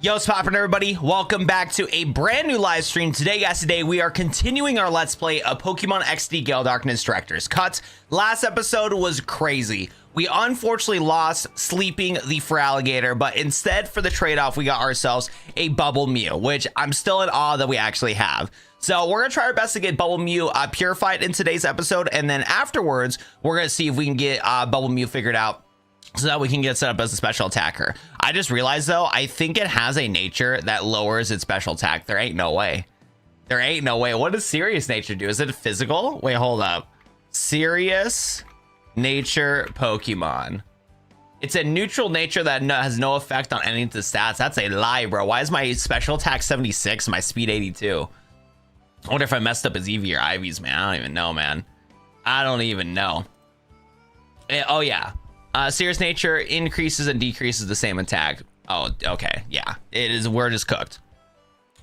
Yo, what's poppin', everybody? Welcome back to a brand new live stream. Today we are continuing our Let's Play of Pokemon XD Gale Darkness Director's Cut. Last episode was crazy. We unfortunately lost Sleeping the Feraligatr, but instead for the trade-off, we got ourselves a Bubble Mew, which I'm still in awe that we actually have. So we're gonna try our best to get Bubble Mew purified in today's episode, and then afterwards, we're gonna see if we can get Bubble Mew figured out so that we can get set up as a special attacker. I just realized though, I think it has a nature that lowers its special attack. There ain't no way. There ain't no way. What does serious nature do? Is it a physical? Wait, hold up. Serious nature Pokemon. It's a neutral nature that has no effect on any of the stats. That's a lie, bro. Why is my special attack 76, my speed 82? I wonder if I messed up his Eevee or Ivy's, man. I don't even know, man. I don't even know. Oh yeah. Serious nature increases and decreases the same attack. Oh, okay. Yeah, it is. We're just cooked.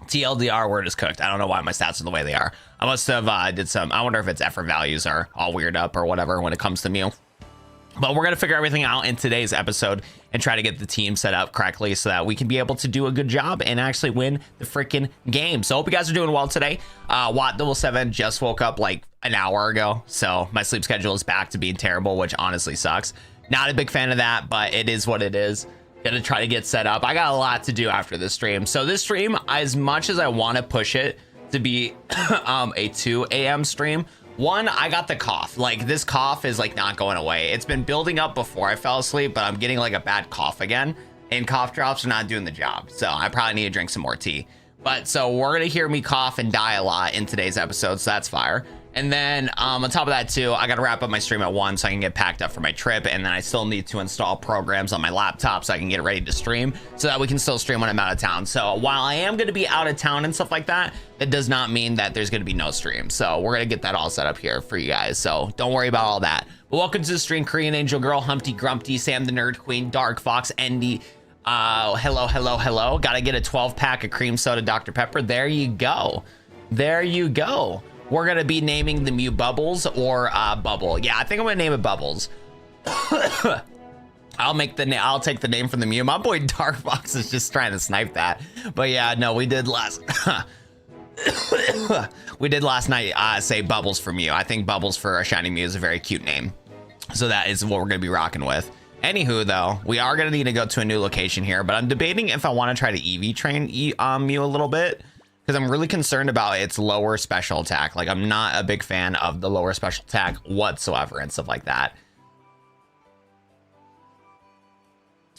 TLDR, we're just cooked. I don't know why my stats are the way they are. I must have did some. I wonder if its effort values are all weird up or whatever when it comes to Mew. But we're going to figure everything out in today's episode and try to get the team set up correctly so that we can be able to do a good job and actually win the freaking game. So I hope you guys are doing well today. Watt7 just woke up like an hour ago, so my sleep schedule is back to being terrible, which honestly sucks. Not a big fan of that, but it is what it is. Gonna try to get set up. I got a lot to do after this stream. So this stream, as much as I want to push it to be a 2 a.m. stream, one, I got the cough. Like, this cough is like not going away. It's been building up before I fell asleep, but I'm getting like a bad cough again, and cough drops are not doing the job. So I probably need to drink some more tea. But so we're gonna hear me cough and die a lot in today's episode, so that's fire. And then on top of that too, I got to wrap up my stream at 1 so I can get packed up for my trip. And then I still need to install programs on my laptop so I can get ready to stream so that we can still stream when I'm out of town. So while I am going to be out of town and stuff like that, it does not mean that there's going to be no stream. So we're going to get that all set up here for you guys. So don't worry about all that. But welcome to the stream, Korean Angel Girl, Humpty Grumpty, Sam the Nerd Queen, Dark Fox, Endy. Hello. Got to get a 12-pack of cream soda Dr. Pepper. There you go. There you go. We're gonna be naming the Mew Bubbles or Bubble. Yeah, I think I'm gonna name it Bubbles. I'll take the name from the Mew. My boy Dark Fox is just trying to snipe that. But yeah, no, we did last night say Bubbles for Mew. I think Bubbles for a shiny Mew is a very cute name. So that is what we're gonna be rocking with. Anywho, though, we are gonna need to go to a new location here, but I'm debating if I want to try to EV train Mew a little bit, because I'm really concerned about its lower special attack. Like, I'm not a big fan of the lower special attack whatsoever and stuff like that.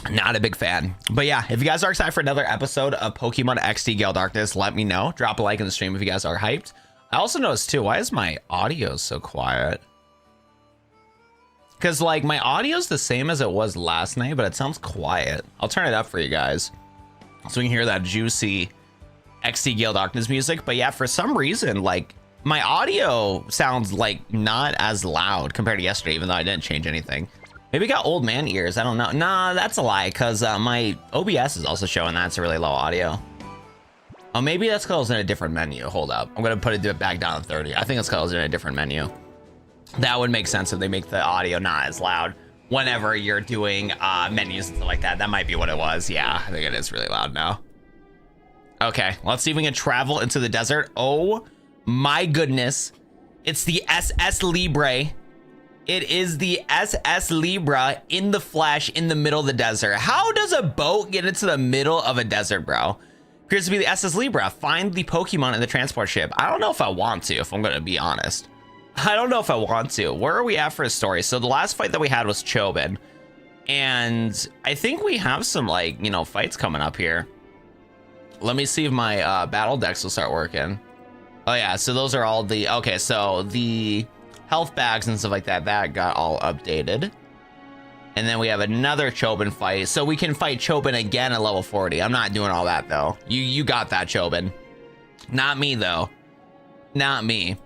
Not a big fan. But yeah, if you guys are excited for another episode of Pokemon XD Gale Darkness, let me know. Drop a like in the stream if you guys are hyped. I also noticed too, why is my audio so quiet? Because like my audio's the same as it was last night, but it sounds quiet. I'll turn it up for you guys so we can hear that juicy XD Gale Darkness music. But yeah, for some reason, like, my audio sounds like not as loud compared to yesterday, even though I didn't change anything. Maybe I got old man ears, I don't know. Nah, that's a lie, because my OBS is also showing that it's a really low audio. Oh, maybe that's because I was in a different menu. Hold up, I'm gonna put it back down to 30. I think it's because I was in a different menu. That would make sense if they make the audio not as loud whenever you're doing menus and stuff like that. That might be what it was. Yeah, I think it is really loud now. Okay, let's see if we can travel into the desert. Oh my goodness. It's the SS Libra. It is the SS Libra in the flesh in the middle of the desert. How does a boat get into the middle of a desert, bro? Appears to be the SS Libra. Find the Pokemon in the transport ship. I don't know if I want to, if I'm going to be honest. I don't know if I want to. Where are we at for a story? So the last fight that we had was Chobin. And I think we have some, like, you know, fights coming up here. Let me see if my battle decks will start working. Oh yeah, so those are all the, okay, so the health bags and stuff like that, that got all updated. And then we have another Chobin fight. So we can fight Chobin again at level 40. I'm not doing all that though. You got that, Chobin. Not me though. Not me.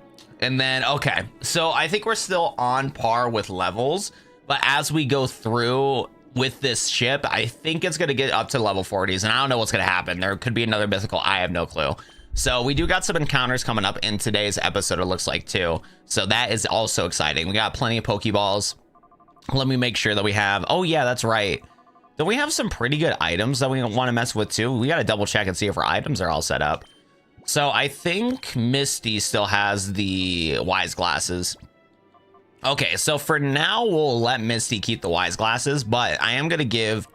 And then, okay, so I think we're still on par with levels, but as we go through with this ship, I think it's going to get up to level 40s, and I don't know what's going to happen. There could be another mythical. I have no clue. So we do got some encounters coming up in today's episode, it looks like, too. So that is also exciting. We got plenty of Pokeballs. Let me make sure that we have, oh yeah, that's right. Don't we have some pretty good items that we want to mess with too? We got to double check and see if our items are all set up. So I think Misty still has the wise glasses. Okay, so for now, we'll let Misty keep the wise glasses, but I am going to give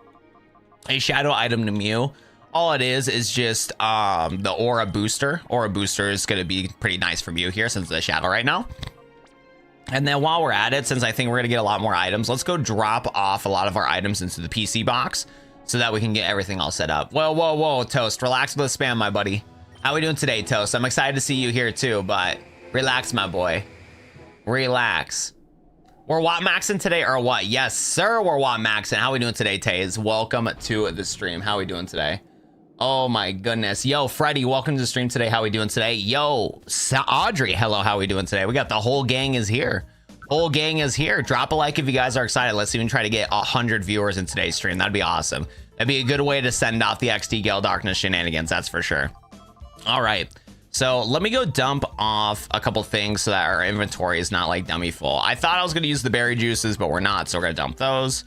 a shadow item to Mew. All it is just the aura booster. Aura booster is going to be pretty nice for Mew here since it's a shadow right now. And then while we're at it, since I think we're going to get a lot more items, let's go drop off a lot of our items into the PC box so that we can get everything all set up. Whoa, whoa, whoa, Toast, relax with the spam, my buddy. How we doing today, Toast? I'm excited to see you here too, but relax, my boy. Relax. We're Watt Maxing today or what? Yes, sir, we're Watt Maxing. How we doing today, Taze? Welcome to the stream. How we doing today? Oh my goodness. Yo, Freddie, welcome to the stream today. How we doing today? Yo, Audrey, hello, how we doing today? We got the whole gang is here. Whole gang is here. Drop a like if you guys are excited. Let's even try to get 100 viewers in today's stream. That'd be awesome. That'd be a good way to send off the XD Gale Darkness shenanigans, that's for sure. All right, so let me go dump off a couple things so that our inventory is not like dummy full. I thought I was gonna use the berry juices, but we're not, so we're gonna dump those.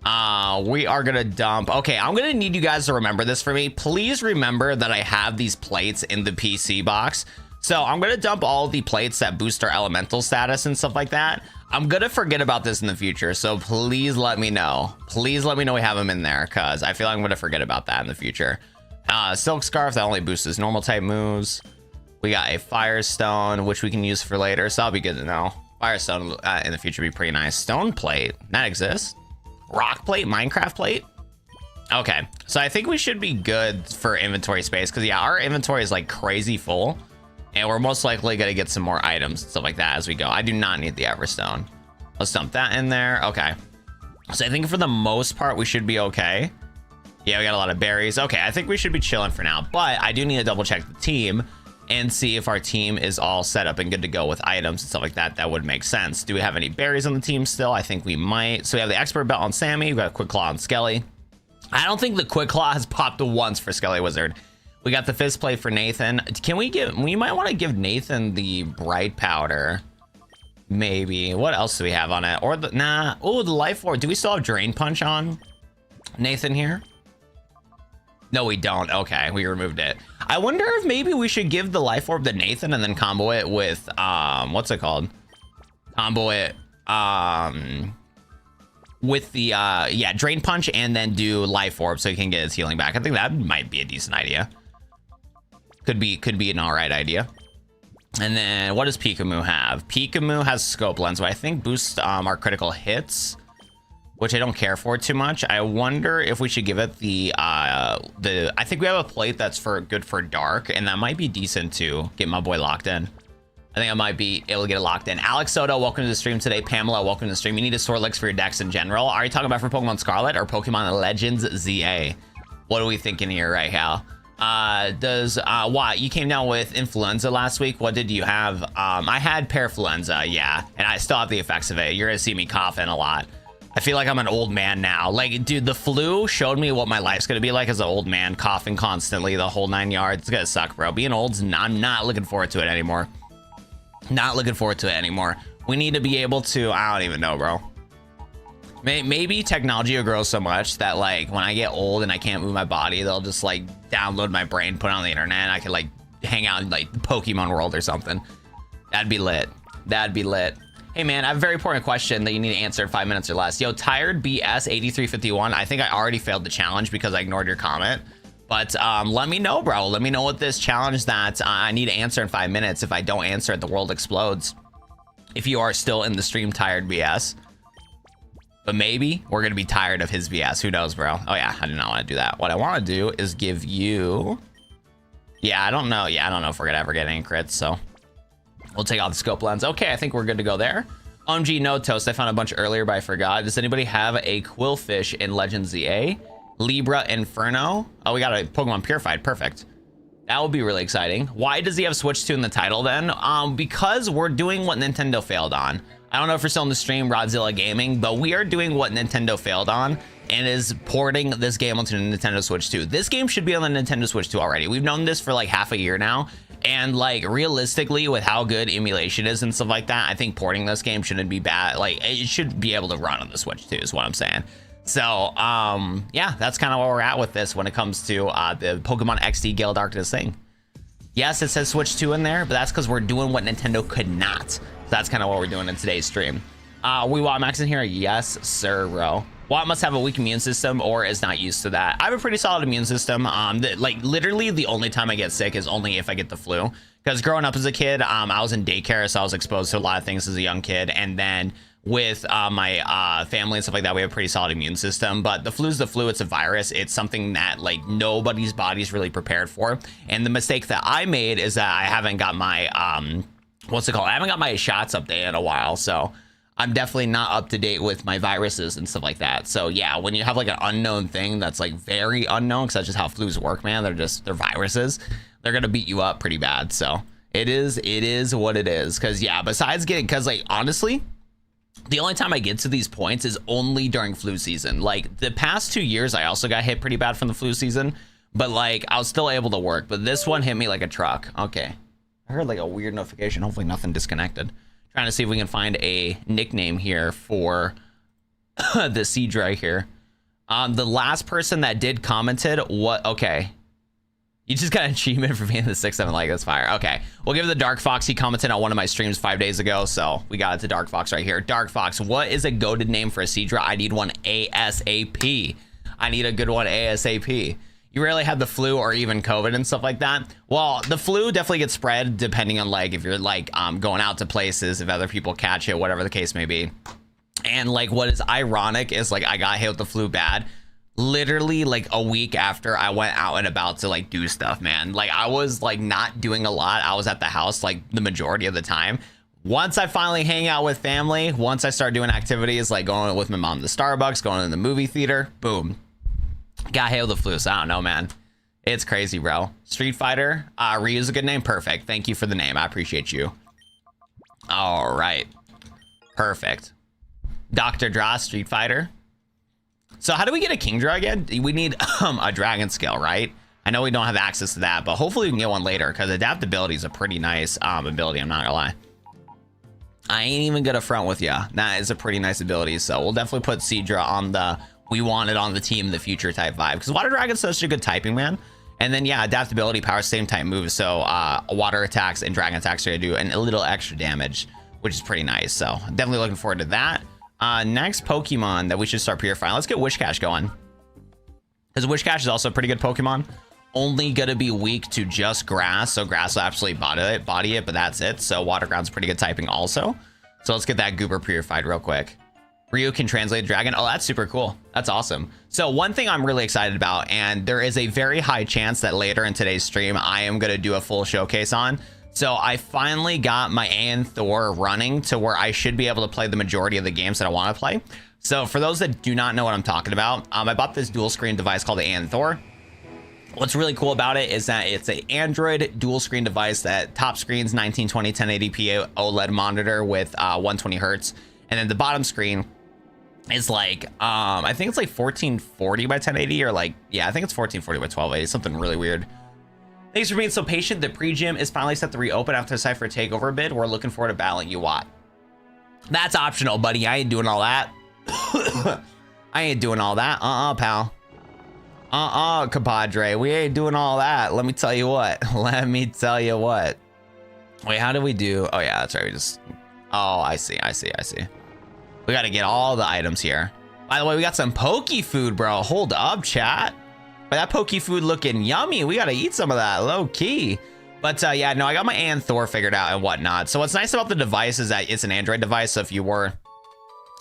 We are gonna dump. Okay, I'm gonna need you guys to remember this for me. Please remember that I have these plates in the PC box. So I'm gonna dump all the plates that boost our elemental status and stuff like that. I'm gonna forget about this in the future, so please let me know. Please let me know we have them in there, because I feel like I'm gonna forget about that in the future. Silk Scarf, that only boosts normal type moves. We got a Firestone, which we can use for later, so that'll be good to know. Firestone in the future would be pretty nice. Stone Plate, that exists. Rock Plate, Minecraft Plate. Okay, so I think we should be good for inventory space, because yeah, our inventory is like crazy full, and we're most likely gonna get some more items and stuff like that as we go. I do not need the Everstone. Let's dump that in there. Okay, so I think for the most part we should be okay. Yeah, we got a lot of berries. Okay, I think we should be chilling for now, but I do need to double check the team and see if our team is all set up and good to go with items and stuff like that. That would make sense. Do we have any berries on the team still? I think we might. So we have the expert belt on Sammy. We've got a quick claw on Skelly. I don't think the quick claw has popped once for Skelly Wizard. We got the fist plate for Nathan. Can we give, we might want to give Nathan the bright powder. Maybe. What else do we have on it? Or the, nah. Oh, the life orb. Do we still have drain punch on Nathan here? No, we don't. Okay, we removed it. I wonder if maybe we should give the life orb to Nathan and then combo it with what's it called? Combo it with the yeah, drain punch and then do life orb so he can get his healing back. I think that might be a decent idea. Could be an all right idea. And then what does Pikamoo have? Pikamoo has scope lens, but I think boosts our critical hits, which I don't care for too much. I wonder if we should give it the I think we have a plate that's good for dark, and that might be decent to get my boy locked in. I think I might be able to get it locked in. Alex Soto, welcome to the stream today. Pamela, welcome to the stream. You need a sword licks for your decks in general. Are you talking about for Pokemon Scarlet or Pokemon Legends ZA? What are we thinking here, right, Hal? What, you came down with influenza last week? What did you have? I had parafluenza, yeah, and I still have the effects of it. You're gonna see me coughing a lot. I feel like I'm an old man now. Like, dude, the flu showed me what my life's gonna be like as an old man, coughing constantly, the whole 9 yards. It's gonna suck, bro. Being old, I'm not looking forward to it anymore. Not looking forward to it anymore. We need to be able to, I don't even know, bro. Maybe technology will grow so much that, like, when I get old and I can't move my body, they'll just, like, download my brain, put it on the internet, and I can, like, hang out in, like, Pokemon World or something. That'd be lit. That'd be lit. Hey, man, I have a very important question that you need to answer in 5 minutes or less. Yo, Tired BS 8351. I think I already failed the challenge because I ignored your comment. But let me know, bro. Let me know what this challenge that I need to answer in 5 minutes. If I don't answer it, the world explodes. If you are still in the stream, Tired BS. But maybe we're going to be tired of his BS. Who knows, bro? Oh, yeah, I do not want to do that. What I want to do is give you... Yeah, I don't know. Yeah, I don't know if we're going to ever get any crits, so... We'll take out the scope lens. Okay, I think we're good to go there. OMG, no Toast. I found a bunch earlier, but I forgot. Does anybody have a Quillfish in Legends ZA? Libra Inferno? Oh, we got a Pokemon Purified. Perfect. That would be really exciting. Why does he have Switch 2 in the title then? Because we're doing what Nintendo failed on. I don't know if you're still in the stream, Rodzilla Gaming, but we are doing what Nintendo failed on and is porting this game onto the Nintendo Switch 2. This game should be on the Nintendo Switch 2 already. We've known this for like half a year now. And like realistically, with how good emulation is and stuff like that, I think porting this game shouldn't be bad. Like it should be able to run on the Switch 2 is what I'm saying. So yeah, that's kind of where we're at with this when it comes to the Pokemon XD Gale Darkness thing. Yes, it says Switch 2 in there, but that's because we're doing what Nintendo could not. So that's kind of what we're doing in today's stream. We want Max in here? Yes, sir, bro. Watt must have a weak immune system or is not used to that. I have a pretty solid immune system. Like literally the only time I get sick is only if I get the flu. Because growing up as a kid, I was in daycare, so I was exposed to a lot of things as a young kid. And then with my family and stuff like that, we have a pretty solid immune system. But the flu is the flu. It's a virus. It's something that like nobody's body's really prepared for. And the mistake that I made is that I haven't got my what's it called? I haven't got my shots updated in a while, so I'm definitely not up to date with my viruses and stuff like that. So yeah, when you have like an unknown thing that's like very unknown, because that's just how flus work, man. They're viruses. They're gonna beat you up pretty bad. So it is what it is. Because yeah, besides getting, because like honestly, the only time I get to these points is only during flu season. Like the past 2 years, I also got hit pretty bad from the flu season, but like I was still able to work. But this one hit me like a truck. Okay, I heard like a weird notification. Hopefully nothing disconnected. Trying to see if we can find a nickname here for the siege right here. The last person that did commented, what? Okay, you just got an achievement for being the 6-7 like. That's fire. Okay, we'll give it the Dark Fox. He commented on one of my streams 5 days ago, so we got it to Dark Fox right here. Dark Fox, what is a goated name for a Seadra? I need one ASAP. I need a good one ASAP. You rarely have the flu or even COVID and stuff like that. Well, the flu definitely gets spread depending on like if you're like going out to places, if other people catch it, whatever the case may be. And like what is ironic is like I got hit with the flu bad literally like a week after I went out and about to like do stuff, man. Like I was like not doing a lot. I was at the house like the majority of the time. Once I finally hang out with family, once I start doing activities like going with my mom to Starbucks, going to the movie theater, boom. Got hit with the flu, so I don't know, man. It's crazy, bro. Street Fighter, Ryu's a good name. Perfect. Thank you for the name. I appreciate you. All right. Perfect. Dr. Draw, Street Fighter. So how do we get a Kingdra again? We need a Dragon Scale, right? I know we don't have access to that, but hopefully we can get one later because adaptability is a pretty nice ability. I'm not gonna lie. I ain't even gonna front with ya. That is a pretty nice ability. So we'll definitely put Seadra on the we want it on the team in the future type vibe because Water Dragon's such a good typing, man. And then yeah, adaptability, power, same type moves. So water attacks and dragon attacks are gonna do and a little extra damage, which is pretty nice. So definitely looking forward to that. Next Pokemon that we should start purifying. Let's get Wishcash going. Because Wishcash is also a pretty good Pokemon. Only gonna be weak to just grass. So grass will absolutely body it, but that's it. So water ground's pretty good typing also. So let's get that Goober purified real quick. Ryu can translate dragon. Oh, that's super cool. That's awesome. So one thing I'm really excited about, and there is a very high chance that later in today's stream, I am going to do a full showcase on. So I finally got my Aeon Thor running to where I should be able to play the majority of the games that I want to play. So for those that do not know what I'm talking about, I bought this dual screen device called the Aeon Thor. What's really cool about it is that it's an Android dual screen device that top screen's 1920 1080p OLED monitor with 120 hertz. And then the bottom screen is like I think it's like 1440 by 1080 or like yeah, I think it's 1440 by 1280, something really weird. Thanks for being so patient. The pre-gym is finally set to reopen after the Cipher takeover bid. We're looking forward to battling you, Watt. That's optional, buddy. I ain't doing all that. I ain't doing all that. Pal. Compadre. We ain't doing all that. Let me tell you what. Let me tell you what. Wait, how do we do? Oh yeah, that's right. We just. Oh, I see. We got to get all the items here. By the way, we got some Poke food, bro. Hold up, chat. But that Poke food looking yummy. We got to eat some of that low key. But yeah, no, I got my Aeon Thor figured out and whatnot. So what's nice about the device is that it's an Android device. So if you were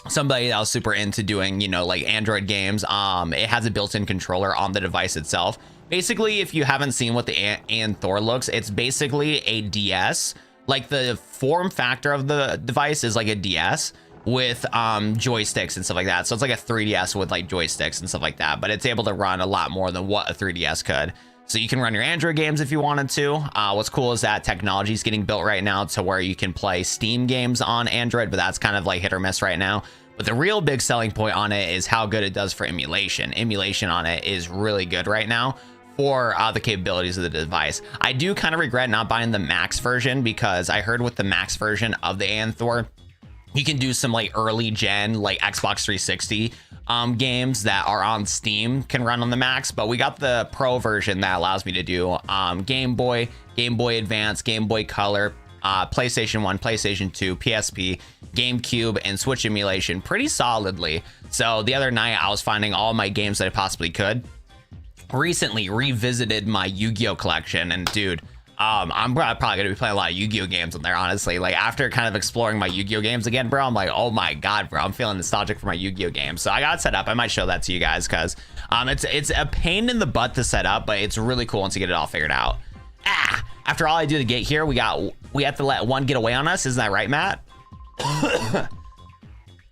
somebody that was super into doing, you know, like Android games, it has a built-in controller on the device itself. Basically, if you haven't seen what the Aeon Thor looks, it's basically a DS. Like the form factor of the device is like a DS with joysticks and stuff like that. So it's like a 3DS with like joysticks and stuff like that, but it's able to run a lot more than what a 3DS could. So you can run your Android games if you wanted to. What's cool is that technology is getting built right now to where you can play Steam games on Android, but that's kind of like hit or miss right now. But the real big selling point on it is how good it does for emulation. Emulation on it is really good right now for the capabilities of the device. I do kind of regret not buying the max version because I heard with the max version of the Aeon Thor, You can do some like early gen like Xbox 360 games that are on Steam can run on the max, but we got the pro version that allows me to do Game Boy, Game Boy Advance, Game Boy Color, PlayStation 1, PlayStation 2, PSP, GameCube, and Switch emulation pretty solidly. So the other night I was finding all my games that I possibly could. Recently revisited my Yu-Gi-Oh collection, and dude, I'm probably gonna be playing a lot of Yu-Gi-Oh games on there, honestly. Like after kind of exploring my Yu-Gi-Oh games again, bro, I'm like, oh my god, bro, I'm feeling nostalgic for my Yu-Gi-Oh games. So I got it set up. I might show that to you guys because it's a pain in the butt to set up, but it's really cool once you get it all figured out. After all I do to get here, we have to let one get away on us. Isn't that right, Matt?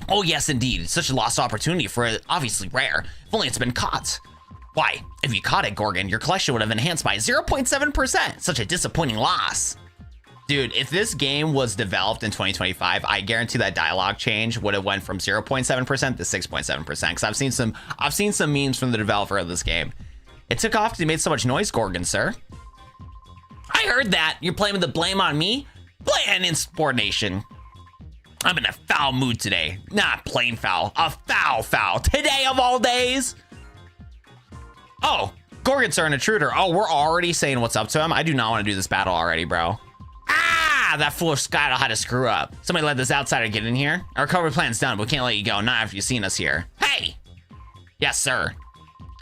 Oh yes, indeed. It's such a lost opportunity for it, obviously rare. If only it's been caught. Why, if you caught it, Gorgon, your collection would have enhanced by 0.7%. Such a disappointing loss. Dude, if this game was developed in 2025, I guarantee that dialogue change would have went from 0.7% to 6.7%. Because I've seen some memes from the developer of this game. It took off because you made so much noise, Gorgon, sir. I heard that. You're blaming the blame on me? Bland insubordination. I'm in a foul mood today. Not plain foul, a foul. Today of all days. Oh, Gorgon's an intruder. Oh, we're already saying what's up to him. I do not want to do this battle already, bro. That foolish Skydo had to screw up. Somebody let this outsider get in here. Our recovery plan's done, but we can't let you go. Not after you've seen us here. Hey! Yes, sir.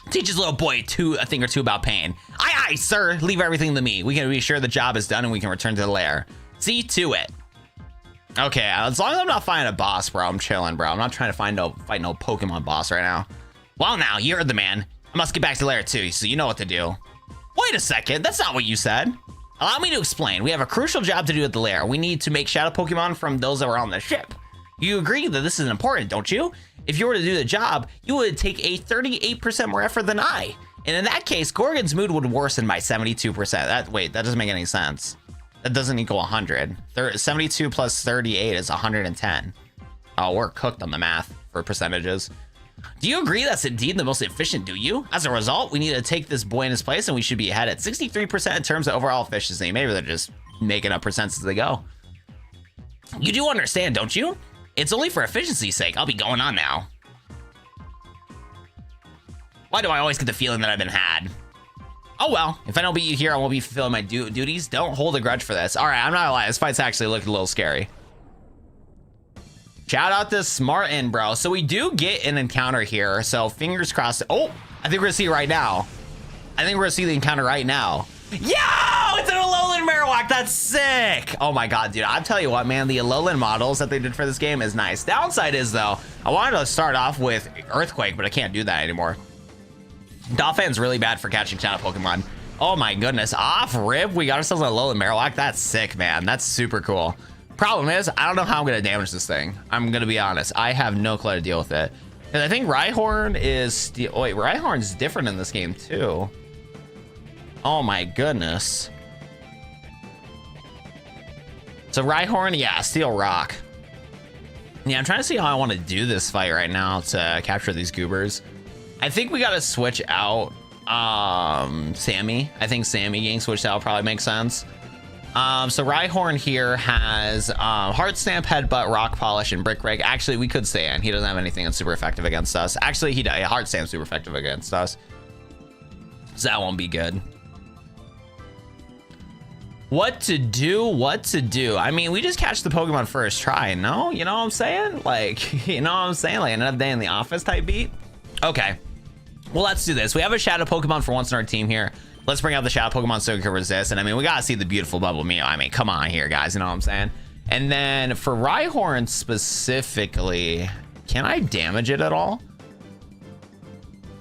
Teach his little boy a thing or two about pain. Aye, sir. Leave everything to me. We can be sure the job is done and we can return to the lair. See to it. Okay, as long as I'm not finding a boss, bro, I'm chilling, bro. I'm not trying to fight no Pokemon boss right now. Well, now, you heard the man. I must get back to lair 2, so you know what to do. Wait a second, that's not what you said. Allow me to explain. We have a crucial job to do at the lair. We need to make shadow Pokemon from those that were on the ship. You agree that this is important, don't you? If you were to do the job, you would take a 38% more effort than I. And in that case, Gorgon's mood would worsen by 72%. Wait, that doesn't make any sense. That doesn't equal 100. 72 plus 38 is 110. Oh, we're cooked on the math for percentages. Do you agree that's indeed the most efficient, do you? As a result, we need to take this boy in his place and we should be ahead at 63% in terms of overall efficiency. Maybe they're just making up percents as they go. You do understand, don't you? It's only for efficiency's sake. I'll be going on now. Why do I always get the feeling that I've been had? Oh well, if I don't beat you here, I won't be fulfilling my duties. Don't hold a grudge for this. All right, I'm not gonna lie, this fight's actually looked a little scary. Shout out to Smartin, bro. So we do get an encounter here. So fingers crossed. Oh, I think we're gonna see it right now. I think we're gonna see the encounter right now. Yo, it's an Alolan Marowak. That's sick. Oh my God, dude. I'll tell you what, man, the Alolan models that they did for this game is nice. Downside is though, I wanted to start off with Earthquake, but I can't do that anymore. Dolphin's really bad for catching shadow Pokemon. Oh my goodness, off rip, we got ourselves a Alolan Marowak. That's sick, man. That's super cool. Problem is, I don't know how I'm gonna damage this thing. I'm gonna be honest. I have no clue how to deal with it. And I think Rhyhorn is, oh wait, Rhyhorn's different in this game too. Oh my goodness. So Rhyhorn, yeah, Steel Rock. Yeah, I'm trying to see how I want to do this fight right now to capture these goobers. I think we gotta switch out Sammy. I think Sammy getting switched out probably makes sense. So Rhyhorn here has Heart Stamp, Headbutt, Rock Polish, and Brick Break. Actually, we could stand. He doesn't have anything that's super effective against us. Actually, he does. Heart Stamp's super effective against us. So that won't be good. What to do? What to do? I mean, we just catch the Pokemon first try, no? You know what I'm saying? Like, you know what I'm saying? Like another day in the office type beat? Okay. Well, let's do this. We have a Shadow Pokemon for once in our team here. Let's bring out the Shadow Pokemon so we can resist. And I mean, we gotta see the beautiful Bubble Mew. I mean, come on here, guys. You know what I'm saying? And then for Rhyhorn specifically, can I damage it at all?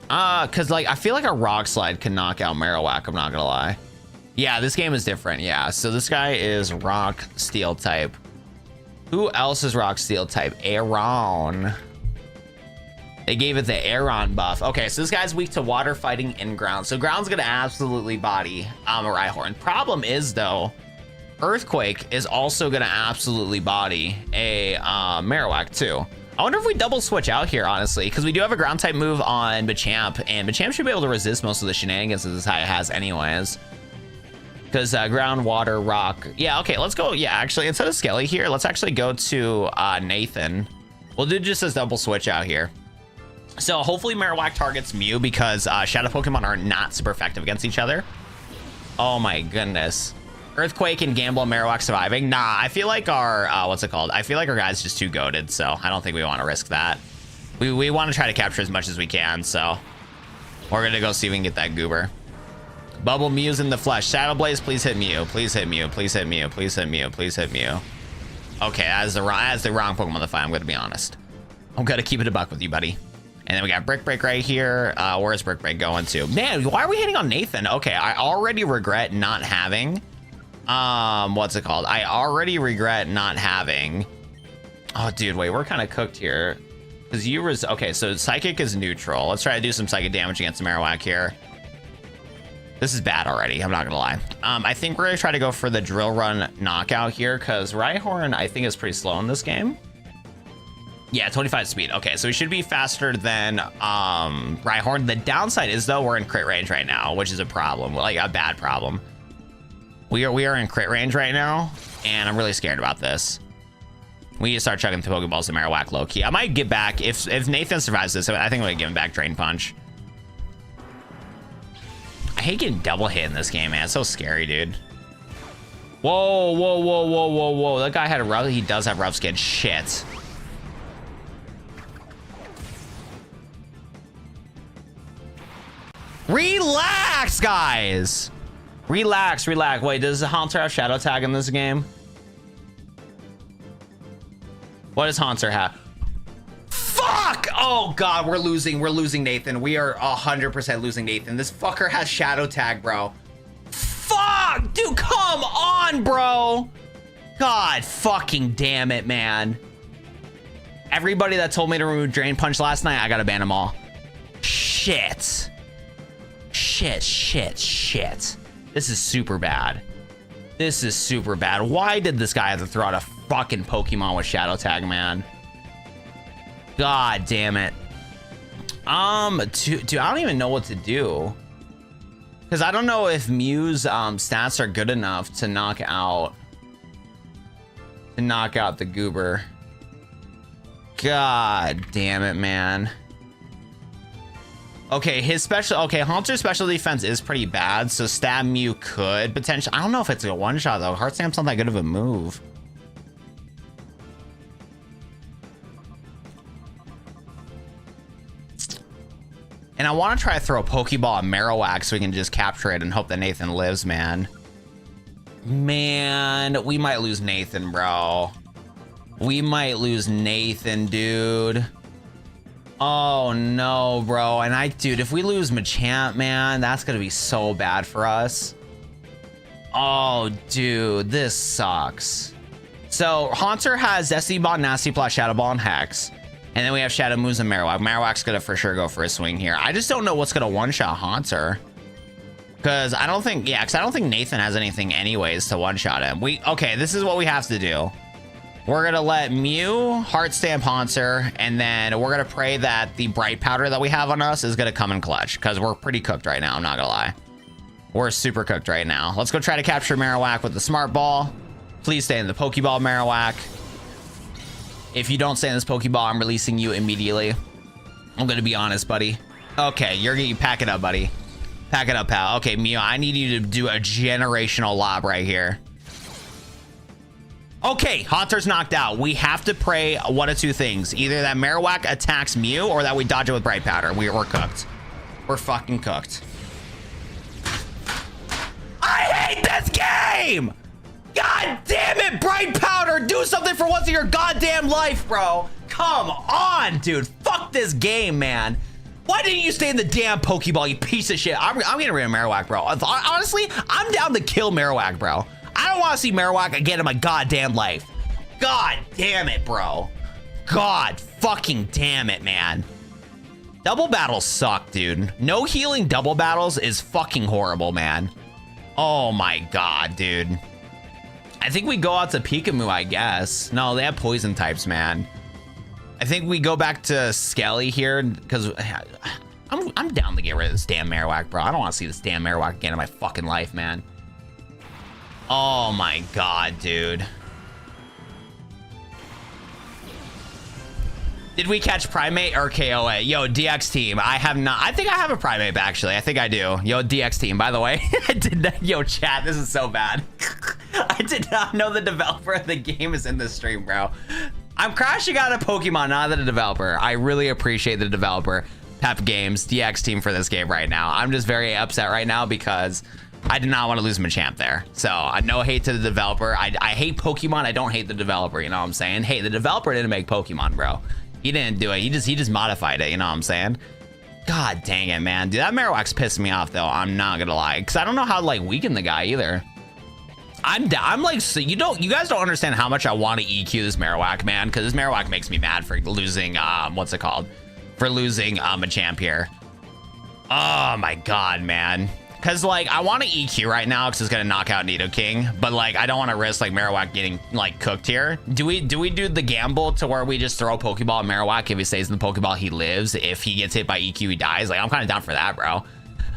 Cause like, I feel like a Rock Slide can knock out Marowak, I'm not gonna lie. Yeah, this game is different, yeah. So this guy is Rock Steel type. Who else is Rock Steel type? Aeron. They gave it the Aeron buff. Okay, so this guy's weak to water, fighting, and ground. So ground's gonna absolutely body a Rhyhorn. Problem is though, Earthquake is also gonna absolutely body a Marowak too. I wonder if we double switch out here, honestly, because we do have a ground type move on Machamp, and Machamp should be able to resist most of the shenanigans that this guy has anyways. Because ground, water, rock. Yeah, okay, let's go. Yeah, actually, instead of Skelly here, let's actually go to Nathan. We'll do just this double switch out here. So hopefully Marowak targets Mew because Shadow Pokemon are not super effective against each other. Oh my goodness. Earthquake and Gamble and Marowak surviving. Nah, I feel like our, what's it called? I feel like our guy's just too goated, so I don't think we want to risk that. We want to try to capture as much as we can, so we're going to go see if we can get that goober. Bubble Mew's in the flesh. Shadow Blaze, please hit Mew. Please hit Mew. Please hit Mew. Please hit Mew. Please hit Mew. Okay, as the wrong Pokemon to fight, I'm going to be honest. I'm going to keep it a buck with you, buddy. And then we got Brick Break right here. Where's Brick Break going to? Man, why are we hitting on Nathan? Okay, I already regret not having... what's it called? I already regret not having... Oh, dude, wait, we're kind of cooked here. Because you was... Okay, so Psychic is neutral. Let's try to do some Psychic damage against Marowak here. This is bad already, I'm not gonna lie. I think we're gonna try to go for the Drill Run knockout here, because Rhyhorn, I think, is pretty slow in this game. Yeah, 25 speed. Okay, so we should be faster than Rhyhorn. The downside is, though, we're in crit range right now, which is a problem, like a bad problem. We are in crit range right now, and I'm really scared about this. We need to start chucking the Pokeballs to Marowak low-key. I might get back, if Nathan survives this, I think I'm gonna give him back Drain Punch. I hate getting double hit in this game, man. It's so scary, dude. Whoa, whoa, whoa, whoa, whoa, whoa. That guy had a rough, he does have rough skin. Shit. Relax, guys. Relax, relax. Wait, does the Haunter have Shadow Tag in this game? What does Haunter have? Fuck! Oh god, we're losing Nathan. We are 100% losing Nathan. This fucker has Shadow Tag, bro. Fuck! Dude, come on, bro! God fucking damn it, man. Everybody that told me to remove Drain Punch last night, I gotta ban them all. Shit. Shit, shit, shit. This is super bad. This is super bad. Why did this guy have to throw out a fucking Pokemon with Shadow Tag, man? God damn it. Dude, I don't even know what to do. Because I don't know if Mew's stats are good enough to knock out the goober. God damn it, man. Okay, Haunter's special defense is pretty bad, so Stab Mew could potentially... I don't know if it's a one-shot, though. Heart Stamp's not that good of a move. And I want to try to throw a Pokeball at Marowak so we can just capture it and hope that Nathan lives, man. Man, we might lose Nathan, bro. We might lose Nathan, dude. Oh, no, bro. And dude, if we lose Machamp, man, that's going to be so bad for us. Oh, dude, this sucks. So, Haunter has Destiny Ball, Nasty Plot, Shadow Ball, and Hex. And then we have Shadow Moves and Marowak. Marowak's gonna for sure go for a swing here. I just don't know what's gonna one-shot Haunter. Because I don't think Nathan has anything anyways to one-shot him. Okay, this is what we have to do. We're gonna let Mew Heart Stamp Haunter, and then we're gonna pray that the Bright Powder that we have on us is gonna come in clutch, because we're pretty cooked right now, I'm not gonna lie. We're super cooked right now. Let's go try to capture Marowak with the Smart Ball. Please stay in the Pokeball, Marowak. If you don't stay in this Pokeball, I'm releasing you immediately. I'm gonna be honest, buddy. Okay, you're gonna pack it up, buddy. Pack it up, pal. Okay, Mew, I need you to do a generational lob right here. Okay, Haunter's knocked out. We have to pray one of two things. Either that Marowak attacks Mew or that we dodge it with Bright Powder. We're cooked. We're fucking cooked. I hate this game! God damn it, Bright Powder! Do something for once in your goddamn life, bro! Come on, dude! Fuck this game, man! Why didn't you stay in the damn Pokeball, you piece of shit? I'm getting rid of Marowak, bro. Honestly, I'm down to kill Marowak, bro. I don't want to see Marowak again in my goddamn life. God damn it, bro. God fucking damn it, man. Double battles suck, dude. No healing double battles is fucking horrible, man. Oh my god, dude. I think we go out to Pikamu, I guess. No, they have poison types, man. I think we go back to Skelly here because I'm down to get rid of this damn Marowak, bro. I don't want to see this damn Marowak again in my fucking life, man. Oh my god, dude. Did we catch Primate or KOA? Yo, DX team, I have not. I think I have a Primate, actually. I think I do. Yo, DX team, by the way. I did not. Yo, chat, this is so bad. I did not know the developer of the game is in this stream, bro. I'm crashing out of Pokemon, not the developer. I really appreciate the developer, Pep Games, DX team for this game right now. I'm just very upset right now because I did not want to lose Machamp there. So no hate to the developer. I hate Pokemon. I don't hate the developer. You know what I'm saying? Hey, the developer didn't make Pokemon, bro. He didn't do it. He just modified it. You know what I'm saying? God dang it, man. Dude, that Marowak's pissing me off though. I'm not gonna lie, because I don't know how to like weaken the guy either. I'm like, so you guys don't understand how much I want to EQ this Marowak, man, because this Marowak makes me mad for losing what's it called? For losing Machamp here. Oh my god, man. Because like I want to EQ right now because it's gonna knock out Nidoking, but like I don't want to risk like Marowak getting like cooked here. Do we do the gamble to where we just throw a Pokeball at Marowak? If he stays in the Pokeball, he lives. If he gets hit by EQ, he dies. Like I'm kind of down for that, bro.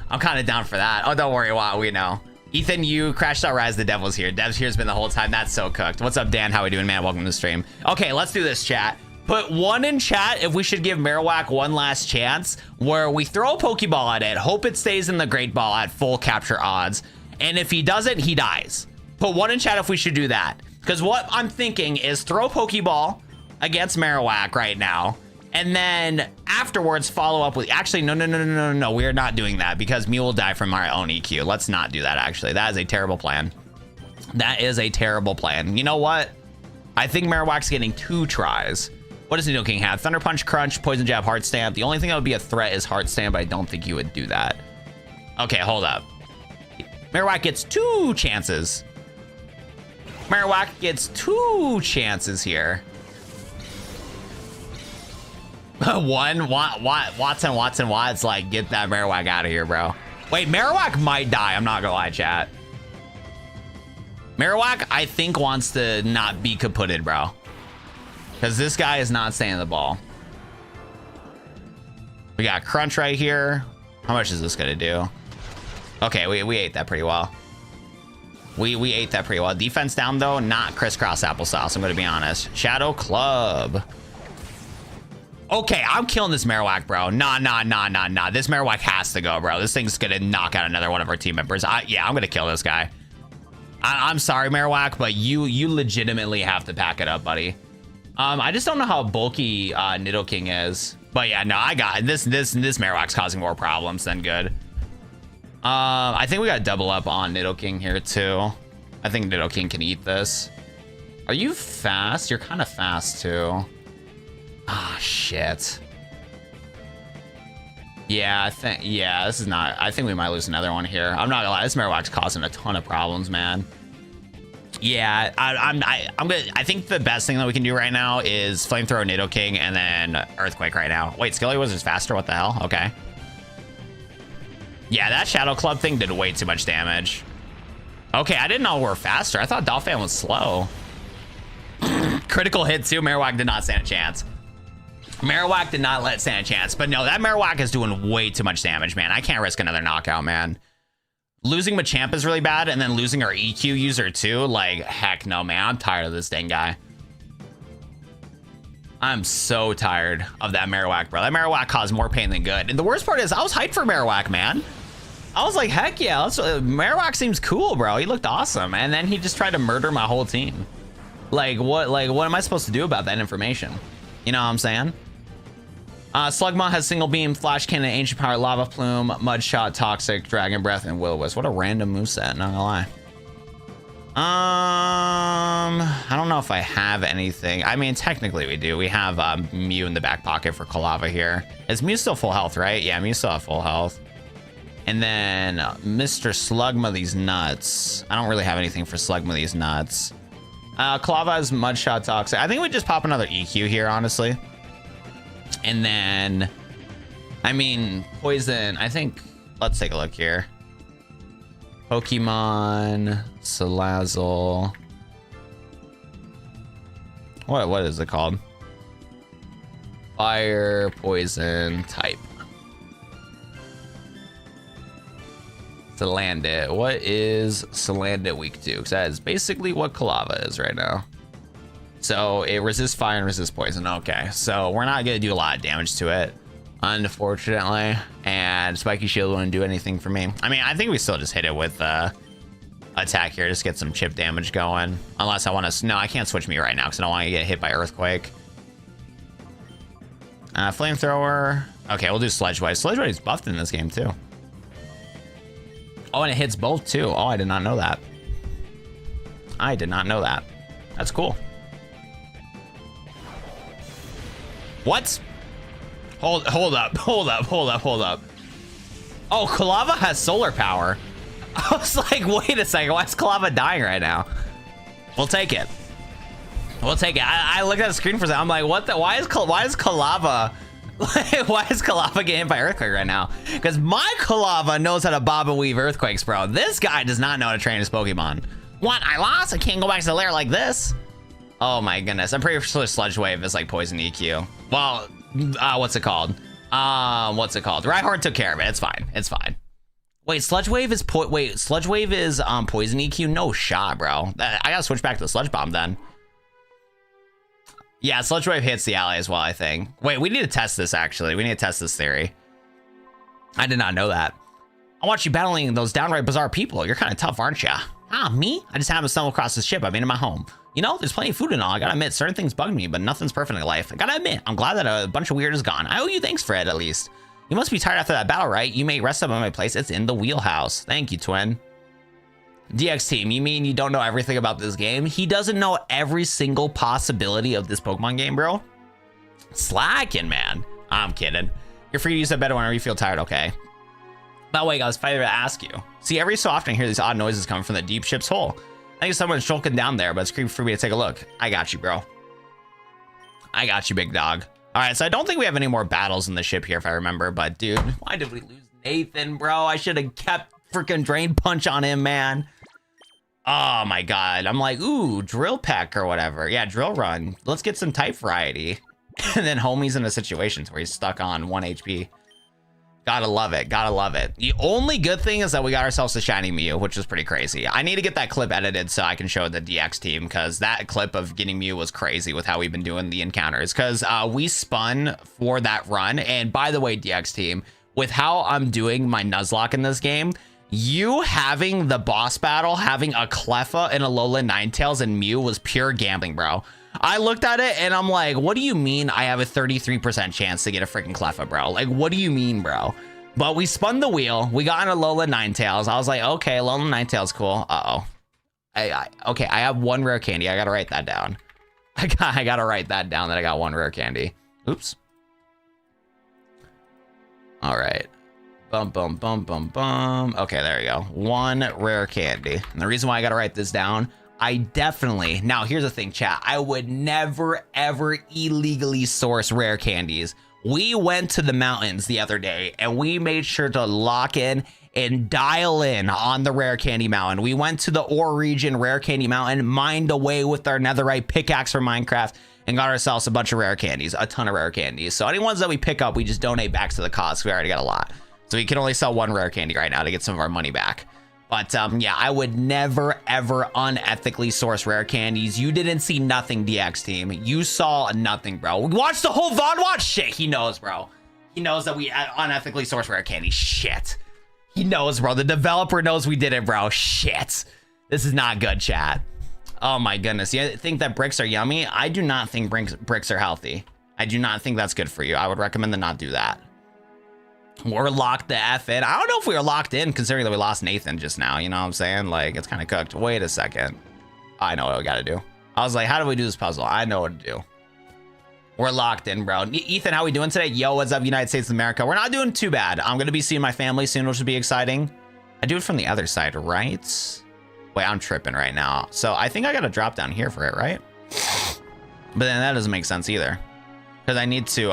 I'm kind of down for that. Oh, don't worry, wow, we know. Ethan, you crashed out. Rise, the devil's here. Dev's here's been the whole time. That's so cooked. What's up, Dan? How we doing, man? Welcome to the stream. Okay, let's do this, chat. Put one in chat if we should give Marowak one last chance where we throw a Pokeball at it, hope it stays in the Great Ball at full capture odds, and if he doesn't, he dies. Put one in chat if we should do that. Because what I'm thinking is throw a Pokeball against Marowak right now, and then afterwards follow up with, actually, no, we're not doing that because Mew will die from our own EQ. Let's not do that, actually. That is a terrible plan. That is a terrible plan. You know what? I think Marowak's getting 2 tries. What does Nidoking have? Thunder Punch, Crunch, Poison Jab, Heart Stamp. The only thing that would be a threat is Heart Stamp, but I don't think you would do that. Okay, hold up. Marowak gets 2 chances. Marowak gets 2 chances here. Watts, like, get that Marowak out of here, bro. Wait, Marowak might die. I'm not gonna lie, chat. Marowak, I think, wants to not be kaputted, bro. Because this guy is not staying in the ball. We got Crunch right here. How much is this gonna do? Okay, we ate that pretty well. We ate that pretty well. Defense down though, not crisscross applesauce, I'm gonna be honest. Shadow Club. Okay, I'm killing this Marowak, bro. Nah. This Marowak has to go, bro. This thing's gonna knock out another one of our team members. Yeah, I'm gonna kill this guy. I'm sorry, Marowak, but you legitimately have to pack it up, buddy. I just don't know how bulky Nidoking is. But yeah, no, I got it. This Marowak's causing more problems than good. I think we got double up on Nidoking here too. I think Nidoking can eat this. Are you fast? You're kind of fast too. Ah, shit. Yeah, this is not, I think we might lose another one here. I'm not gonna lie, this Marowak's causing a ton of problems, man. Yeah, I think the best thing that we can do right now is Flamethrower Nidoking and then Earthquake right now. Wait, Skelly Wizard's faster? What the hell? Okay. Yeah, that Shadow Club thing did way too much damage. Okay, I didn't know we were faster. I thought Dolphin was slow. Critical hit too. Marowak did not stand a chance. Marowak did not let stand a chance. But no, that Marowak is doing way too much damage, man. I can't risk another knockout, man. Losing Machamp is really bad, and then losing our EQ user too. Like, heck no, man. I'm tired of this dang guy. I'm so tired of that Marowak, bro. That Marowak caused more pain than good. And the worst part is I was hyped for Marowak, man. I was like, heck yeah. Marowak seems cool, bro. He looked awesome. And then he just tried to murder my whole team. Like, what am I supposed to do about that information? You know what I'm saying? Slugma has Single Beam, Flash Cannon, Ancient Power, Lava Plume, Mud Shot, Toxic, Dragon Breath, and Will-O-Wisp. What a random moveset, not gonna lie. I don't know if I have anything. I mean, technically we do. We have Mew in the back pocket for Kalava here. Is Mew still full health, right? Yeah, Mew still have full health. And then Mr. Slugma these nuts. I don't really have anything for Slugma these nuts. Kalava has Mud Shot, Toxic. I think we just pop another EQ here, honestly. And then, I mean, Poison, I think, let's take a look here. Pokemon, Salazzle. What is it called? Fire, Poison, Type. to land it. What is Salandit weak to? Because that is basically what Kalava is right now. So it resists fire and resists poison. Okay, so we're not gonna do a lot of damage to it, unfortunately. And Spiky Shield wouldn't do anything for me. I mean, I think we still just hit it with attack here, just get some chip damage going. Unless I want to, no, I can't switch me right now because I don't want to get hit by Earthquake. Flamethrower. Okay, we'll do Sledge Wave. Sledge Wave is buffed in this game too. Oh, and it hits both too. Oh, I did not know that. I did not know that. That's cool. What? Hold up. Oh, Kalava has solar power. I was like, wait a second, why is Kalava dying right now? We'll take it. We'll take it. I looked at the screen for a second. I'm like, what the, why is Kalava why is Kalava getting hit by Earthquake right now? Because my Kalava knows how to bob and weave earthquakes, bro. This guy does not know how to train his Pokemon. What, I lost? I can't go back to the lair like this. Oh my goodness, I'm pretty sure Sludge Wave is like poison EQ. Well, what's it called? Rhyhorn took care of it. It's fine. It's fine. Wait, Sludge Wave is poison EQ? No shot, bro. I gotta switch back to the Sludge Bomb then. Yeah, Sludge Wave hits the ally as well, I think. Wait, we need to test this actually. We need to test this theory. I did not know that. I watch you battling those downright bizarre people. You're kind of tough, aren't ya? Ah, me? I just haven't stumbled across this ship. I made it my home. You know, there's plenty of food and all. I gotta admit, certain things bug me, but nothing's perfect in life. I gotta admit, I'm glad that a bunch of weird is gone. I owe you thanks for it, at least. You must be tired after that battle, right? You may rest up at my place. It's in the wheelhouse. Thank you, twin. DX team, you mean you don't know everything about this game? He doesn't know every single possibility of this Pokemon game, bro. Slacking, man. I'm kidding. You're free to use that better whenever you feel tired, okay? By the way, guys, if I ever ask you. See, every so often I hear these odd noises coming from the deep ship's hull. I think someone's shulking down there, but it's creepy for me to take a look. I got you, bro. I got you, big dog. All right, so I don't think we have any more battles in the ship here, if I remember. But, dude, why did we lose Nathan, bro? I should have kept freaking Drain Punch on him, man. Oh, my God. I'm like, ooh, Drill Peck or whatever. Yeah, Drill Run. Let's get some type variety. And then Homie's in a situation where he's stuck on 1 HP. Gotta love it. Gotta love it. The only good thing is that we got ourselves a shiny Mew, which is pretty crazy. I need to get that clip edited so I can show the DX team, because that clip of getting Mew was crazy with how we've been doing the encounters, because we spun for that run. And by the way, DX team, with how I'm doing my Nuzlocke in this game, you having the boss battle, having a Cleffa and a Alolan Ninetales and Mew was pure gambling, bro. I looked at it and I'm like, what do you mean I have a 33% chance to get a freaking Cleffa, bro? Like, what do you mean, bro? But we spun the wheel. We got an Alolan Ninetales. I was like, okay, Alolan Ninetales, cool. Uh-oh. Okay, I have 1 rare candy. I gotta write that down. I gotta write that down that I got 1 rare candy. Oops. All right. Bum, bum, bum, bum, bum. Okay, there you go. 1 rare candy. And the reason why I gotta write this down, I definitely, now here's the thing, chat. I would never, ever illegally source rare candies. We went to the mountains the other day and we made sure to lock in and dial in on the rare candy mountain. We went to the Ore region rare candy mountain, mined away with our netherite pickaxe from Minecraft, and got ourselves a bunch of rare candies, a ton of rare candies. So any ones that we pick up, we just donate back to the cause. We already got a lot. So we can only sell 1 rare candy right now to get some of our money back. But yeah, I would never, ever unethically source rare candies. You didn't see nothing, DX team. You saw nothing, bro. We watched the whole VOD watch. Shit, he knows, bro. He knows that we unethically source rare candy. Shit. He knows, bro. The developer knows we did it, bro. Shit. This is not good, chat. Oh my goodness. You think that bricks are yummy? I do not think bricks are healthy. I do not think that's good for you. I would recommend to not do that. We're locked the F in. I don't know if we were locked in considering that we lost Nathan just now. You know what I'm saying? Like, it's kind of cooked. Wait a second. I know what we got to do. I was like, how do we do this puzzle? I know what to do. We're locked in, bro. Ethan, how we doing today? Yo, what's up, United States of America? We're not doing too bad. I'm going to be seeing my family soon, which will be exciting. I do it from the other side, right? Wait, I'm tripping right now. So I think I got to drop down here for it, right? But then that doesn't make sense either. Because I need to,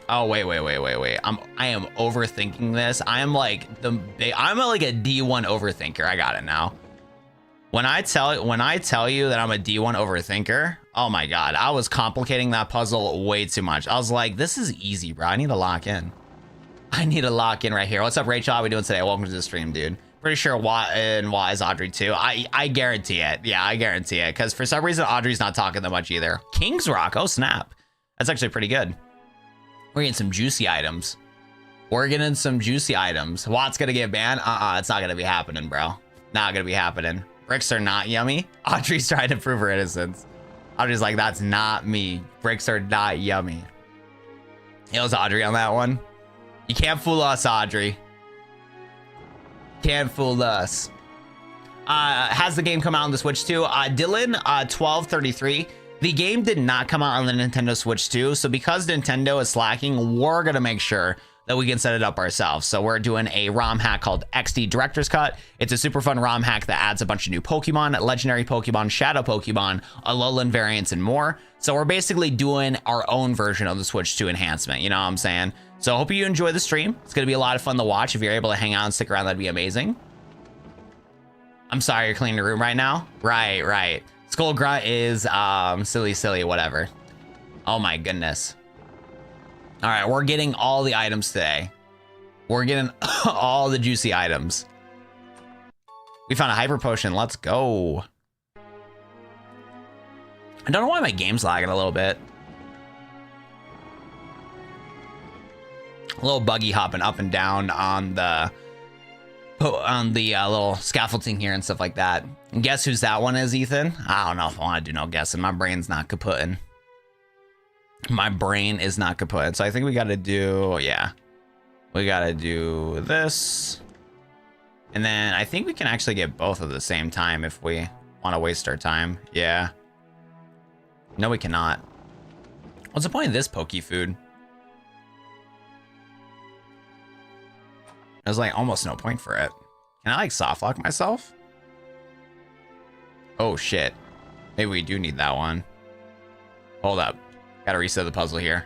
oh, wait. I am overthinking this. I'm like a D1 overthinker. I got it now. When I tell you that I'm a D1 overthinker, oh my God, I was complicating that puzzle way too much. I was like, this is easy, bro. I need to lock in. I need to lock in right here. What's up, Rachel? How we doing today? Welcome to the stream, dude. Pretty sure Watt is Audrey too. I guarantee it. Yeah, I guarantee it. Because for some reason, Audrey's not talking that much either. King's Rock. Oh, snap. That's actually pretty good. We're getting some juicy items. We're getting some juicy items. Watt's gonna get banned? It's not gonna be happening, bro. Not gonna be happening. Bricks are not yummy. Audrey's trying to prove her innocence. Audrey's like, that's not me. Bricks are not yummy. It was Audrey on that one. You can't fool us, Audrey. Can't fool us. Has the game come out on the Switch too? Dylan, 1233. The game did not come out on the Nintendo Switch too. So because Nintendo is slacking, we're gonna make sure that we can set it up ourselves. So we're doing a ROM hack called XD Director's Cut. It's a super fun ROM hack that adds a bunch of new Pokemon, legendary Pokemon, shadow Pokemon, Alolan variants, and more. So we're basically doing our own version of the Switch 2 enhancement. You know what I'm saying? So I hope you enjoy the stream. It's gonna be a lot of fun to watch. If you're able to hang out and stick around, that'd be amazing. I'm sorry, you're cleaning the room right now? Right. Skull Grunt is silly, whatever. Oh my goodness. All right, we're getting all the items today. We're getting all the juicy items. We found a hyper potion. Let's go. I don't know why my game's lagging a little bit. A little buggy hopping up and down on the little scaffolding here and stuff like that. And guess whose that one is, Ethan? I don't know if I want to do no guessing. My brain's not kaputting. My brain is not kaput. So I think we got to do, yeah, we got to do this. And then I think we can actually get both at the same time if we want to waste our time. Yeah. No, we cannot. What's the point of this Poke food? There's like almost no point for it. Can I like soft lock myself? Oh shit. Maybe we do need that one. Hold up. Gotta reset the puzzle here.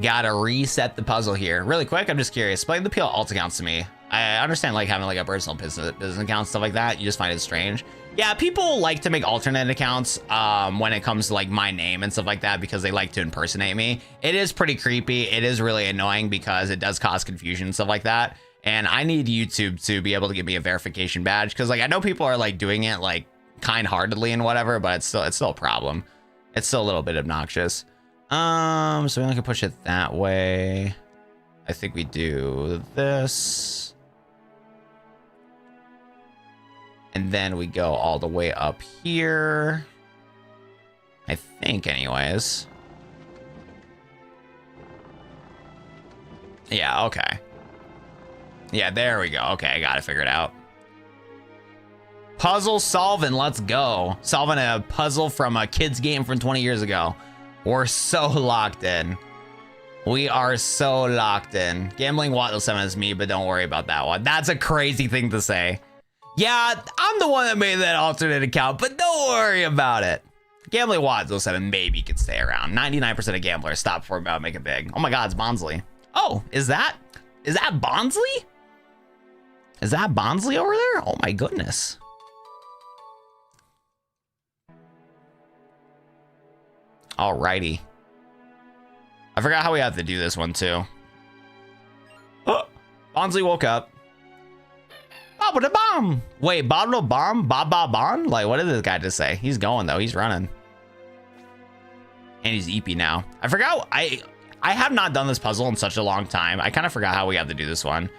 Gotta reset the puzzle here. Really quick, I'm just curious. Explain the PL alt accounts to me. I understand like having like a personal business account, stuff like that. You just find it strange. Yeah, people like to make alternate accounts when it comes to like my name and stuff like that because they like to impersonate me. It is pretty creepy. It is really annoying because it does cause confusion and stuff like that. And I need YouTube to be able to give me a verification badge because like I know people are like doing it like kind-heartedly and whatever, but it's still a problem. It's still a little bit obnoxious. So we only can push it that way. I think we do this. And then we go all the way up here. I think anyways. Yeah, okay. Yeah, there we go. Okay, I got it figured out. Puzzle solving, let's go. Solving a puzzle from a kid's game from 20 years ago. We're so locked in. We are so locked in. Gambling Watt 07 is me, but don't worry about that one. That's a crazy thing to say. Yeah, I'm the one that made that alternate account, but don't worry about it. Gambling Watt 07 maybe could stay around. 99% of gamblers stop before about to make it big. Oh my God, it's Bonsley. Oh, is that Bonsley? Is that Bonsley over there? Oh my goodness. Alrighty. I forgot how we have to do this one too. Oh, Bonsley woke up. Bobble the bomb. Wait, bobble the bomb? Bon? Like, what did this guy just say? He's going though. He's running. And he's EP now. I forgot. I have not done this puzzle in such a long time. I kind of forgot how we have to do this one.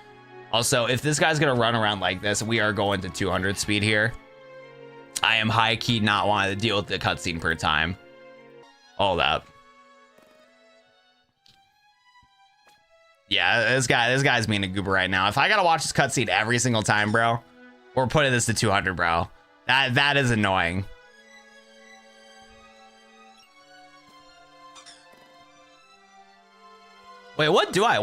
Also, if this guy's gonna run around like this, we are going to 200 speed here. I am high key not wanting to deal with the cutscene per time. Hold up. Yeah, this guy's being a goober right now. If I gotta watch this cutscene every single time, bro, we're putting this to 200, bro. That is annoying. Wait, what do I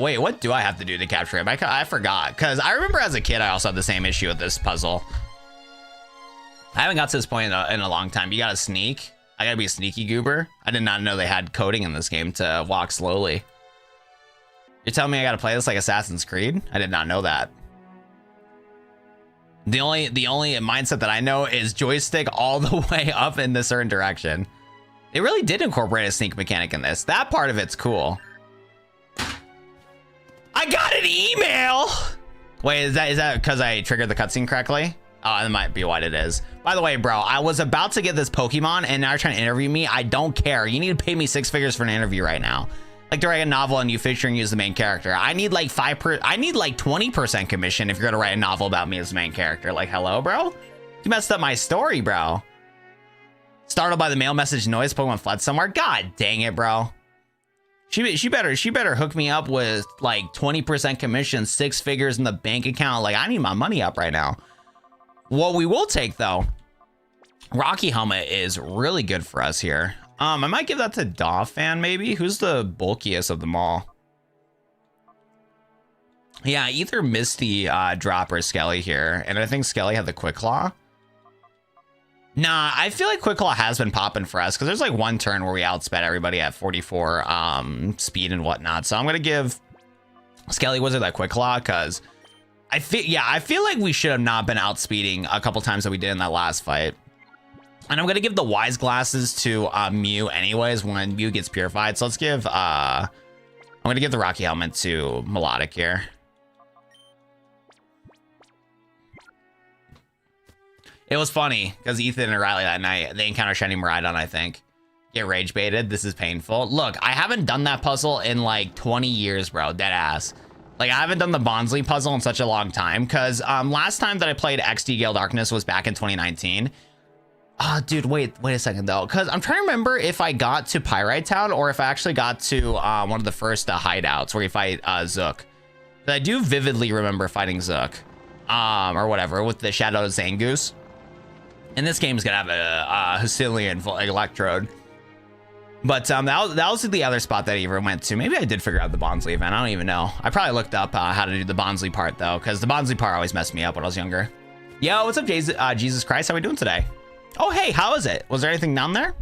have to do to capture him? I forgot, because I remember as a kid I also had the same issue with this puzzle. I haven't got to this point in a long time. You gotta sneak. I gotta be a sneaky goober. I did not know they had coding in this game to walk slowly. You're telling me I gotta play this like Assassin's Creed? I did not know that. The only mindset that I know is joystick all the way up in a certain direction. They really did incorporate a sneak mechanic in this. That part of it's cool. I got an email. Wait, is that because I triggered the cutscene correctly? Oh, that might be what it is. By the way, bro, I was about to get this Pokemon and now you're trying to interview me. I don't care. You need to pay me 6 figures for an interview right now. Like to write a novel and you featuring you as the main character. I need like 20% commission if you're gonna write a novel about me as the main character. Like, hello, bro? You messed up my story, bro. Startled by the mail message noise, Pokemon fled somewhere. God dang it, bro. She better hook me up with like 20% commission, 6 figures in the bank account. Like, I need my money up right now. What we will take though, Rocky Helmet is really good for us here. I might give that to Dauphin maybe. Who's the bulkiest of them all? Yeah, either Misty Drop or Skelly here. And I think Skelly had the Quick Claw. Nah, I feel like Quick Claw has been popping for us because there's like one turn where we outsped everybody at 44 speed and whatnot. So I'm gonna give Skelly Wizard that Quick Claw because I feel like we should have not been outspeeding a couple times that we did in that last fight. And I'm gonna give the Wise Glasses to Mew anyways when Mew gets purified. So let's give I'm gonna give the Rocky Helmet to Melodic here. It was funny because Ethan and Riley that night, they encounter Shiny Miraidon, I think. Get rage baited. This is painful. Look, I haven't done that puzzle in like 20 years, bro. Dead ass. Like, I haven't done the Bonsley puzzle in such a long time because last time that I played XD Gale Darkness was back in 2019. Oh, dude, wait a second, though, because I'm trying to remember if I got to Pyrite Town or if I actually got to one of the first hideouts where you fight Zook. But I do vividly remember fighting Zook or whatever with the Shadow Zangoose. And this game is going to have a Husilian Electrode. But that was the other spot that I ever went to. Maybe I did figure out the Bonsley event. I don't even know. I probably looked up how to do the Bonsley part, though, because the Bonsley part always messed me up when I was younger. Yo, what's up, Jesus Christ? How are we doing today? Oh, hey, how is it? Was there anything down there?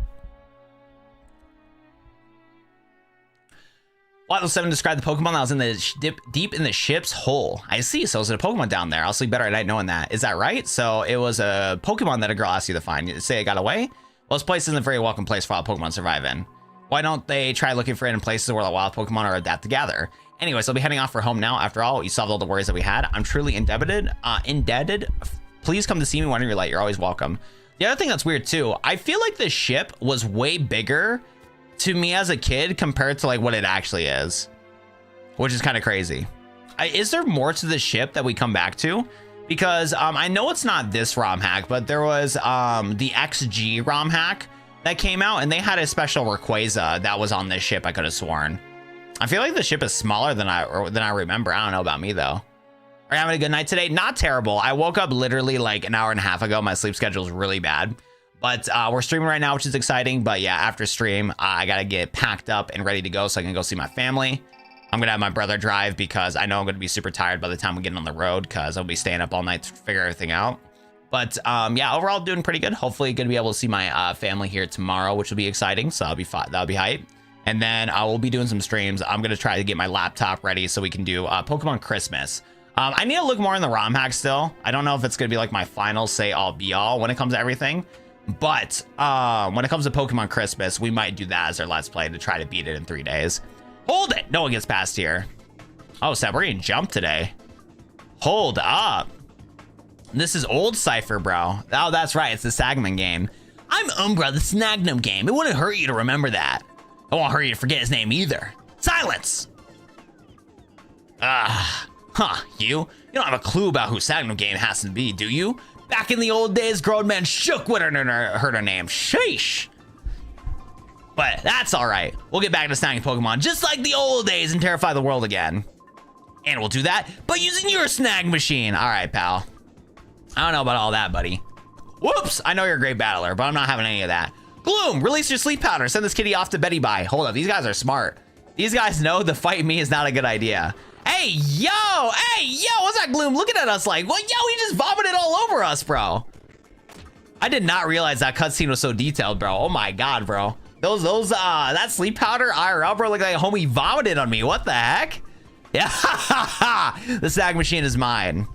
Level 7 described the Pokemon that was in the deep in the ship's hole. I see. So is it a Pokemon down there? I'll sleep better at night knowing that. Is that right? So it was a Pokemon that a girl asked you to find. You say it got away? Well, this place isn't a very welcome place for wild Pokemon to survive in. Why don't they try looking for it in places where the wild Pokemon are adapt to gather? Anyways, I'll be heading off for home now. After all, you solved all the worries that we had. I'm truly indebted. Please come to see me whenever you're late. You're always welcome. The other thing that's weird too, I feel like the ship was way bigger to me as a kid compared to like what it actually is, which is kind of crazy. Is there more to the ship that we come back to? Because I know it's not this ROM hack, but there was the XG ROM hack that came out and they had a special Rayquaza that was on this ship. I could have sworn. I feel like the ship is smaller than I remember. I don't know about me though. Are you having a good night today? Not terrible. I woke up literally like an hour and a half ago. My sleep schedule is really bad, but we're streaming right now, which is exciting. But yeah, after stream, I got to get packed up and ready to go so I can go see my family. I'm going to have my brother drive because I know I'm going to be super tired by the time we get on the road because I'll be staying up all night to figure everything out. But yeah, overall doing pretty good. Hopefully going to be able to see my family here tomorrow, which will be exciting. So that'll be hype. And then I will be doing some streams. I'm going to try to get my laptop ready so we can do Pokemon Christmas. I need to look more in the ROM hack still. I don't know if it's going to be like my final say all be all when it comes to everything. But when it comes to Pokemon Christmas, we might do that as our Let's Play to try to beat it in 3 days. Hold it. No one gets past here. Oh, Seb, we're getting jumped today. Hold up. This is old Cipher, bro. Oh, that's right. It's the Snagem Gang. I'm Umbra, the Snagem Gang. It wouldn't hurt you to remember that. It won't hurt you to forget his name either. Silence. You don't have a clue about who Snagem Gang has to be, do you? Back in the old days, grown men shook when I heard her name. Sheesh. But that's all right. We'll get back to snagging Pokemon just like the old days and terrify the world again. And we'll do that by using your Snag Machine. All right, pal. I don't know about all that, buddy. Whoops. I know you're a great battler, but I'm not having any of that. Gloom, release your sleep powder. Send this kitty off to Betty Bye. Hold up. These guys are smart. These guys know the fight me is not a good idea. Hey, yo, what's that, Gloom? Looking at us like, what? Yo, he just vomited all over us, bro. I did not realize that cutscene was so detailed, bro. Oh my God, bro. That sleep powder IRL, bro, looked like a homie vomited on me. What the heck? Yeah, the Snag Machine is mine.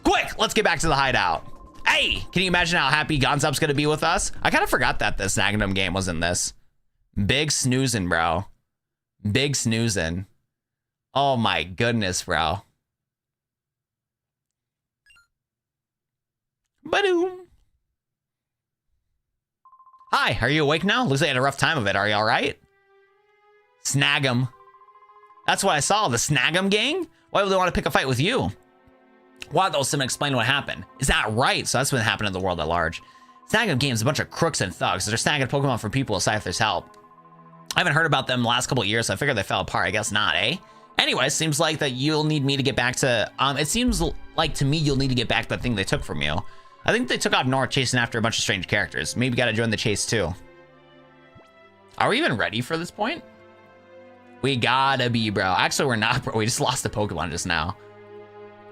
Quick, let's get back to the hideout. Hey, can you imagine how happy Gonzop's gonna be with us? I kind of forgot that the Snagem game was in this. Big snoozing, bro. Big snoozing. Oh my goodness, bro. Ba-doom. Hi, are you awake now? Looks like you had a rough time of it. Are you all right? Snagem. That's what I saw. The Snagem Gang? Why would they want to pick a fight with you? Why don't someone explain what happened? Is that right? So that's been happening in the world at large. Snagem Gang is a bunch of crooks and thugs. They're snagging Pokemon from people with Cipher's help. I haven't heard about them the last couple of years, so I figured they fell apart. I guess not, eh? Anyway, seems like that you'll need me to get back to... it seems like to me you'll need to get back to the thing they took from you. I think they took off north chasing after a bunch of strange characters. Maybe gotta join the chase too. Are we even ready for this point? We gotta be, bro. Actually, we're not, bro. We just lost a Pokemon just now.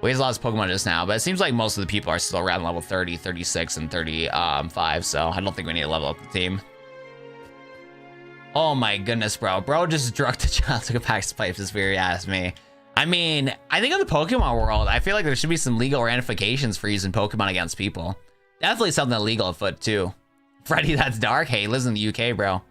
We just lost Pokemon just now, but it seems like most of the people are still around level 30, 36, and 35, so I don't think we need to level up the team. Oh my goodness, bro. Bro just drugged the child, took a pack of pipes, if you ask me. I mean, I think in the Pokemon world, I feel like there should be some legal ramifications for using Pokemon against people. Definitely something illegal afoot, too. Freddy, that's dark. Hey, he lives in the UK, bro.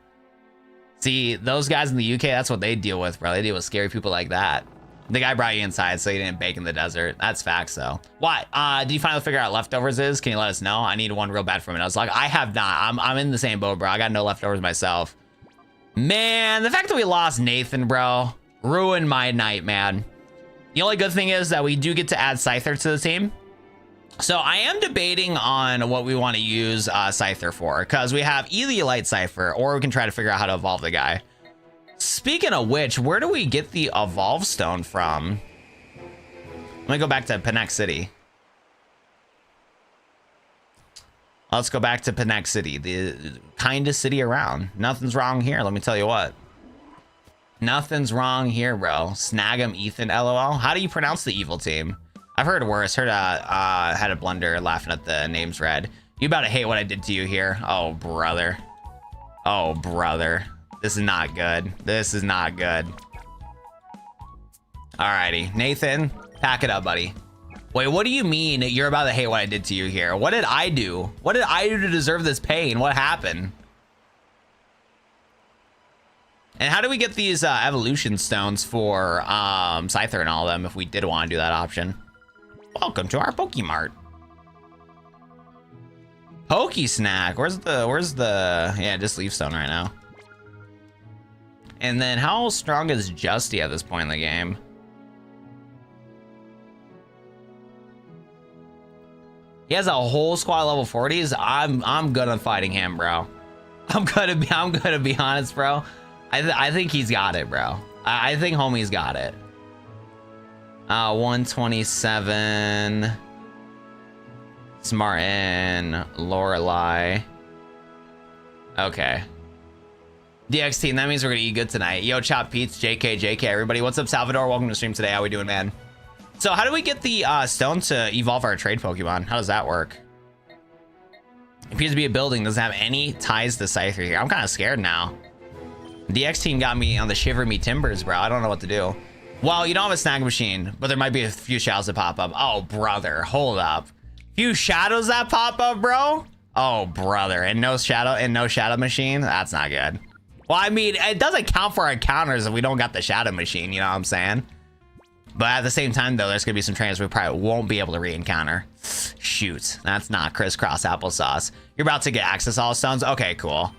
See, those guys in the UK, that's what they deal with, bro. They deal with scary people like that. The guy brought you inside, so you didn't bake in the desert. That's facts, though. What? Did you finally figure out what leftovers is? Can you let us know? I need one real bad for a minute. I was like, I have not. I'm in the same boat, bro. I got no leftovers myself. Man, the fact that we lost Nathan, bro, ruined my night, man. The only good thing is that we do get to add Cipher to the team. So I am debating on what we want to use Cipher for, because we have either Elite Cipher or we can try to figure out how to evolve the guy. Speaking of which, where do we get the Evolve Stone from? Let me go back to Phenac City. Let's go back to Phenac City, the kindest city around. Nothing's wrong here, let me tell you what. Nothing's wrong here, bro. Snagem Ethan, LOL. How do you pronounce the evil team? I've heard worse. Heard had a blunder laughing at the names read. You about to hate what I did to you here. Oh, brother. Oh, brother. This is not good. This is not good. Alrighty, Nathan, pack it up, buddy. Wait, what do you mean you're about to hate what I did to you here? What did I do? What did I do to deserve this pain? What happened? And how do we get these evolution stones for Cipher and all of them if we did want to do that option? Welcome to our Pokemart. Pokesnack. Where's the yeah, just Leaf Stone right now. And then how strong is Justy at this point in the game? He has a whole squad level 40s. I'm good on fighting him, bro. I'm gonna be honest, bro. I think he's got it, bro. I think homie's got it. 127. Smartin, Lorelei. Okay. DX team, that means we're gonna eat good tonight. Yo, Chop Pete's, JK, everybody. What's up, Salvador? Welcome to the stream today. How we doing, man? So how do we get the stone to evolve our trade Pokemon? How does that work? It appears to be a building. Doesn't have any ties to Cipher here. I'm kind of scared now. DX team got me on the shiver me timbers, bro. I don't know what to do. Well, you don't have a Snag Machine, but there might be a few shadows that pop up. Oh, brother, hold up. Few shadows that pop up, bro? Oh, brother, and no shadow machine? That's not good. Well, I mean, it doesn't count for our encounters if we don't got the shadow machine, you know what I'm saying? But at the same time, though, there's gonna be some trainers we probably won't be able to re-encounter. Shoot, that's not crisscross applesauce. You're about to get access to all stones? Okay, cool.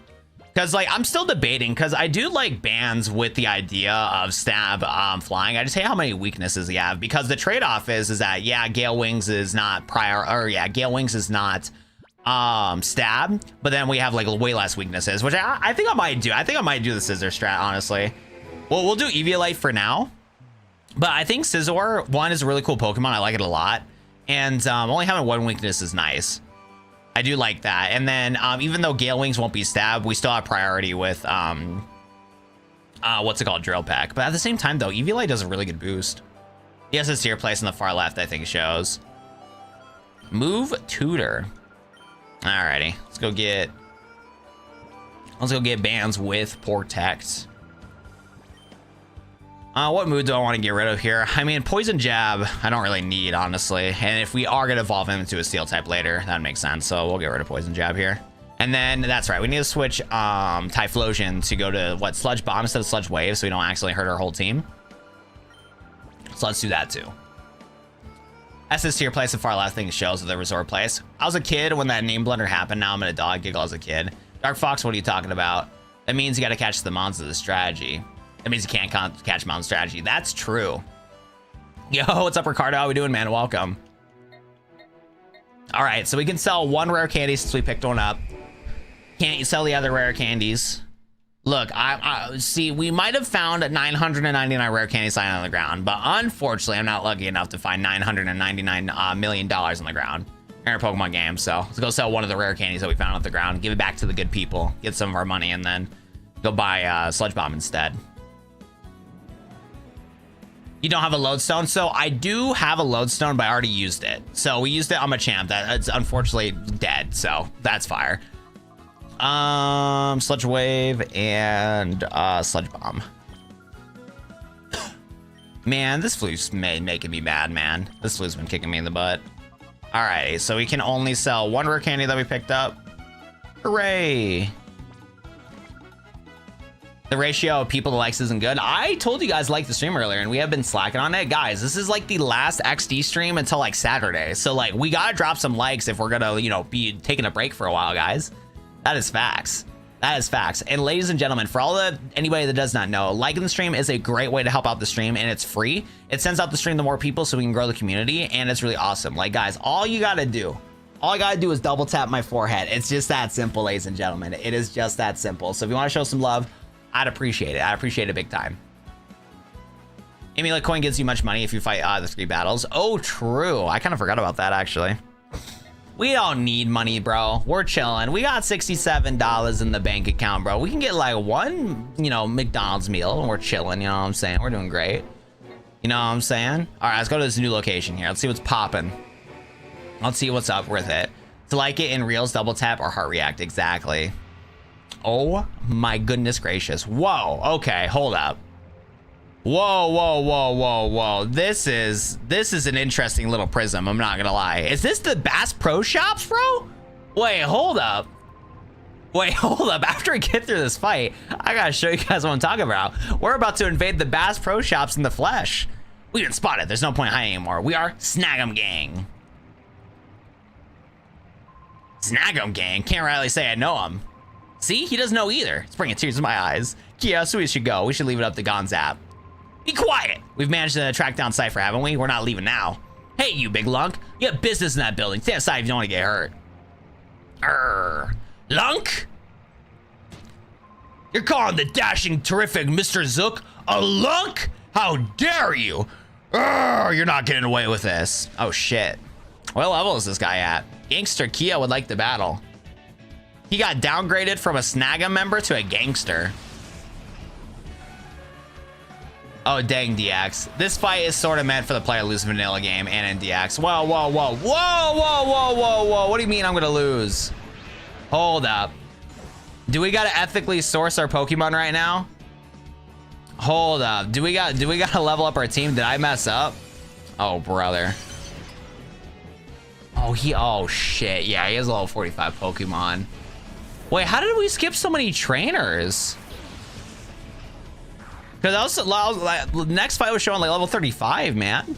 Because, like, I'm still debating, because I do like bands with the idea of stab flying. I just hate how many weaknesses you have, because the trade-off is that, yeah, Gale Wings is not Gale Wings is not stab, but then we have, like, way less weaknesses, which I think I might do. I think I might do the Scissor strat, honestly. Well, we'll do Eviolite for now, but I think Scizor, one, is a really cool Pokemon. I like it a lot, and only having one weakness is nice. I do like that. And then even though Gale Wings won't be stabbed, we still have priority with what's it called, Drill Peck. But at the same time, though, Eviolite does a really good boost. He has his tier place on the far left, I think shows. Move Tutor. Alrighty, let's go get bands with Protect. What mood do I want to get rid of here? I mean, Poison Jab, I don't really need, honestly. And if we are going to evolve him into a Steel type later, that makes sense. So we'll get rid of Poison Jab here. And then, that's right, we need to switch Typhlosion to go to, what, Sludge Bomb instead of Sludge Wave so we don't accidentally hurt our whole team. So let's do that too. SS tier place, the far last thing shows of the resort place. I was a kid when that name blunder happened. Now I'm an adult. I giggle as a kid. Dark Fox, what are you talking about? That means you got to catch the mons of the strategy. That means you can't catch mons strategy. That's true. Yo, what's up, Ricardo? How we doing, man? Welcome. All right, so we can sell one rare candy since we picked one up. Can't you sell the other rare candies? Look, I see, we might have found 999 rare candies lying on the ground, but unfortunately, I'm not lucky enough to find $999 million on the ground in our Pokemon game. So let's go sell one of the rare candies that we found off the ground, give it back to the good people, get some of our money, and then go buy Sludge Bomb instead. You don't have a lodestone? So I do have a lodestone, but I already used it. So we used it on Machamp. That's unfortunately dead, so that's fire. Sludge Wave and Sludge Bomb. Man, this flu's making me mad, man. This flu's been kicking me in the butt. Alright, so we can only sell one rare candy that we picked up. Hooray! The ratio of people to likes isn't good. I told you guys like the stream earlier, and we have been slacking on it. Guys, this is like the last XD stream until like Saturday. So like, we gotta drop some likes if we're gonna, you know, be taking a break for a while, guys. That is facts. That is facts. And ladies and gentlemen, for anybody that does not know, liking the stream is a great way to help out the stream, and it's free. It sends out the stream to more people so we can grow the community, and it's really awesome. Like, guys, all I gotta do is double tap my forehead. It's just that simple, ladies and gentlemen. It is just that simple. So if you want to show some love, I'd appreciate it. I'd appreciate it big time. Amulet coin gives you much money if you fight the 3 battles. Oh, true. I kind of forgot about that, actually. We don't need money, bro. We're chilling. We got $67 in the bank account, bro. We can get like one, you know, McDonald's meal and we're chilling. You know what I'm saying? We're doing great. You know what I'm saying? All right, let's go to this new location here. Let's see what's popping. Let's see what's up with it. To like it in reels, double tap or heart react. Exactly. Oh my goodness gracious. Whoa. Okay, hold up. Whoa. This is an interesting little prism. I'm not gonna lie. Is this the Bass Pro Shops, bro? Wait, hold up. After I get through this fight, I gotta show you guys what I'm talking about. We're about to invade the Bass Pro Shops in the flesh. We didn't spot it. There's no point hiding anymore. We are Snagem Gang. Snagem Gang? Can't really say I know him. See, he doesn't know either. It's bringing tears to my eyes. Yeah, so we should go. We should leave it up to Gonzap. Be quiet. We've managed to track down Cipher, haven't we? We're not leaving now. Hey, you big lunk. You have business in that building. Stay aside if you don't want to get hurt. Lunk? You're calling the dashing, terrific Mr. Zook a lunk? How dare you? You're not getting away with this. Oh, shit. What level is this guy at? Gangster Kia would like the battle. He got downgraded from a Snagem member to a gangster. Oh, dang, DX. This fight is sort of meant for the player to lose vanilla game and in DX. Whoa. What do you mean I'm gonna lose? Hold up. Do we gotta ethically source our Pokemon right now? Hold up. Do we gotta level up our team? Did I mess up? Oh, brother. Oh, shit. Yeah, he has a level 45 Pokemon. Wait, how did we skip so many trainers? Because the next fight was showing like level 35, man.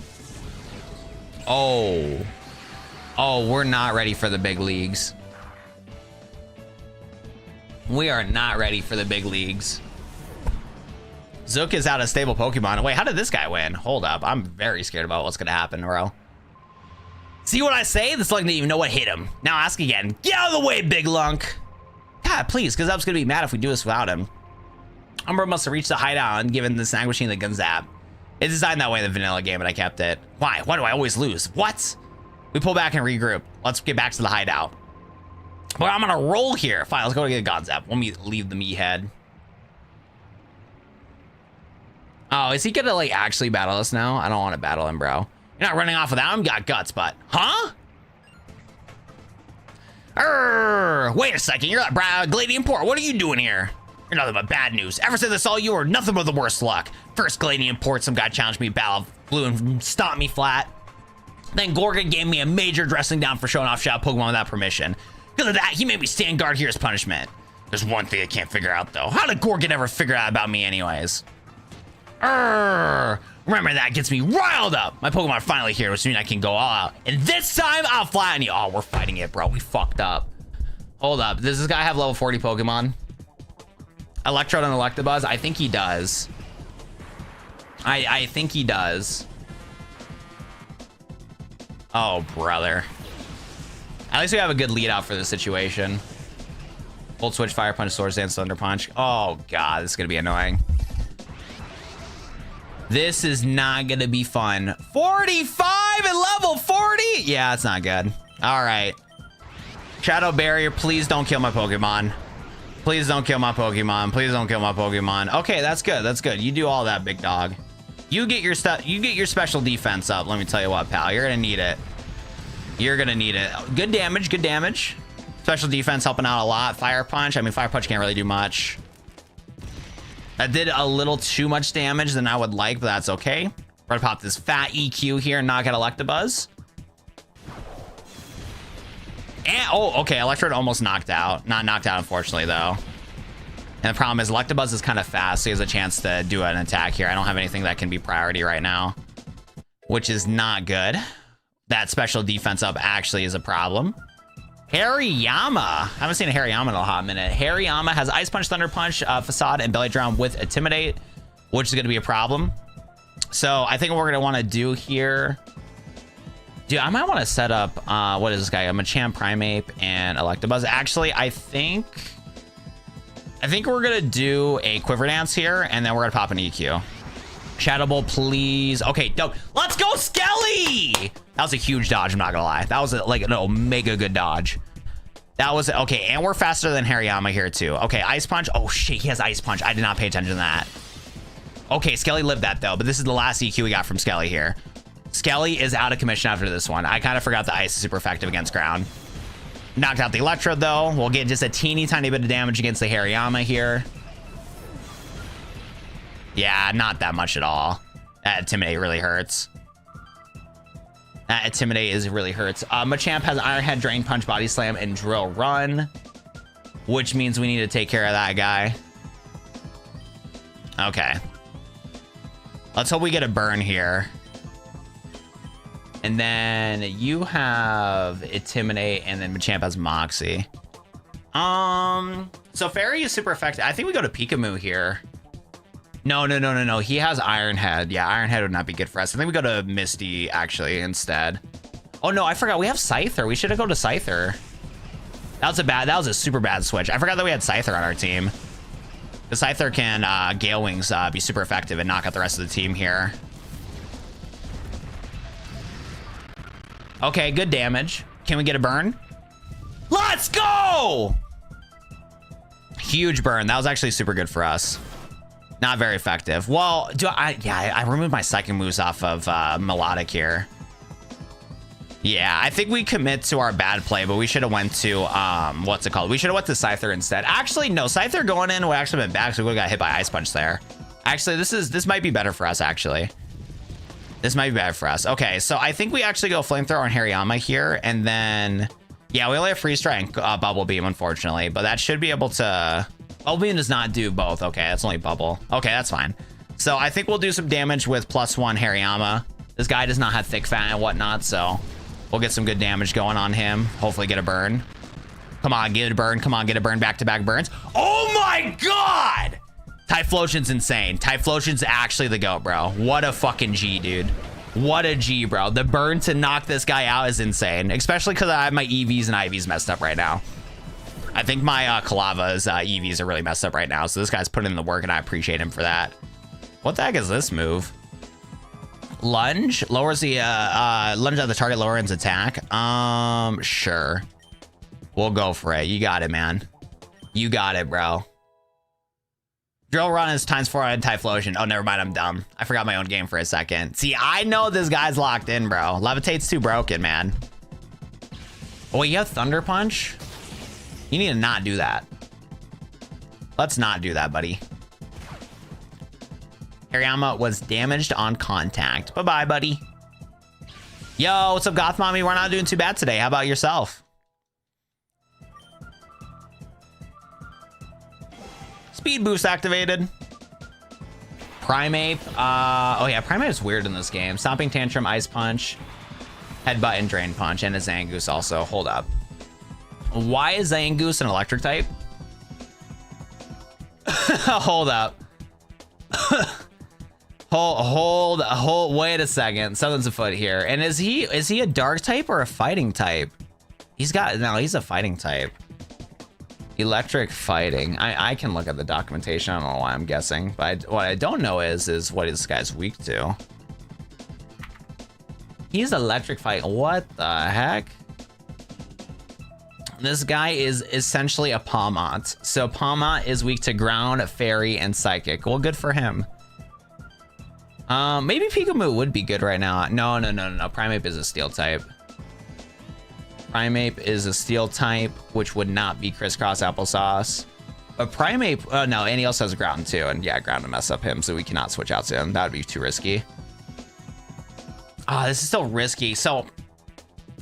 Oh, we're not ready for the big leagues. We are not ready for the big leagues. Zook is out of stable Pokemon. Wait, how did this guy win? Hold up. I'm very scared about what's going to happen, bro. See what I say? This lunk didn't even know what hit him. Now ask again. Get out of the way, big lunk. God, please, because I was going to be mad if we do this without him. Umbra must have reached the hideout and given the Snag Machine the gun zap. It's designed that way in the vanilla game, but I kept it. Why? Why do I always lose? What? We pull back and regroup. Let's get back to the hideout. Well, I'm on a roll here. Fine, let's go get a gun zap. Let me leave the meathead. Oh, is he gonna like actually battle us now? I don't want to battle him, bro. You're not running off without him? Got guts, but huh? Wait a second. You're that Gladian Port. What are you doing here? You're nothing but bad news. Ever since I saw you, were nothing but the worst luck. First Gladian Port, some guy challenged me, battle flew and stomped me flat. Then Gorgon gave me a major dressing down for showing off shot Pokemon without permission. Because of that, he made me stand guard here as punishment. There's one thing I can't figure out though. How did Gorgon ever figure out about me anyways? Remember, that gets me riled up. My Pokemon are finally here, which means I can go all out. And this time, I'll flatten you. Oh, we're fighting it, bro. We fucked up. Hold up. Does this guy have level 40 Pokemon? Electrode and Electabuzz? I think he does. I think he does. Oh, brother. At least we have a good lead out for this situation. Volt Switch, Fire Punch, Swords Dance, Thunder Punch. Oh, God. This is going to be annoying. This is not going to be fun. 45 at level 40? Yeah, it's not good. All right. Shadow Barrier, please don't kill my Pokemon. Please don't kill my Pokemon. Please don't kill my Pokemon. Okay, that's good. That's good. You do all that, big dog. You get your stuff. You get your special defense up. Let me tell you what, pal. You're gonna need it. You're gonna need it. Good damage. Good damage. Special defense helping out a lot. Fire Punch. I mean, Fire Punch can't really do much. That did a little too much damage than I would like, but that's okay. We're gonna pop this fat EQ here and knock out Electabuzz. And, oh, okay. Electrode almost knocked out. Not knocked out, unfortunately, though. And the problem is Electabuzz is kind of fast, so he has a chance to do an attack here. I don't have anything that can be priority right now, which is not good. That special defense up actually is a problem. Hariyama. I haven't seen a Hariyama in a hot minute. Hariyama has Ice Punch, Thunder Punch, Facade, and Belly Drum with Intimidate, which is going to be a problem. So I think what we're going to want to do here... Dude, I might want to set up, what is this guy? A Machamp, Primeape, and Electabuzz. Actually, I think we're going to do a Quiver Dance here, and then we're going to pop an EQ. Shadow Ball, please. Okay, dope. Let's go, Skelly! That was a huge dodge, I'm not going to lie. That was like an omega good dodge. That was, okay, and we're faster than Hariyama here, too. Okay, Ice Punch. Oh, shit, he has Ice Punch. I did not pay attention to that. Okay, Skelly lived that, though, but this is the last EQ we got from Skelly here. Skelly is out of commission after this one. I kind of forgot the ice is super effective against ground. Knocked out the Electrode, though. We'll get just a teeny tiny bit of damage against the Hariyama here. Yeah, not that much at all. That Intimidate really hurts. That Intimidate really hurts. Machamp has Iron Head, Drain Punch, Body Slam, and Drill Run, which means we need to take care of that guy. Okay. Let's hope we get a burn here. And then you have Intimidate, and then Machamp has Moxie. So Fairy is super effective. I think we go to Pikamu here. No. He has Iron Head. Yeah, Iron Head would not be good for us. I think we go to Misty, actually, instead. Oh, no, I forgot. We have Cipher. We should have gone to Cipher. That was a super bad switch. I forgot that we had Cipher on our team. The Cipher can Gale Wings be super effective and knock out the rest of the team here. Okay, good damage. Can we get a burn? Let's go! Huge burn. That was actually super good for us. Not very effective. Well, I removed my second moves off of Melodic here. Yeah, I think we commit to our bad play, but we should have went to, what's it called? We should have went to Scyther instead. Actually, no, Scyther going in would actually been bad, so we would have got hit by Ice Punch there. Actually, this might be better for us, actually. This might be bad for us. Okay, so I think we actually go Flamethrower on Hariyama here, and then... Yeah, we only have Freeze Strike and Bubble Beam, unfortunately, but that should be able to... Bubble Beam does not do both. Okay, that's only Bubble. Okay, that's fine. So I think we'll do some damage with +1 Hariyama. This guy does not have thick fat and whatnot, so we'll get some good damage going on him. Hopefully get a burn. Come on, get a burn. Come on, get a burn. Back-to-back burns. Oh my God! Typhlosion's insane. Typhlosion's actually the GOAT, bro. What a fucking G, dude. What a G, bro. The burn to knock this guy out is insane, especially because I have my EVs and IVs messed up right now. I think my Kalava's EVs are really messed up right now, so this guy's putting in the work, and I appreciate him for that. What the heck is this move? Lunge? Lowers the lunge at the target, lowers its attack. Sure. We'll go for it. You got it, man. You got it, bro. Drill Run is ×4 on Typhlosion. Oh, never mind. I'm dumb. I forgot my own game for a second. See, I know this guy's locked in, bro. Levitate's too broken, man. Oh, you have Thunder Punch? You need to not do that. Let's not do that, buddy. Hariyama was damaged on contact. Bye-bye, buddy. Yo, what's up, Goth Mommy? We're not doing too bad today. How about yourself? Speed boost activated. Primeape. Oh yeah, Primeape's weird in this game. Stomping Tantrum, Ice Punch, Headbutt, and Drain Punch, and a Zangoose also. Hold up. Why is Zangoose an electric type? Hold up. hold, wait a second. Something's afoot here. And is he a dark type or a fighting type? He's a fighting type. Electric fighting. I can look at the documentation. I don't know why I'm guessing, but what I don't know is what this guy's weak to. He's electric fight. What the heck? This guy is essentially a Palmont. So Palmont is weak to ground, fairy, and psychic. Well, good for him. Maybe Pikamu would be good right now. No. Primeape is a steel type. Primeape is a steel type, which would not be crisscross applesauce. But Primeape, no, and he also has Groudon too. And yeah, Groudon mess up him, so we cannot switch out to him. That would be too risky. This is still risky. So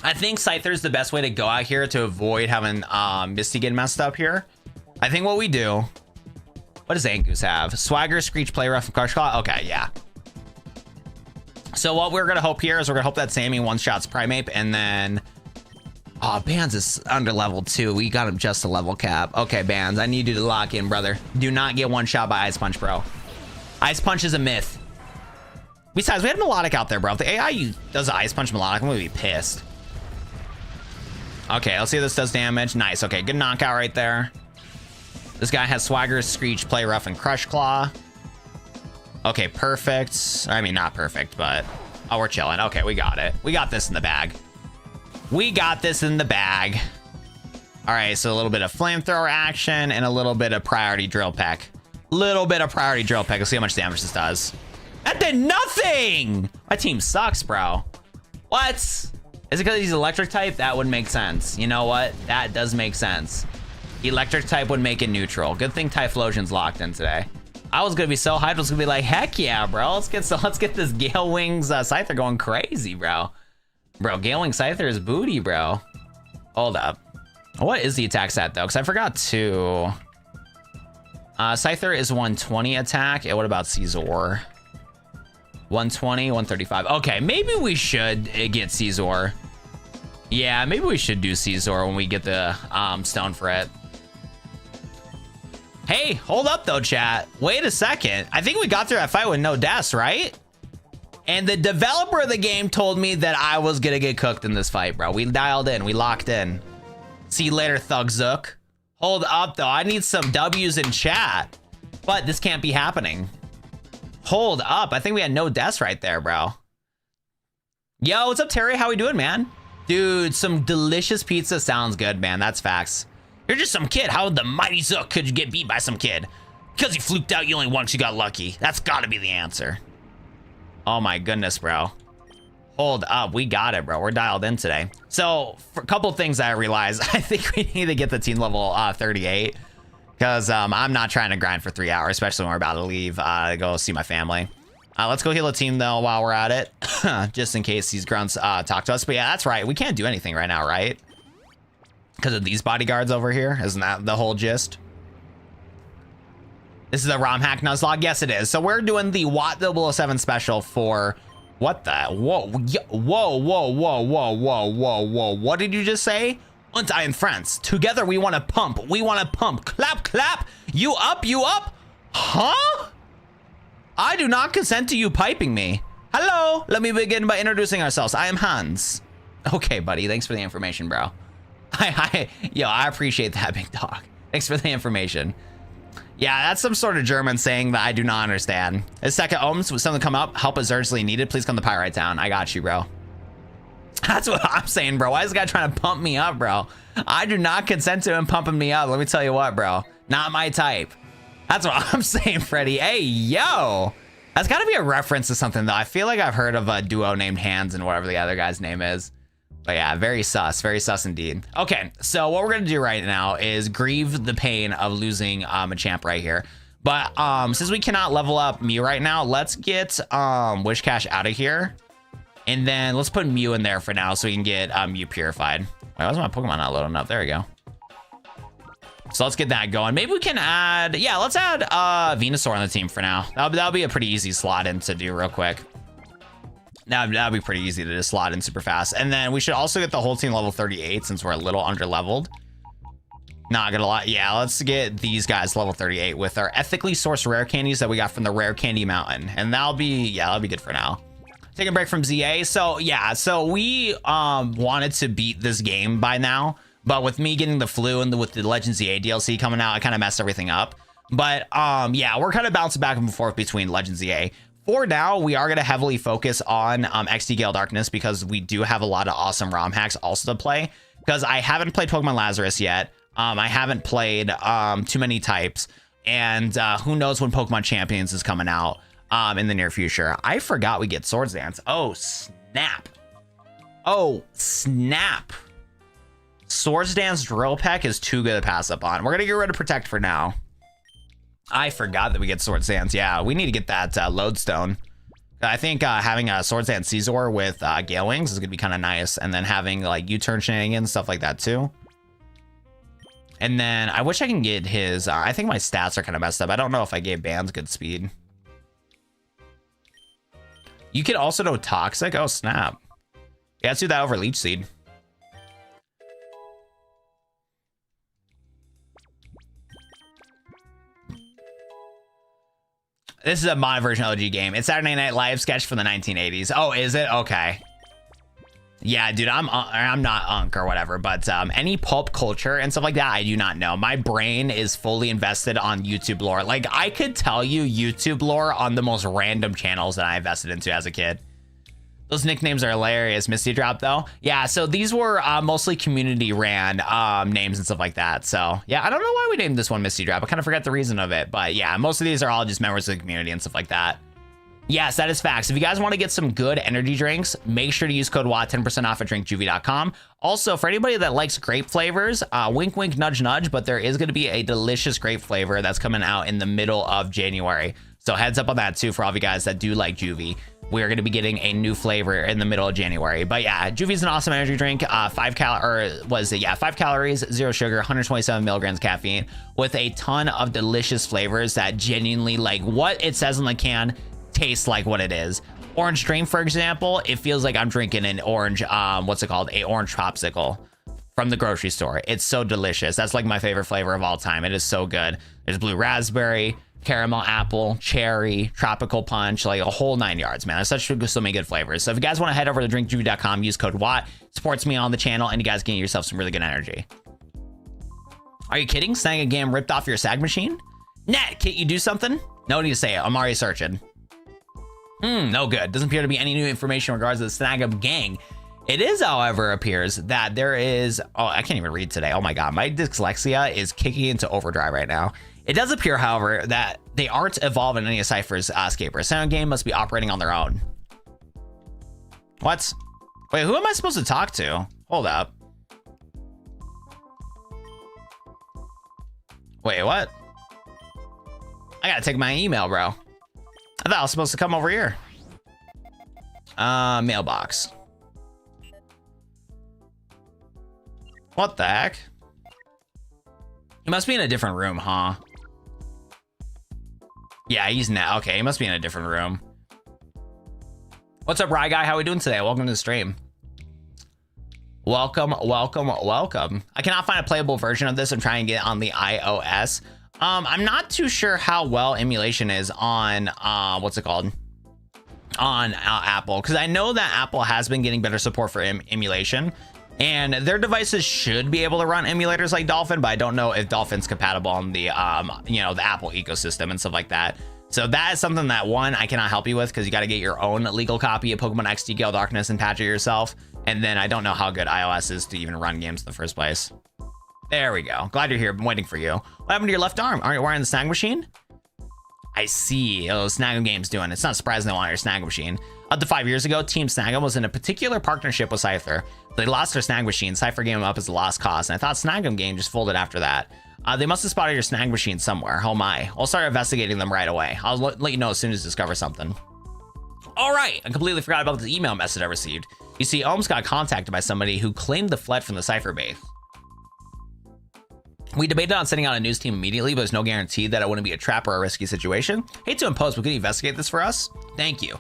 I think Scyther is the best way to go out here to avoid having Misty get messed up here. I think what we do, what does Zangoose have? Swagger, Screech, Play Rough, and Crush Claw? Okay, yeah. So what we're gonna hope here is we're gonna hope that Sammy one-shots Primeape, and then Bands is under level 2. We got him just a level cap. Okay, Bands, I need you to lock in, brother. Do not get one shot by Ice Punch, bro. Ice Punch is a myth. Besides, we had Melodic out there, bro. If the AI does an Ice Punch Melodic, I'm gonna be pissed. Okay, let's see if this does damage. Nice. Okay, good knockout right there. This guy has Swagger, Screech, Play Rough, and Crush Claw. Okay, perfect. I mean, not perfect, but we're chilling. Okay, we got it. We got this in the bag. We got this in the bag. All right, so a little bit of flamethrower action and a little bit of priority drill peck. Let's see how much damage this does. That did nothing. My team sucks, bro. What? Is it because he's electric type? That would make sense. You know what? That does make sense. Electric type would make it neutral. Good thing Typhlosion's locked in today. I was gonna be so hyped. I was gonna be like, heck yeah, bro. Let's get this Gale Wings Scyther going crazy, bro. Bro, Gale Wings Scyther is booty, bro. Hold up. What is the attack stat though? Because I forgot to. Scyther is 120 attack. And what about Caesar? 120, 135. Okay, maybe we should get Caesar. Yeah, maybe we should do Caesar when we get the stone for it. Hey, hold up though, chat. Wait a second. I think we got through that fight with no deaths, right? And the developer of the game told me that I was gonna get cooked in this fight, bro. We dialed in, we locked in. See you later, Thug Zook. Hold up though, I need some W's in chat. But this can't be happening. Hold up, I think we had no deaths right there, bro. Yo, what's up, Terry? How we doing, man? Dude, some delicious pizza sounds good, man. That's facts. You're just some kid. How the mighty Zook could you get beat by some kid? Because he fluked out you only once, you got lucky. That's gotta be the answer. Oh my goodness, bro. Hold up, we got it, bro. We're dialed in today. So, for a couple things I realized, I think we need to get the team level 38. Because I'm not trying to grind for 3 hours, especially when we're about to leave to go see my family. Let's go heal the team, though, while we're at it. Just in case these grunts talk to us. But yeah, that's right. We can't do anything right now, right? Because of these bodyguards over here. Isn't that the whole gist? This is a ROM Hack Nuzlocke? Yes, it is. So we're doing the Watt 007 special for... What the? Whoa. Whoa. What did you just say? Und I and friends. Together we want to pump. We want to pump. Clap, clap. You up, you up? Huh? I do not consent to you piping me. Hello. Let me begin by introducing ourselves. I am Hans. Okay, buddy. Thanks for the information, bro. Yo, I appreciate that, big dog. Thanks for the information. Yeah, that's some sort of German saying that I do not understand. A second ohms, with something come up, help is urgently needed. Please come to Pyrite Town. I got you, bro. That's what I'm saying, bro. Why is this guy trying to pump me up, bro? I do not consent to him pumping me up. Let me tell you what, bro. Not my type. That's what I'm saying, Freddy. Hey, yo. That's got to be a reference to something, though. I feel like I've heard of a duo named Hands and whatever the other guy's name is. But yeah, very sus indeed. Okay, so what we're gonna do right now is grieve the pain of losing a champ right here. But since we cannot level up Mew right now, let's get Wish Cash out of here. And then let's put Mew in there for now so we can get Mew purified. Wait, why is my Pokemon not loading up? There we go. So let's get that going. Maybe we can add, yeah, let's add Venusaur on the team for now. That'll be a pretty easy slot in to do real quick. That'd be pretty easy to just slot in super fast. And then we should also get the whole team level 38 since we're a little under leveled. Not gonna lie. Yeah, let's get these guys level 38 with our ethically sourced rare candies that we got from the Rare Candy Mountain. And that'll be good for now. Take a break from ZA. So yeah, so we wanted to beat this game by now, but with me getting the flu and with the Legend ZA DLC coming out, I kind of messed everything up. But yeah, we're kind of bouncing back and forth between Legend ZA. For now, we are going to heavily focus on XD Gale Darkness because we do have a lot of awesome ROM hacks also to play. Because I haven't played Pokemon Lazarus yet. I haven't played too many types, and who knows when Pokemon Champions is coming out in the near future. I forgot we get Swords Dance. Oh, snap. Oh, snap. Swords Dance Drill Peck is too good to pass up on. We're going to get rid of Protect for now. I forgot that we get Swords Dance. Yeah, we need to get that Lodestone. I think having a Swords Dance Caesar with Gale Wings is going to be kind of nice, and then having like U-turn shenanigans, stuff like that too. And then I wish I can get his, I think my stats are kind of messed up. I don't know if I gave Bands good speed. You can also do Toxic. Oh, snap. Yeah, let's do that over Leech Seed. This is a mod version OG game. It's Saturday Night Live sketch from the 1980s. Oh, is it? Okay. Yeah, dude, I'm not Unk or whatever, but any pulp culture and stuff like that, I do not know. My brain is fully invested on YouTube lore. Like, I could tell you YouTube lore on the most random channels that I invested into as a kid. Those nicknames are hilarious. Misty Drop, though. Yeah, so these were mostly community ran names and stuff like that. So, yeah, I don't know why we named this one Misty Drop. I kind of forgot the reason of it. But, yeah, most of these are all just members of the community and stuff like that. Yes, that is facts. If you guys want to get some good energy drinks, make sure to use code WATT, 10% off at drinkjuvie.com. Also, for anybody that likes grape flavors, wink, wink, nudge, nudge, but there is going to be a delicious grape flavor that's coming out in the middle of January. So heads up on that too for all of you guys that do like Juvie. We're going to be getting a new flavor in the middle of January. But yeah, Juvie's an awesome energy drink. 5 calories, 0 sugar, 127 milligrams caffeine with a ton of delicious flavors that genuinely, like what it says on the can, tastes like what it is. Orange Dream, for example, it feels like I'm drinking an orange, what's it called? A orange popsicle from the grocery store. It's so delicious. That's like my favorite flavor of all time. It is so good. There's blue raspberry, caramel apple, cherry, tropical punch, like a whole 9 yards, man. There's so many good flavors. So if you guys want to head over to drinkjuvie.com, use code WATT, supports me on the channel, and you guys can get yourself some really good energy. Are you kidding? Snagem Gang ripped off your Snag Machine? Nat, can't you do something? No need to say it. I'm already searching. No good. Doesn't appear to be any new information in regards to the Snagem Gang. It is, however, appears that there is... Oh, I can't even read today. Oh my god, my dyslexia is kicking into overdrive right now. It does appear, however, that they aren't evolving any of Cipher's escapers. Snagem Gang must be operating on their own. What? Wait, who am I supposed to talk to? Hold up. Wait, what? I gotta take my email, bro. I thought I was supposed to come over here. Mailbox. What the heck? He must be in a different room, huh? Yeah, he's now. Okay, he must be in a different room. What's up, Rye Guy? How are we doing today? Welcome to the stream. Welcome, welcome, welcome. I cannot find a playable version of this. I'm trying to get it on the iOS. I'm not too sure how well emulation is on, what's it called? On Apple, because I know that Apple has been getting better support for emulation, and their devices should be able to run emulators like Dolphin, but I don't know if Dolphin's compatible on the, you know, the Apple ecosystem and stuff like that. So that is something that, one, I cannot help you with, because you got to get your own legal copy of Pokemon XD Gale Darkness and patch it yourself. And then I don't know how good iOS is to even run games in the first place. There we go. Glad you're here. Been waiting for you. What happened to your left arm? Aren't you wearing the Snag Machine? I see. Oh, Snagem Game's doing it. It's not surprising they want your Snag Machine. Up to 5 years ago, Team Snagem was in a particular partnership with Cipher. They lost their Snag Machine. Cipher gave them up as a lost cause, and I thought Snagem Game just folded after that. They must have spotted your Snag Machine somewhere. Oh my. I'll start investigating them right away. I'll let you know as soon as I discover something. All right. I completely forgot about the email message I received. You see, Ohms got contacted by somebody who claimed the fled from the Cipher base. We debated on sending out a news team immediately, but there's no guarantee that it wouldn't be a trap or a risky situation. Hate to impose, but can you investigate this for us? Thank you.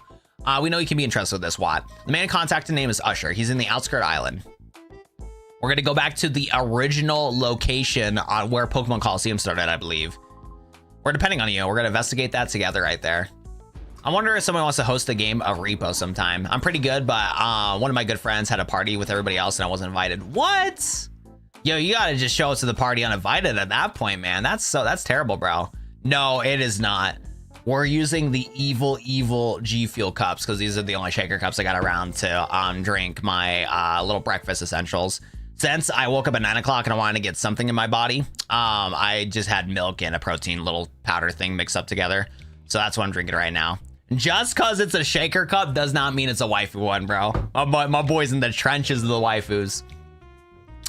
We know you can be entrusted with this, Watt. The man contacted name is Usher. He's in the Outskirt Island. We're gonna go back to the original location on where Pokemon Coliseum started, I believe. We're depending on you. We're gonna investigate that together right there. I wonder if someone wants to host a game of Repo sometime. I'm pretty good, but one of my good friends had a party with everybody else and I wasn't invited. What? Yo, you gotta just show up to the party uninvited at that point, man. That's terrible, bro. No, it is not. We're using the evil G Fuel cups because these are the only shaker cups I got around to drink my little breakfast essentials. Since I woke up at 9 o'clock and I wanted to get something in my body, I just had milk and a protein little powder thing mixed up together. So that's what I'm drinking right now. Just because it's a shaker cup does not mean it's a waifu one, bro. My boy's in the trenches of the waifus.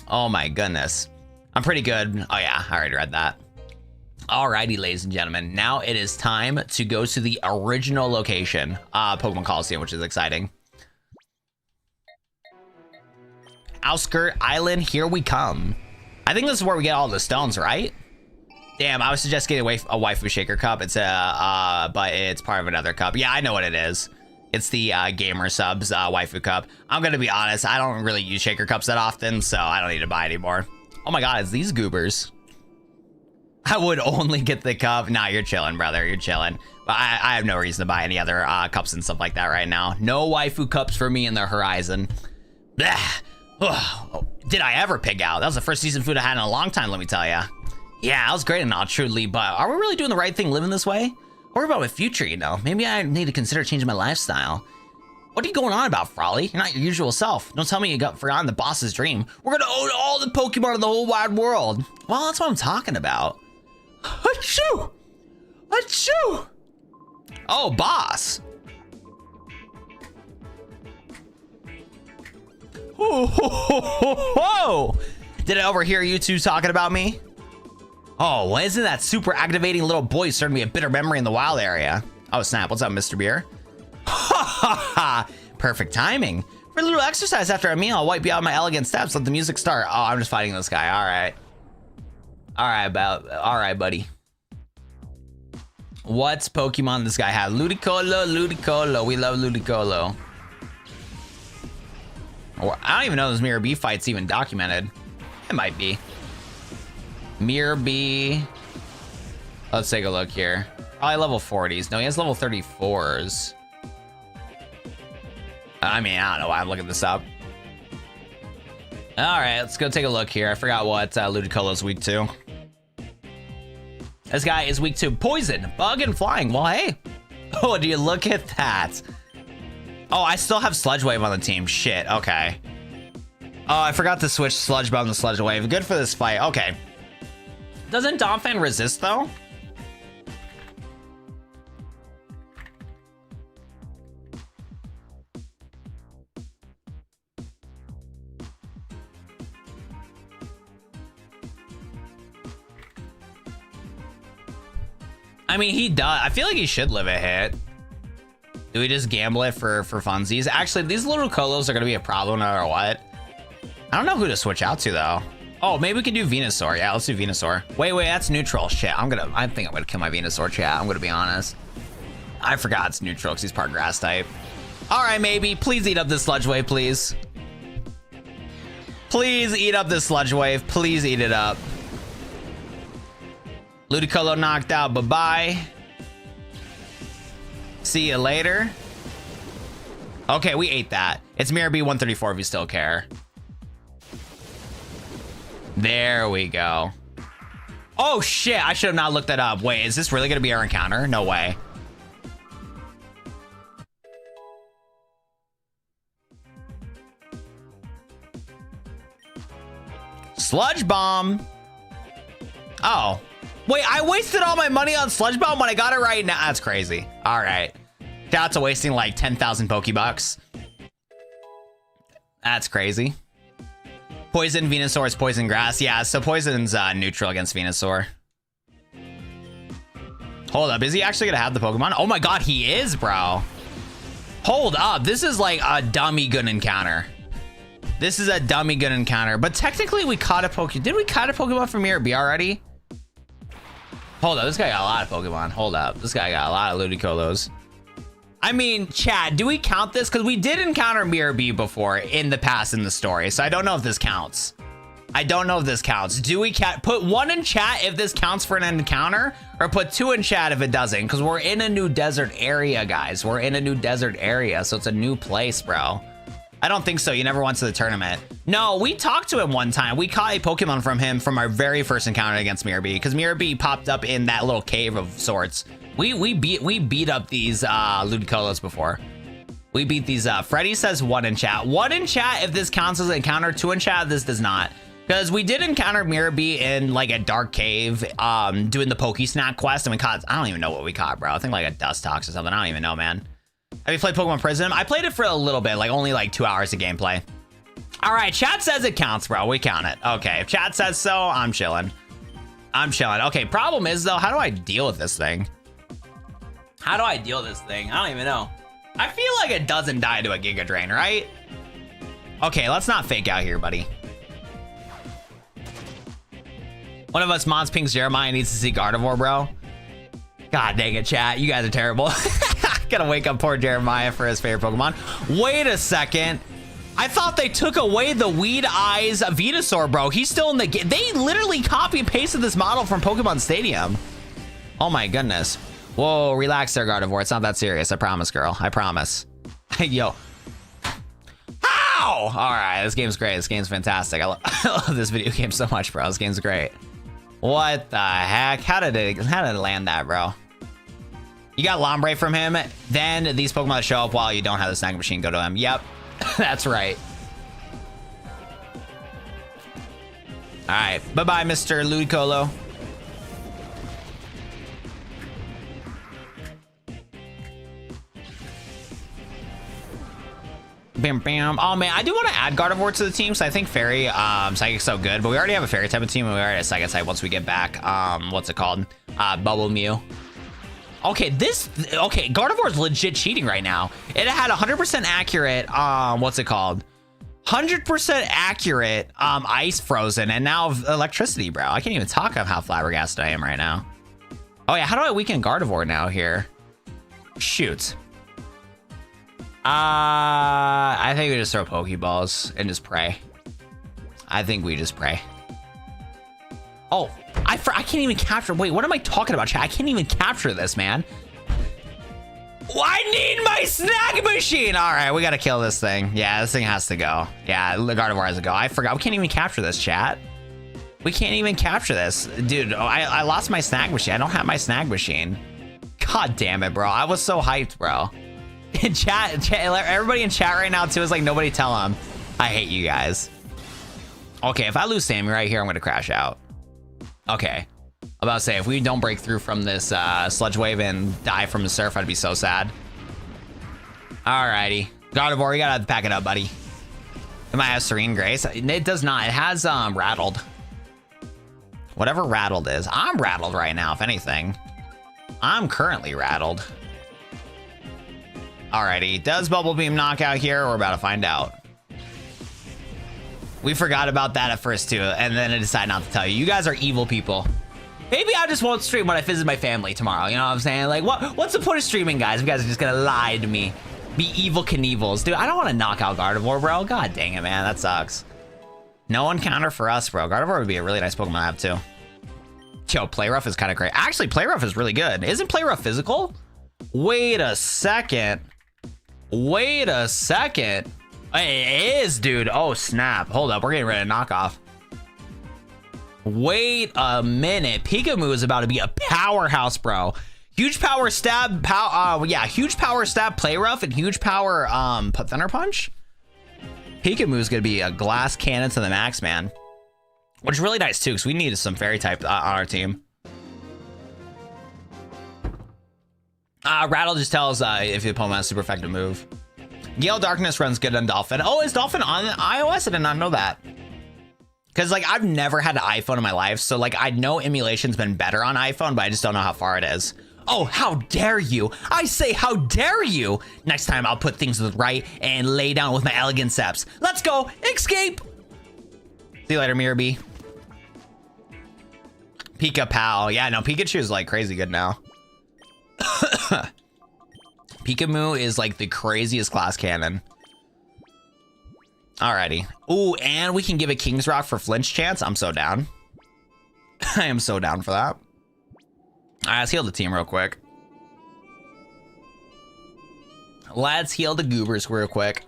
Oh my goodness. I'm pretty good. Oh yeah, I already read that. Alrighty, ladies and gentlemen. Now it is time to go to the original location, Pokemon Coliseum, which is exciting. Outskirt Island, here we come. I think this is where we get all the stones, right? Damn, I was suggesting a waifu shaker cup. It's but it's part of another cup. Yeah, I know what it is. It's the Gamer Subs waifu cup. I'm gonna be honest, I don't really use shaker cups that often, so I don't need to buy anymore. Oh my god, it's these goobers. I would only get the cup. Nah, you're chilling, brother. You're chilling. But I have no reason to buy any other cups and stuff like that right now. No waifu cups for me in the horizon. Blah. Oh, did I ever pig out? That was the first decent food I had in a long time, let me tell ya. Yeah, that was great and all, truly, but are we really doing the right thing living this way? What about my future, you know? Maybe I need to consider changing my lifestyle. What are you going on about, Frawley? You're not your usual self. Don't tell me you got forgotten the boss's dream. We're gonna own all the Pokemon in the whole wide world. Well, that's what I'm talking about. Achoo! Achoo! Oh, boss. Whoa! Did I overhear you two talking about me? Oh, well, isn't that super activating little boy serving me a bitter memory in the wild area? Oh, snap. What's up, Mr. Beer? Ha ha ha! Perfect timing. For a little exercise after a meal, I'll wipe you out my elegant steps. Let the music start. Oh, I'm just fighting this guy. All right. All right, buddy. What's Pokemon this guy had? Ludicolo. We love Ludicolo. I don't even know if this Mirror B fight's even documented. It might be. Mirror B. Let's take a look here. Probably level 40s. No, he has level 34s. I mean, I don't know why I'm looking this up. All right, let's go take a look here. I forgot what Ludicolo's weak to. This guy is weak to poison, bug, and flying. Well, hey. Oh, do you look at that? Oh, I still have Sludge Wave on the team. Shit, okay. Oh, I forgot to switch Sludge Bomb to Sludge Wave. Good for this fight. Okay. Doesn't Donphan resist, though? I mean, he does. I feel like he should live a hit. Do we just gamble it for funsies? Actually, these little colos are going to be a problem no matter what. I don't know who to switch out to, though. Oh, maybe we can do Venusaur. Yeah, let's do Venusaur. Wait, that's neutral. Shit, I think I'm going to kill my Venusaur, chat. I'm going to be honest. I forgot it's neutral because he's part grass type. All right, maybe. Please eat up this Sludge Wave, please. Please eat up this Sludge Wave. Please eat it up. Ludicolo knocked out. Bye-bye. See you later. Okay, we ate that. It's Mirror B 134 if you still care. There we go. Oh, shit. I should have not looked that up. Wait, is this really going to be our encounter? No way. Sludge Bomb. Oh. Wait, I wasted all my money on Sludge Bomb when I got it right now. That's crazy. All right. Shout out to wasting like 10,000 Pokebucks. That's crazy. Poison Venusaur is poison grass. Yeah, so poison's neutral against Venusaur. Hold up, is he actually gonna have the Pokemon? Oh my god, he is, bro. Hold up, this is like a dummy good encounter. This is a dummy good encounter, but technically we caught a Pokemon. Did we caught a Pokemon from Mirror B already? Hold up, this guy got a lot of Pokemon. Hold up, this guy got a lot of Ludicolo's. I mean, Chad, do we count this? Because we did encounter Mirror B before in the past in the story, so I don't know if this counts. I don't know if this counts. Do we put 1 in chat if this counts for an encounter, or put 2 in chat if it doesn't? Because we're in a new desert area, guys. We're in a new desert area, so it's a new place, bro. I don't think so. You never went to the tournament. No, we talked to him one time. We caught a Pokemon from him from our very first encounter against Mirror B, because Mirror B popped up in that little cave of sorts. We beat up these Ludicolo's before. We beat these up. Freddy says 1 in chat. 1 in chat if this counts as an encounter. 2 in chat if this does not. Because we did encounter Mirror B in like a dark cave doing the Pokesnack quest, and we caught, I don't even know what we caught, bro. I think like a Dustox or something. I don't even know, man. Have you played Pokemon Prism? I played it for a little bit, like only like 2 hours of gameplay. All right, chat says it counts, bro. We count it. Okay, if chat says so, I'm chilling. I'm chilling. Okay, problem is though, how do I deal with this thing? How do I deal with this thing? I don't even know. I feel like it doesn't die to a Giga Drain, right? Okay, let's not fake out here, buddy. One of us Mons Pinks Jeremiah needs to see Gardevoir, bro. God dang it, chat. You guys are terrible. Gotta wake up poor Jeremiah for his favorite Pokemon. Wait a second. I thought they took away the Weed Eyes Venusaur, bro. He's still in the game. They literally copy and pasted this model from Pokemon Stadium. Oh my goodness. Whoa, relax there, Gardevoir. It's not that serious. I promise, girl. I promise. Yo. Ow! All right, this game's great. This game's fantastic. I love this video game so much, bro. This game's great. What the heck? How did it land that, bro? You got Lombre from him, then these Pokemon show up while you don't have the Snag Machine go to him. Yep, that's right. All right, bye-bye, Mr. Ludicolo. Bam, bam. Oh man, I do want to add Gardevoir to the team, so I think Fairy Psychic's so good, but we already have a Fairy type of team, and we already have Psychic type once we get back. What's it called? Bubble Mew. Okay, Gardevoir is legit cheating right now. It had 100% accurate, what's it called? 100% accurate Ice Frozen, and now Electricity, bro. I can't even talk of how flabbergasted I am right now. Oh yeah, how do I weaken Gardevoir now here? Shoot. I think we just throw Pokeballs and just pray. I think we just pray. Oh, I can't even capture. Wait, what am I talking about, chat? I can't even capture this, man. I need my Snag Machine. All right, we got to kill this thing. Yeah, this thing has to go. Yeah, the Gardevoir has to go. I forgot. We can't even capture this, chat. We can't even capture this. Dude, I lost my Snag Machine. I don't have my Snag Machine. God damn it, bro. I was so hyped, bro. In chat, everybody in chat right now too is like, nobody tell him I hate you guys. Okay, if I lose Sammy right here, I'm gonna crash out. Okay, I'm about to say, if we don't break through from this sludge wave and die from the surf, I'd be so sad. Alrighty, Gardevoir, you gotta pack it up, buddy. It might have Serene Grace. It does not. It has Rattled. Whatever Rattled is. I'm rattled right now, if anything. I'm currently rattled. Alrighty, does Bubble Beam knock out here? We're about to find out. We forgot about that at first too, and then I decided not to tell you. You guys are evil people. Maybe I just won't stream when I visit my family tomorrow. You know what I'm saying? Like, what's the point of streaming, guys? If you guys are just gonna lie to me, be evil Knievils. Dude, I don't want to knock out Gardevoir, bro. God dang it, man. That sucks. No encounter for us, bro. Gardevoir would be a really nice Pokemon to have too. Yo, Play Rough is kind of great. Actually, Play Rough is really good. Isn't Play Rough physical? Wait a second. Wait a second. It is, dude. Oh, snap. Hold up. We're getting ready to knock off. Wait a minute. Pikamu is about to be a powerhouse, bro. Huge power stab. Yeah, huge power stab Play Rough and huge power Thunder Punch. Pikamu is going to be a glass cannon to the max, man. Which is really nice, too, because we needed some fairy type on our team. Rattle just tells if the Pokemon has super effective move. Gale Darkness runs good on Dolphin. Oh, is Dolphin on iOS? I did not know that. Because, like, I've never had an iPhone in my life. So, like, I know emulation's been better on iPhone, but I just don't know how far it is. Oh, how dare you? I say, how dare you? Next time I'll put things right and lay down with my elegant steps. Let's go, escape. See you later, Mirror B. Pika Pal. Yeah, no, Pikachu's like crazy good now. Pikamoo is like the craziest class cannon. Alrighty. Ooh, and we can give a King's Rock for flinch chance. I'm so down. I am so down for that. All right, let's heal the team real quick. Let's heal the goobers real quick.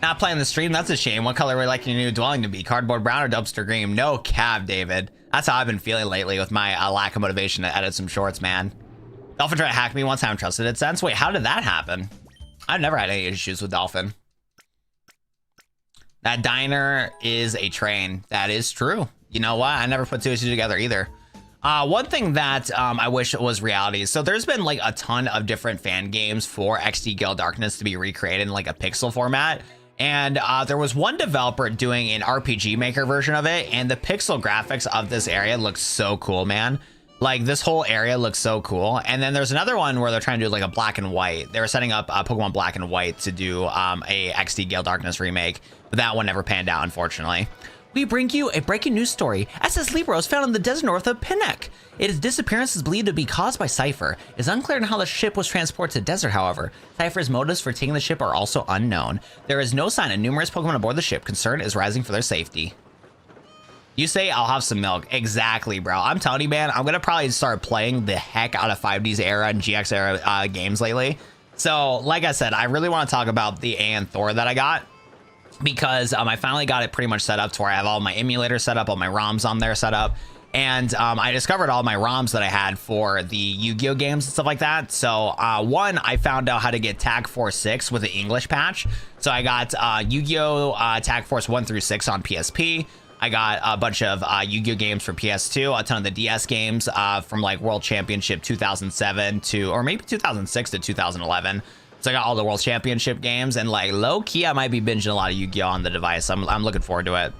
Not playing the stream, that's a shame. What color would you like your new dwelling to be? Cardboard brown or dumpster green? No cab, David. That's how I've been feeling lately with my lack of motivation to edit some shorts, man. Dolphin tried to hack me once, I haven't trusted it since. Wait, how did that happen? I've never had any issues with Dolphin. That diner is a train. That is true. You know what? I never put two and two together either. One thing that I wish was reality. So there's been like a ton of different fan games for XD Gale Darkness to be recreated in like a pixel format. And there was one developer doing an RPG Maker version of it, and the pixel graphics of this area looks so cool, man. Like this whole area looks so cool. And then there's another one where they're trying to do like a black and white. They were setting up Pokemon Black and White to do a XD Gale Darkness remake, but that one never panned out, unfortunately. We bring you a breaking news story. SS Libra was found in the desert north of Phenac. Its disappearance is believed to be caused by Cipher. It's unclear how the ship was transported to the desert, however. Cipher's motives for taking the ship are also unknown. There is no sign of numerous Pokemon aboard the ship. Concern is rising for their safety. You say I'll have some milk. Exactly, bro. I'm telling you, man, I'm gonna probably start playing the heck out of 5D's era and GX era games lately. So, like I said, I really want to talk about the AN Thor that I got, because I finally got it pretty much set up to where I have all my emulators set up, all my ROMs on there set up. And I discovered all my ROMs that I had for the Yu-Gi-Oh games and stuff like that. So one, I found out how to get Tag Force 6 with the English patch. So I got Yu-Gi-Oh Tag Force 1 through 6 on PSP. I got a bunch of Yu-Gi-Oh games for PS2, a ton of the DS games from like World Championship 2007 to, or maybe 2006 to 2011. So I got all the World Championship games, and like low key, I might be binging a lot of Yu-Gi-Oh on the device. I'm looking forward to it.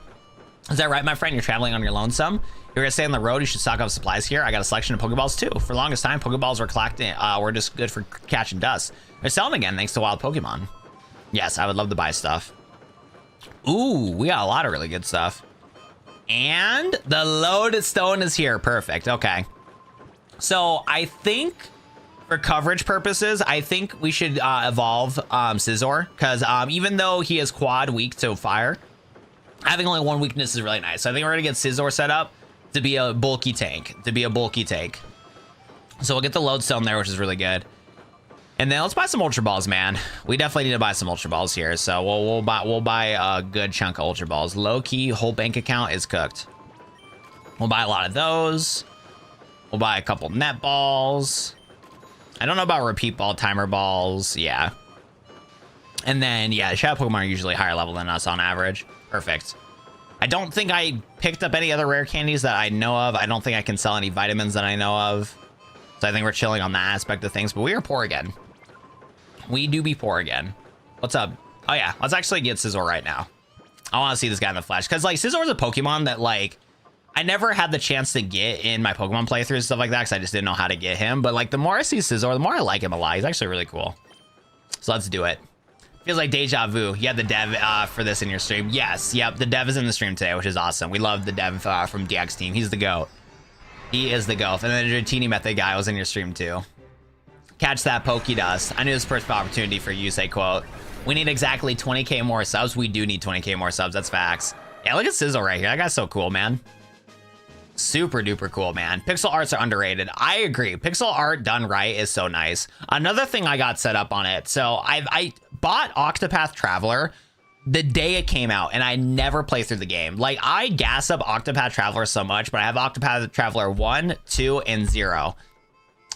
Is that right, my friend? You're traveling on your lonesome? You're gonna stay on the road. You should stock up supplies here. I got a selection of Pokeballs too. For the longest time, Pokeballs were collecting. Were just good for catching dust. They're selling again thanks to Wild Pokemon. Yes, I would love to buy stuff. Ooh, we got a lot of really good stuff. And the Lodestone is here. Perfect. Okay. So I think, for coverage purposes, I think we should evolve Scizor, because even though he is quad weak to fire, having only one weakness is really nice. So I think we're gonna get Scizor set up to be a bulky tank. So we'll get the Lodestone there, which is really good. And then let's buy some Ultra Balls, man. We definitely need to buy some Ultra Balls here. So we'll buy a good chunk of Ultra Balls. Low key, whole bank account is cooked. We'll buy a lot of those. We'll buy a couple net balls. I don't know about repeat ball, timer balls. Yeah. And then, yeah, Shadow Pokemon are usually higher level than us on average. Perfect. I don't think I picked up any other rare candies that I know of. I don't think I can sell any vitamins that I know of. So I think we're chilling on that aspect of things, but we are poor again. We do be poor again. What's up? Oh yeah, let's actually get Scizor right now. I want to see this guy in the flesh, because like Scizor is a Pokemon that like I never had the chance to get in my Pokemon playthroughs and stuff like that, because I just didn't know how to get him. But like the more I see Scizor, the more I like him a lot. He's actually really cool. So let's do it. Feels like deja vu. You had the dev for this in your stream. Yes, yep, the dev is in the stream today, which is awesome. We love the dev from DX team. He's the GOAT. He is the GOAT. And then the Dratini Method guy was in your stream too. Catch that Pokédust. I knew this was perfect opportunity for you, say quote. We need exactly 20k more subs. We do need 20k more subs. That's facts. Yeah, look at Sizzle right here. That guy's so cool, man. Super duper cool, man. Pixel arts are underrated. I agree. Pixel art done right is so nice. Another thing I got set up on it. So I bought Octopath Traveler the day it came out, and I never played through the game. Like, I gas up Octopath Traveler so much, but I have Octopath Traveler 1, 2, and 0.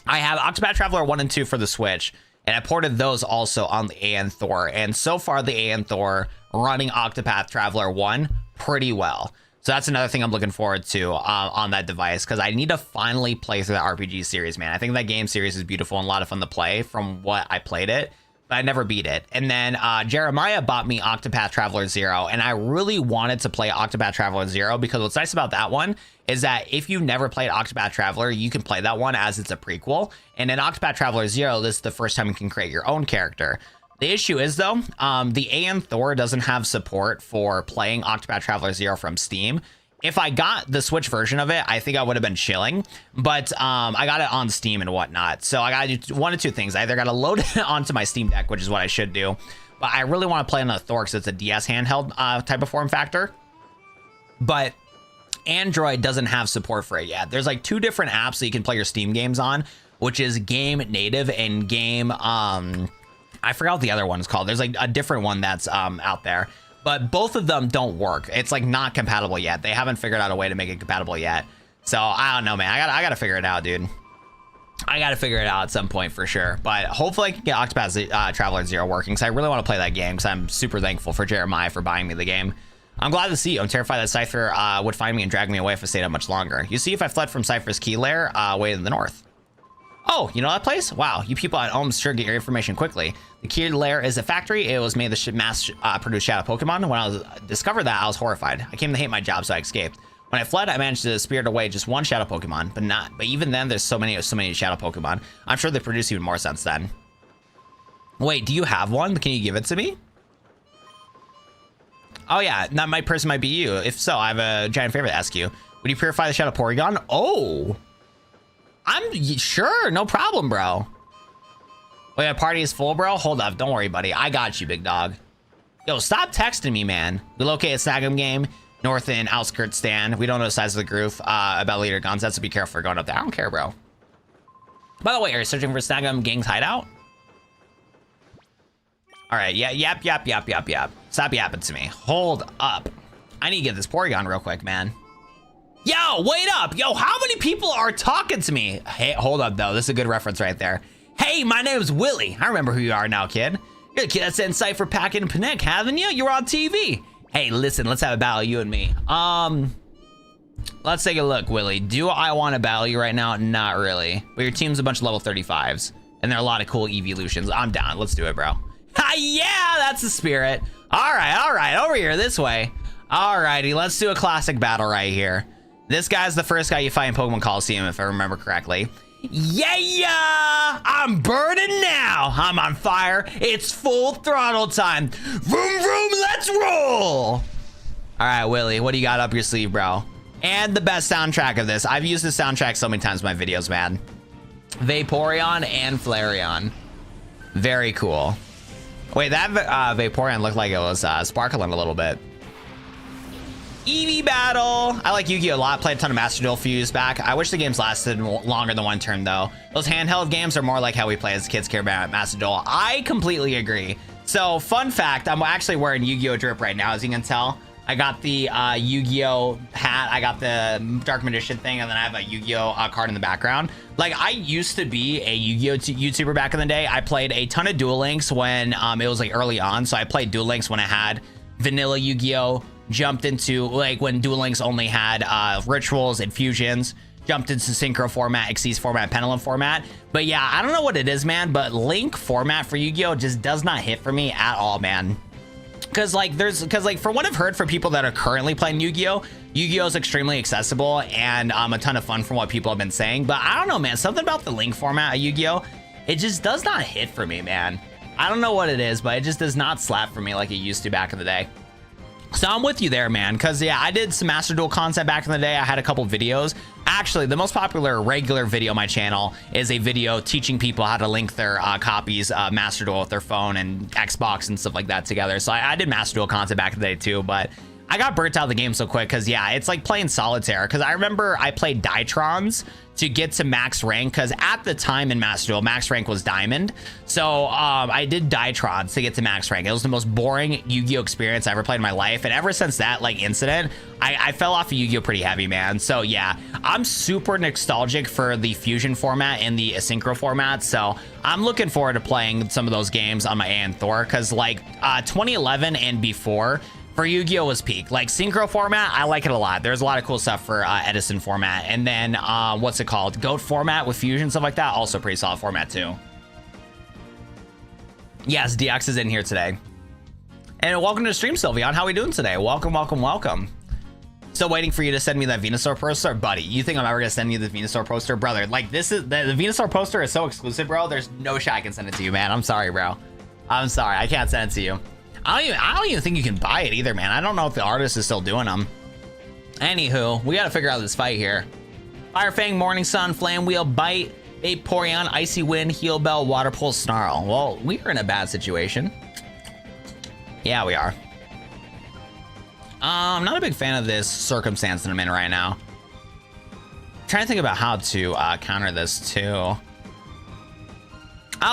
I have Octopath Traveler 1 and 2 for the Switch, and I ported those also on the AN Thor. And so far, the AN Thor running Octopath Traveler 1 pretty well. So that's another thing I'm looking forward to on that device, because I need to finally play through the RPG series, man. I think that game series is beautiful and a lot of fun to play from what I played it. but I never beat it. And then Jeremiah bought me Octopath Traveler 0, and I really wanted to play Octopath Traveler 0 because what's nice about that one is that if you never played Octopath Traveler, you can play that one as it's a prequel. And in Octopath Traveler 0, this is the first time you can create your own character. The issue is, though, the AN Thor doesn't have support for playing Octopath Traveler 0 from Steam. If I got the Switch version of it, I think I would have been chilling, but I got it on Steam and whatnot. So I got to do one of two things. I either got to load it onto my Steam Deck, which is what I should do, but I really want to play on the Thor because it's a DS handheld type of form factor. But Android doesn't have support for it yet. There's like 2 different apps that you can play your Steam games on, which is Game Native and Game, I forgot what the other one is called. There's like a different one that's out there. But both of them don't work. It's like not compatible yet. They haven't figured out a way to make it compatible yet. So I don't know, man. I gotta figure it out, dude. I gotta figure it out at some point for sure. But hopefully I can get Octopath Traveler 0 working, because I really want to play that game, because I'm super thankful for Jeremiah for buying me the game. I'm glad to see you. I'm terrified that Cipher would find me and drag me away if I stayed up much longer. You see, if I fled from Cipher's key lair way in the north. Oh, you know that place? Wow, you people at Ohms sure get your information quickly. The key lair is a factory. It was made to mass produce shadow Pokemon. When I discovered that, I was horrified. I came to hate my job, so I escaped. When I fled, I managed to spirit away just one shadow Pokemon, but even then, there's so many shadow Pokemon. I'm sure they produce even more since then. Wait, do you have one? Can you give it to me? Oh yeah, that person might be you. If so, I have a giant favor to ask you. Would you purify the shadow Porygon? Oh. I'm sure, no problem, bro. Wait, my party is full, bro? Hold up, don't worry, buddy. I got you, big dog. Yo, stop texting me, man. We locate a Snagem Gang, north in Outskirt stand. We don't know the size of the group about leader guns, so be careful for going up there. I don't care, bro. By the way, are you searching for Snagem Gang's hideout? All right, yeah, yap. Stop yapping to me. Hold up. I need to get this Porygon real quick, man. Yo, wait up. Yo, how many people are talking to me? Hey, hold up, though. This is a good reference right there. Hey, my name's Willie. I remember who you are now, kid. You're the kid that sent Cipher packing in Phenac, haven't you? You were on TV. Hey, listen, let's have a battle, you and me. Let's take a look, Willie. Do I want to battle you right now? Not really. But your team's a bunch of level 35s, and there are a lot of cool evolutions. I'm down. Let's do it, bro. Ha, yeah, that's the spirit. All right, over here, this way. All righty, let's do a classic battle right here. This guy's the first guy you fight in Pokemon Coliseum, if I remember correctly. Yeah! I'm burning now! I'm on fire. It's full throttle time. Vroom, vroom, let's roll! All right, Willie, what do you got up your sleeve, bro? And the best soundtrack of this. I've used this soundtrack so many times in my videos, man. Vaporeon and Flareon. Very cool. Wait, that Vaporeon looked like it was sparkling a little bit. Eevee battle. I like Yu-Gi-Oh! A lot. Played a ton of Master Duel a few years back. I wish the games lasted longer than one turn, though. Those handheld games are more like how we play as kids care about Master Duel. I completely agree. So, fun fact, I'm actually wearing Yu-Gi-Oh! Drip right now, as you can tell. I got the Yu-Gi-Oh! Hat, I got the Dark Magician thing, and then I have a Yu-Gi-Oh! Card in the background. Like, I used to be a Yu-Gi-Oh! YouTuber back in the day. I played a ton of Duel Links when it was like early on. So I played Duel Links when I had vanilla Yu-Gi-Oh! Jumped into like when Duel Links only had rituals and fusions, jumped into synchro format, Xyz format, pendulum format. But yeah, I don't know what it is, man, but Link format for Yu-Gi-Oh! Just does not hit for me at all, man. Because from what I've heard from people that are currently playing Yu-Gi-Oh! Yu-Gi-Oh! Is extremely accessible and a ton of fun from what people have been saying. But I don't know, man, something about the Link format of Yu-Gi-Oh! It just does not hit for me, man. I don't know what it is, but it just does not slap for me like it used to back in the day. So I'm with you there, man, because yeah, I did some Master Duel content back in the day. I had a couple videos. Actually, the most popular regular video on my channel is a video teaching people how to link their copies of Master Duel with their phone and Xbox and stuff like that together. So I did Master Duel content back in the day too, but I got burnt out of the game so quick because yeah, it's like playing solitaire. Because I remember I played Ditrons to get to max rank, because at the time in Master Duel, max rank was Diamond. So I did Ditrons to get to max rank. It was the most boring Yu-Gi-Oh! Experience I ever played in my life. And ever since that like incident, I fell off of Yu-Gi-Oh! Pretty heavy, man. So yeah, I'm super nostalgic for the fusion format and the asynchro format. So I'm looking forward to playing some of those games on my AN Thor, because like 2011 and before, for Yu-Gi-Oh! Was peak. Like synchro format, I like it a lot. There's a lot of cool stuff for Edison format. And then what's it called? Goat format with fusion, stuff like that. Also pretty solid format too. Yes, DX is in here today. And welcome to the stream, Sylveon. How are we doing today? Welcome, welcome, welcome. Still waiting for you to send me that Venusaur poster, buddy. You think I'm ever gonna send you the Venusaur poster, brother? Like, this is the Venusaur poster is so exclusive, bro. There's no shot I can send it to you, man. I'm sorry, bro. I'm sorry, I can't send it to you. I don't even think you can buy it either, man. I don't know if the artist is still doing them. Anywho, we gotta figure out this fight here. Fire Fang, Morning Sun, Flame Wheel, Bite, Vaporeon, Icy Wind, Heal Bell, Water Pulse, Snarl. Well, we are in a bad situation. Yeah, we are. I'm not a big fan of this circumstance that I'm in right now. I'm trying to think about how to counter this too.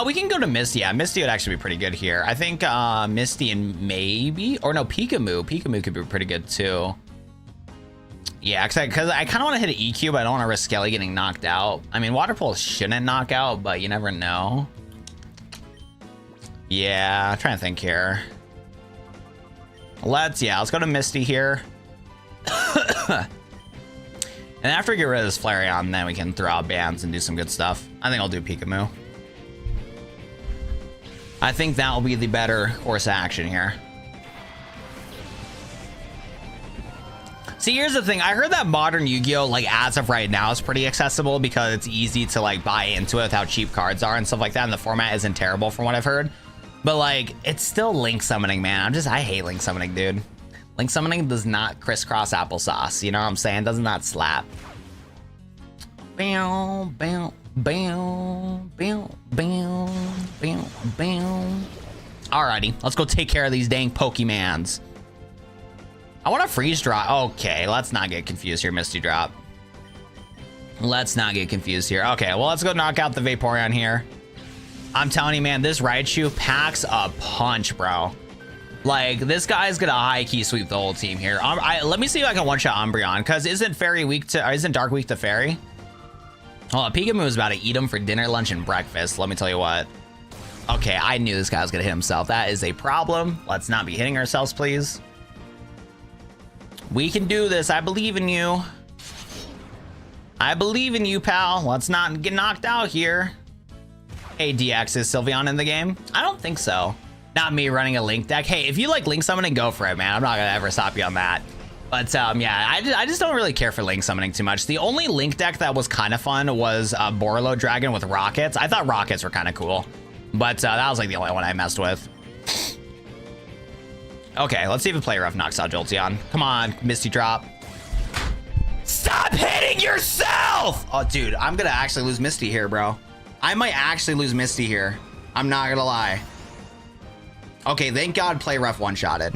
We can go to Misty. Yeah, Misty would actually be pretty good here. I think Misty and maybe, or no, Pikamu. Pikamu could be pretty good too. Yeah, because I kind of want to hit an EQ, but I don't want to risk Skelly getting knocked out. I mean, Water Pulse shouldn't knock out, but you never know. Yeah, I'm trying to think here. Let's go to Misty here. And after we get rid of this Flareon, then we can throw out bands and do some good stuff. I think I'll do Pikamu. I think that will be the better course of action here. See, here's the thing. I heard that modern Yu-Gi-Oh! Like, as of right now, is pretty accessible because it's easy to, like, buy into it with how cheap cards are and stuff like that, and the format isn't terrible from what I've heard. But, like, it's still Link summoning, man. I hate Link summoning, dude. Link summoning does not crisscross applesauce. You know what I'm saying? Does not slap. Bow, bow, bow, bow, bow, bow, bow. Alrighty, let's go take care of these dang Pokemans. I want to freeze drop. Okay, let's not get confused here, Misty Drop. Let's not get confused here. Okay, well, let's go knock out the Vaporeon here. I'm telling you, man, this Raichu packs a punch, bro. Like, this guy's gonna high-key sweep the whole team here. Let me see if I can one-shot Umbreon, because isn't Dark weak to Fairy? Oh, Pikamu is about to eat him for dinner, lunch, and breakfast. Let me tell you what. Okay, I knew this guy was gonna hit himself. That is a problem. Let's not be hitting ourselves, please. We can do this. I believe in you. I believe in you, pal. Let's not get knocked out here. Hey, DX, is Sylveon in the game? I don't think so. Not me running a Link deck. Hey, if you like Link summoning, go for it, man. I'm not gonna ever stop you on that. But yeah, I just don't really care for Link summoning too much. The only Link deck that was kind of fun was Borlo Dragon with Rockets. I thought Rockets were kind of cool, but that was like the only one I messed with. Okay, let's see if the Play Rough knocks out Jolteon. Come on, Misty Drop. Stop hitting yourself! Oh, dude, I'm gonna actually lose Misty here, bro. I might actually lose Misty here. I'm not gonna lie. Okay, thank God Play Rough one-shotted.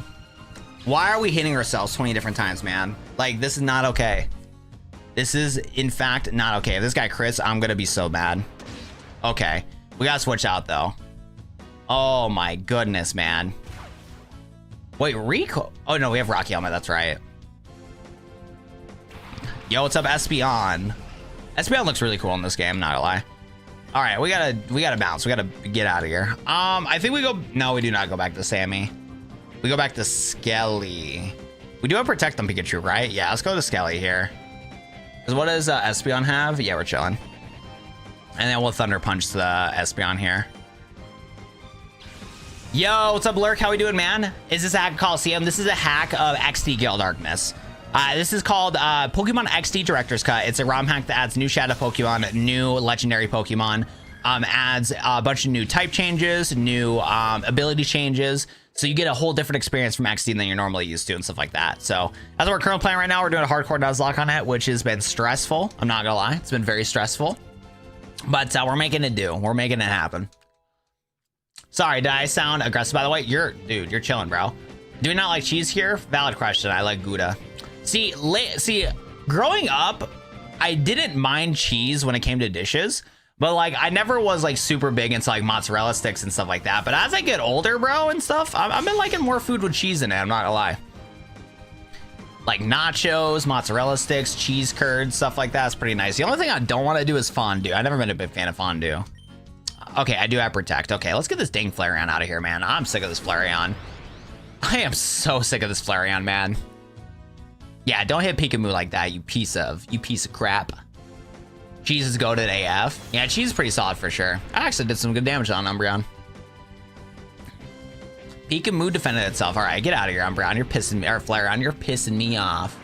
Why are we hitting ourselves 20 different times, man? Like, this is not okay. This is, in fact, not okay. If this guy crits, I'm gonna be so mad. Okay, we gotta switch out, though. Oh my goodness, man. Wait, Rico? Oh, no, we have Rocky Helmet, that's right. Yo, what's up, Espeon? Espeon looks really cool in this game, not gonna lie. All right, we gotta bounce. We gotta get out of here. I think we go. No, we do not go back to Sammy. We go back to Skelly. We do have Protect on Pikachu, right? Yeah, let's go to Skelly here. Because what does Espeon have? Yeah, we're chilling. And then we'll Thunder Punch the Espeon here. Yo, what's up, Lurk? How we doing, man? Is this a hack of Coliseum? This is a hack of XD Gale Darkness. This is called Pokemon XD Director's Cut. It's a ROM hack that adds new Shadow Pokemon, new Legendary Pokemon, adds a bunch of new type changes, new ability changes. So you get a whole different experience from XD than you're normally used to and stuff like that. So as we're currently playing right now, we're doing a hardcore Nuzlocke on it, which has been stressful. I'm not gonna lie, it's been very stressful. But we're making it do. We're making it happen. Sorry, did I sound aggressive, by the way? Dude, you're chilling, bro. Do we not like cheese here? Valid question. I like Gouda. See, growing up, I didn't mind cheese when it came to dishes, but like I never was like super big into like mozzarella sticks and stuff like that. But as I get older, bro, and stuff, I've been liking more food with cheese in it. I'm not gonna lie. Like nachos, mozzarella sticks, cheese curds, stuff like that's pretty nice. The only thing I don't want to do is fondue. I've never been a big fan of fondue. Okay, I do have Protect. Okay, let's get this dang Flareon out of here, man. I'm sick of this Flareon. I am so sick of this Flareon, man. Yeah, don't hit Pikamu like that, you piece of crap. Cheese is goated AF. Yeah, cheese is pretty solid for sure. I actually did some good damage on Umbreon. Pika Moo defended itself. All right, get out of here, Umbreon. You're pissing me, or Flareon, you're pissing me off.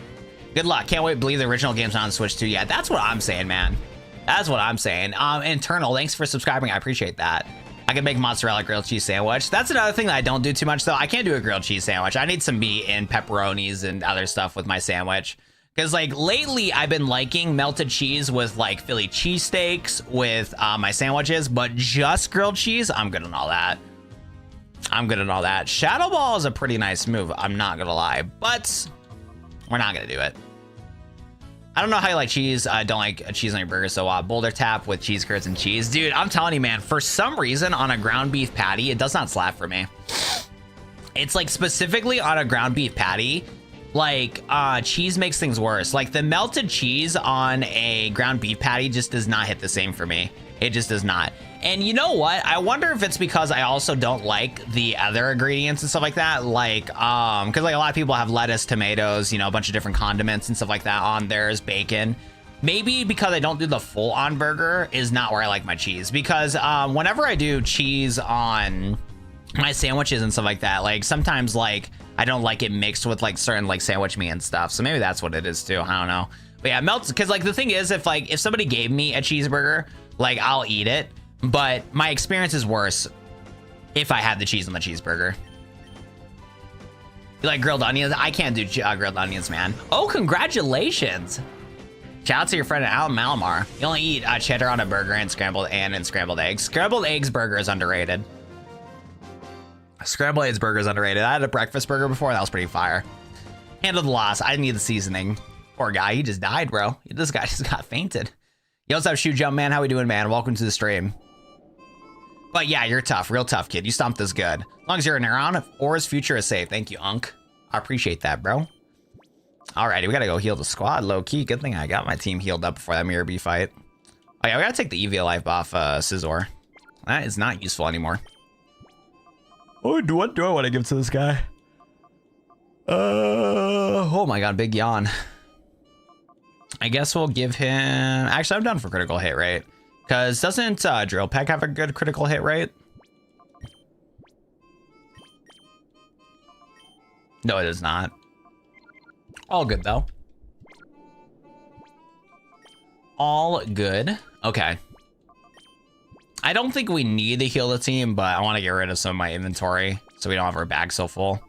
Good luck. Can't wait to believe the original game's on Switch too. Yeah, that's what I'm saying, man. That's what I'm saying. Internal, thanks for subscribing. I appreciate that. I can make mozzarella grilled cheese sandwich. That's another thing that I don't do too much though. I can't do a grilled cheese sandwich. I need some meat and pepperonis and other stuff with my sandwich. Because like lately I've been liking melted cheese with like Philly cheesesteaks with my sandwiches, but just grilled cheese, I'm good on all that. I'm good on all that. Shadow Ball is a pretty nice move, I'm not gonna lie, but we're not gonna do it. I don't know how you like cheese. I don't like cheese on your burger, so Boulder Tap with cheese curds and cheese. Dude, I'm telling you, man, for some reason on a ground beef patty, it does not slap for me. It's like specifically on a ground beef patty, like cheese makes things worse. Like the melted cheese on a ground beef patty just does not hit the same for me. It just does not. And you know what? I wonder if it's because I also don't like the other ingredients and stuff like that. Like, because like a lot of people have lettuce, tomatoes, you know, a bunch of different condiments and stuff like that on theirs, bacon. Maybe because I don't do the full on burger is not where I like my cheese. Because whenever I do cheese on my sandwiches and stuff like that, like sometimes like I don't like it mixed with like certain like sandwich meat and stuff. So maybe that's what it is too. I don't know. But yeah, melts, because like the thing is, if somebody gave me a cheeseburger, like I'll eat it. But my experience is worse if I had the cheese on the cheeseburger. You like grilled onions? I can't do grilled onions, man. Oh, congratulations. Shout out to your friend Alan Malamar. You only eat cheddar on a burger and scrambled eggs. Scrambled eggs burger is underrated. Scrambled eggs burger is underrated. I had a breakfast burger before. That was pretty fire. Handle the loss. I didn't need the seasoning. Poor guy. He just died, bro. This guy just got fainted. Yo, what's up, Shoe Jump Man? How we doing, man? Welcome to the stream. But yeah, you're tough, real tough, kid. You stomped this good. As long as you're a Neuron, Aura's future is safe. Thank you, Unk. I appreciate that, bro. Alrighty, we gotta go heal the squad, low key. Good thing I got my team healed up before that Mirror B fight. Oh yeah, we gotta take the EV life off Scizor. That is not useful anymore. Oh, what do I want to give to this guy? Oh my god, big yawn. I guess we'll give him... Actually, I'm done for critical hit rate. Because doesn't Drill Peck have a good critical hit rate? No, it is not. All good, though. All good. Okay. I don't think we need to heal the team, but I want to get rid of some of my inventory so we don't have our bag so full.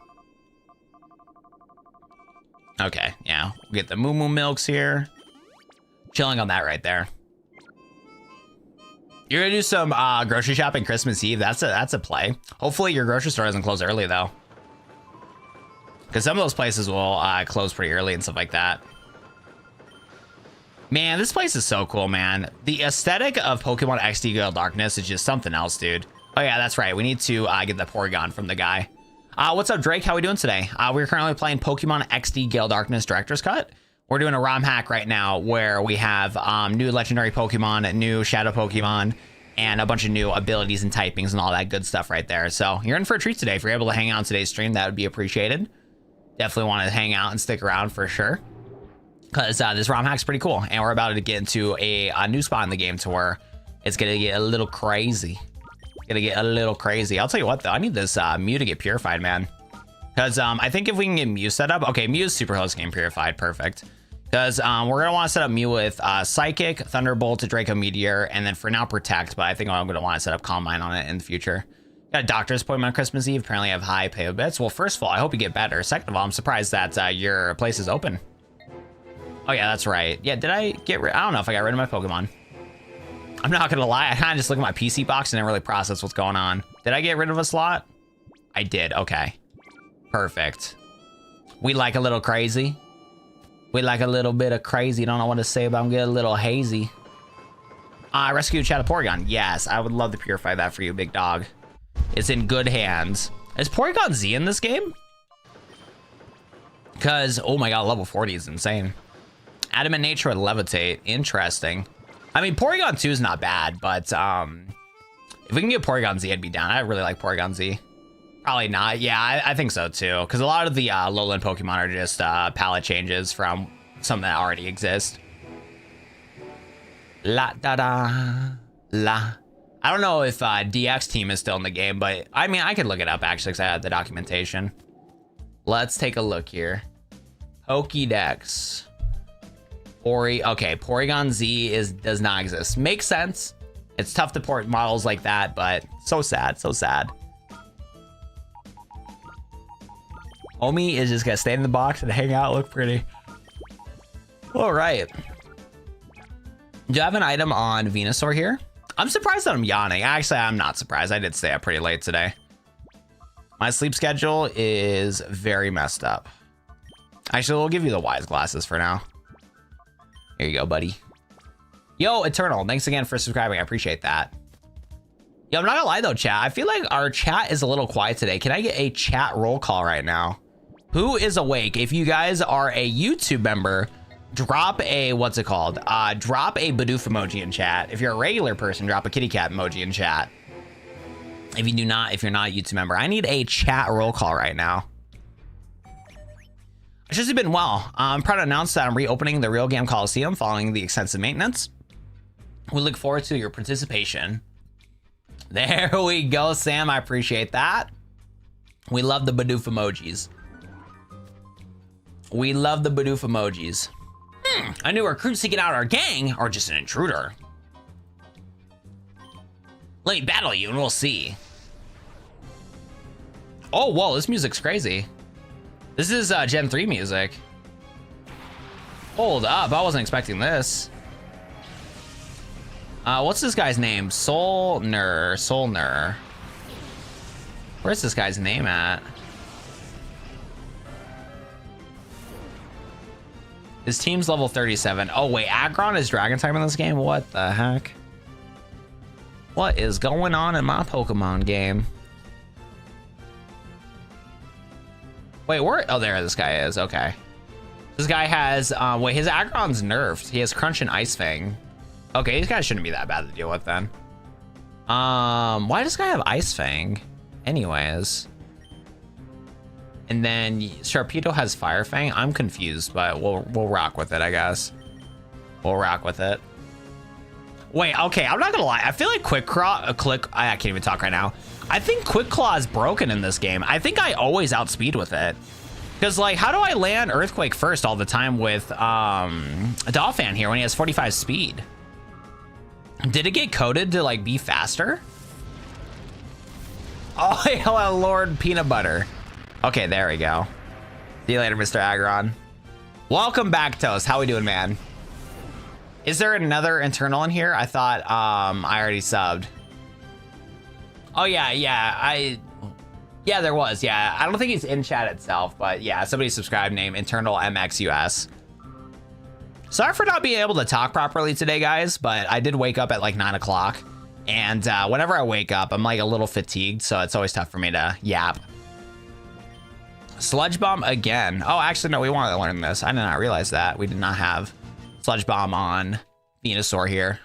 Okay, yeah. We'll get the Moo Moo Milks here. Chilling on that right there. You're gonna do some grocery shopping Christmas Eve. That's a play. Hopefully your grocery store doesn't close early though, because some of those places will close pretty early and stuff like that. Man, this place is so cool, man. The aesthetic of Pokemon XD Gale Darkness is just something else, dude. Oh yeah, that's right. We need to get the Porygon from the guy. What's up, Drake? How we doing today? We're currently playing Pokemon XD Gale Darkness Director's Cut. We're doing a ROM hack right now where we have new legendary Pokemon, new shadow Pokemon, and a bunch of new abilities and typings and all that good stuff right there. So you're in for a treat today. If you're able to hang out on today's stream, that would be appreciated. Definitely want to hang out and stick around for sure, because this ROM hack's pretty cool. And we're about to get into a new spot in the game to where it's going to get a little crazy. I'll tell you what, though. I need this Mew to get purified, man. Because I think if we can get Mew set up... Okay, Mew's super close game purified. Perfect. Because we're going to want to set up Mew with Psychic, Thunderbolt, Draco Meteor, and then for now Protect. But I think I'm going to want to set up Calm Mind on it in the future. Got a doctor's appointment on Christmas Eve. Apparently I have high payo bits. Well, first of all, I hope you get better. Second of all, I'm surprised that your place is open. Oh, yeah, that's right. Yeah, did I get rid... I don't know if I got rid of my Pokemon. I'm not going to lie. I kind of just look at my PC box and didn't really process what's going on. Did I get rid of a slot? I did. Okay. Perfect. We like a little crazy. We like a little bit of crazy. Don't know what to say, but I'm getting a little hazy. Rescue Shadow Porygon. Yes, I would love to purify that for you, big dog. It's in good hands. Is Porygon Z in this game? Because, oh my god, level 40 is insane. Adamant Nature with Levitate. Interesting. I mean, Porygon 2 is not bad, but if we can get Porygon Z, I'd be down. I really like Porygon Z. Probably not. Yeah, I think so too. Because a lot of the lowland Pokemon are just palette changes from something that already exists. La da da la. I don't know if DX team is still in the game, but I mean, I could look it up actually because I had the documentation. Let's take a look here. Pokédex. Okay, Porygon Z does not exist. Makes sense. It's tough to port models like that, but so sad, so sad. Omi is just gonna stay in the box and hang out, look pretty. All right. Do you have an item on Venusaur here? I'm surprised that I'm yawning. Actually, I'm not surprised. I did stay up pretty late today. My sleep schedule is very messed up. Actually, we'll give you the wise glasses for now. Here you go, buddy. Yo, Eternal, thanks again for subscribing. I appreciate that. Yo, I'm not gonna lie though, chat. I feel like our chat is a little quiet today. Can I get a chat roll call right now? Who is awake? If you guys are a YouTube member, drop a, what's it called? Drop a Bidoof emoji in chat. If you're a regular person, drop a kitty cat emoji in chat. If you're not a YouTube member, I need a chat roll call right now. It's just been well. I'm proud to announce that I'm reopening the Real Game Coliseum following the extensive maintenance. We look forward to your participation. There we go, Sam. I appreciate that. We love the Bidoof emojis. We love the Bidoof emojis. A new recruit seeking out our gang, or just an intruder? Let me battle you and we'll see. Oh, whoa, this music's crazy. This is Gen 3 music. Hold up, I wasn't expecting this. What's this guy's name? Solner. Where's this guy's name at? His team's level 37. Oh wait, Aggron is Dragon type in this game? What the heck? What is going on in my Pokemon game? Wait, where? Oh, there this guy is. Okay. This guy has, wait, his Aggron's nerfed. He has Crunch and Ice Fang. Okay, these guys shouldn't be that bad to deal with then. Why does this guy have Ice Fang? Anyways. And then Sharpedo has Fire Fang. I'm confused, but we'll rock with it, I guess. We'll rock with it. Wait, okay, I'm not gonna lie. I feel like I can't even talk right now. I think Quick Claw is broken in this game. I think I always outspeed with it. Because, like, how do I land Earthquake first all the time with Dolphin here when he has 45 speed? Did it get coded to, like, be faster? Oh, hello, Lord Peanut Butter. Okay, there we go. See you later, Mr. Aggron. Welcome back, Toast. How we doing, man? Is there another internal in here? I thought I already subbed. Oh, yeah, there was. Yeah, I don't think he's in chat itself, but yeah, somebody subscribed name Internal MXUS. Sorry for not being able to talk properly today, guys, but I did wake up at like 9 o'clock. And whenever I wake up, I'm like a little fatigued, so it's always tough for me to yap. Sludge Bomb again. Oh, actually, no, we wanted to learn this. I did not realize that. We did not have Sludge Bomb on Venusaur here.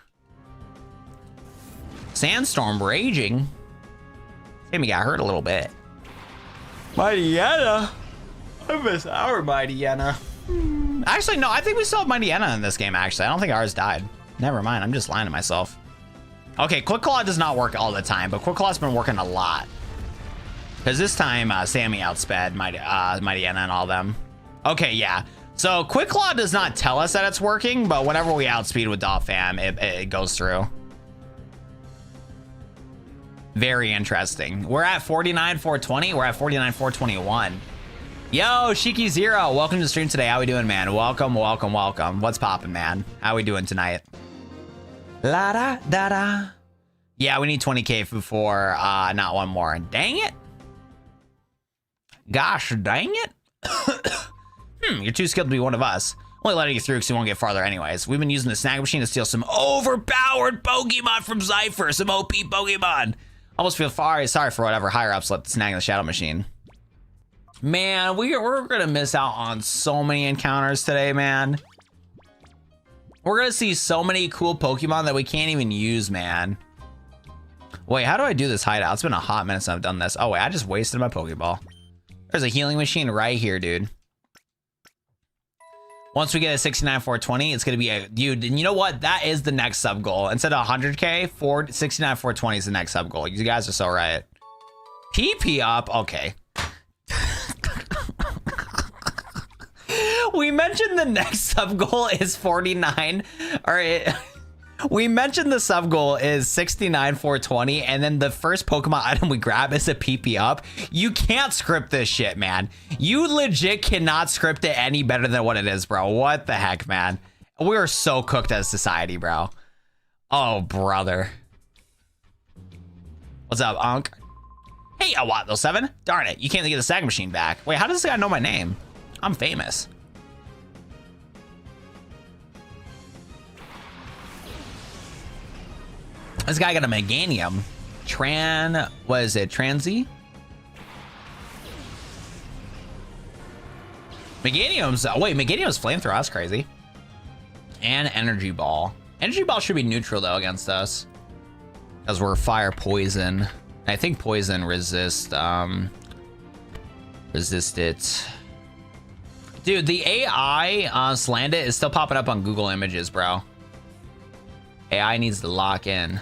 Sandstorm raging. Timmy got hurt a little bit. Mightyena. I miss our Mightyena. Actually, no, I think we still have Mightyena in this game, actually. I don't think ours died. Never mind, I'm just lying to myself. Okay, Quick Claw does not work all the time, but Quick Claw's been working a lot. Because this time, Sammy outsped Mightyena and all them. Okay, yeah. So Quick Claw does not tell us that it's working, but whenever we outspeed with Dolphin, it goes through. Very interesting. We're at 49,420. We're at 49,421. Yo, Shiki Zero, welcome to the stream today. How we doing, man? Welcome. What's poppin', man? How we doing tonight? La da da da. Yeah, we need 20K before not one more. Dang it. Gosh, dang it. You're too skilled to be one of us. Only letting you through because you won't get farther anyways. We've been using the Snag Machine to steal some overpowered Pokemon from Cipher. Some OP Pokemon. Almost feel sorry for whatever higher ups let snag the Shadow Machine. Man, we're gonna miss out on so many encounters today, man. We're gonna see so many cool Pokemon that we can't even use, man. Wait, how do I do this hideout? It's been a hot minute since I've done this. Oh wait, I just wasted my Pokeball. There's a healing machine right here, dude. Once we get a 69 420, it's gonna be a dude. And you know what? That is the next sub goal. Instead of 100K, 69 420 is the next sub goal. You guys are so right. PP up. Okay. We mentioned the next sub goal is 49. All right. We mentioned the sub goal is 69 420, and then the first Pokemon item we grab is a PP up. You can't script this shit, man. You legit cannot script it any better than what it is, bro. What the heck, man? We are so cooked as society, bro. Oh, brother. What's up, Unc? Hey, Awato 7. Darn it, you can't get the Snag Machine back. Wait, how does this guy know my name? I'm famous. This guy got a Meganium. What is it? Transy? Meganium's, wait, Meganium's Flamethrower, that's crazy. And Energy Ball. Energy Ball should be neutral though against us. Because we're Fire Poison. I think Poison resist it. Dude, the AI Slandit is still popping up on Google Images, bro. AI needs to lock in.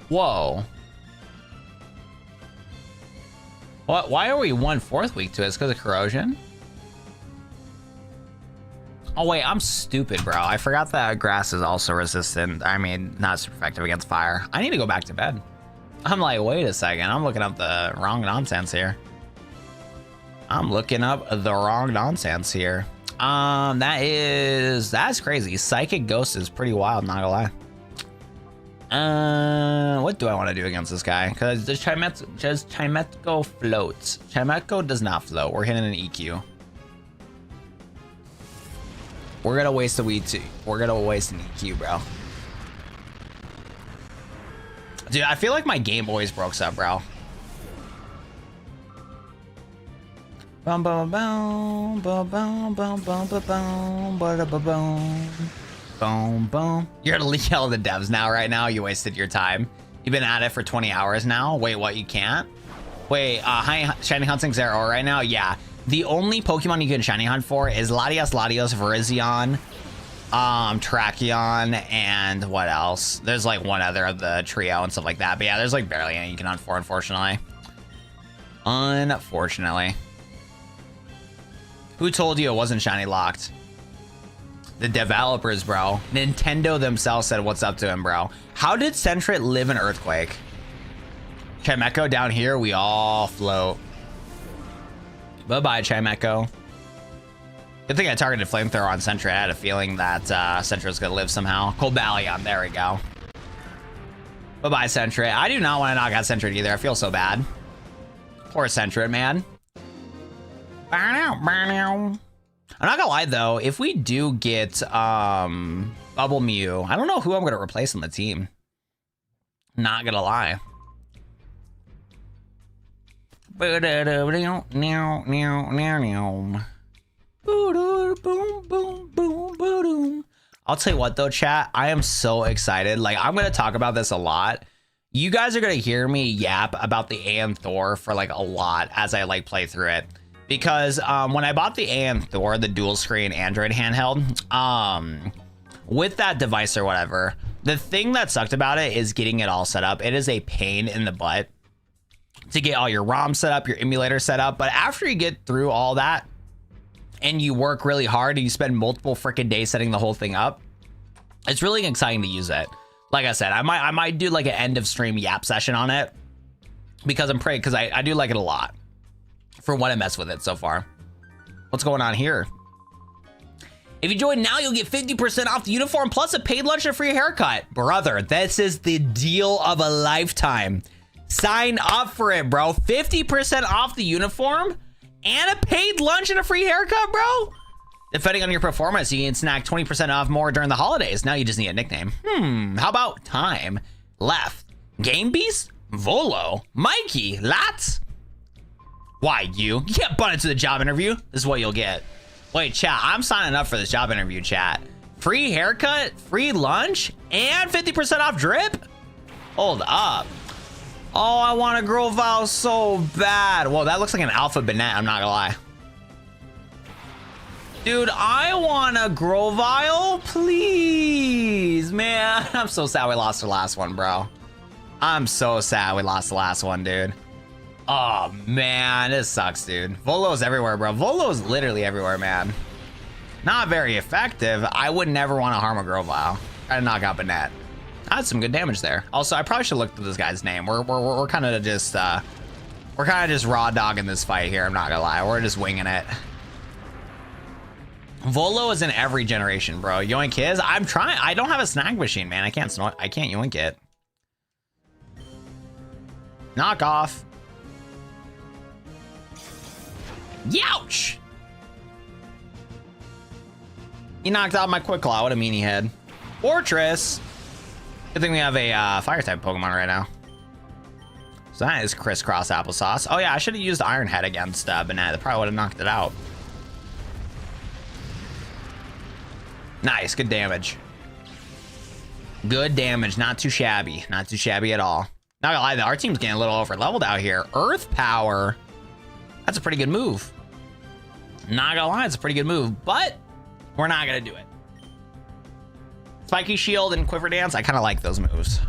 Whoa. What? Why are we 1/4 weak to it? It's because of corrosion? Oh wait, I'm stupid, bro. I forgot that grass is also resistant. I mean, not super effective against fire. I need to go back to bed. I'm like, wait a second. I'm looking up the wrong nonsense here. That's crazy. Psychic Ghost is pretty wild, not gonna lie. What do I want to do against this guy? Because does Chimetco floats? Chimetco does not float. We're hitting an EQ. We're gonna waste a We're gonna waste an EQ, bro. Dude, I feel like my game always breaks up, bro. Bum bum bum bum bum bum bum bum bum bum. Boom, boom. You're gonna yell at the devs now, right now? You wasted your time. You've been at it for 20 hours now. Wait, what? You can't? Wait, shiny hunting 0 right now? Yeah. The only Pokemon you can shiny hunt for is Latios, Virizion, Tracheon, and what else? There's like one other of the trio and stuff like that. But yeah, there's like barely any you can hunt for, unfortunately. Unfortunately. Who told you it wasn't shiny locked? The developers, bro. Nintendo themselves said what's up to him, bro. How did Sentret live in Earthquake? Chimecho down here, we all float. Bye-bye, Chimecho. Good thing I targeted Flamethrower on Sentret. I had a feeling that Sentret was gonna live somehow. Cobalion, there we go. Bye-bye, Sentret. I do not want to knock out Sentret either. I feel so bad. Poor Sentret, man. I'm not gonna lie though, if we do get Bubble Mew, I don't know who I'm gonna replace on the team. Not gonna lie. I'll tell you what though, chat, I am so excited. Like, I'm gonna talk about this a lot. You guys are gonna hear me yap about the AM Thor for like a lot as I like play through it. Because when I bought the AM Thor, the dual screen Android handheld, with that device or whatever, the thing that sucked about it is getting it all set up. It is a pain in the butt to get all your ROM set up, your emulator set up. But after you get through all that and you work really hard and you spend multiple freaking days setting the whole thing up, it's really exciting to use it. Like I said, I might do like an end of stream yap session on it because I do like it a lot. For what I mess with it so far. What's going on here? If you join now, you'll get 50% off the uniform plus a paid lunch and a free haircut. Brother, this is the deal of a lifetime. Sign up for it, bro. 50% off the uniform and a paid lunch and a free haircut, bro. Depending on your performance, you can snag 20% off more during the holidays. Now you just need a nickname. How about Time, Left, Game Beast, Volo, Mikey, Lats? Why, you can't butt into the job interview. This is what you'll get. Wait, chat, I'm signing up for this job interview, chat. Free haircut, free lunch, and 50% off drip? Hold up. Oh, I want a Grovyle so bad. Whoa, that looks like an alpha Phenac, I'm not gonna lie. Dude, I want a Grovyle, please. Man, I'm so sad we lost the last one, bro. I'm so sad we lost the last one, dude. Oh, man, this sucks, dude. Volo's everywhere, bro. Volo's literally everywhere, man. Not very effective. I would never want to harm a Grovyle. Try to knock out Phenac. I had some good damage there. Also, I probably should look at this guy's name. We're kind of just raw dogging this fight here. I'm not gonna lie. We're just winging it. Volo is in every generation, bro. Yoink his. I'm trying. I don't have a Snag Machine, man. I can't yoink it. Knock off. Youch! He knocked out my Quick Claw. What a meanie head. Fortress. Good thing we have a fire type Pokemon right now. So that is crisscross applesauce. Oh yeah, I should have used Iron Head against Phenac. That probably would have knocked it out. Nice, good damage. Good damage, not too shabby. Not too shabby at all. Not gonna lie, our team's getting a little over leveled out here. Earth Power. That's a pretty good move. Not gonna lie, it's a pretty good move, but we're not gonna do it. Spiky Shield and Quiver Dance, I kind of like those moves.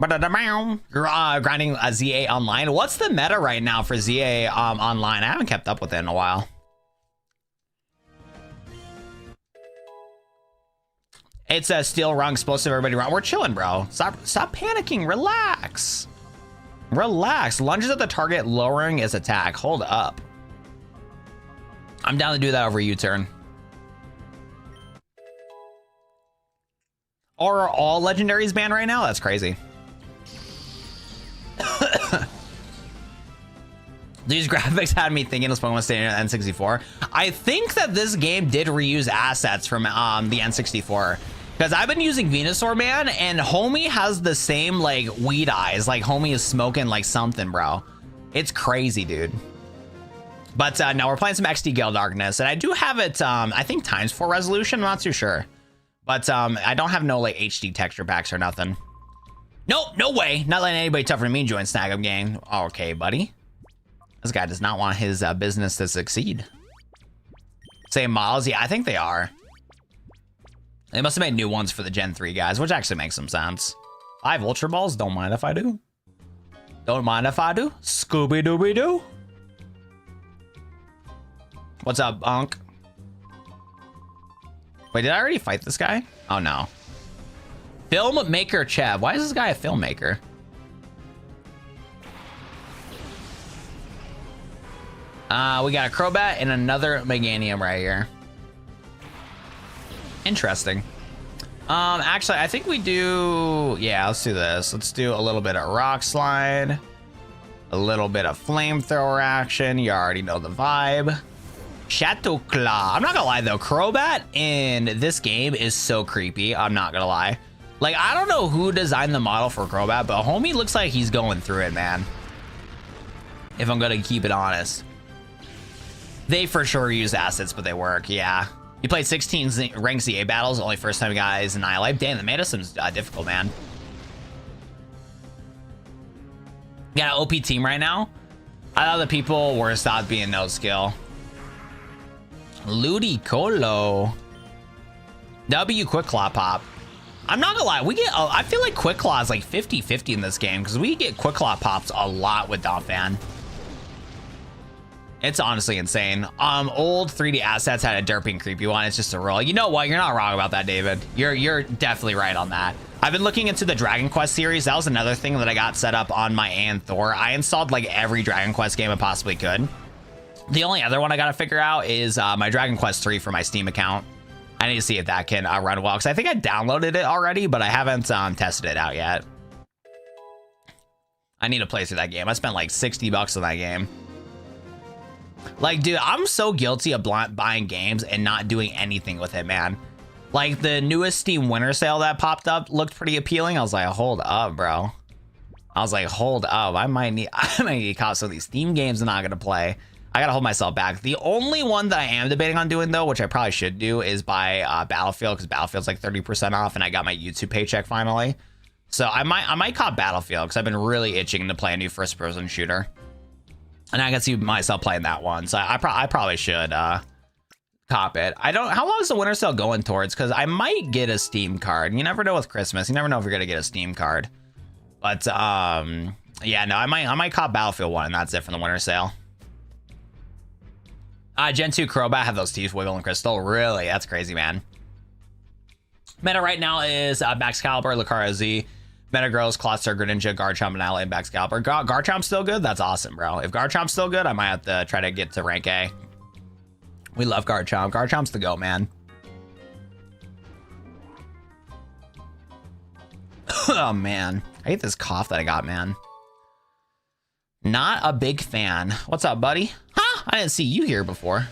Grinding ZA online. What's the meta right now for ZA online? I haven't kept up with it in a while. It's a steel rung, explosive, everybody run. We're chilling, bro. Stop panicking, relax. Relax, lunges at the target, lowering his attack. Hold up. I'm down to do that over U-turn. Are all legendaries banned right now? That's crazy. These graphics had me thinking it was Pokemon Stadium at N64. I think that this game did reuse assets from the N64. Because I've been using Venusaur, man, and homie has the same, like, weed eyes. Like, homie is smoking, like, something, bro. It's crazy, dude. But, no, we're playing some XD Gale Darkness. And I do have it, I think, ×4 resolution. I'm not too sure. But, I don't have no, like, HD texture packs or nothing. Nope, no way. Not letting anybody tougher than me join Snagem Gang. Okay, buddy. This guy does not want his business to succeed. Same models? Yeah, I think they are. They must have made new ones for the Gen 3 guys, which actually makes some sense. 5 Ultra Balls? Don't mind if I do. Don't mind if I do. Scooby-Dooby-Doo. What's up, Bunk? Wait, did I already fight this guy? Oh, no. Filmmaker Chev. Why is this guy a filmmaker? We got a Crobat and another Meganium right here. Interesting. Actually, I think we do... Yeah, let's do this. Let's do a little bit of Rock Slide. A little bit of Flamethrower action. You already know the vibe. Chateau Claw. I'm not gonna lie, though. Crobat in this game is so creepy. I'm not gonna lie. Like, I don't know who designed the model for Crobat, but homie looks like he's going through it, man. If I'm gonna keep it honest. They for sure use assets, but they work, yeah. You played 16 ranked ZA battles, only first time guys in Life. Damn, the meta seems difficult, man. Got an OP team right now. I thought the people were stopped being no skill. Ludicolo. W Quick Claw Pop. I'm not gonna lie, we get, I feel like Quick Claw is like 50-50 in this game because we get Quick Claw Pops a lot with Donphan. It's honestly insane. Old 3D assets had a derping creepy one. It's just a roll. You know what? You're not wrong about that, David. You're definitely right on that. I've been looking into the Dragon Quest series. That was another thing that I got set up on my Thor. I installed like every Dragon Quest game I possibly could. The only other one I gotta figure out is my Dragon Quest 3 for my Steam account. I need to see if that can run well, because I think I downloaded it already, but I haven't tested it out yet. I need to play through that game. I spent like $60 on that game. Like, dude, I'm so guilty of buying games and not doing anything with it, man. Like, the newest Steam Winter Sale that popped up looked pretty appealing. I was like, hold up, bro. I was like, hold up. I might need to cop some of these Steam games I'm not gonna play. I gotta hold myself back. The only one that I am debating on doing, though, which I probably should do, is buy Battlefield, because Battlefield's like 30% off, and I got my YouTube paycheck finally. So I might cop Battlefield because I've been really itching to play a new first-person shooter, and I can see myself playing that one. So I probably should cop it. I don't. How long is the winter sale going towards? Because I might get a Steam card. You never know with Christmas. You never know if you're gonna get a Steam card. But yeah, no, I might cop Battlefield 1, and that's it from the winter sale. Gen 2 Crobat have those teeth wiggle and crystal. Really, that's crazy, man. Meta right now is Max Caliber, Lucario Z. Metagross, Clotstar, Greninja, Garchomp, and Ally, and Max Caliber. Garchomp's still good? That's awesome, bro. If Garchomp's still good, I might have to try to get to rank A. We love Garchomp. Garchomp's the GOAT, man. Oh, man. I hate this cough that I got, man. Not a big fan. What's up, buddy? Huh? I didn't see you here before.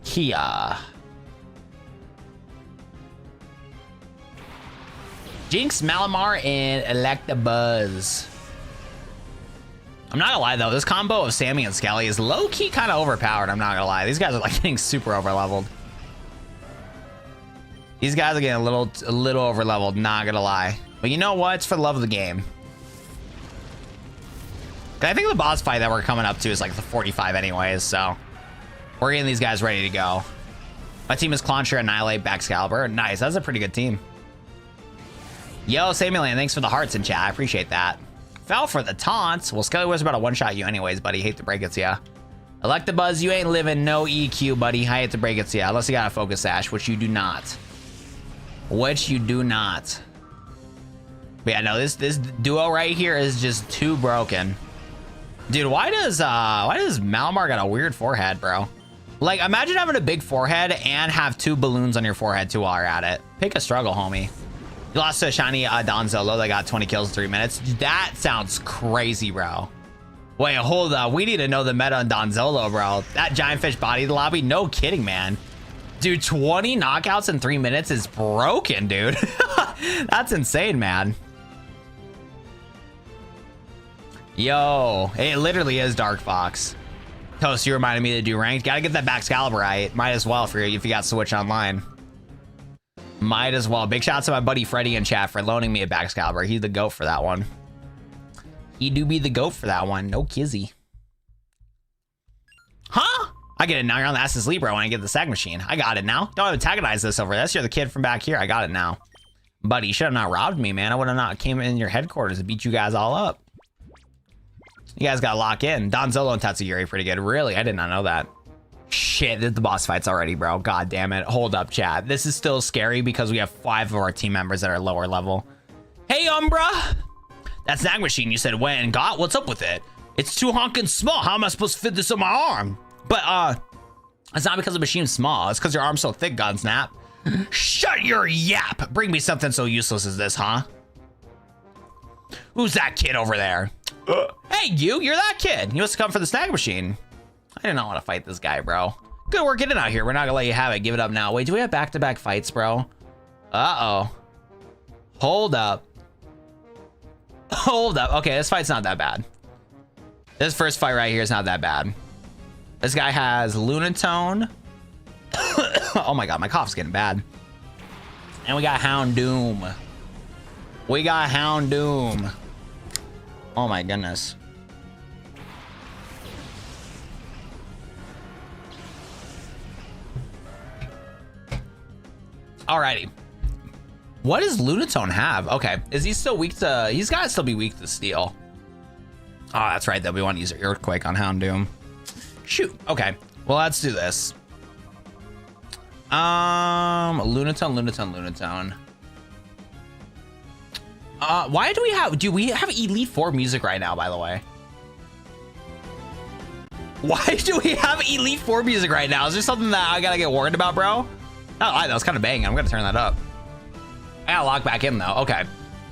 Kia. Jinx, Malamar, and Electabuzz. I'm not gonna lie though, this combo of Sammy and Skelly is low-key kind of overpowered. I'm not gonna lie. These guys are like getting super over-leveled. These guys are getting a little over-leveled, not gonna lie. But you know what? It's for the love of the game. I think the boss fight that we're coming up to is like the 45 anyways, so we're getting these guys ready to go. My team is Clauncher, Annihilate, Baxcalibur. Nice, that's a pretty good team. Yo, Samuelian, thanks for the hearts in chat. I appreciate that. Fell for the taunts. Well, Skelly was about to one-shot you anyways, buddy. Hate to break it to ya. Electabuzz, you ain't living no EQ, buddy. I hate to break it to ya. Unless you got a Focus Sash, which you do not. Which you do not. But yeah, no, this duo right here is just too broken. Dude, why does Malamar got a weird forehead, bro? Like, imagine having a big forehead and have 2 balloons on your forehead too while you're at it. Pick a struggle, homie. You lost to a shiny Donzello that got 20 kills in 3 minutes. That sounds crazy, bro. Wait, hold up. We need to know the meta on Donzello, bro. That giant fish body the lobby? No kidding, man. Dude, 20 knockouts in 3 minutes is broken, dude. That's insane, man. Yo, it literally is Dark Fox. Toast, you reminded me to do ranked. Gotta get that Baxcalibur right. Might as well if you got Switch Online. Might as well. Big shout out to my buddy Freddie in chat for loaning me a Baxcalibur. He's the GOAT for that one. He do be the GOAT for that one. No kizzy. Huh? I get it now. You're on the Ass's Libra when I get the Snag Machine. I got it now. Don't antagonize this over this. You're the kid from back here. I got it now. Buddy, you should have not robbed me, man. I would have not came in your headquarters and beat you guys all up. You guys got to lock in. Donzello and Tatsugiri pretty good. Really? I did not know that. Shit, the boss fights already, bro. God damn it. Hold up, chat. This is still scary because we have 5 of our team members that are lower level. Hey, Umbra. That Snag Machine you said went and got. What's up with it? It's too honking small. How am I supposed to fit this on my arm? But, it's not because the machine's small. It's because your arm's so thick, Gunsnap. Shut your yap. Bring me something so useless as this, huh? Who's that kid over there? Hey, you're that kid. You must have come for the Snag Machine. I do not want to fight this guy, bro. Good work getting out here. We're not gonna let you have it. Give it up now. Wait, do we have back-to-back fights, bro? Uh-oh. Hold up. Hold up. Okay, this fight's not that bad. This first fight right here is not that bad. This guy has Lunatone. Oh my god, my cough's getting bad. And we got Houndoom. We got Houndoom. Oh my goodness. Alrighty. What does Lunatone have? Okay, is he still weak to... He's got to still be weak to Steel. Oh, that's right, though. We want to use Earthquake on Houndoom. Shoot. Okay, well, let's do this. Lunatone. Why do we have... Do we have Elite Four music right now, by the way? Why do we have Elite Four music right now? Is there something that I gotta get worried about, bro? Oh, that was kind of banging. I'm gonna turn that up. I gotta lock back in though. Okay.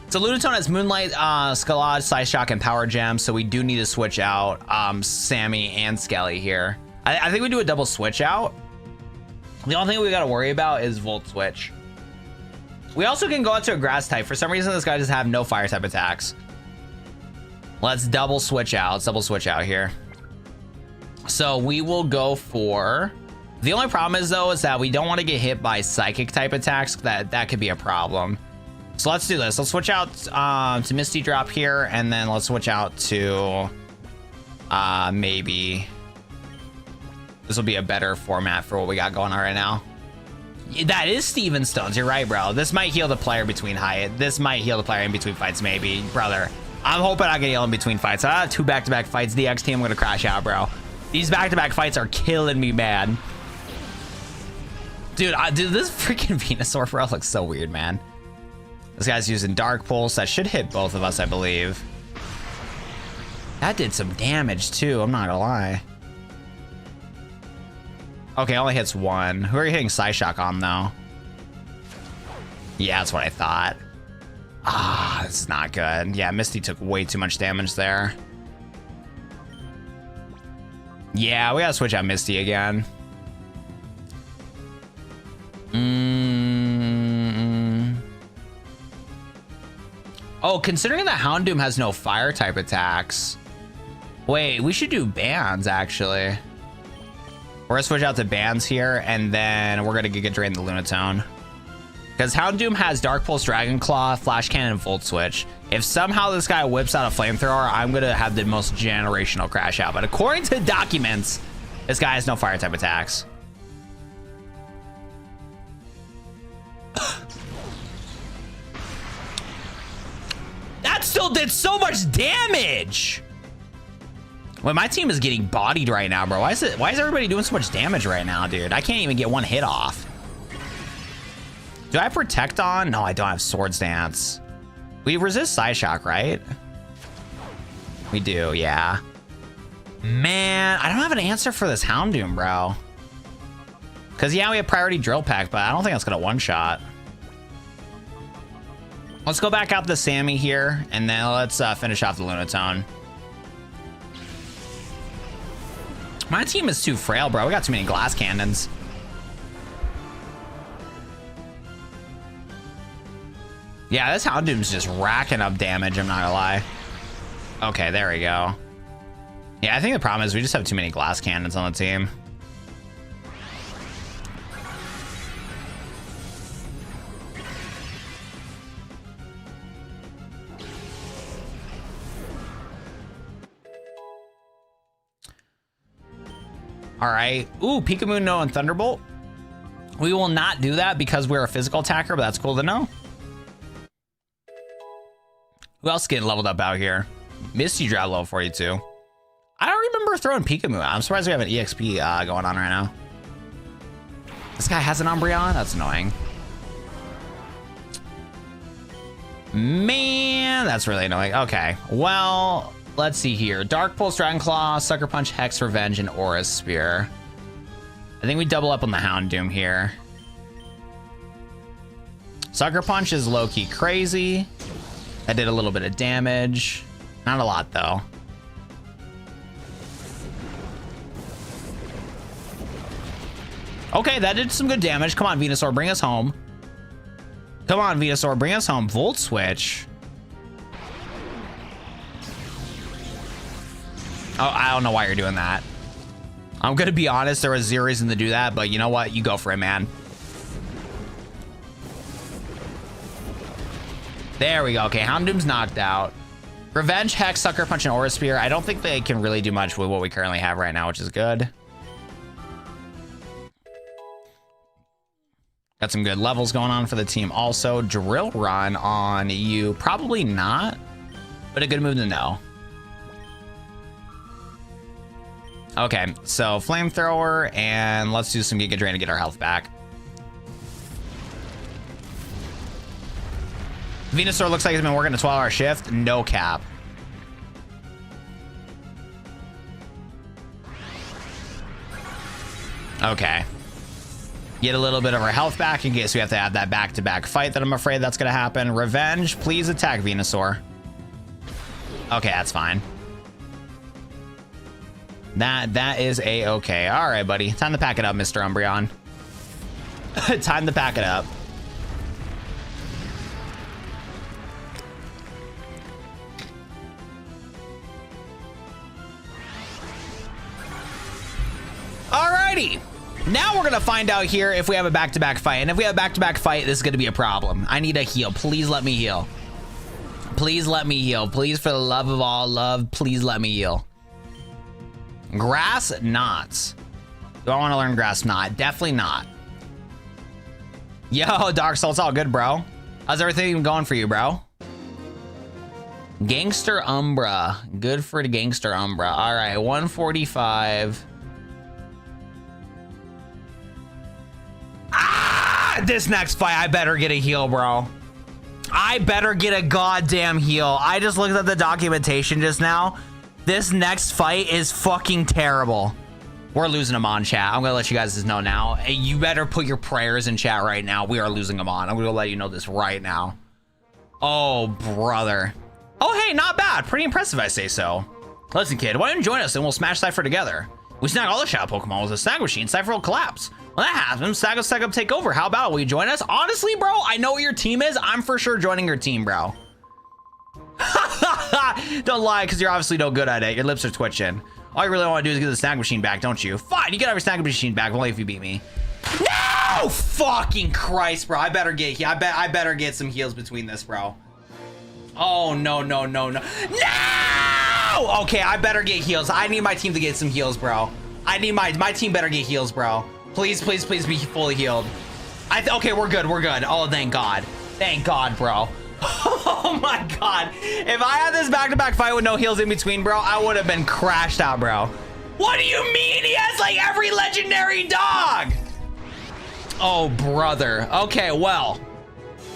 So Lunatone has Moonlight, Scalade, Slice Shock, and Power Gem. So we do need to switch out Sammy and Skelly here. I think we do a double switch out. The only thing we gotta worry about is Volt Switch. We also can go out to a Grass type. For some reason, this guy doesn't have no Fire type attacks. Let's double switch out. Let's double switch out here. So we will go for... The only problem is though, is that we don't want to get hit by Psychic type attacks. That could be a problem. So let's do this. Let's switch out to Misty Drop here, and then let's switch out to maybe this will be a better format for what we got going on right now. That is Steven Stones. You're right, bro. This might heal the player between This might heal the player in between fights, maybe, brother. I'm hoping I can heal in between fights. 2 back-to-back fights. DX team, I'm gonna crash out, bro. These back-to-back fights are killing me, man. Dude, this freaking Venusaur, bro, looks so weird, man. This guy's using Dark Pulse. That should hit both of us, I believe. That did some damage, too. I'm not gonna lie. Okay, only hits 1. Who are you hitting Psyshock on, though? Yeah, that's what I thought. Ah, this is not good. Yeah, Misty took way too much damage there. Yeah, we gotta switch out Misty again. Oh, considering that Houndoom has no fire type attacks. Wait, we should do bans, actually. We're gonna switch out to bans here, and then we're gonna Giga Drain the Lunatone. Because Houndoom has Dark Pulse, Dragon Claw, Flash Cannon, and Volt Switch. If somehow this guy whips out a Flamethrower, I'm gonna have the most generational crash out. But according to documents, this guy has no fire type attacks. That still did so much damage. Well, my team is getting bodied right now, bro. Why is everybody doing so much damage right now, dude? I can't even get one hit off. Do I have Protect on? No, I don't have Swords Dance. We resist Psyshock, right? We do, yeah. Man, I don't have an answer for this Houndoom, bro. Because, yeah, we have Priority Drill Pack, but I don't think that's going to one-shot. Let's go back out the Sammy here, and then let's finish off the Lunatone. My team is too frail, bro. We got too many glass cannons. Yeah, this Houndoom's just racking up damage, I'm not gonna lie. Okay, there we go. Yeah, I think the problem is we just have too many glass cannons on the team. All right. Ooh, Pikamoon, no, and Thunderbolt. We will not do that because we're a physical attacker, but that's cool to know. Who else getting leveled up out here? Misty Drop level 42. I don't remember throwing Pikamoon. I'm surprised we have an EXP going on right now. This guy has an Umbreon? That's annoying. Man, that's really annoying. Okay, well, let's see here. Dark Pulse, Dragon Claw, Sucker Punch, Hex, Revenge, and Aura Spear. I think we double up on the Houndoom here. Sucker Punch is low-key crazy. That did a little bit of damage. Not a lot, though. Okay, that did some good damage. Come on, Venusaur, bring us home. Come on, Venusaur, bring us home. Volt Switch. Oh, I don't know why you're doing that. I'm gonna be honest, there was zero reason to do that, but you know what? You go for it, man. There we go. Okay, Houndoom's knocked out. Revenge, Hex, Sucker Punch, and Aura Spear. I don't think they can really do much with what we currently have right now, which is good. Got some good levels going on for the team. Also, Drill Run on you. Probably not, but a good move to know. Okay, so Flamethrower, and let's do some Giga Drain to get our health back. Venusaur looks like he's been working a 12-hour shift. No cap. Okay. Get a little bit of our health back in case we have to have that back-to-back fight that I'm afraid that's going to happen. Revenge, please attack Venusaur. Okay, that's fine. That is a-okay. All right, buddy. Time to pack it up, Mr. Umbreon. Time to pack it up. Alrighty. Now we're gonna find out here if we have a back-to-back fight, and if we have a back-to-back fight, this is gonna be a problem. I need a heal. Please let me heal. Please let me heal. Please, for the love of all love, please let me heal. Grass knots. Do I want to learn grass knot? Definitely not. Yo, Dark Soul, it's all good, bro. How's everything going for you, bro? Gangster Umbra. Good for the Gangster Umbra. All right, 145. Ah! This next fight, I better get a heal, bro. I better get a goddamn heal. I just looked at the documentation just now. This next fight is fucking terrible. We're losing him on, chat. I'm gonna let you guys know now. Hey, you better put your prayers in chat right now. We are losing him on. I'm gonna let you know this right now. Oh, brother. Oh, hey, not bad. Pretty impressive, I say so. Listen, kid, why don't you join us and we'll smash Cipher together? We snag all the shadow Pokemon with a Snag Machine. Cipher will collapse. When that happens, Snag take over. How about it? Will you join us? Honestly, bro, I know what your team is. I'm for sure joining your team, bro. Don't lie, because you're obviously no good at it. Your lips are twitching. All you really want to do is get the Snag Machine back, don't you? Fine, you can have your Snag Machine back, only if you beat me. No! Fucking Christ, bro. I better get some heals between this, bro. Oh, no, no, no, no. No! Okay, I better get heals. I need my team to get some heals, bro. I need my team better get heals, bro. Please, please, please be fully healed. Okay, we're good, we're good. Oh, thank God. Thank God, bro. Oh my God. If I had this back-to-back fight with no heals in between, bro, I would have been crashed out, bro. What do you mean? He has like every legendary dog. Oh, brother. Okay, well,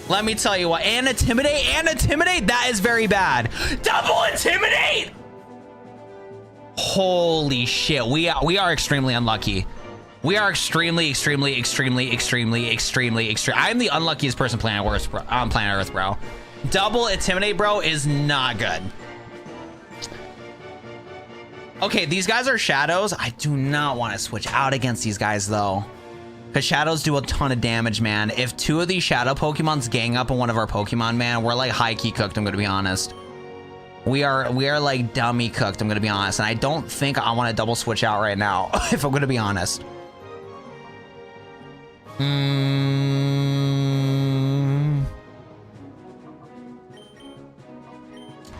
let me tell you what. And Intimidate, that is very bad. Double Intimidate. Holy shit. We are extremely unlucky. We are extremely. I'm the unluckiest person on planet Earth, bro. Double Intimidate, bro, is not good. Okay, these guys are shadows. I do not want to switch out against these guys, though. Because shadows do a ton of damage, man. If two of these shadow Pokemons gang up on one of our Pokemon, man, we're like high-key cooked, I'm going to be honest. We are like dummy cooked, I'm going to be honest. And I don't think I want to double switch out right now, if I'm going to be honest.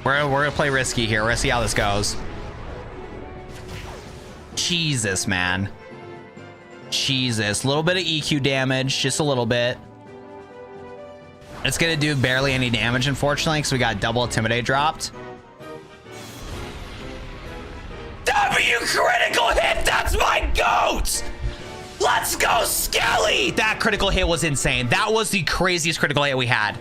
We're gonna play risky here. We're gonna see how this goes. Jesus, man. Jesus. A little bit of EQ damage, just a little bit. It's gonna do barely any damage, unfortunately, because we got double Intimidate dropped. W critical hit! That's my goat! Let's go, Skelly! That critical hit was insane. That was the craziest critical hit we had.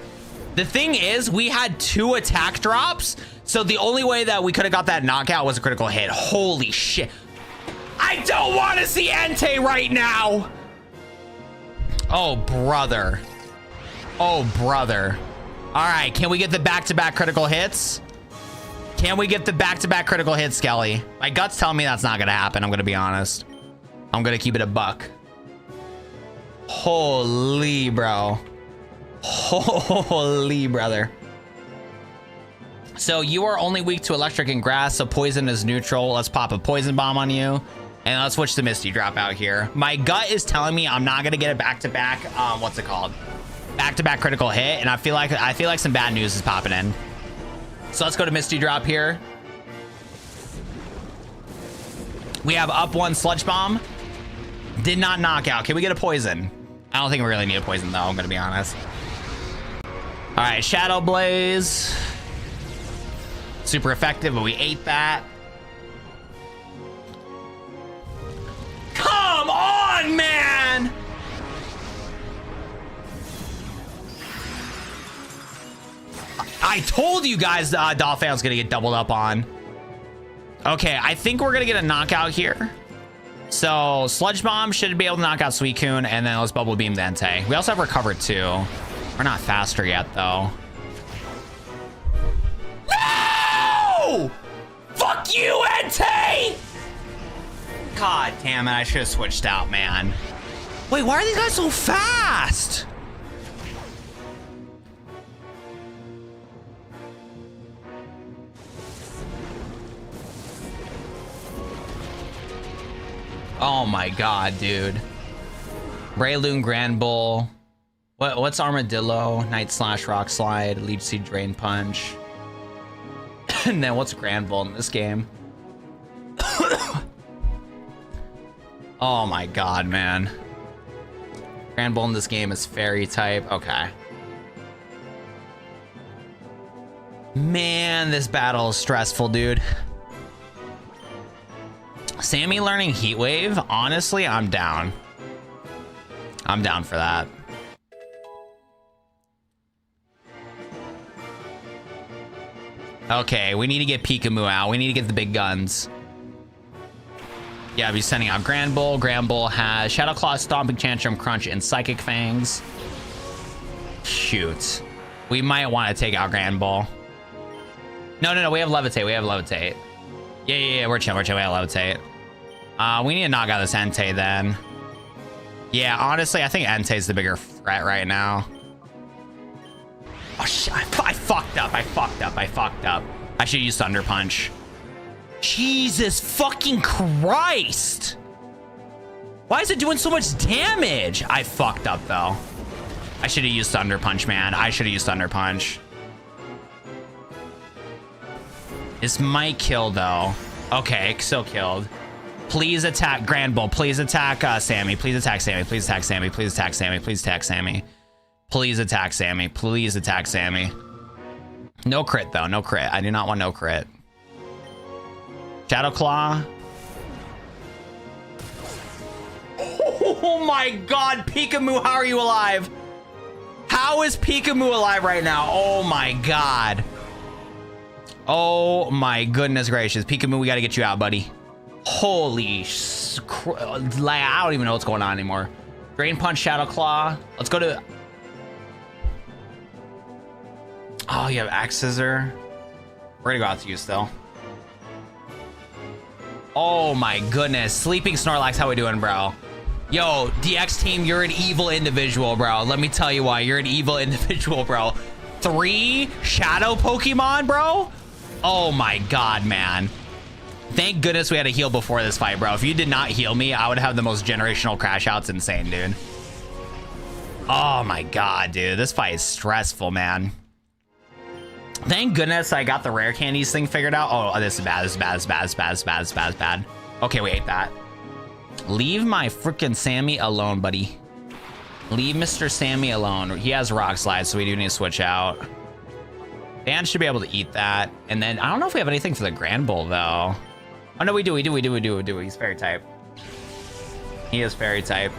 The thing is, we had 2 attack drops, so the only way that we could have got that knockout was a critical hit. Holy shit. I don't want to see Entei right now. Oh, brother. Oh, brother. All right, can we get the back-to-back critical hits? Can we get the back-to-back critical hits, Skelly? My gut's telling me that's not going to happen, I'm going to be honest. I'm going to keep it a buck. Holy, bro. Holy, brother. So you are only weak to electric and grass, so poison is neutral. Let's pop a poison bomb on you. And let's switch to Misty Drop out here. My gut is telling me I'm not going to get a back-to-back, what's it called? Back-to-back critical hit. And I feel like some bad news is popping in. So let's go to Misty Drop here. We have up 1 Sludge Bomb. Did not knock out. Can we get a poison? I don't think we really need a poison, though. I'm going to be honest. All right, Shadow Blaze. Super effective, but we ate that. Come on, man! I told you guys Dolphin was going to get doubled up on. Okay, I think we're going to get a knockout here. So Sludge Bomb should be able to knock out Suicune, and then let's Bubble Beam the Entei. We also have Recover too. We're not faster yet, though. No! Fuck you, Entei! God damn it, I should have switched out, man. Wait, why are these guys so fast? Oh my God, dude. Breloom, Grand Bull. What's Armadillo? Night Slash, Rock Slide, Leech Seed, Drain Punch. And then what's Grand Bull in this game? Oh my god, man. Grand Bull in this game is Fairy type. Okay. Man, this battle is stressful, dude. Sammy learning Heat Wave? Honestly, I'm down. I'm down for that. Okay, we need to get Pikamu out. We need to get the big guns. Yeah, I'll be sending out Grand Bull. Grand Bull has Shadow Claw, Stomping Tantrum, Crunch, and Psychic Fangs. Shoot. We might want to take out Grand Bull. No, we have Levitate. We have Levitate. Yeah, we're chilling. We have Levitate. We need to knock out this Entei then. Yeah, honestly, I think Entei's the bigger threat right now. Oh, shit. I fucked up. I should use Thunder Punch. Jesus fucking Christ. Why is it doing so much damage? I fucked up, though. I should have used Thunder Punch, man. I should have used Thunder Punch. This might kill, though. Okay, still killed. Please attack Grand Bull. Please attack Sammy. Please attack Sammy. Please attack Sammy. Please attack Sammy. Please attack Sammy. Please attack Sammy. Please attack Sammy. No crit, though. No crit. I do not want no crit. Shadow Claw. Oh my god, Pikamu, how are you alive? How is Pikamu alive right now? Oh my god. Oh my goodness gracious. Pikamu, we gotta get you out, buddy. Holy I don't even know what's going on anymore. Drain Punch, Shadow Claw. Let's go to... Oh, you have Axe Scissor. We're gonna go out to you still. Oh my goodness. Sleeping Snorlax, how we doing, bro? Yo, DX team, you're an evil individual, bro. Let me tell you why. You're an evil individual, bro. 3 Shadow Pokemon, bro? Oh my god, man. Thank goodness we had a heal before this fight, bro. If you did not heal me, I would have the most generational crash outs. Insane, dude. Oh my god, dude. This fight is stressful, man. Thank goodness I got the rare candies thing figured out. Oh, this is bad. This is bad. Okay, we ate that. Leave my freaking Sammy alone, buddy. Leave Mr. Sammy alone. He has Rock Slide, so we do need to switch out. Dan should be able to eat that. And then I don't know if we have anything for the Grand Bull, though. Oh, no, we do. He's Fairy type. He is Fairy type.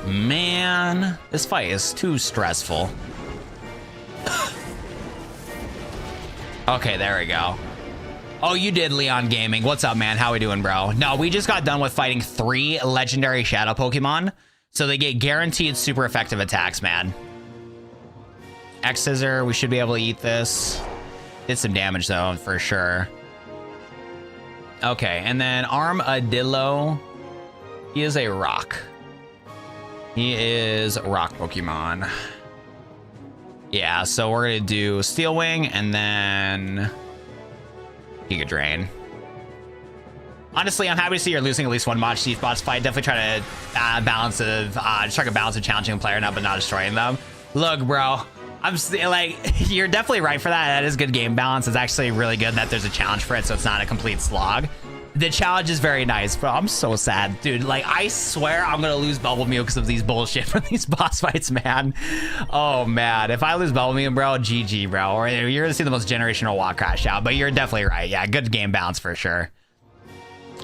Man, this fight is too stressful. Okay, there we go. Oh, you did, Leon Gaming. What's up, man? How we doing, bro? No, we just got done with fighting 3 legendary Shadow Pokemon. So they get guaranteed super effective attacks, man. X Scissor, we should be able to eat this. Did some damage, though, for sure. Okay, and then Armadillo. He is a rock. He is a rock Pokemon. Yeah, so we're gonna do Steel Wing and then Giga Drain. Honestly, I'm happy to see you're losing at least one Mach Chief boss fight. Definitely try to balance a challenging player now, but not destroying them. Look, bro, you're definitely right for that. That is good game balance. It's actually really good that there's a challenge for it, so it's not a complete slog. The challenge is very nice, but I'm so sad, dude. Like, I swear I'm gonna lose Bubble Mew because of these bullshit from these boss fights, man. Oh man, if I lose Bubble Mew, bro, GG, bro. Or you're gonna see the most generational walk crash out. But you're definitely right. Yeah, good game balance for sure.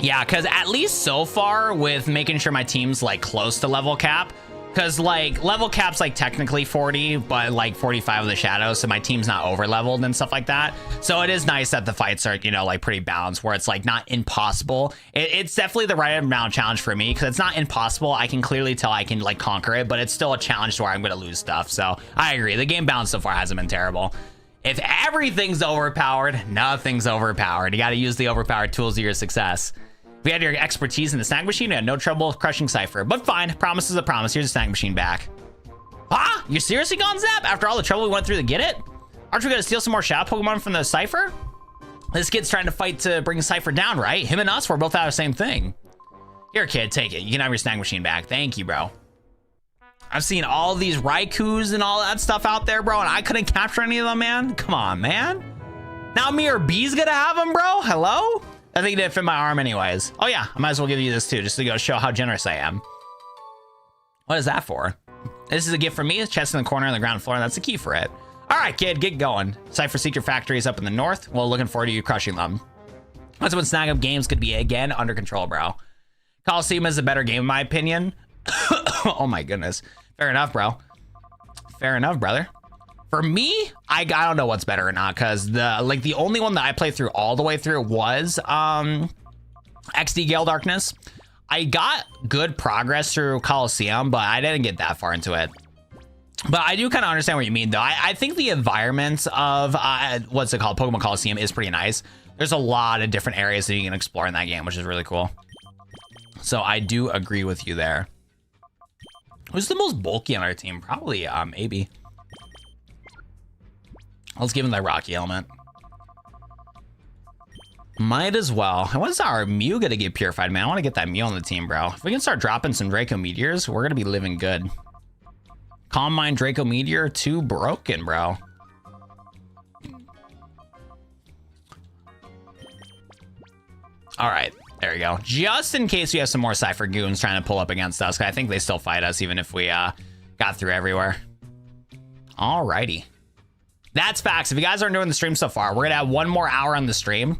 Yeah, because at least so far with making sure my team's like close to level cap. Because like level cap's like technically 40, but like 45 of the shadows, so my team's not over leveled and stuff like that. So it is nice that the fights are, you know, like pretty balanced, where it's like not impossible. It's definitely the right amount of challenge for me, because it's not impossible. I can clearly tell I can like conquer it, but it's still a challenge to where I'm gonna lose stuff. So I agree, the game balance so far hasn't been terrible. If everything's overpowered, nothing's overpowered. You got to use the overpowered tools of your success. If you had your expertise in the Snag Machine, you had no trouble crushing Cipher. But fine, promise is a promise. Here's the Snag Machine back. Huh? You're seriously gone, Zap? After all the trouble we went through to get it? Aren't we gonna steal some more Shadow Pokemon from the Cipher? This kid's trying to fight to bring Cipher down, right? Him and us, we're both out of the same thing. Here, kid, take it. You can have your Snag Machine back. Thank you, bro. I've seen all these Raikus and all that stuff out there, bro, and I couldn't capture any of them, man. Come on, man. Now me or B's gonna have them, bro? Hello? I think it didn't fit my arm anyways. Oh yeah, I might as well give you this too, just to go show how generous I am. What is that for? This is a gift from me. It's chest in the corner on the ground floor, and that's the key for it. All right, kid, get going. Cipher Secret Factory is up in the north. Well, looking forward to you crushing them. That's when Snagem Games could be again under control, bro. Coliseum is a better game in my opinion. Oh my goodness. Fair enough, bro. Fair enough, brother. For me, I don't know what's better or not, because the only one that I played through all the way through was XD Gale Darkness. I got good progress through Coliseum, but I didn't get that far into it. But I do kind of understand what you mean, though. I think the environment of what's it called, Pokemon Coliseum, is pretty nice. There's a lot of different areas that you can explore in that game, which is really cool. So I do agree with you there. Who's the most bulky on our team? Probably maybe. Let's give him that Rocky element. Might as well. And when's our Mew gonna get purified, man? I want to get that Mew on the team, bro. If we can start dropping some Draco Meteors, we're gonna be living good. Calm Mind Draco Meteor, too broken, bro. All right, there we go. Just in case we have some more Cipher goons trying to pull up against us, I think they still fight us even if we got through everywhere. All righty. That's facts. If you guys aren't doing the stream so far, we're gonna have one more hour on the stream.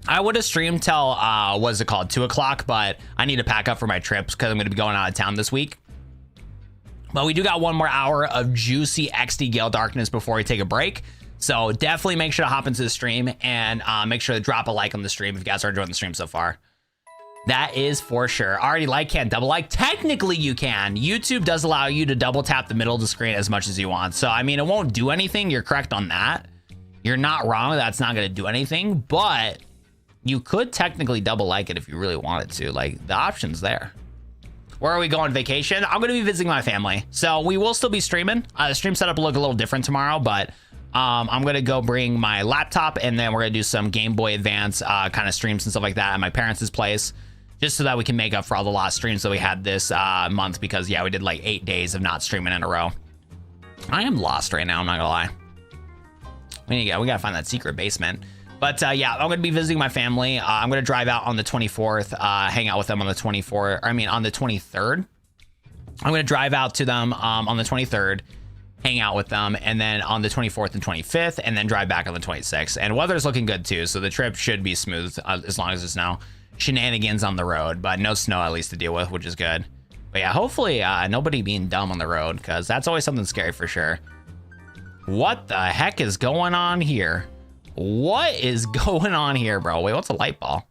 I would have streamed till, what is it called, 2 o'clock, but I need to pack up for my trips because I'm gonna be going out of town this week. But we do got one more hour of juicy XD Gale Darkness before we take a break. So definitely make sure to hop into the stream and make sure to drop a like on the stream if you guys are enjoying the stream so far. That is for sure. Already like, can't double like. Technically you can. YouTube does allow you to double tap the middle of the screen as much as you want. So, I mean, it won't do anything. You're correct on that. You're not wrong. That's not going to do anything, but you could technically double like it if you really wanted to. Like, the option's there. Where are we going vacation? I'm going to be visiting my family. So we will still be streaming. The stream setup will look a little different tomorrow, but I'm going to go bring my laptop and then we're going to do some Game Boy Advance kind of streams and stuff like that at my parents' place, just so that we can make up for all the lost streams that we had this month, because yeah, we did like 8 days of not streaming in a row. I am lost right now, I'm not gonna lie. We gotta find that secret basement. But yeah, I'm gonna be visiting my family. I'm gonna drive out on the 24th, hang out with them on the 24th, I mean on the 23rd. I'm gonna drive out to them on the 23rd, hang out with them, and then on the 24th and 25th, and then drive back on the 26th. And weather's looking good too, so the trip should be smooth as long as there's no shenanigans on the road, but no snow at least to deal with, which is good. But yeah, hopefully nobody being dumb on the road, because that's always something scary for sure. What the heck is going on here? What is going on here, bro? Wait, what's a light ball?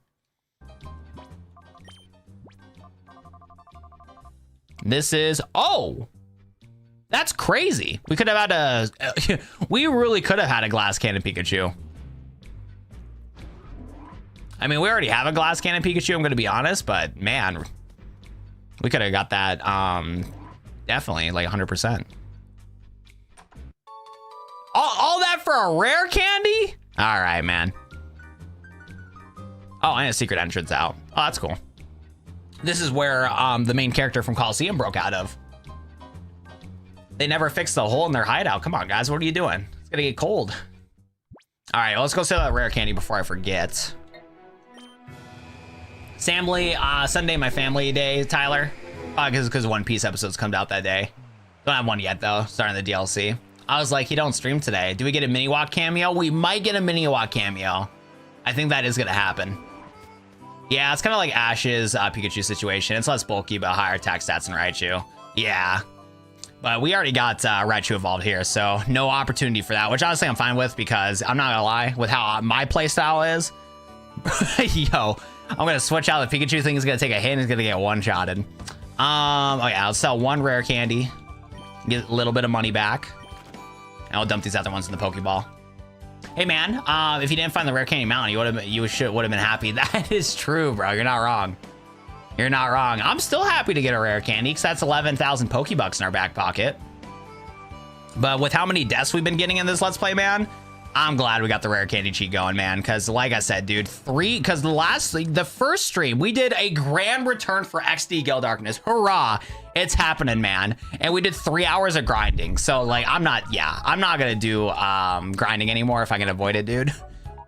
This is, oh, that's crazy. We could have had a, we really could have had a glass cannon Pikachu. I mean, we already have a glass cannon Pikachu, I'm going to be honest, but man, we could have got that definitely like 100%. All that for a rare candy? All right, man. Oh, and a secret entrance out. Oh, that's cool. This is where the main character from Coliseum broke out of. They never fixed the hole in their hideout. Come on, guys, what are you doing? It's going to get cold. All right, well, let's go sell that rare candy before I forget. Family, Sunday, my family day, Tyler. Because One Piece episodes come out that day. Don't have one yet, though, starting the DLC. I was like, he don't stream today. Do we get a mini walk cameo? We might get a mini walk cameo. I think that is going to happen. Yeah, it's kind of like Ash's Pikachu situation. It's less bulky, but higher attack stats than Raichu. Yeah. But we already got Raichu evolved here, so no opportunity for that, which honestly I'm fine with, because I'm not going to lie, with how my playstyle is, yo, I'm going to switch out. The Pikachu thing is going to take a hit and it's going to get one-shotted. Oh yeah, I'll sell one rare candy, get a little bit of money back, and I'll dump these other ones in the Pokeball. Hey man, if you didn't find the rare candy mountain, would have been happy. That is true, bro. You're not wrong. You're not wrong. I'm still happy to get a rare candy, because that's 11,000 Pokebucks in our back pocket. But with how many deaths we've been getting in this Let's Play, man, I'm glad we got the rare candy cheat going, man. Because like I said, dude, the first stream, we did a grand return for XD Gale Darkness. Hurrah. It's happening, man. And we did 3 hours of grinding. So like, I'm not going to do grinding anymore if I can avoid it, dude.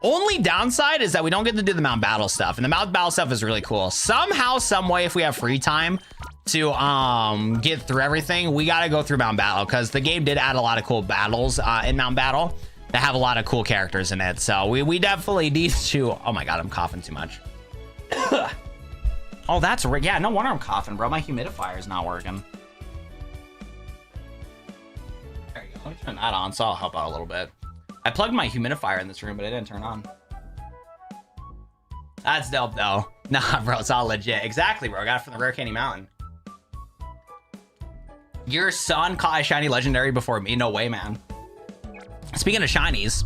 Only downside is that we don't get to do the Mount Battle stuff. And the Mount Battle stuff is really cool. Somehow, some way, if we have free time to get through everything, we got to go through Mount Battle. Because the game did add a lot of cool battles in Mount Battle that have a lot of cool characters in it. So we definitely need to... Oh my God, I'm coughing too much. Oh, that's... Yeah, no wonder I'm coughing, bro. My humidifier is not working. There you go. Let me turn that on so I'll help out a little bit. I plugged my humidifier in this room, but it didn't turn on. That's dope, though. Nah, bro, it's all legit. Exactly, bro. I got it from the Rare Candy Mountain. Your son caught a shiny legendary before me? No way, man. Speaking of shinies,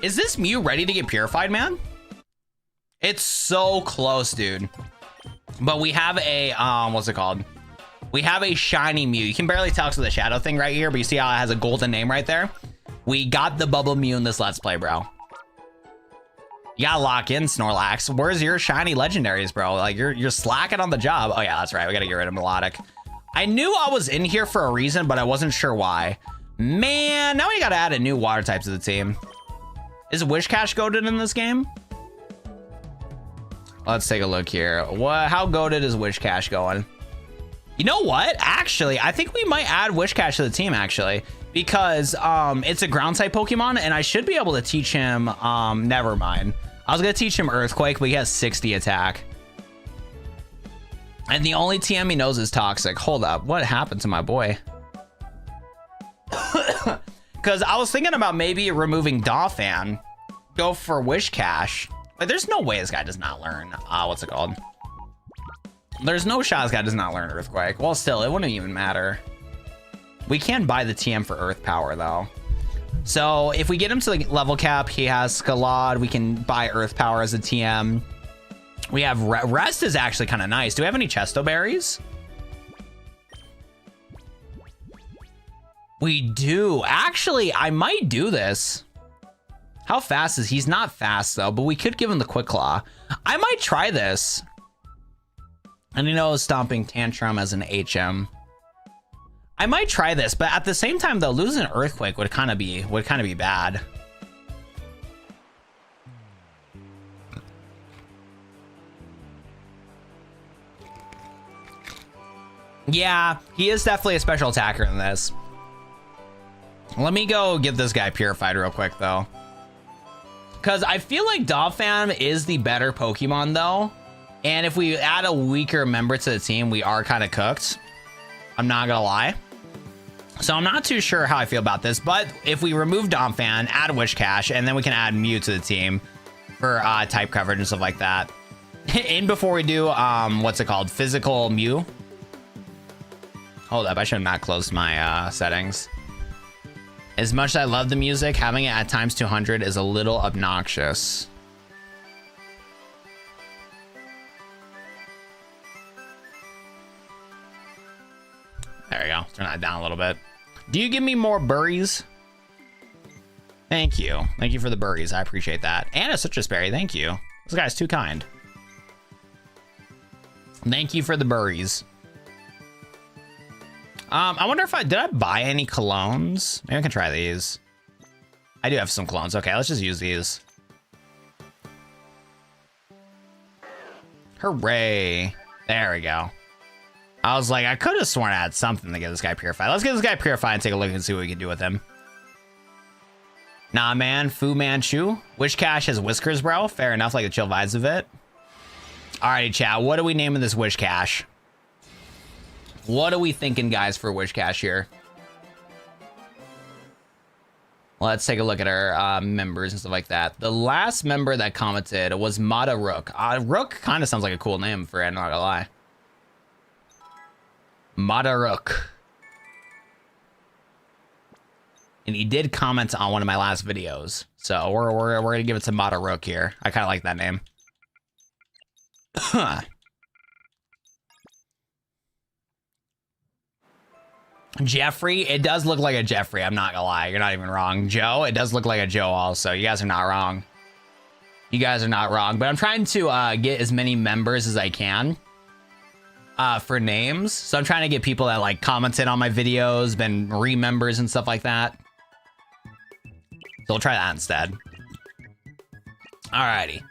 is this Mew ready to get purified, man? It's so close, dude. But we have a, what's it called? We have a shiny Mew. You can barely tell because of the shadow thing right here, but you see how it has a golden name right there? We got the bubble Mew in this Let's Play, bro. You gotta lock in, Snorlax. Where's your shiny legendaries, bro? Like, you're slacking on the job. Oh, yeah, that's right. We gotta get rid of Melodic. I knew I was in here for a reason, but I wasn't sure why. Man, now we gotta add a new water type to the team. Is Wish Cash goated in this game? Let's take a look here. How goated is Wish Cash going? You know what? Actually, I think we might add Wish Cash to the team, actually. Because it's a ground type Pokemon, and I should be able to teach him... never mind. I was gonna teach him Earthquake, but he has 60 attack. And the only TM he knows is Toxic. Hold up, what happened to my boy? Because I was thinking about maybe removing Dolphin, go for Wish Cash. Like, there's no way this guy does not learn, what's it called? There's no shot this guy does not learn Earthquake. Well, still, it wouldn't even matter. We can buy the TM for Earth Power, though. So if we get him to the level cap, he has Scalad. We can buy Earth Power as a TM. We have Rest is actually kind of nice. Do we have any Chesto Berries? We do. Actually, I might do this. How fast is he? He's not fast, though, but we could give him the Quick Claw. I might try this. And you know, Stomping Tantrum as an HM. I might try this, but at the same time, though, losing Earthquake would kind of be bad. Yeah, he is definitely a special attacker in this. Let me go get this guy purified real quick, though. Because I feel like Dolphin is the better Pokemon, though. And if we add a weaker member to the team, we are kind of cooked. I'm not going to lie. So I'm not too sure how I feel about this. But if we remove Dolphin, add Wish Cash, and then we can add Mew to the team for type coverage and stuff like that. And before we do, what's it called? Physical Mew. Hold up, I should have not closed my settings. As much as I love the music, having it at times 200 is a little obnoxious. There we go. Turn that down a little bit. Do you give me more burries? Thank you. Thank you for the burries. I appreciate that. And a citrus berry. Thank you. This guy's too kind. Thank you for the burries. I wonder if did I buy any colognes? Maybe I can try these. I do have some colognes. Okay, let's just use these. Hooray. There we go. I was like, I could have sworn I had something to get this guy purified. Let's get this guy purified and take a look and see what we can do with him. Nah, man. Fu Manchu. Wish Cash has whiskers, bro. Fair enough, like the chill vibes of it. Alrighty, chat. What are we naming this Wish Cash? What are we thinking, guys, for Wish Cash here? Let's take a look at our members and stuff like that. The last member that commented was Mata Rook. Rook kind of sounds like a cool name for it, I'm not gonna lie. Mata Rook. And he did comment on one of my last videos. So we're gonna give it to Mata Rook here. I kind of like that name. Jeffrey, it does look like a Jeffrey. I'm not gonna lie. You're not even wrong. Joe, it does look like a Joe also. You guys are not wrong. You guys are not wrong. But I'm trying to get as many members as I can for names. So I'm trying to get people that like commented on my videos, been remembers and stuff like that. So we'll try that instead. Alrighty.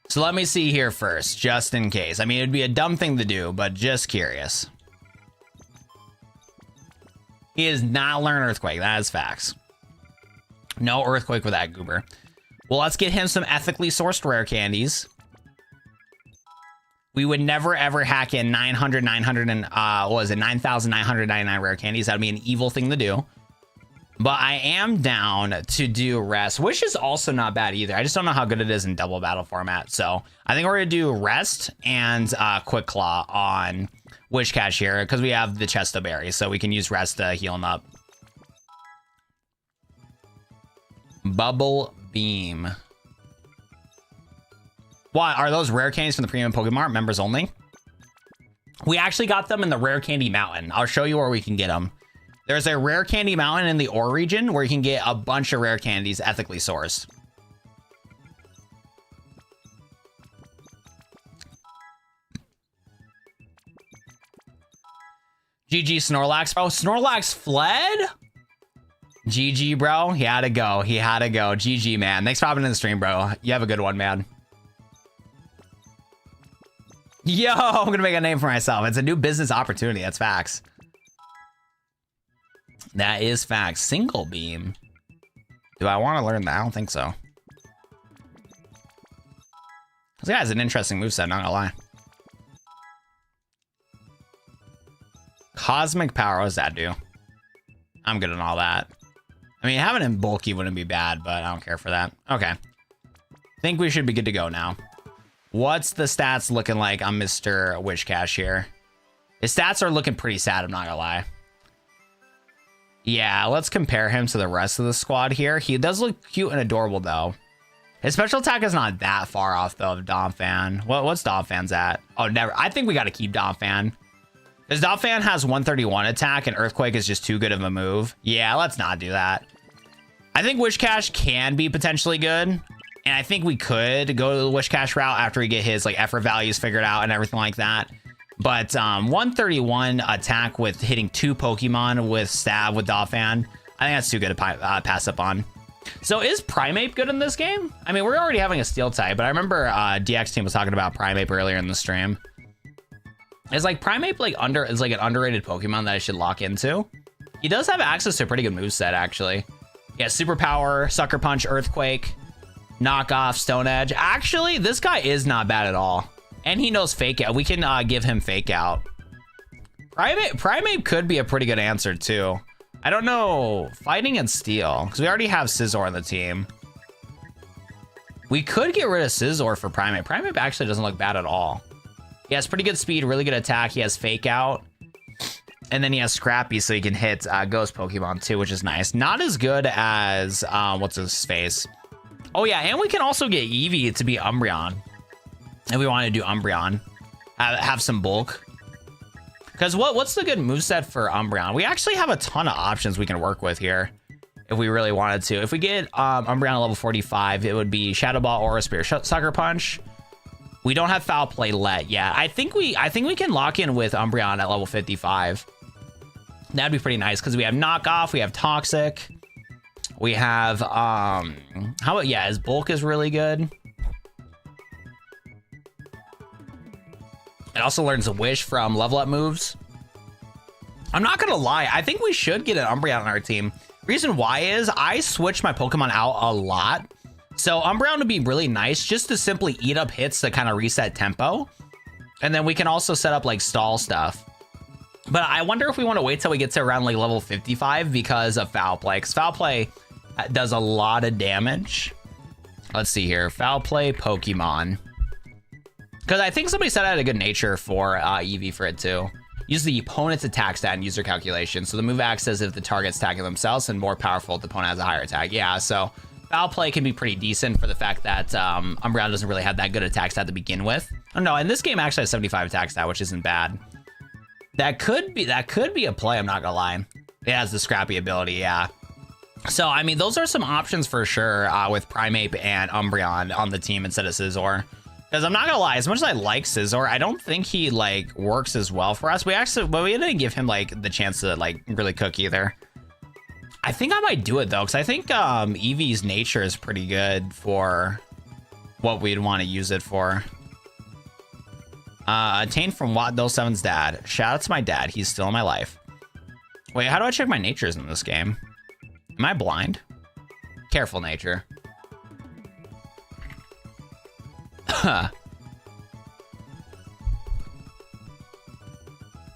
So let me see here first, just in case. I mean, it'd be a dumb thing to do, but just curious. He does not learn Earthquake. That is facts. No Earthquake with that goober. Well, let's get him some ethically sourced rare candies. We would never, ever hack in 9,999 rare candies. That would be an evil thing to do. But I am down to do rest, which is also not bad either. I just don't know how good it is in double battle format. So I think we're going to do rest and quick claw on Wish Cache here because we have the Chesto Berry. So we can use rest to heal him up. Bubble Beam. What are those rare candies from the premium Pokemon Mart? Members only? We actually got them in the Rare Candy Mountain. I'll show you where we can get them. There's a Rare Candy Mountain in the Ore region where you can get a bunch of rare candies ethically sourced. GG Snorlax. Oh, Snorlax fled? GG, bro. He had to go. He had to go. GG, man. Thanks for hopping in the stream, bro. You have a good one, man. Yo, I'm going to make a name for myself. It's a new business opportunity. That's facts. That is facts. Single Beam. Do I want to learn that? I don't think so. This guy has an interesting moveset, not gonna lie. Cosmic Power, what does that do? I'm good on all that. I mean, having him bulky wouldn't be bad, but I don't care for that. Okay. Think we should be good to go now. What's the stats looking like on Mr. Wish Cache here? His stats are looking pretty sad, I'm not gonna lie. Yeah, let's compare him to the rest of the squad here. He does look cute and adorable, though. His special attack is not that far off, though, of Donphan. What's Donphan's at? Oh, never. I think we got to keep Donphan. Because Donphan has 131 attack, and Earthquake is just too good of a move. Yeah, let's not do that. I think Wish Cache can be potentially good. And I think we could go to the Wish Cache route after we get his like effort values figured out and everything like that. But 131 attack with hitting 2 Pokemon with stab with Donphan, I think that's too good to pass up on. So is Primeape good in this game? I mean, we're already having a Steel type, but I remember DX Team was talking about Primeape earlier in the stream. Is like Primeape like an underrated Pokemon that I should lock into? He does have access to a pretty good moveset, actually. Yeah, Superpower, Sucker Punch, Earthquake, Knockoff, Stone Edge. Actually, this guy is not bad at all. And he knows Fake Out. We can give him Fake Out. Primeape could be a pretty good answer, too. I don't know. Fighting and Steel. Because we already have Scizor on the team. We could get rid of Scizor for Primeape. Primeape actually doesn't look bad at all. He has pretty good speed, really good attack. He has Fake Out. And then he has Scrappy, so he can hit Ghost Pokemon, too, which is nice. Not as good as, what's his face? Oh, yeah, and we can also get Eevee to be Umbreon. If we want to do Umbreon, have some bulk. Because what's the good moveset for Umbreon? We actually have a ton of options we can work with here if we really wanted to. If we get Umbreon at level 45, it would be Shadow Ball, Aura Spear, Sucker Punch. We don't have Foul Play Let yet. I think we can lock in with Umbreon at level 55. That'd be pretty nice because we have Knockoff, we have Toxic, we have how about his bulk is really good. It also learns a Wish from level up moves. I'm not gonna lie, I think we should get an Umbreon on our team. Reason why is I switch my Pokemon out a lot. So Umbreon would be really nice just to simply eat up hits to kind of reset tempo. And then we can also set up like stall stuff. But I wonder if we want to wait till we get to around like level 55 because of Foul Play. Because Foul Play does a lot of damage. Let's see here. Foul Play Pokemon. Because I think somebody said I had a good nature for Eevee for it too. Use the opponent's attack stat and user calculation. So the move acts as if the target's attacking themselves and more powerful if the opponent has a higher attack. Yeah, so Foul Play can be pretty decent for the fact that Umbreon doesn't really have that good attack stat to begin with. Oh no, and this game actually has 75 attack stat, which isn't bad. That could be a play, I'm not gonna lie. It has the scrappy ability, yeah. So, I mean, those are some options for sure with Primeape and Umbreon on the team instead of Scizor. Because I'm not gonna lie, as much as I like Scizor, I don't think he, like, we didn't give him, like, the chance to, like, really cook either. I think I might do it, though, because I think Eevee's nature is pretty good for what we'd want to use it for. Attained from Watt 07's dad. Shout out to my dad. He's still in my life. Wait, how do I check my natures in this game? Am I blind? Careful nature.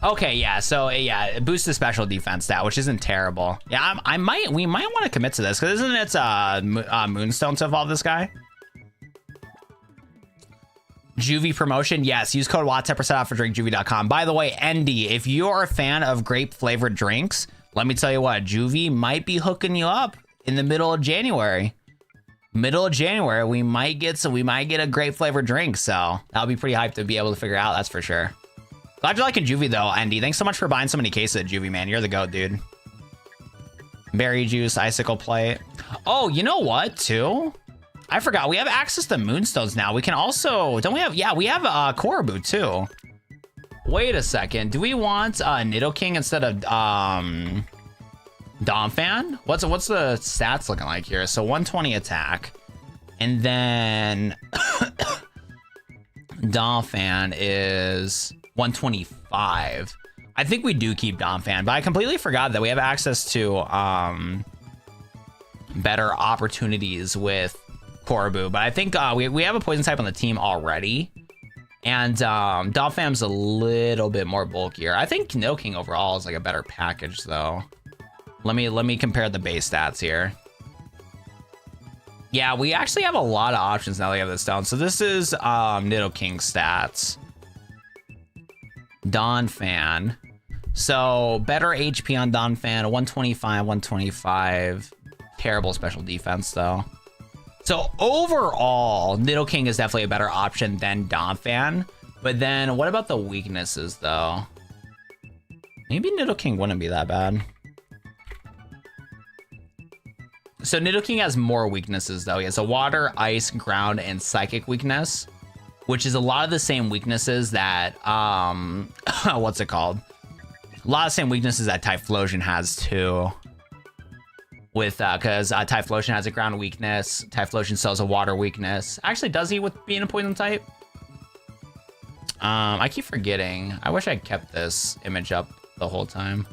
Okay, yeah, so yeah, it boosts the special defense stat, which isn't terrible. Yeah, we might want to commit to this, because isn't it Moonstone to evolve this guy? Juvie promotion, yes, use code WATT 10% off for drinkjuvie.com. By the way, Andy, if you're a fan of grape flavored drinks, let me tell you what, Juvie might be hooking you up in the middle of January. Middle of January, we might get a grape flavored drink, so that'll be pretty hyped to be able to figure out, that's for sure. Glad you're liking Juvie though, Andy. Thanks so much for buying so many cases of Juvie, man. You're the GOAT, dude. Berry juice, icicle plate. Oh, you know what, too? I forgot, we have access to Moonstones now. We can also, don't we have, yeah, we have Korobu too. Wait a second, do we want Nidoking instead of Donphan? What's the stats looking like here? So 120 attack, and then Donphan is 125. I think we do keep Donphan, but I completely forgot that we have access to better opportunities with Korobu, but I think we have a poison type on the team already, and Donphan's a little bit more bulkier. I think Nidoking overall is like a better package though. Let me compare the base stats here. Yeah, we actually have a lot of options now that we have this down. So this is Nidoking stats. Donphan. So better HP on Donphan, 125, 125. Terrible special defense though. So overall, Nidoking is definitely a better option than Donphan. But then what about the weaknesses though? Maybe Nidoking wouldn't be that bad. So Nidoking has more weaknesses though. He has a water, ice, ground, and psychic weakness, which is a lot of the same weaknesses that, what's it called? A lot of the same weaknesses that Typhlosion has too. With, cause Typhlosion has a ground weakness. Typhlosion still has a water weakness. Actually, does he with being a poison type? I keep forgetting. I wish I kept this image up the whole time.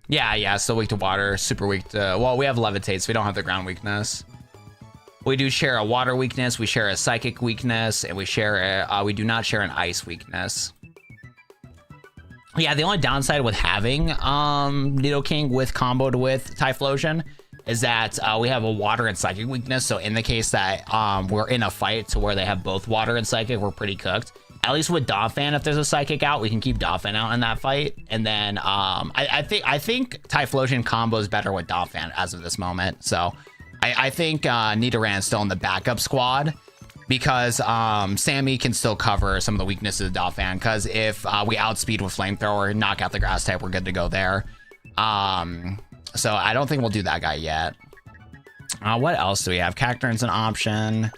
Yeah, still weak to water, super weak to, well, we have levitate, so we don't have the ground weakness. We do share a water weakness, we share a psychic weakness, and we do not share an ice weakness. Yeah, the only downside with having Nidoking with comboed with Typhlosion is that we have a water and psychic weakness, so in the case that we're in a fight to where they have both water and psychic, we're pretty cooked. At least with Donphan, if there's a psychic out, we can keep Donphan out in that fight. And then I think Typhlosion combos better with Donphan as of this moment. So I think Nidoran's still in the backup squad because Sammy can still cover some of the weaknesses of Donphan. Because if we outspeed with Flamethrower, knock out the grass type, we're good to go there. So I don't think we'll do that guy yet. What else do we have? Cacturn's an option.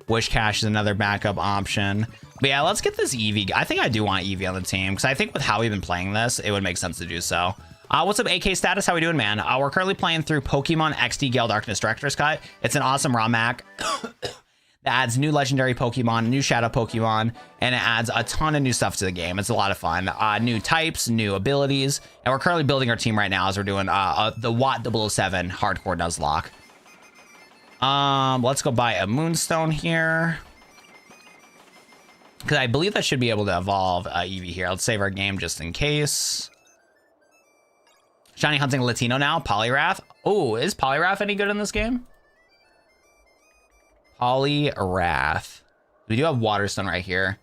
Wish Cash is another backup option. But yeah, let's get this Eevee. I think I do want Eevee on the team because I think with how we've been playing this, it would make sense to do so. What's up, AK status? How we doing, man? We're currently playing through Pokemon XD Gale Darkness Director's Cut. It's an awesome ROM hack that adds new legendary Pokemon, new shadow Pokemon, and it adds a ton of new stuff to the game. It's a lot of fun. New types, new abilities, and we're currently building our team right now as we're doing the Watt 007 Hardcore Nuzlocke. Let's go buy a Moonstone here. Because I believe that should be able to evolve Eevee here. Let's save our game just in case. Shiny hunting Latino now. Poliwrath. Oh, is Poliwrath any good in this game? Poliwrath. We do have Waterstone right here.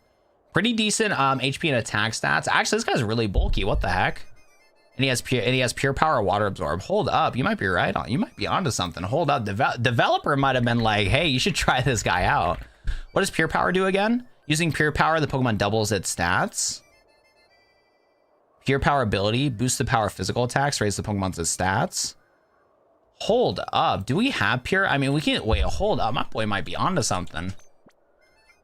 Pretty decent HP and attack stats. Actually, this guy's really bulky. What the heck? And he has pure power water absorb. Hold up, you might be right on. You might be onto something. Hold up, developer might have been like, hey, you should try this guy out. What does pure power do again? Using pure power, the Pokemon doubles its stats. Pure power ability, boost the power of physical attacks, raise the Pokemon's stats. Hold up, do we have pure? I mean, we can't wait. Hold up, my boy might be onto something.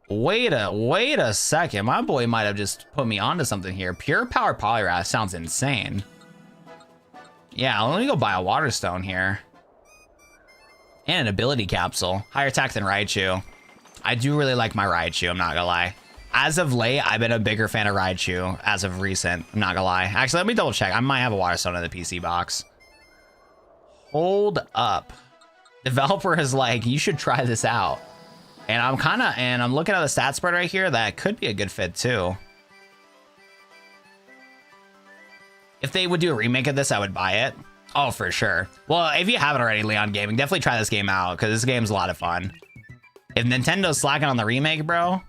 Wait a second, my boy might have just put me onto something here. Pure power Poliwrath sounds insane. Yeah, let me go buy a Water Stone here. And an ability capsule. Higher attack than Raichu. I do really like my Raichu, I'm not gonna lie. As of late, I've been a bigger fan of Raichu as of recent, I'm not gonna lie. Actually, let me double check. I might have a Water Stone in the PC box. Hold up. Developer is like, you should try this out. And I'm looking at the stat spread right here. That could be a good fit too. If they would do a remake of this, I would buy it. Oh, for sure. Well, if you haven't already, Leon Gaming, definitely try this game out because this game's a lot of fun. If Nintendo's slacking on the remake, bro.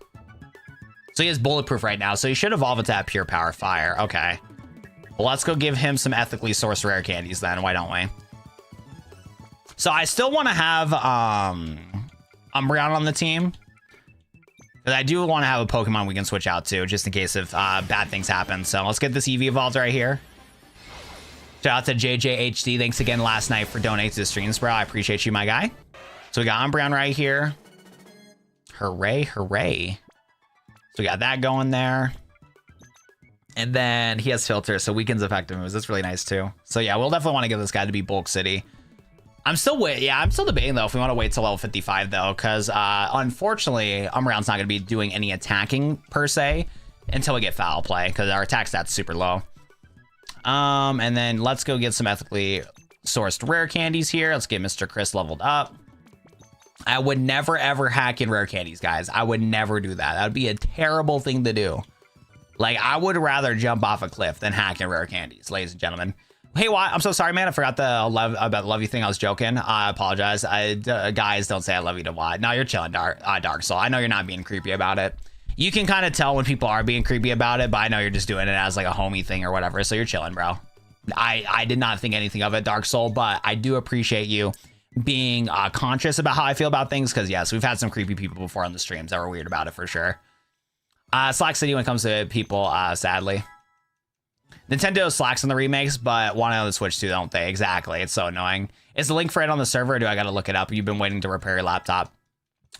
So he has bulletproof right now, so he should evolve into that pure power fire. Okay. Well, let's go give him some ethically sourced rare candies then. Why don't we? So I still want to have Umbreon on the team. But I do want to have a Pokemon we can switch out to just in case if bad things happen. So let's get this Eevee evolved right here. Shout out to JJHD. Thanks again last night for donating to the streams, bro. I appreciate you, my guy. So we got Umbreon right here. Hooray, hooray. So we got that going there. And then he has filter, so weakens effective moves. That's really nice too. So yeah, we'll definitely want to get this guy to be Bulk City. I'm still debating though if we want to wait till level 55 though, because unfortunately Umbreon's not going to be doing any attacking per se until we get foul play, because our attack stat's super low. And then let's go get some ethically sourced rare candies here. Let's get Mr. Chris leveled up. I would never ever hack in rare candies, guys. I would never do that. That would be a terrible thing to do. Like, I would rather jump off a cliff than hack in rare candies, ladies and gentlemen. Hey, why? I'm so sorry, man. I forgot about the love you thing. I was joking. I apologize. Guys, don't say I love you to Watt. No, you're chilling, Dark Soul. I know you're not being creepy about it. You can kind of tell when people are being creepy about it, but I know you're just doing it as like a homie thing or whatever. So you're chilling, bro. I did not think anything of it, Dark Soul, but I do appreciate you being conscious about how I feel about things, because yes, we've had some creepy people before on the streams that were weird about it for sure. Slack City when it comes to people, sadly. Nintendo slacks on the remakes, but want it on the Switch too, don't they? Exactly. It's so annoying. Is the link for it on the server, or do I gotta look it up? You've been waiting to repair your laptop.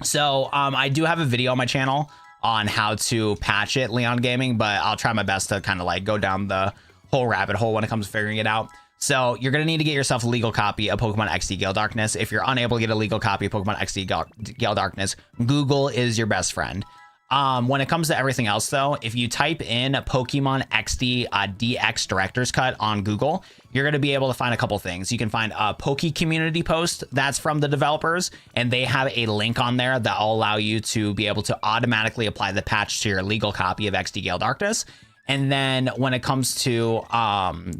So I do have a video on my channel on how to patch it, Leon Gaming, but I'll try my best to kind of like go down the whole rabbit hole when it comes to figuring it out. So you're going to need to get yourself a legal copy of Pokemon XD Gale Darkness. If you're unable to get a legal copy of Pokemon XD Gale Darkness, Google is your best friend. When it comes to everything else, though, if you type in Pokemon XD DX Director's Cut on Google, you're going to be able to find a couple things. You can find a Poke community post that's from the developers, and they have a link on there that will allow you to be able to automatically apply the patch to your legal copy of XD Gale Darkness. And then when it comes to,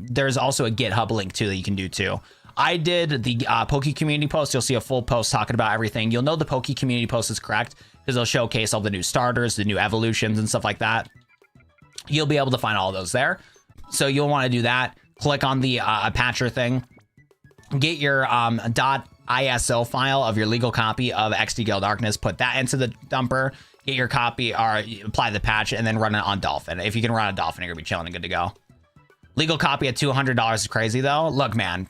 there's also a GitHub link too that you can do too. I did the Poke community post. You'll see a full post talking about everything. You'll know the Poke community post is correct because they'll showcase all the new starters, the new evolutions and stuff like that. You'll be able to find all of those there. So you'll want to do that. Click on the patcher thing. Get your .iso file of your legal copy of XD Gale Darkness. Put that into the dumper. Get your copy or apply the patch and then run it on Dolphin. If you can run a Dolphin, you're gonna be chilling and good to go. Legal copy at $200 is crazy though. Look, man,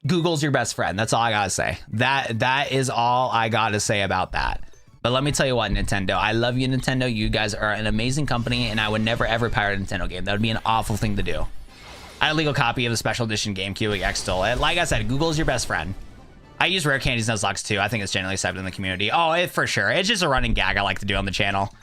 Google's your best friend. That's all I gotta say. That is all I gotta say about that. But let me tell you what, Nintendo, I love you, Nintendo. You guys are an amazing company, and I would never ever pirate a Nintendo game. That would be an awful thing to do. I had a legal copy of the special edition GameCube. X stole it. Like I said, Google's your best friend. I use rare candies and Nuzlocke too. I think it's generally accepted in the community. Oh, for sure. It's just a running gag I like to do on the channel.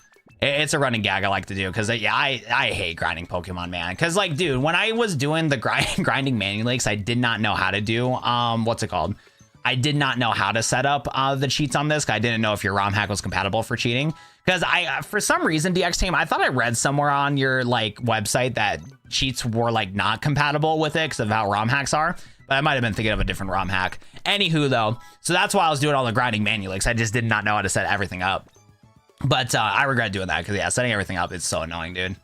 It's a running gag I like to do because yeah, I hate grinding Pokemon, man. Because like, dude, when I was doing the grinding manual leaks, I did not know how to do what's it called? I did not know how to set up the cheats on this. I didn't know if your ROM hack was compatible for cheating. Because for some reason, DX Team, I thought I read somewhere on your like website that cheats were like not compatible with it because of how ROM hacks are. But I might have been thinking of a different ROM hack. Anywho, though, so that's why I was doing all the grinding manual leaks. I just did not know how to set everything up. But I regret doing that because yeah, setting everything up is so annoying, dude.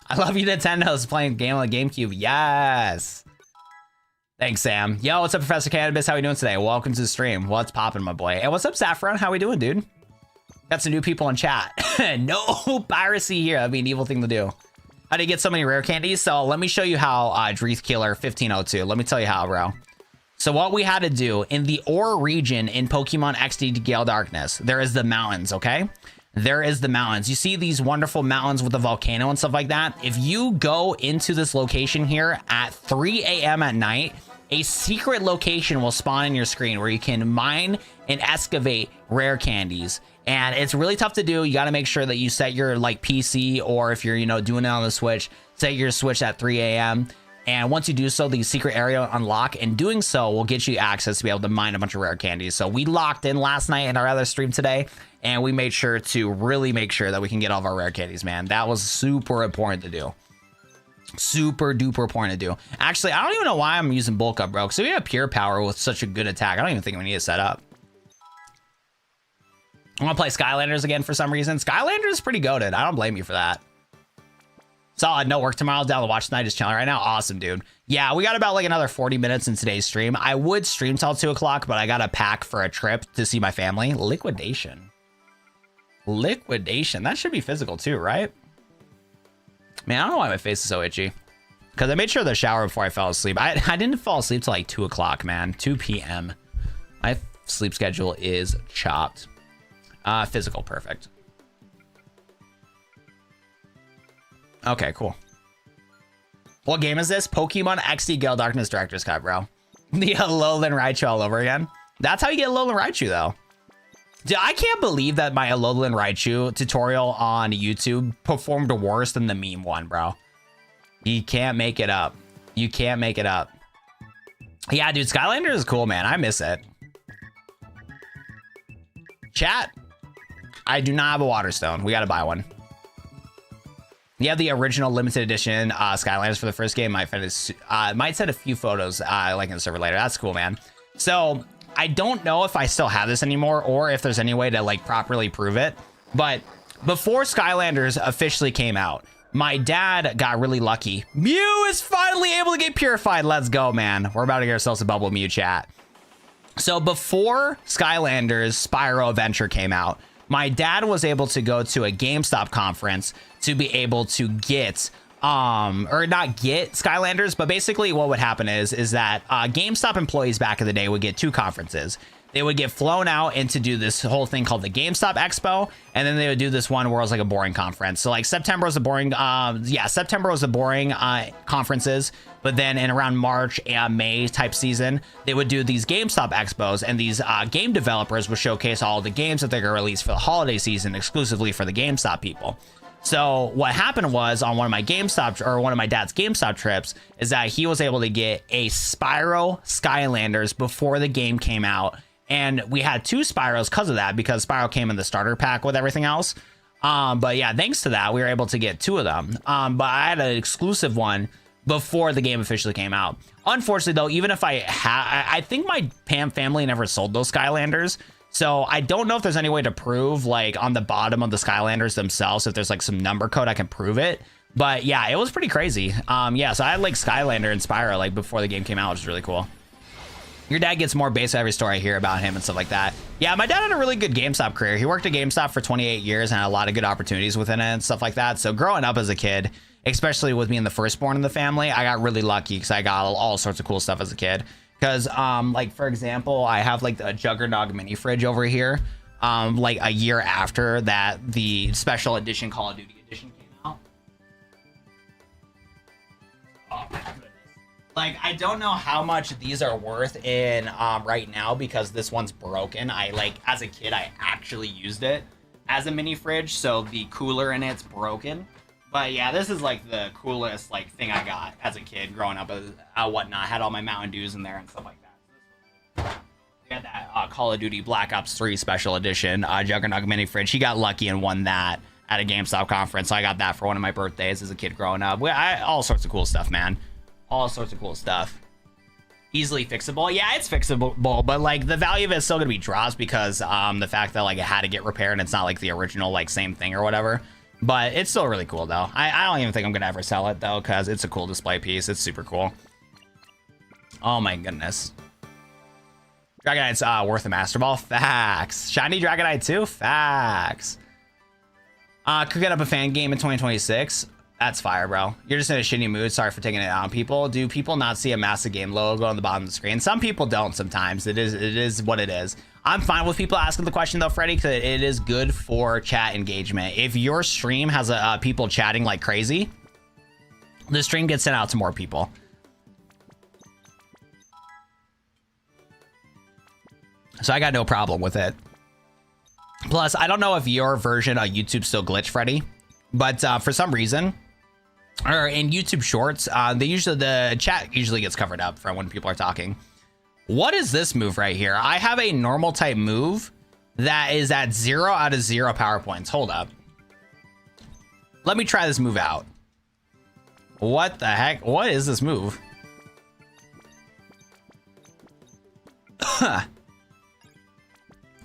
I love you, Nintendo's playing game on the GameCube. Yes. Thanks, Sam. Yo, what's up, Professor Cannabis? How we doing today? Welcome to the stream. What's popping, my boy? And what's up, Saffron? How we doing, dude? Got some new people in chat. No piracy here. That'd be an evil thing to do. How do you get so many rare candies? So let me show you how, Dreeth Killer 1502. Let me tell you how, bro. So what we had to do in the ore region in Pokemon XD Gale Darkness, there is the mountains, okay? There is the mountains. You see these wonderful mountains with the volcano and stuff like that? If you go into this location here at 3 a.m. at night, a secret location will spawn in your screen where you can mine and excavate rare candies. And it's really tough to do. You got to make sure that you set your like PC, or if you're, you know, doing it on the Switch, set your Switch at 3 a.m. And once you do so, the secret area will unlock, and doing so will get you access to be able to mine a bunch of rare candies. So we locked in last night in our other stream today, and we made sure to really make sure that we can get all of our rare candies, man. That was super important to do. Super duper important to do. Actually, I don't even know why I'm using bulk up, bro, because we have pure power with such a good attack. I don't even think we need to set up. I want to play Skylanders again for some reason. Skylanders is pretty goated. I don't blame you for that. Solid. No work tomorrow. Down to watch tonight. Just chilling right now. Awesome, dude. Yeah, we got about like another 40 minutes in today's stream. I would stream till 2 o'clock, but I got to pack for a trip to see my family. Liquidation. Liquidation. That should be physical too, right? Man, I don't know why my face is so itchy. Because I made sure to shower before I fell asleep. I didn't fall asleep till like 2 o'clock, man. 2 p.m. My sleep schedule is chopped. Physical, perfect. Okay, cool. What game is this? Pokemon XD Gale Darkness Director's Cut, bro. The Alolan Raichu all over again. That's how you get Alolan Raichu, though. Dude, I can't believe that my Alolan Raichu tutorial on YouTube performed worse than the meme one, bro. You can't make it up. You can't make it up. Yeah, dude, Skylander is cool, man. I miss it. Chat. I do not have a water stone. We got to buy one. You have the original limited edition Skylanders for the first game. Might send a few photos like in the server later. That's cool, man. So I don't know if I still have this anymore or if there's any way to like properly prove it. But before Skylanders officially came out, my dad got really lucky. Mew is finally able to get purified. Let's go, man. We're about to get ourselves a bubble Mew, chat. So before Skylanders Spyro Adventure came out, my dad was able to go to a GameStop conference to be able to get, or not get Skylanders, but basically what would happen is that GameStop employees back in the day would get 2 conferences. They would get flown out and to do this whole thing called the GameStop Expo, and then they would do this one where it was like a boring conference. So like September was a boring, September was the boring conferences, but then in around March and May type season, they would do these GameStop Expos, and these game developers would showcase all the games that they're gonna release for the holiday season exclusively for the GameStop people. So what happened was on one of my GameStop or one of my dad's GameStop trips is that he was able to get a Spyro Skylanders before the game came out. And we had 2 Spyros because of that, because Spyro came in the starter pack with everything else. But yeah, thanks to that, we were able to get 2 of them. But I had an exclusive one before the game officially came out. Unfortunately, though, even if I think my Pam family never sold those Skylanders. So I don't know if there's any way to prove, like, on the bottom of the Skylanders themselves, if there's, like, some number code I can prove it. But yeah, it was pretty crazy. Yeah, so I had, like, Skylander and Spyro, like, before the game came out, which is really cool. Your dad gets more base every story I hear about him and stuff like that. Yeah, my dad had a really good GameStop career. He worked at GameStop for 28 years and had a lot of good opportunities within it and stuff like that. So growing up as a kid, especially with being the firstborn in the family, I got really lucky because I got all sorts of cool stuff as a kid. Because, like, for example, I have, like, a Juggernog mini fridge over here. Like, a year after that, the special edition Call of Duty edition came out. Oh, my goodness. Like, I don't know how much these are worth in right now because this one's broken. Like, as a kid, I actually used it as a mini fridge, so the cooler in it's broken. But yeah, this is like the coolest like thing I got as a kid growing up as whatnot. I had all my Mountain Dews in there and stuff like that. We had that Call of Duty Black Ops 3 special edition Juggernog mini fridge. He got lucky and won that at a GameStop conference, so I got that for one of my birthdays as a kid growing up. All sorts of cool stuff, man. All sorts of cool stuff. Easily fixable. Yeah, it's fixable, but like the value of it is still gonna be drops because the fact that like it had to get repaired and it's not like the original like same thing or whatever. But it's still really cool though. I don't even think I'm gonna ever sell it though because it's a cool display piece. It's super cool. Oh my goodness. Dragonite's worth a Master Ball. Facts. Shiny Dragonite too. Facts. Could get up a fan game in 2026. That's fire, bro. You're just in a shitty mood. Sorry for taking it out on people. Do people not see a massive game logo on the bottom of the screen? Some people don't sometimes. It is what it is. I'm fine with people asking the question though, Freddy, because it is good for chat engagement. If your stream has people chatting like crazy, the stream gets sent out to more people. So I got no problem with it. Plus, I don't know if your version of YouTube still glitch, Freddy, but for some reason, or in YouTube Shorts, the chat usually gets covered up from when people are talking. What is this move right here? I have a normal type move that is at 0 out of 0 power points. Hold up. Let me try this move out. What the heck? What is this move?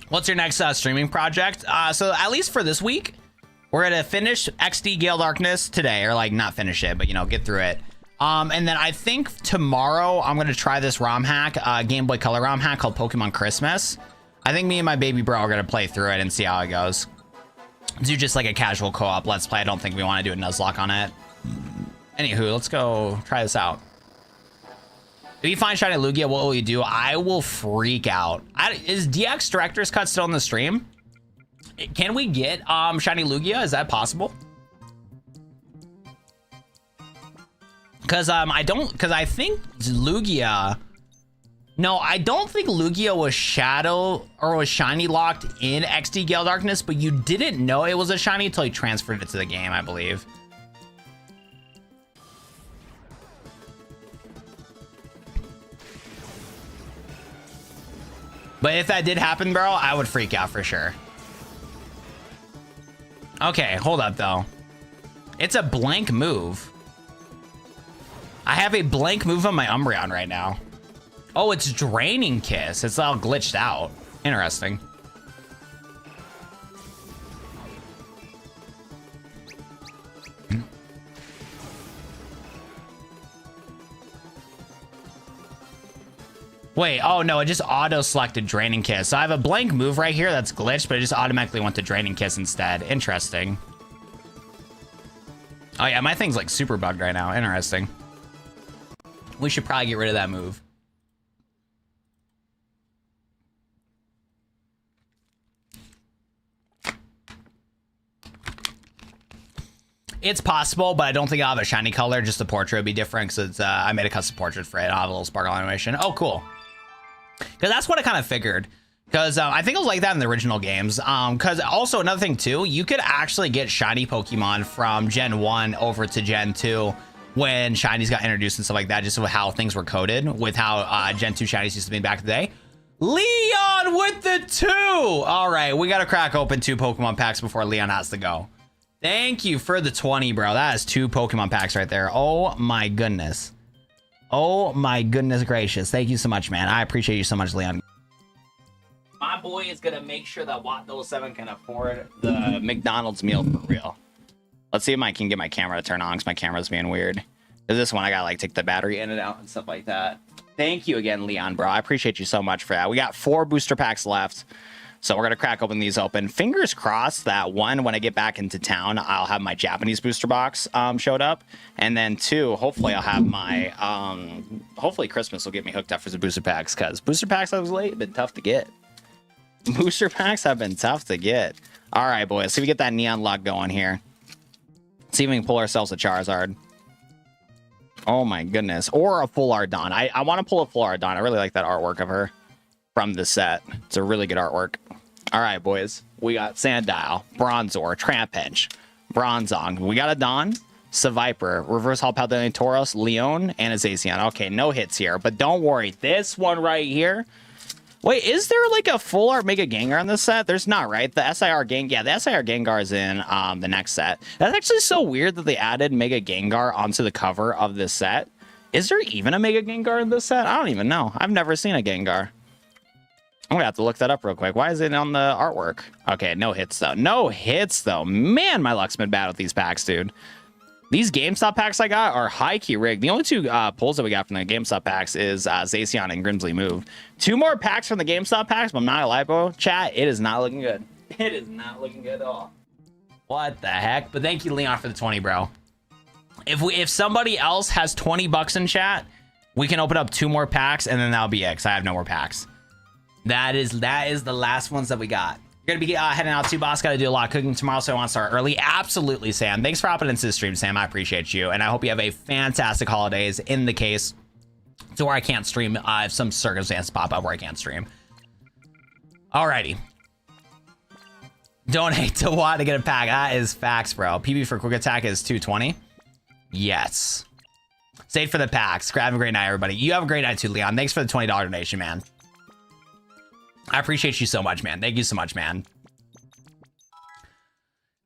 What's your next streaming project? So at least for this week, we're gonna finish XD Gale Darkness today, or like not finish it, but you know, get through it. And then I think tomorrow I'm gonna try this ROM hack, Game Boy Color ROM hack called Pokemon Christmas. I think me and my baby bro are gonna play through it and see how it goes. Do just like a casual co-op let's play. I don't think we want to do a Nuzlocke on it. Anywho, let's go try this out. If you find Shiny Lugia, what will you do? I will freak out. Is DX Director's Cut still in the stream? Can we get Shiny Lugia? Is that possible? Because I think Lugia. No, I don't think Lugia was Shadow or was Shiny locked in XD Gale Darkness, but you didn't know it was a Shiny until you transferred it to the game, I believe. But if that did happen, bro, I would freak out for sure. Okay, hold up, though. It's a blank move. I have a blank move on my Umbreon right now. Oh, it's Draining Kiss. It's all glitched out. Interesting. Wait, oh no, it just auto-selected Draining Kiss. So I have a blank move right here that's glitched, but it just automatically went to Draining Kiss instead. Interesting. Oh yeah, my thing's like super bugged right now. Interesting. We should probably get rid of that move. It's possible, but I don't think I'll have a shiny color. Just the portrait would be different because I made a custom portrait for it. I'll have a little sparkle animation. Oh, cool. Because that's what I kind of figured. Because I think it was like that in the original games. Because also another thing too, you could actually get shiny Pokemon from Gen 1 over to Gen 2 when shinies got introduced and stuff like that, just with how things were coded, with how Gen 2 shinies used to be back in the day. Leon with the 2! All right, we got to crack open 2 Pokemon packs before Leon has to go. Thank you for the 20, bro. That is 2 Pokemon packs right there. Oh my goodness. Oh my goodness gracious. Thank you so much, man. I appreciate you so much, Leon. My boy is gonna make sure that Watt 07 can afford the McDonald's meal for real. Let's see if I can get my camera to turn on because my camera's being weird. Because this one I gotta like take the battery in and out and stuff like that. Thank you again, Leon, bro. I appreciate you so much for that. We got 4 booster packs left. So we're going to crack open these open. Fingers crossed that 1, when I get back into town, I'll have my Japanese booster box showed up. And then 2, hopefully I'll have my, hopefully Christmas will get me hooked up for some booster packs. Because booster packs as of late have been tough to get. Booster packs have been tough to get. All right, boys. See if we get that neon luck going here. See if we can pull ourselves a Charizard. Oh my goodness. Or a full Ardon. I want to pull a full Ardon. I really like that artwork of her from the set. It's a really good artwork. All right, boys. We got Sandile, Bronzor, Trapinch, Bronzong. We got a Don, Seviper, Reverse Hall Paldean Tauros, Leon, and a Zacian. Okay, no hits here, but don't worry. This one right here. Wait, is there like a full art Mega Gengar in this set? There's not, right? The SIR Gang, yeah, the SIR Gengar is in the next set. That's actually so weird that they added Mega Gengar onto the cover of this set. Is there even a Mega Gengar in this set? I don't even know. I've never seen a Gengar. I'm gonna have to look that up real quick. Why is it on the artwork? Okay, no hits though. No hits though. Man, my luck's been bad with these packs, dude. These GameStop packs I got are high-key rigged. The only two pulls that we got from the GameStop packs is Zacian and Grimsley Move. 2 more packs from the GameStop packs, but I'm not a lie, bro. Chat, it is not looking good. It is not looking good at all. What the heck? But thank you, Leon, for the 20, bro. If somebody else has 20 bucks in chat, we can open up 2 more packs, and then that'll be it, because I have no more packs. That is the last ones that we got. You're gonna be heading out too, boss. Gotta do a lot of cooking tomorrow, so I want to start early. Absolutely, Sam. Thanks for hopping into the stream, Sam. I appreciate you, and I hope you have a fantastic holidays. In the case to where I can't stream, if some circumstance pop up where I can't stream. Alrighty. Donate to what to get a pack. That is facts, bro. PB for quick attack is 220. Yes. Stay for the packs. Have a great night, everybody. You have a great night too, Leon. Thanks for the $20 donation, man. I appreciate you so much, man. Thank you so much, man.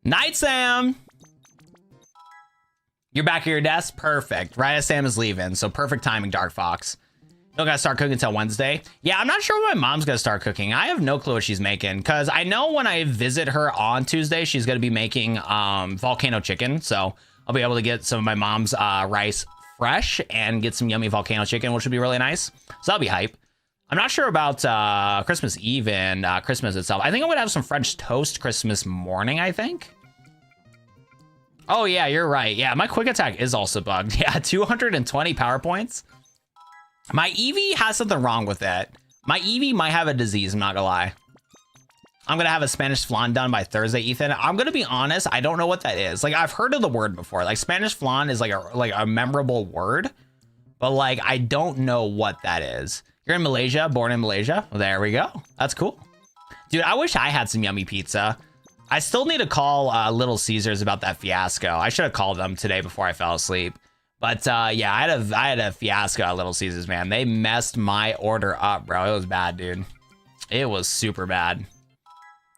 Night, Sam. You're back at your desk? Perfect. Right as Sam is leaving, so perfect timing, Dark Fox. You don't gotta start cooking until Wednesday. Yeah, I'm not sure when my mom's gonna start cooking. I have no clue what she's making, because I know when I visit her on Tuesday, she's gonna be making volcano chicken, so I'll be able to get some of my mom's rice fresh and get some yummy volcano chicken, which would be really nice. So that'll be hype. I'm not sure about Christmas Eve and Christmas itself. I think I'm gonna have some French toast Christmas morning, I think. Oh yeah, you're right. Yeah, my quick attack is also bugged. Yeah, 220 power points. My Eevee has something wrong with it. My Eevee might have a disease, I'm not gonna lie. I'm gonna have a Spanish flan done by Thursday, Ethan. I'm gonna be honest, I don't know what that is. Like, I've heard of the word before. Like, Spanish flan is like a memorable word, but like, I don't know what that is. You're in Malaysia, born in Malaysia. Well, there we go. That's cool. Dude, I wish I had some yummy pizza. I still need to call Little Caesars about that fiasco. I should have called them today before I fell asleep. But yeah, I had a fiasco at Little Caesars, man. They messed my order up, bro. It was bad, dude. It was super bad.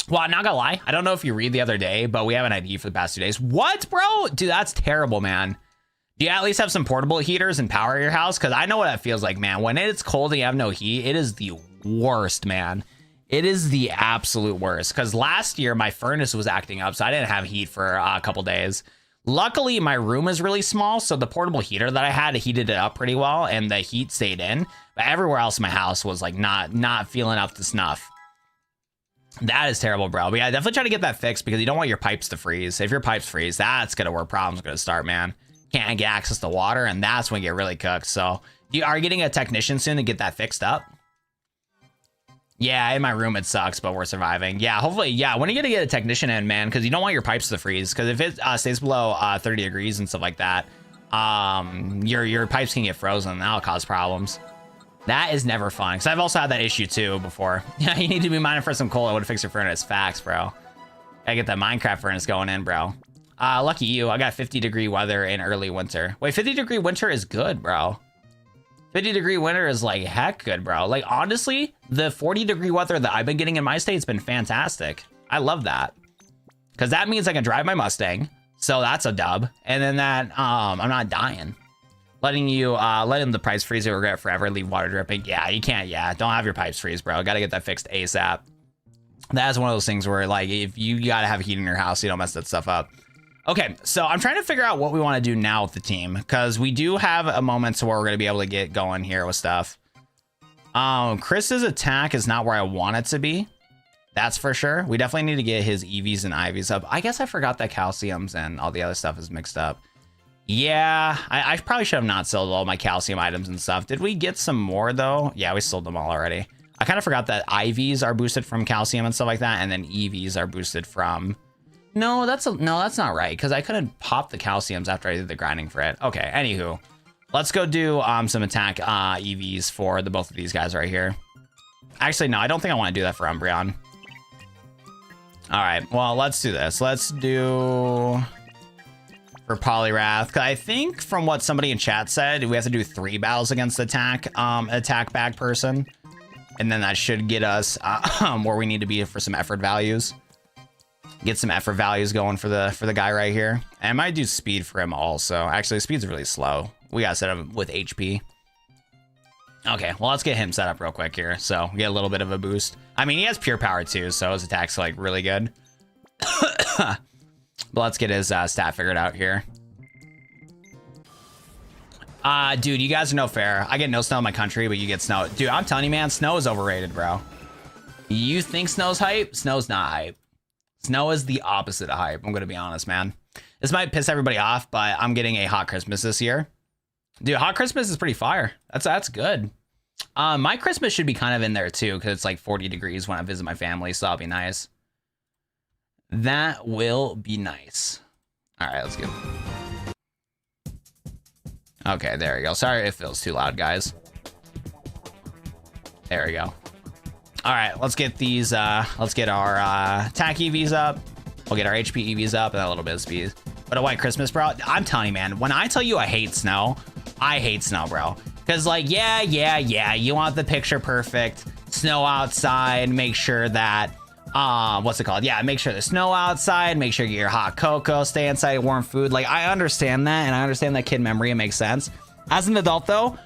Well, I'm not gonna lie. I don't know if you read the other day, but we have an ID for the past 2 days. What, bro? Dude, that's terrible, man. Do you at least have some portable heaters and power at your house? Because I know what that feels like, man. When it's cold and you have no heat, it is the worst, man. It is the absolute worst. Because last year, my furnace was acting up, so I didn't have heat for a couple days. Luckily, my room is really small, so the portable heater that I had heated it up pretty well, and the heat stayed in. But everywhere else in my house was like not feeling up to snuff. That is terrible, bro. But yeah, definitely try to get that fixed because you don't want your pipes to freeze. If your pipes freeze, that's gonna where problems are gonna start, man. Can't get access to water, and that's when you get really cooked. So you are getting a technician soon to get that fixed up. Yeah, in my room it sucks, but we're surviving. Yeah, hopefully, yeah. When are you gonna get a technician in, man? Because you don't want your pipes to freeze. Because if it stays below 30 degrees and stuff like that, your pipes can get frozen. That'll cause problems. That is never fun. Because I've also had that issue too before. Yeah, you need to be mining for some coal. It would fix your furnace. Facts, bro. Gotta get that Minecraft furnace going in, bro. Lucky you. I got 50-degree weather in early winter. Wait, 50-degree winter is good, bro. 50-degree winter is like heck good, bro. Like, honestly, the 40-degree weather that I've been getting in my state's been fantastic. I love that. Because that means I can drive my Mustang. So that's a dub. And then that, I'm not dying. Letting the pipes freeze, you regret forever, leave water dripping. Yeah, you can't, yeah. Don't have your pipes freeze, bro. Gotta get that fixed ASAP. That is one of those things where, like, if you gotta have heat in your house, you don't mess that stuff up. Okay, so I'm trying to figure out what we want to do now with the team, because we do have a moment to where we're going to be able to get going here with stuff. Chris's attack is not where I want it to be. That's for sure. We definitely need to get his EVs and IVs up. I guess I forgot that calciums and all the other stuff is mixed up. Yeah, I probably should have not sold all my calcium items and stuff. Did we get some more, though? Yeah, we sold them all already. I kind of forgot that IVs are boosted from calcium and stuff like that, and then EVs are boosted from... No, that's not right, because I couldn't pop the calciums after I did the grinding for it. Okay, anywho, let's go do some attack EVs for both of these guys right here. Actually, no, I don't think I want to do that for Umbreon. All right, well, let's do this. Let's do for Poliwrath, because I think from what somebody in chat said, we have to do 3 battles against the attack bag person, and then that should get us where we need to be for some effort values. Get some effort values going for the guy right here. And I might do speed for him also. Actually, speed's really slow. We gotta set him with HP. Okay, well, let's get him set up real quick here. So we get a little bit of a boost. I mean, he has pure power too, so his attack's like really good. But let's get his stat figured out here. Dude, you guys are no fair. I get no snow in my country, but you get snow. Dude, I'm telling you, man, snow is overrated, bro. You think snow's hype? Snow's not hype. Snow is the opposite of hype. I'm going to be honest, man. This might piss everybody off, but I'm getting a hot Christmas this year. Dude, hot Christmas is pretty fire. That's good. My Christmas should be kind of in there too, because it's like 40 degrees when I visit my family, so that'll be nice. That will be nice. All right, let's go. Okay, there we go. Sorry if it feels too loud, guys. There we go. All right, let's get these. Let's get our attack EVs up. We'll get our HP EVs up and a little bit of speed. But a white Christmas, bro. I'm telling you, man. When I tell you I hate snow, bro. Because like, yeah. You want the picture perfect snow outside. Make sure that what's it called? Yeah, make sure there's snow outside. Make sure you get your hot cocoa. Stay inside, warm food. Like I understand that, and I understand that kid memory. It makes sense. As an adult, though,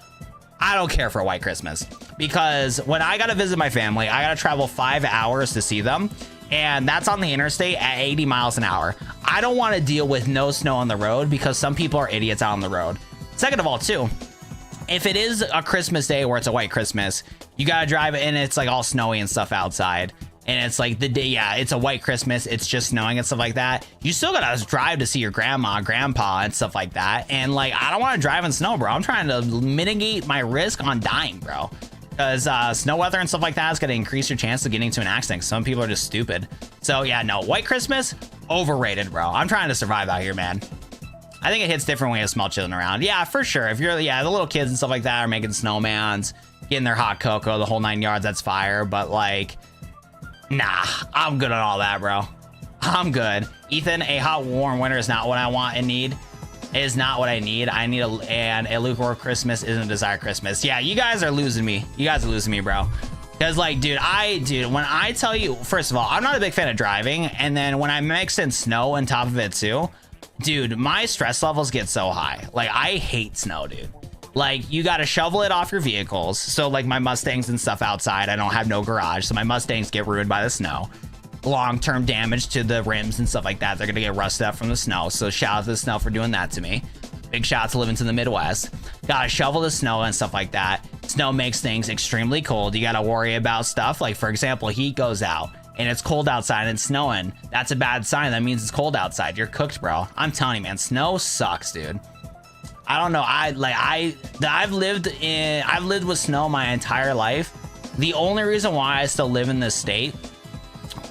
I don't care for a white Christmas because when I gotta visit my family, I gotta travel 5 hours to see them. And that's on the interstate at 80 miles an hour. I don't want to deal with no snow on the road because some people are idiots out on the road. Second of all, too, if it is a Christmas day where it's a white Christmas, you got to drive it and it's like all snowy and stuff outside. And it's like the day, yeah, it's a white Christmas. It's just snowing and stuff like that. You still got to drive to see your grandma, grandpa and stuff like that. And like, I don't want to drive in snow, bro. I'm trying to mitigate my risk on dying, bro. Because snow weather and stuff like that is going to increase your chance of getting into an accident. Some people are just stupid. So yeah, no, white Christmas, overrated, bro. I'm trying to survive out here, man. I think it hits different when you have small children around. Yeah, for sure. If you're, yeah, the little kids and stuff like that are making snowmans, getting their hot cocoa, the whole 9 yards, that's fire. But like, nah, I'm good on all that, bro. I'm good. Ethan, a hot, warm winter is not what I want and need. Is not what I need. I need a lukewarm Christmas isn't a desired Christmas. Yeah, you guys are losing me. You guys are losing me, bro. Because like, dude, when I tell you, first of all, I'm not a big fan of driving. And then when I mix in snow on top of it too, dude, my stress levels get so high. Like I hate snow, dude. Like you got to shovel it off your vehicles. So like my Mustangs and stuff outside, I don't have no garage. So my Mustangs get ruined by the snow. Long-term damage to the rims and stuff like that. They're gonna get rusted up from the snow. So shout out to the snow for doing that to me. Big shout out to living to the Midwest. Gotta shovel the snow and stuff like that. Snow makes things extremely cold. You gotta worry about stuff like, for example, heat goes out and it's cold outside and it's snowing. That's a bad sign. That means it's cold outside. You're cooked, bro. I'm telling you, man, snow sucks, dude. I don't know. I've lived with snow my entire life. The only reason why I still live in this state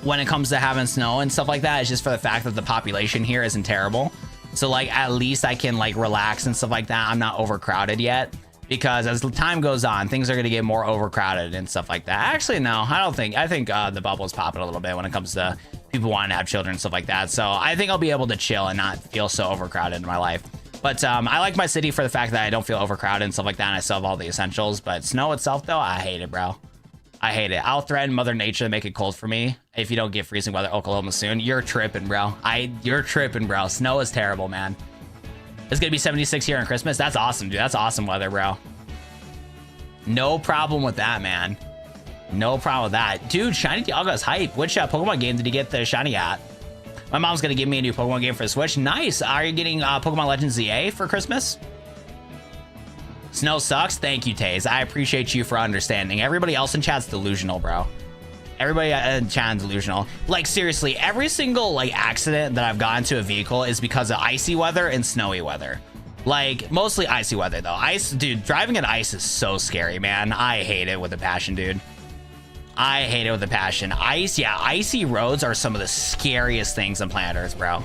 when it comes to having snow and stuff like that is just for the fact that the population here isn't terrible. So like at least I can like relax and stuff like that. I'm not overcrowded yet, because as the time goes on, things are going to get more overcrowded and stuff like that. Actually, no, I don't think. I think the bubble's popping a little bit when it comes to people wanting to have children and stuff like that. So I think I'll be able to chill and not feel so overcrowded in my life. But I like my city for the fact that I don't feel overcrowded and stuff like that. And I still have all the essentials. But snow itself, though, I hate it, bro. I hate it. I'll threaten Mother Nature to make it cold for me if you don't get freezing weather Oklahoma soon. You're tripping, bro. You're tripping, bro. Snow is terrible, man. It's gonna be 76 here on Christmas. That's awesome, dude. That's awesome weather, bro. No problem with that, man. No problem with that. Dude, Shiny Dialga's hype. Which Pokemon game did you get the Shiny at? My mom's gonna give me a new Pokemon game for the Switch. Nice. Are you getting Pokemon Legends ZA for Christmas? Snow sucks. Thank you, Taze. I appreciate you for understanding. Everybody else in chat's delusional, bro. Everybody in chat's delusional. Like, seriously, every single, like, accident that I've gotten to a vehicle is because of icy weather and snowy weather. Like, mostly icy weather, though. Ice, dude, driving in ice is so scary, man. I hate it with a passion, dude. I hate it with a passion. Ice, yeah, icy roads are some of the scariest things on planet Earth, bro.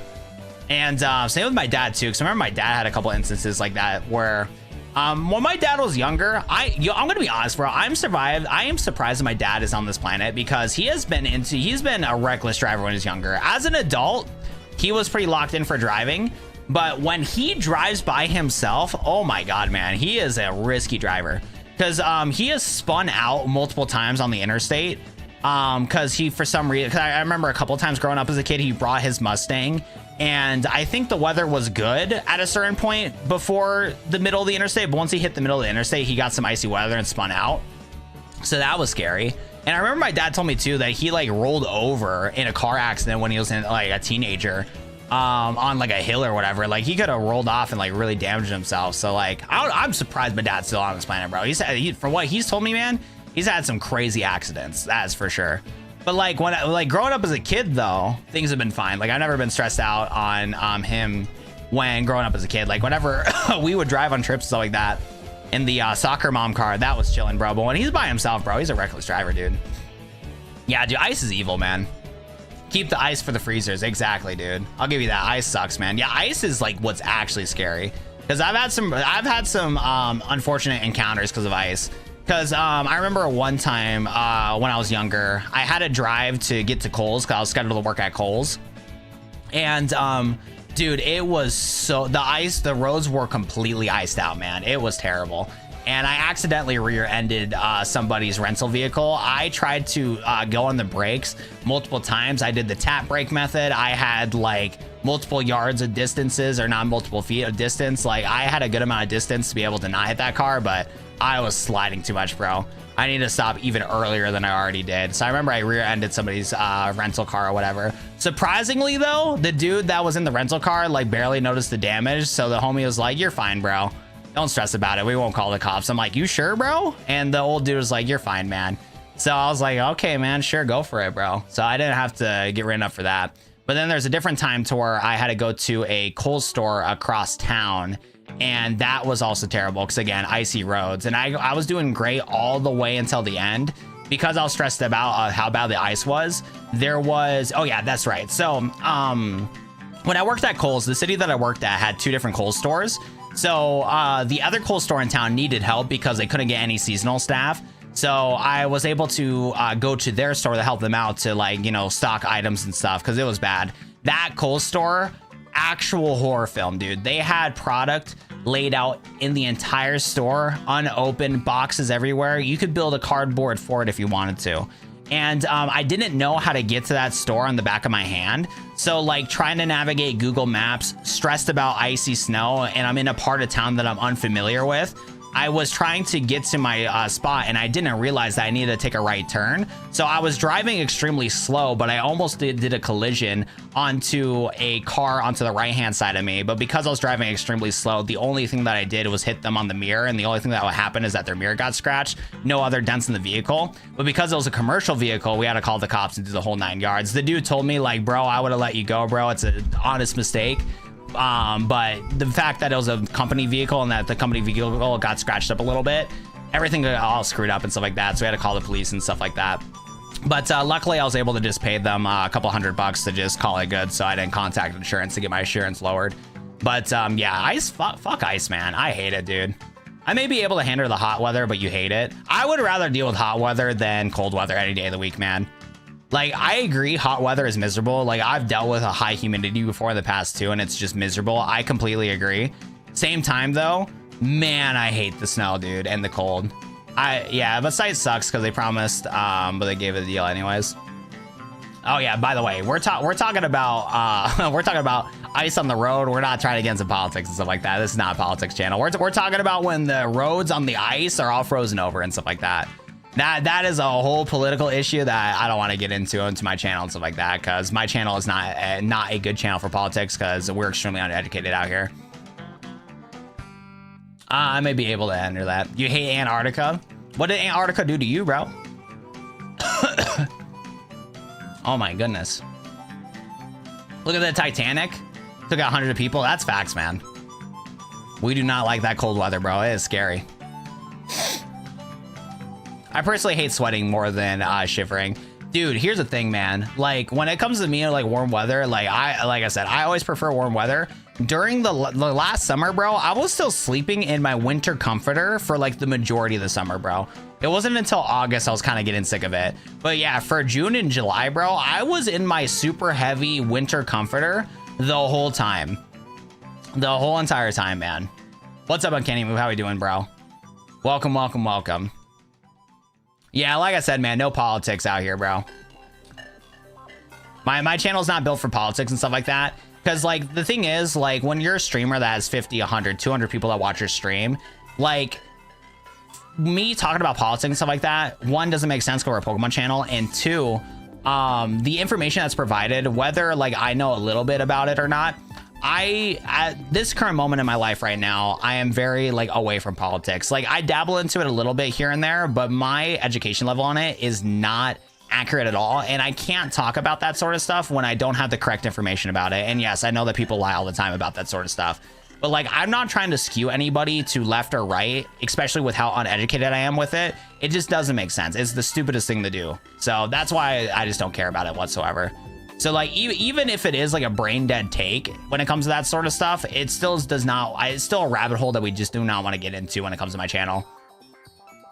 And same with my dad, too, because I remember my dad had a couple instances like that where... when my dad was younger, I'm gonna be honest, bro. I am surprised that my dad is on this planet because he's been a reckless driver when he was younger. As an adult, he was pretty locked in for driving, but when he drives by himself, oh my god, man, he is a risky driver because he has spun out multiple times on the interstate because he, for some reason, I remember a couple times growing up as a kid, he brought his Mustang. And I think the weather was good at a certain point before the middle of the interstate. But once he hit the middle of the interstate, he got some icy weather and spun out. So that was scary. And I remember my dad told me, too, that he like rolled over in a car accident when he was like a teenager. on like a hill or whatever. Like he could have rolled off and like really damaged himself. So like I'm surprised my dad's still on this planet, bro. From what he's told me, man, he's had some crazy accidents, that's for sure. But like when growing up as a kid though, things have been fine. Like I've never been stressed out on him when growing up as a kid. Like whenever we would drive on trips and stuff like that in the soccer mom car, that was chilling, bro. But when he's by himself, bro, he's a reckless driver, dude. Yeah, dude, ice is evil, man. Keep the ice for the freezers. Exactly, dude. I'll give you that. Ice sucks, man. Yeah, ice is like what's actually scary. Because I've had some unfortunate encounters because of ice. Because I remember one time when I was younger, I had to drive to get to Kohl's because I was scheduled to work at Kohl's. And dude, it was so the roads were completely iced out, man. It was terrible. And I accidentally rear-ended somebody's rental vehicle. I tried to go on the brakes multiple times. I did the tap brake method. I had like multiple yards of distances, or not multiple feet of distance. Like I had a good amount of distance to be able to not hit that car, but I was sliding too much, bro. I need to stop even earlier than I already did. So I remember I rear-ended somebody's rental car or whatever. Surprisingly though, the dude that was in the rental car like barely noticed the damage. So the homie was like, "You're fine, bro. Don't stress about it. We won't call the cops." I'm like, "You sure, bro?" And the old dude was like, "You're fine, man." So I was like, "Okay, man, sure, go for it, bro." So I didn't have to get written up for that. But then there's a different time to where I had to go to a Kohl's store across town. And that was also terrible because, again, icy roads. And I was doing great all the way until the end because I was stressed about how bad the ice was. There was, oh yeah, that's right. So when I worked at Kohl's, the city that I worked at had 2 different Kohl's stores. So the other Kohl's store in town needed help because they couldn't get any seasonal staff. So I was able to go to their store to help them out to, like, you know, stock items and stuff because it was bad. That Kohl's store, actual horror film, dude. They had product laid out in the entire store, unopened, boxes everywhere. You could build a cardboard for it if you wanted to. And I didn't know how to get to that store on the back of my hand. So like trying to navigate Google Maps, stressed about icy snow, and I'm in a part of town that I'm unfamiliar with. I was trying to get to my spot and I didn't realize that I needed to take a right turn. So I was driving extremely slow, but I almost did a collision onto a car onto the right hand side of me. But because I was driving extremely slow, the only thing that I did was hit them on the mirror. And the only thing that would happen is that their mirror got scratched. No other dents in the vehicle. But because it was a commercial vehicle, we had to call the cops and do the whole 9 yards. The dude told me like, "Bro, I would have let you go, bro. It's an honest mistake." But the fact that it was a company vehicle and that the company vehicle got scratched up a little bit, everything got all screwed up and stuff like that. So we had to call the police and stuff like that. But luckily I was able to just pay them a couple $100 to just call it good. So I didn't contact insurance to get my insurance lowered. But yeah, ice, fuck ice, man. I hate it, dude. I may be able to handle the hot weather, but you hate it. I would rather deal with hot weather than cold weather any day of the week, man. Like, I agree, hot weather is miserable. Like, I've dealt with a high humidity before in the past too, and it's just miserable. I completely agree. Same time though, man, I hate the snow, dude, and the cold. Yeah, but site sucks because they promised, but they gave it a deal anyways. Oh yeah, by the way, we're talking about we're talking about ice on the road. We're not trying to get into politics and stuff like that. This is not a politics channel. We're talking about when the roads on the ice are all frozen over and stuff like that. That is a whole political issue that I don't want to get into my channel and stuff like that, because my channel is not a good channel for politics because we're extremely uneducated out here. I may be able to enter that. You hate Antarctica? What did Antarctica do to you, bro? Oh my goodness. Look at the Titanic. Took out hundreds of people. That's facts, man. We do not like that cold weather, bro. It is scary. I personally hate sweating more than shivering. Dude, here's the thing, man. Like, when it comes to me, like, warm weather, like I said, I always prefer warm weather. During the last summer, bro, I was still sleeping in my winter comforter for, like, the majority of the summer, bro. It wasn't until August I was kind of getting sick of it. But, yeah, for June and July, bro, I was in my super heavy winter comforter the whole time. The whole entire time, man. What's up, Uncanny Move? How we doing, bro? Welcome, welcome, welcome. Yeah, like I said, man, no politics out here, bro. My channel's not built for politics and stuff like that. Because, like, the thing is, like, when you're a streamer that has 50, 100, 200 people that watch your stream, like, me talking about politics and stuff like that, one, doesn't make sense because we're a Pokemon channel, and two, the information that's provided, whether like I know a little bit about it or not, at this current moment in my life right now, I am very like away from politics. Like I dabble into it a little bit here and there, but my education level on it is not accurate at all. And I can't talk about that sort of stuff when I don't have the correct information about it. And yes, I know that people lie all the time about that sort of stuff, but like, I'm not trying to skew anybody to left or right, especially with how uneducated I am with it. It just doesn't make sense. It's the stupidest thing to do. So that's why I just don't care about it whatsoever. So like, even if it is like a brain dead take when it comes to that sort of stuff, it still does not, it's still a rabbit hole that we just do not want to get into when it comes to my channel.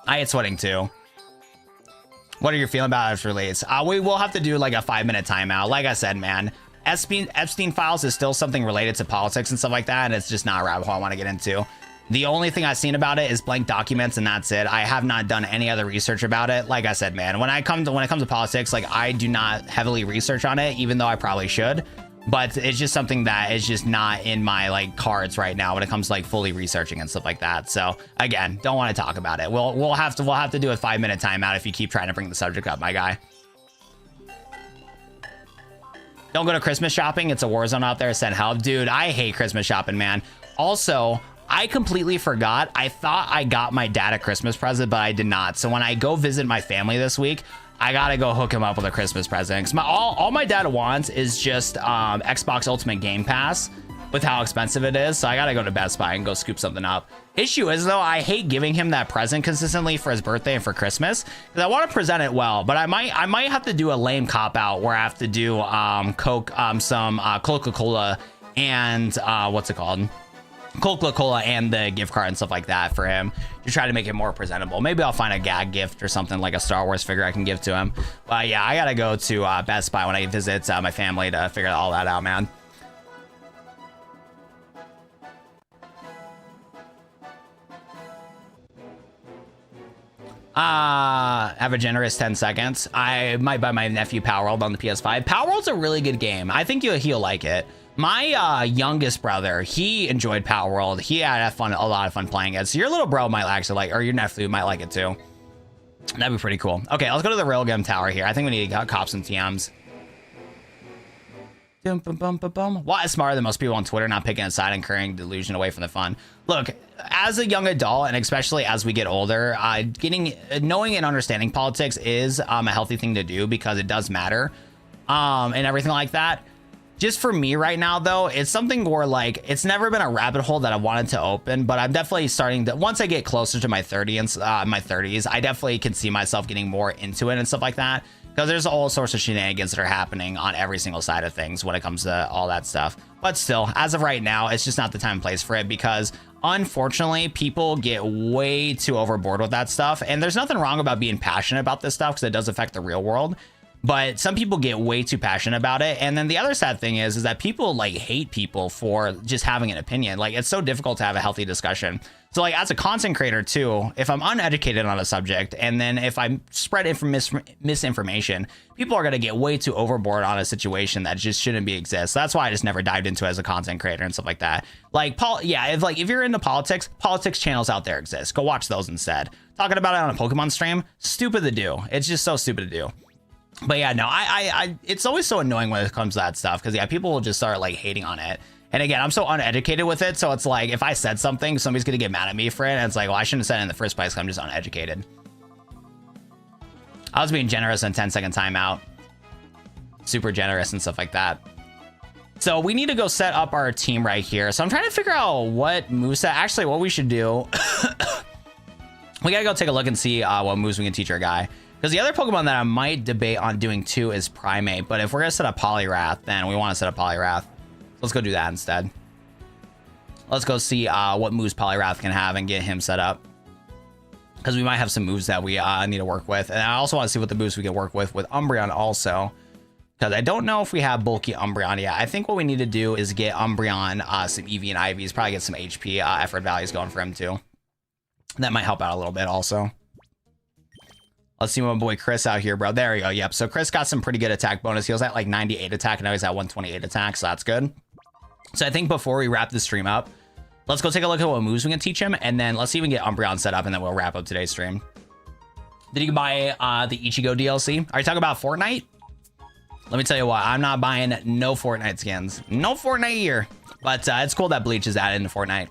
I hate sweating too. What are you feeling about its release? We will have to do like a 5-minute timeout. Like I said, man, Epstein files is still something related to politics and stuff like that, and it's just not a rabbit hole I want to get into. The only thing I've seen about it is blank documents, and that's it. I have not done any other research about it. Like I said, man, when it comes to politics, like I do not heavily research on it, even though I probably should. But it's just something that is just not in my like cards right now when it comes to like fully researching and stuff like that. So again, don't want to talk about it. We'll have to do a 5-minute timeout if you keep trying to bring the subject up, my guy. Don't go to Christmas shopping. It's a war zone out there. Send help. Dude, I hate Christmas shopping, man. Also, I completely forgot. I thought I got my dad a Christmas present, but I did not. So when I go visit my family this week, I gotta go hook him up with a Christmas present. Cause all my dad wants is just Xbox Ultimate Game Pass with how expensive it is. So I gotta go to Best Buy and go scoop something up. Issue is though, I hate giving him that present consistently for his birthday and for Christmas because I want to present it well, but I might have to do a lame cop out where I have to do Coca-Cola and what's it called? Coca-Cola and the gift card and stuff like that for him to try to make it more presentable. Maybe I'll find a gag gift or something like a Star Wars figure I can give to him. But yeah, I gotta go to Best Buy when I visit my family to figure all that out, man. Have a generous 10 seconds. I might buy my nephew Power World on the PS5. Power World's a really good game. I think he'll like it. My youngest brother, he enjoyed Power World. He had a lot of fun playing it. So your little bro might actually like, or your nephew might like it too. That'd be pretty cool. Okay, let's go to the Railgun Tower here. I think we need to cop some TMs. Why is smarter than most people on Twitter, not picking a side, encouraging delusion away from the fun? Look, as a young adult, and especially as we get older, knowing and understanding politics is a healthy thing to do because it does matter, and everything like that. Just for me right now, though, it's something where like it's never been a rabbit hole that I wanted to open, but I'm definitely starting to. Once I get closer to my 30s, I definitely can see myself getting more into it and stuff like that. Because there's all sorts of shenanigans that are happening on every single side of things when it comes to all that stuff. But still, as of right now, it's just not the time and place for it because unfortunately, people get way too overboard with that stuff. And there's nothing wrong about being passionate about this stuff because it does affect the real world. But some people get way too passionate about it. And then the other sad thing is that people like hate people for just having an opinion. Like it's so difficult to have a healthy discussion. So like as a content creator too, if I'm uneducated on a subject and then if I spread misinformation, people are going to get way too overboard on a situation that just shouldn't be exist. So that's why I just never dived into it as a content creator and stuff like that. Like if you're into politics channels out there exist. Go watch those instead. Talking about it on a Pokemon stream, stupid to do. It's just so stupid to do. But yeah, no, it's always so annoying when it comes to that stuff because yeah, people will just start like hating on it. And again, I'm so uneducated with it. So it's like if I said something, somebody's going to get mad at me for it. And it's like, well, I shouldn't have said it in the first place. I'm just uneducated. I was being generous in 10-second timeout. Super generous and stuff like that. So we need to go set up our team right here. So I'm trying to figure out what moveset. Actually, what we should do. We got to go take a look and see what moves we can teach our guy. Because the other Pokemon that I might debate on doing too is Primate. But if we're going to set up Poliwrath, then we want to set up Poliwrath. Let's go do that instead. Let's go see what moves Poliwrath can have and get him set up. Because we might have some moves that we need to work with. And I also want to see what the moves we can work with Umbreon also. Because I don't know if we have bulky Umbreon yet. I think what we need to do is get Umbreon some EV and IVs. Probably get some HP effort values going for him too. That might help out a little bit also. Let's see my boy Chris out here, bro. There we go. Yep. So Chris got some pretty good attack bonus. He was at like 98 attack. And now he's at 128 attack. So that's good. So I think before we wrap the stream up, let's go take a look at what moves we can teach him. And then let's see if we can get Umbreon set up. And then we'll wrap up today's stream. Did you buy the Ichigo DLC? Are you talking about Fortnite? Let me tell you what, I'm not buying no Fortnite skins. No Fortnite here. But it's cool that Bleach is added into Fortnite.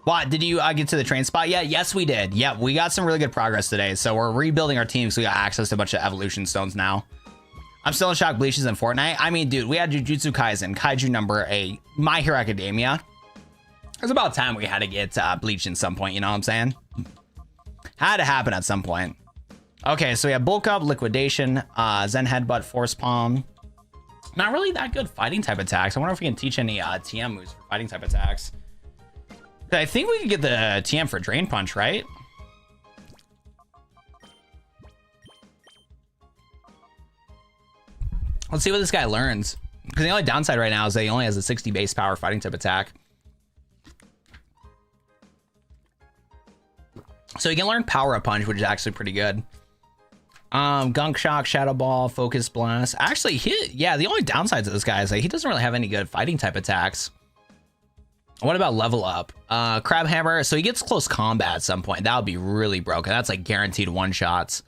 What, did you get to the train spot yet? Yes, we did. Yeah, we got some really good progress today. So we're rebuilding our team, so we got access to a bunch of evolution stones now. I'm still in shock Bleach is in Fortnite. I mean, dude, we had Jujutsu Kaisen, Kaiju number 8, My Hero Academia. It was about time we had to get Bleach in some point, you know what I'm saying? Had to happen at some point. Okay, so we have Bulk Up, Liquidation, Zen Headbutt, Force Palm. Not really that good fighting type attacks. I wonder if we can teach any TM moves for fighting type attacks. I think we could get the TM for Drain Punch, right? Let's see what this guy learns. Because the only downside right now is that he only has a 60 base power fighting type attack. So he can learn Power Up Punch, which is actually pretty good. Gunk Shock, Shadow Ball, Focus Blast. Actually, the only downsides of this guy is like he doesn't really have any good fighting type attacks. What about Level Up? Crab Hammer. So he gets close combat at some point. That would be really broken. That's like guaranteed one-shots.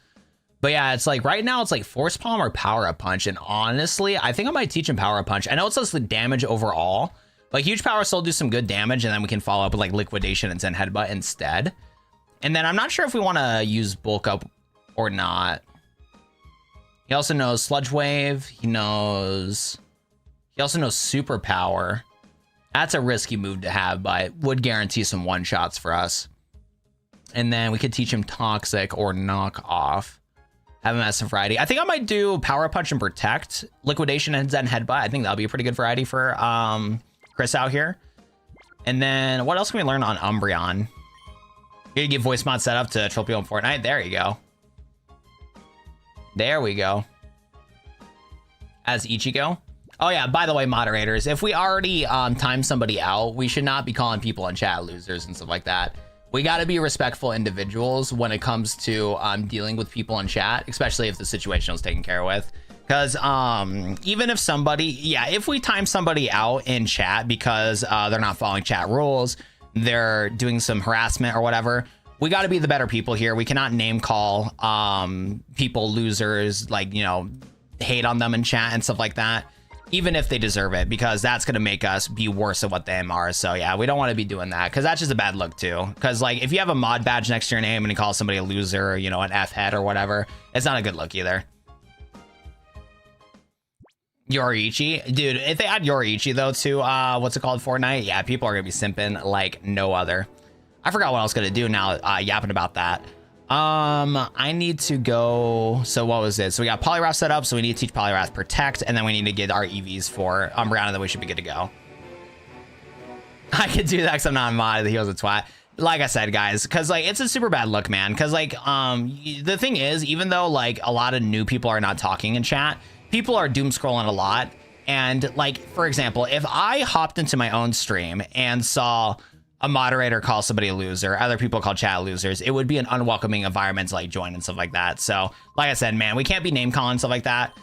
But yeah, it's like right now it's like Force Palm or Power Up Punch. And honestly, I think I might teach him Power Up Punch. I know it says the damage overall, but Huge Power still do some good damage. And then we can follow up with like Liquidation and Zen Headbutt instead. And then I'm not sure if we want to use Bulk Up or not. He also knows Sludge Wave. He also knows Super Power. That's a risky move to have, but would guarantee some one-shots for us. And then we could teach him Toxic or Knock Off. Have him as some variety. I think I might do Power Punch and Protect, Liquidation and Zen Headbutt. I think that'll be a pretty good variety for Chris out here. And then what else can we learn on Umbreon? You get voice mod set up to Tropio in Fortnite. There you go. There we go. As Ichigo. Oh yeah, by the way, moderators, if we already time somebody out, we should not be calling people in chat losers and stuff like that. We got to be respectful individuals when it comes to dealing with people in chat, especially if the situation was taken care of. Because even if somebody, if we time somebody out in chat because they're not following chat rules, they're doing some harassment or whatever, we got to be the better people here. We cannot name call people losers, like, you know, hate on them in chat and stuff like that, even if they deserve it, because that's going to make us be worse at what they are. So yeah, we don't want to be doing that, because that's just a bad look too. Because like if you have a mod badge next to your name and you call somebody a loser, or, you know, an F head or whatever, it's not a good look either. Yoriichi, dude, if they add Yoriichi though to what's it called, Fortnite, yeah, people are gonna be simping like no other. I forgot what I was gonna do now, yapping about that. I need to go. So what was it? So we got Poliwrath set up, so we need to teach Poliwrath Protect, and then we need to get our EVs for Umbreon, and then we should be good to go. I could do that because I'm not modded. He was a twat. Like I said, guys, because like it's a super bad look, man. Because like the thing is, even though like a lot of new people are not talking in chat, people are doom scrolling a lot. And like, for example, if I hopped into my own stream and saw a moderator call somebody a loser, other people call chat losers, it would be an unwelcoming environment to like join and stuff like that. So like I said, man, we can't be name calling stuff like that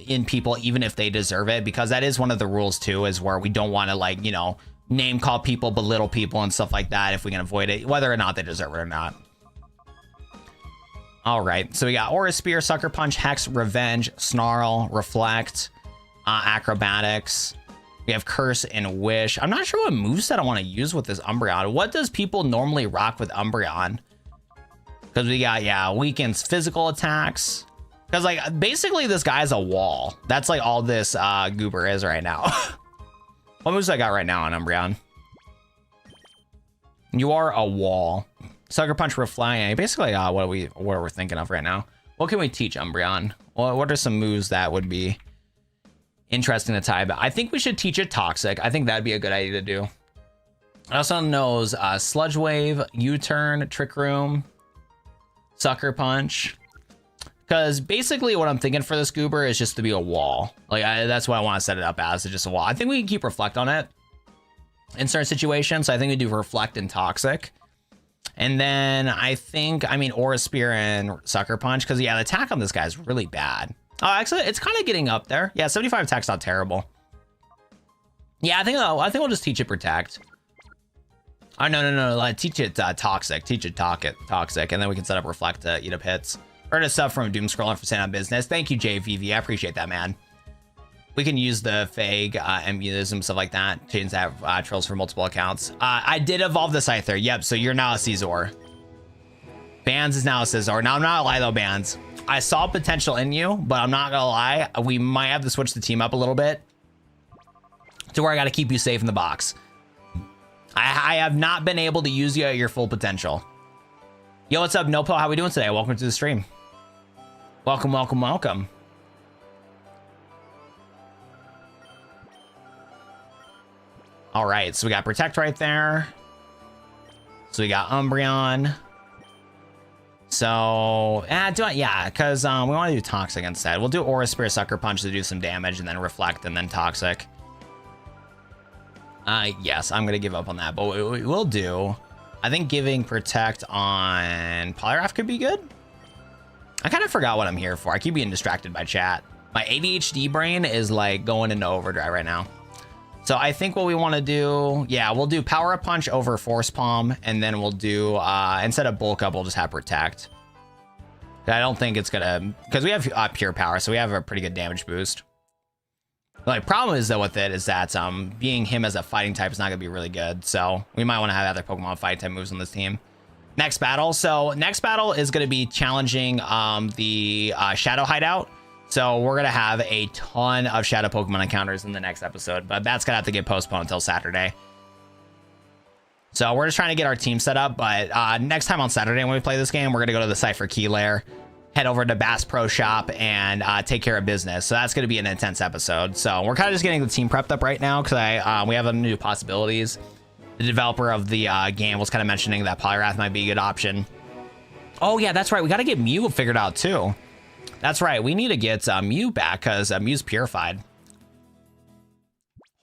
in people, even if they deserve it, because that is one of the rules too, is where we don't want to like, you know, name call people, belittle people and stuff like that if we can avoid it, whether or not they deserve it or not. All right, so we got Aura Spear, Sucker Punch, Hex, Revenge, Snarl, Reflect, Acrobatics. We have Curse and Wish. I'm not sure what moveset I want to use with this Umbreon. What does people normally rock with Umbreon? Because we got, yeah, weakens physical attacks. Because like basically this guy's a wall. That's like all this goober is right now. What moves I got right now on Umbreon? You are a wall. Sucker Punch, Reflect. Basically, what are we thinking of right now? What can we teach Umbreon? What are some moves that would be interesting to tie? But I think we should teach it Toxic. I think that'd be a good idea to do. It also knows Sludge Wave, U-Turn, Trick Room, Sucker Punch. Because basically what I'm thinking for this goober is just to be a wall. Like that's what I want to set it up as, just a wall. I think we can keep Reflect on it in certain situations. So I think we do Reflect and Toxic. And then I mean, Aura Spear and Sucker Punch. Because yeah, the attack on this guy is really bad. Oh, actually, it's kind of getting up there. Yeah, 75 attack's not terrible. Yeah, I think we'll just teach it protect. Oh, no. Like, teach it toxic. Teach it toxic, and then we can set up reflect to eat up hits. Heard a sub from Doom Scroller for staying on business. Thank you, JVV. I appreciate that, man. We can use the Fag, emulism, stuff like that. Change that trolls for multiple accounts. I did evolve the Cipher. Yep, so you're now a Caesar. Bands is now a Caesar. Now, I'm not gonna lie though, Bands. I saw potential in you, but I'm not gonna lie. We might have to switch the team up a little bit to where I gotta keep you safe in the box. I have not been able to use you at your full potential. Yo, what's up, Nopo? How we doing today? Welcome to the stream. Welcome. All right, so we got Protect right there. So we got Umbreon. So, because we want to do Toxic instead. We'll do Aura Spear Sucker Punch to do some damage, and then Reflect, and then Toxic. Yes, I'm going to give up on that, but what we will do, I think giving Protect on Polygraph could be good. I kind of forgot what I'm here for. I keep being distracted by chat. My ADHD brain is like going into overdrive right now. So I think what we want to do, we'll do Power Up Punch over Force Palm, and then we'll do, instead of Bulk Up, we'll just have Protect. I don't think it's gonna, because we have Pure Power, so we have a pretty good damage boost. The only problem is though with it is that being him as a fighting type is not gonna be really good. So we might want to have other Pokemon fighting type moves on this team. Next battle. So next battle is gonna be challenging the Shadow Hideout. So we're gonna have a ton of Shadow Pokemon encounters in the next episode, but that's gonna have to get postponed until Saturday. So we're just trying to get our team set up, but next time on Saturday when we play this game, we're gonna go to the Cipher Key Lair, head over to Bass Pro Shop, and take care of business. So that's gonna be an intense episode. So we're kind of just getting the team prepped up right now because we have a new possibilities. The developer of the game was kind of mentioning that Polyrath might be a good option. Oh yeah, that's right. We got to get Mew figured out too. That's right. We need to get Mew back because Mew's purified.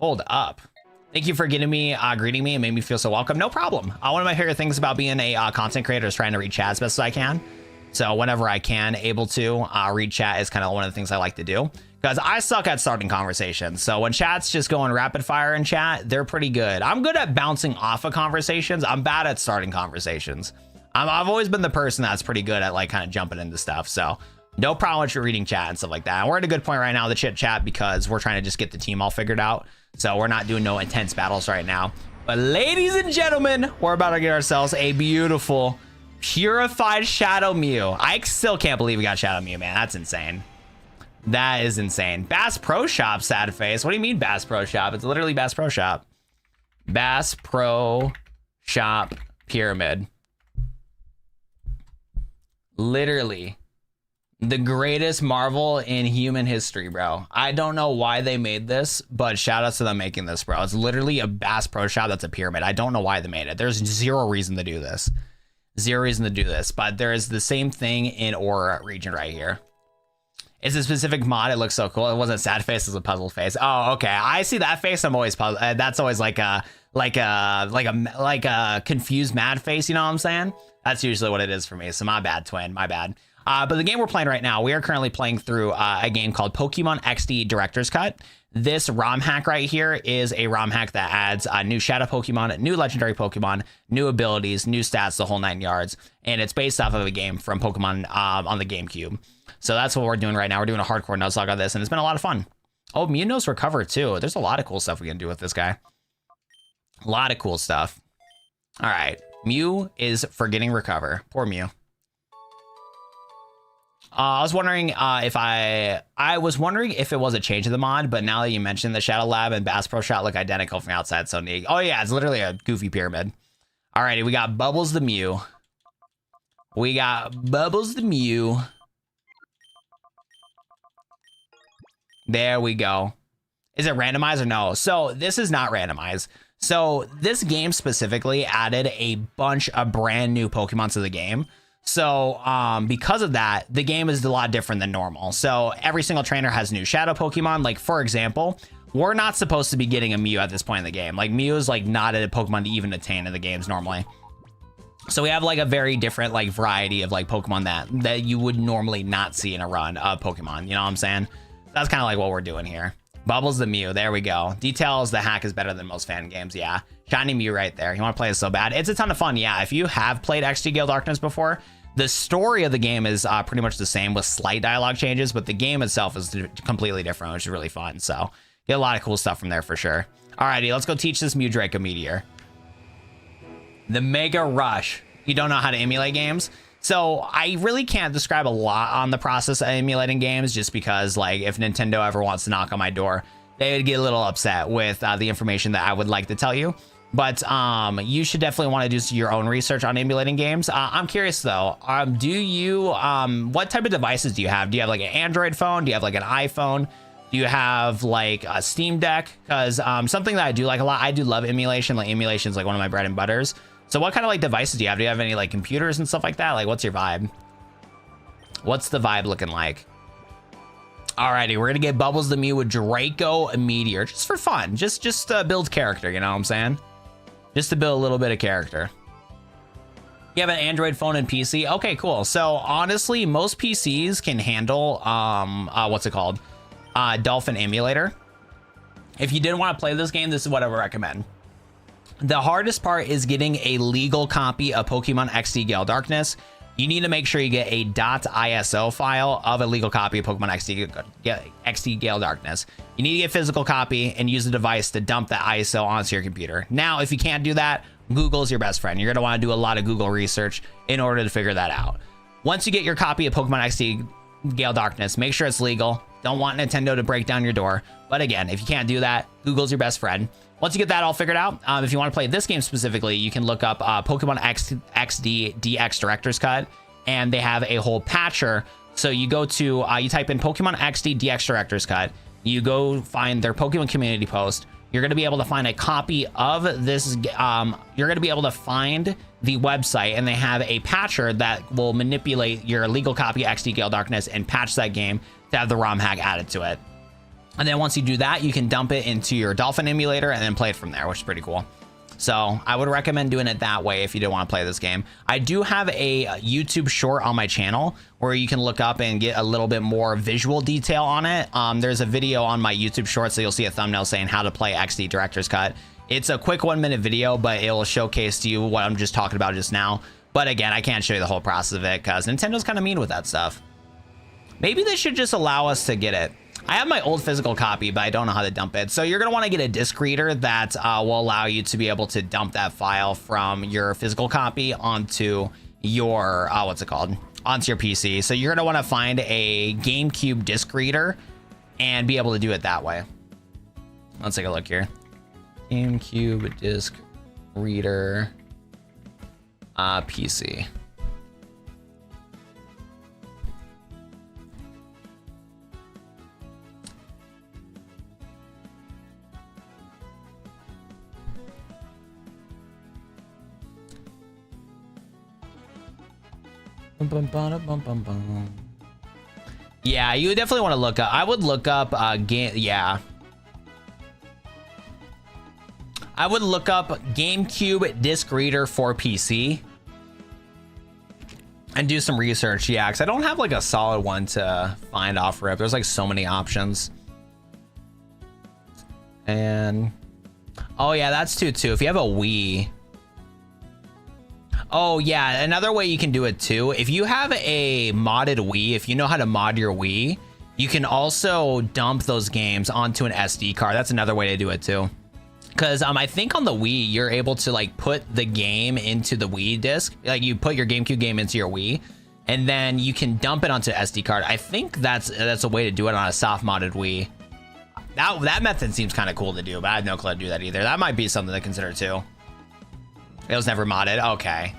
Hold up. Thank you for greeting me. It made me feel so welcome. No problem. One of my favorite things about being a content creator is trying to read chat as best as I can. So whenever I can, able to read chat is kind of one of the things I like to do. Because I suck at starting conversations. So when chat's just going rapid fire in chat, they're pretty good. I'm good at bouncing off of conversations. I'm bad at starting conversations. I've always been the person that's pretty good at like kind of jumping into stuff. So no problem with you reading chat and stuff like that. And we're at a good point right now, the chit chat, because we're trying to just get the team all figured out. So we're not doing no intense battles right now. But ladies and gentlemen, we're about to get ourselves a beautiful purified Shadow Mew. I still can't believe we got Shadow Mew, man. That's insane. That is insane. Bass Pro Shop, sad face. What do you mean Bass Pro Shop? It's literally Bass Pro Shop. Bass Pro Shop Pyramid. Literally the greatest marvel in human history, bro. I don't know why they made this, but shout out to them making this, bro. It's literally a Bass Pro Shop that's a pyramid. I don't know why they made it. There's zero reason to do this. Zero reason to do this, but there is the same thing in Aura region right here. It's a specific mod. It looks so cool. It wasn't sad face, it was a puzzle face. Oh, okay. I see that face. I'm always puzzled. That's always like a confused mad face. You know what I'm saying? That's usually what it is for me. So my bad, twin. My bad. But the game we're playing right now, we are currently playing through a game called Pokemon XD Director's Cut. This ROM hack right here is a ROM hack that adds new Shadow Pokemon, new Legendary Pokemon, new abilities, new stats, the whole 9 yards. And it's based off of a game from Pokemon on the GameCube. So that's what we're doing right now. We're doing a hardcore Nuzlocke on this, and it's been a lot of fun. Oh, Mew knows Recover too. There's a lot of cool stuff we can do with this guy. A lot of cool stuff. All right. Mew is forgetting Recover. Poor Mew. I was wondering if it was a change of the mod, but now that you mentioned the Shadow Lab and Bass Pro Shot look identical from outside, so neat. Oh yeah, it's literally a goofy pyramid. Alrighty, we got Bubbles the Mew. We got Bubbles the Mew. There we go. Is it randomized or no? So this is not randomized. So this game specifically added a bunch of brand new Pokemon to the game. So because of that, the game is a lot different than normal. So every single trainer has new Shadow Pokemon. Like, for example, we're not supposed to be getting a Mew at this point in the game. Like, Mew is like not a Pokemon to even attain in the games normally. So we have like a very different like variety of like Pokemon that you would normally not see in a run of Pokemon. You know what I'm saying? That's kind of like what we're doing here. Bubbles the Mew. There we go. Details the hack is better than most fan games. Yeah. Shiny Mew right there. You want to play it so bad. It's a ton of fun. Yeah. If you have played XD Gale Darkness before, the story of the game is pretty much the same with slight dialogue changes, but the game itself is completely different, which is really fun. So get a lot of cool stuff from there for sure. Alrighty, let's go teach this Mew Drake a Meteor. The Mega Rush. You don't know how to emulate games? So I really can't describe a lot on the process of emulating games, just because like if Nintendo ever wants to knock on my door, they would get a little upset with the information that I would like to tell you. But you should definitely want to do your own research on emulating games. I'm curious though, do you what type of devices do you have? Do you have like an Android phone? Do you have like an iPhone? Do you have like a Steam Deck? Because something that I do like a lot, I do love emulation. Like emulation is like one of my bread and butters. So what kind of like devices do you have? Do you have any like computers and stuff like that? Like what's your vibe? What's the vibe looking like? Alrighty, we're gonna get Bubbles the Mew with Draco Meteor just for fun. Just to build character, you know what I'm saying? Just to build a little bit of character. You have an Android phone and PC? Okay, cool. So honestly, most PCs can handle what's it called? Dolphin Emulator. If you didn't want to play this game, this is what I would recommend. The hardest part is getting a legal copy of Pokemon XD Gale Darkness. You need to make sure you get a .iso file of a legal copy of Pokemon XD Gale Darkness. You need to get a physical copy and use a device to dump that ISO onto your computer. Now, if you can't do that, Google's your best friend. You're going to want to do a lot of Google research in order to figure that out. Once you get your copy of Pokemon XD Gale Darkness, make sure it's legal. Don't want Nintendo to break down your door. But again, if you can't do that, Google's your best friend. Once you get that all figured out, if you want to play this game specifically, you can look up Pokemon XD DX Director's Cut, and they have a whole patcher. So you go to, you type in Pokemon XD DX Director's Cut, you go find their Pokemon community post. You're going to be able to find a copy of this. You're going to be able to find the website, and they have a patcher that will manipulate your legal copy of XD Gale Darkness and patch that game to have the ROM hack added to it. And then once you do that, you can dump it into your Dolphin emulator and then play it from there, which is pretty cool. So I would recommend doing it that way if you didn't want to play this game. I do have a YouTube short on my channel where you can look up and get a little bit more visual detail on it. There's a video on my YouTube short, so you'll see a thumbnail saying how to play XD Director's Cut. It's a quick 1-minute video, but it will showcase to you what I'm just talking about just now. But again, I can't show you the whole process of it because Nintendo's kind of mean with that stuff. Maybe they should just allow us to get it. I have my old physical copy, but I don't know how to dump it. So you're going to want to get a disk reader that will allow you to be able to dump that file from your physical copy onto your, what's it called? Onto your PC. So you're going to want to find a GameCube disk reader and be able to do it that way. Let's take a look here. GameCube disk reader, PC. Yeah, you definitely want to look up. I would look up yeah. I would look up GameCube disc reader for PC and do some research. Yeah, because I don't have like a solid one to find off rip. There's like so many options. And oh yeah, that's too. If you have a Wii. Oh yeah, another way you can do it too. If you have a modded Wii, if you know how to mod your Wii, you can also dump those games onto an SD card. That's another way to do it too. Because I think on the Wii, you're able to like put the game into the Wii disc. Like you put your GameCube game into your Wii, and then you can dump it onto an SD card. I think that's a way to do it on a soft modded Wii. That method seems kind of cool to do, but I have no clue how to do that either. That might be something to consider too. It was never modded. Okay.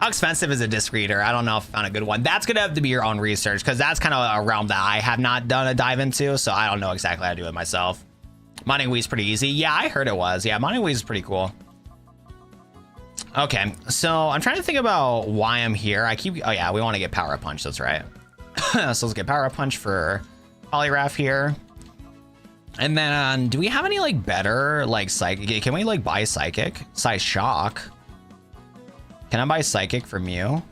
How expensive is a disc reader? I don't know if I found a good one. That's going to have to be your own research because that's kind of a realm that I have not done a dive into. So I don't know exactly how to do it myself. Modding Wii is pretty easy. Yeah, I heard it was. Yeah, modding Wii is pretty cool. Okay, so I'm trying to think about why I'm here. Oh yeah, we want to get Power Up Punch. That's right. So let's get Power Up Punch for Polygraph here. And then do we have any like better like psychic? Can we like buy psychic? Shock. Can I buy psychic from you?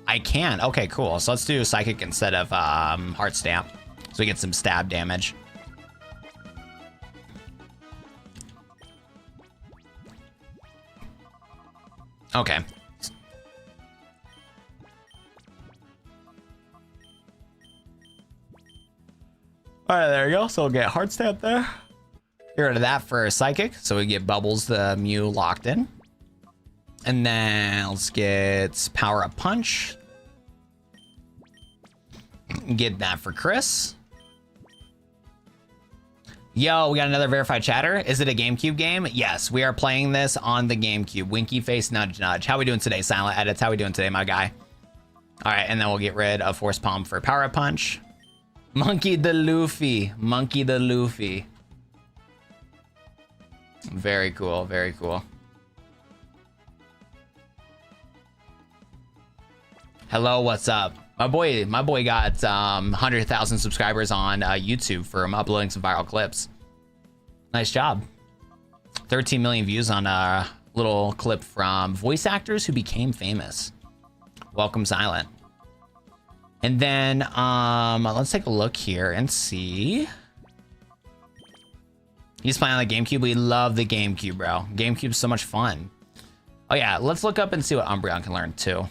I can. Okay, cool. So let's do psychic instead of heart stamp, so we get some stab damage. Okay. All right, there you go. So we'll get Heart Stamp there. Get rid of that for Psychic. So we get Bubbles the Mew locked in. And then let's get Power Up Punch. Get that for Chris. Yo, we got another verified chatter. Is it a GameCube game? Yes, we are playing this on the GameCube. Winky face, nudge, nudge. How we doing today, Silent Edits? How we doing today, my guy? All right, and then we'll get rid of Force Palm for Power Up Punch. Monkey the Luffy. Monkey the Luffy. Very cool, very cool. Hello, what's up? My boy got 100,000 subscribers on YouTube from uploading some viral clips. Nice job. 13 million views on a little clip from voice actors who became famous. Welcome, Silent. And then let's take a look here and see. He's playing on the GameCube. We love the GameCube, bro. GameCube's so much fun. Oh yeah, let's look up and see what Umbreon can learn too.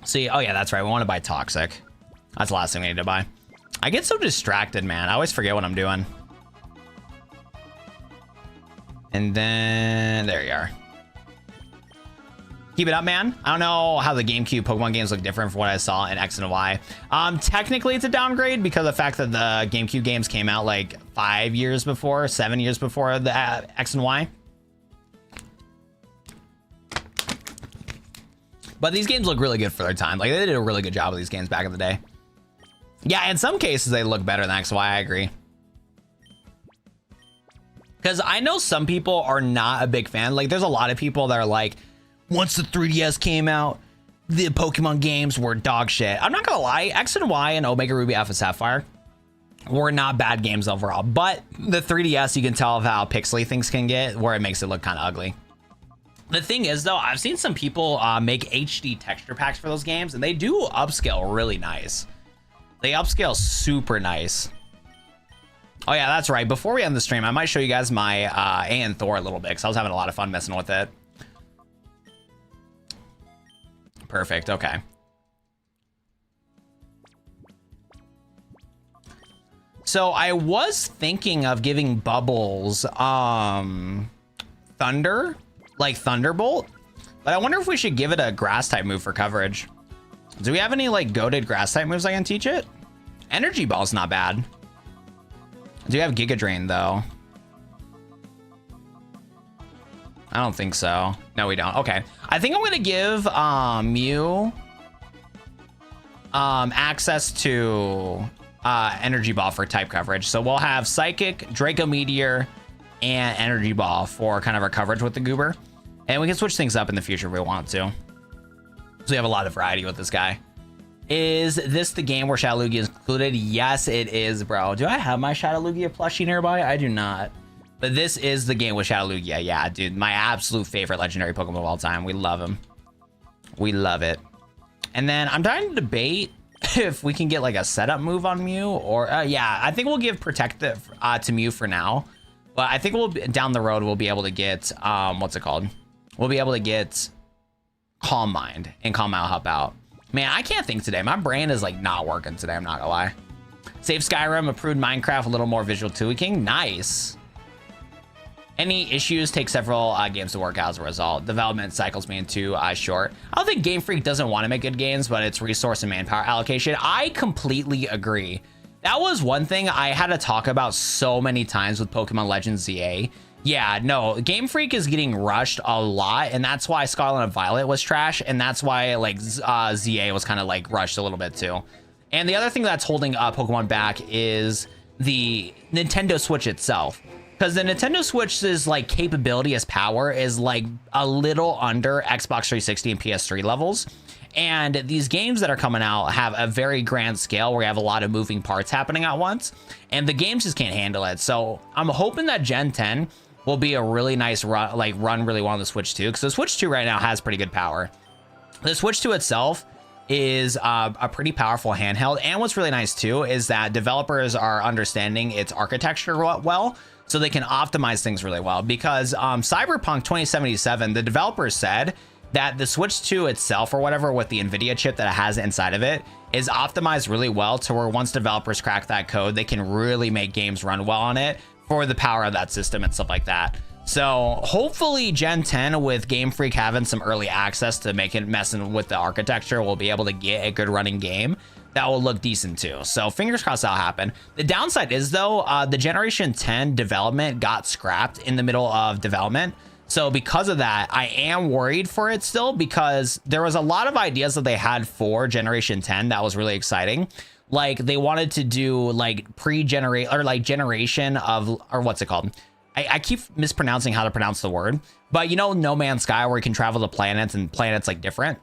See, oh yeah, that's right. We want to buy Toxic. That's the last thing we need to buy. I get so distracted, man. I always forget what I'm doing. And then there you are. Keep it up, man. I don't know how the GameCube Pokemon games look different from what I saw in X and Y. Technically, it's a downgrade because of the fact that the GameCube games came out like 7 years before the X and Y. But these games look really good for their time. Like, they did a really good job with these games back in the day. Yeah, in some cases, they look better than X and Y. I agree. Because I know some people are not a big fan. Like, there's a lot of people that are like, once the 3DS came out, the Pokemon games were dog shit. I'm not gonna lie, X and Y and Omega Ruby Alpha Sapphire were not bad games overall. But the 3DS, you can tell how pixely things can get, where it makes it look kind of ugly. The thing is, though, I've seen some people make HD texture packs for those games, and they do upscale really nice. They upscale super nice. Oh, yeah, that's right. Before we end the stream, I might show you guys my AN Thor a little bit, because I was having a lot of fun messing with it. Perfect. Okay. So I was thinking of giving Bubbles Thunder, like Thunderbolt, but I wonder if we should give it a grass type move for coverage. Do we have any like goated grass type moves I can teach it? Energy Ball's not bad. Do you have Giga Drain though? I don't think so. No, we don't. Okay. I think I'm going to give Mew access to Energy Ball for type coverage. So we'll have Psychic, Draco Meteor, and Energy Ball for kind of our coverage with the Goober. And we can switch things up in the future if we want to. So we have a lot of variety with this guy. Is this the game where Shadow Lugia is included? Yes, it is, bro. Do I have my Shadow Lugia plushie nearby? I do not. But this is the game with Shadow Lugia. Yeah, dude, my absolute favorite legendary Pokemon of all time. We love him. We love it. And then I'm trying to debate if we can get like a setup move on Mew or yeah, I think we'll give Protective to Mew for now. But I think we'll down the road we'll be able to get what's it called? We'll be able to get Calm Mind, and Calm Mind will help out. Man, I can't think today. My brain is like not working today. I'm not gonna lie. Save Skyrim, approved Minecraft, a little more visual tweaking. Nice. Any issues take several games to work out as a result. Development cycles being too short. I don't think Game Freak doesn't want to make good games, but it's resource and manpower allocation. I completely agree. That was one thing I had to talk about so many times with Pokemon Legends ZA. Yeah, no, Game Freak is getting rushed a lot, and that's why Scarlet and Violet was trash, and that's why like ZA was kind of like rushed a little bit too. And the other thing that's holding Pokemon back is the Nintendo Switch itself. Because the Nintendo Switch's like capability as power is like a little under Xbox 360 and PS3 levels. And these games that are coming out have a very grand scale where you have a lot of moving parts happening at once. And the games just can't handle it. So I'm hoping that Gen 10 will be a really nice run, like run really well on the Switch 2. Because the Switch 2 right now has pretty good power. The Switch 2 itself is a pretty powerful handheld. And what's really nice too is that developers are understanding its architecture well. So they can optimize things really well, because Cyberpunk 2077, the developers said that the Switch 2 itself or whatever with the NVIDIA chip that it has inside of it is optimized really well to where once developers crack that code, they can really make games run well on it for the power of that system and stuff like that. So hopefully Gen 10 with Game Freak having some early access to make it messing with the architecture, we'll be able to get a good running game that will look decent too. So fingers crossed that'll happen. The downside is though, the Generation 10 development got scrapped in the middle of development. So because of that, I am worried for it still, because there was a lot of ideas that they had for Generation 10 that was really exciting. Like they wanted to do like pre-generate or like generation of, or what's it called? I keep mispronouncing how to pronounce the word, but you know, No Man's Sky, where you can travel to planets and planets like different.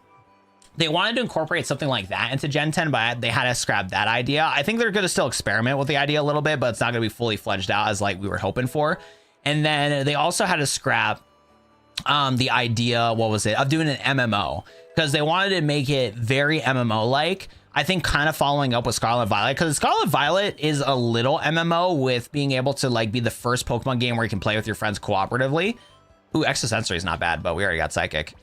They wanted to incorporate something like that into Gen 10, but they had to scrap that idea. I think they're going to still experiment with the idea a little bit, but it's not going to be fully fledged out as like we were hoping for. And then they also had to scrap the idea, what was it, of doing an MMO, because they wanted to make it very MMO like. I think kind of following up with Scarlet Violet, because Scarlet Violet is a little MMO with being able to like be the first Pokemon game where you can play with your friends cooperatively. Ooh, Extrasensory is not bad, but we already got Psychic.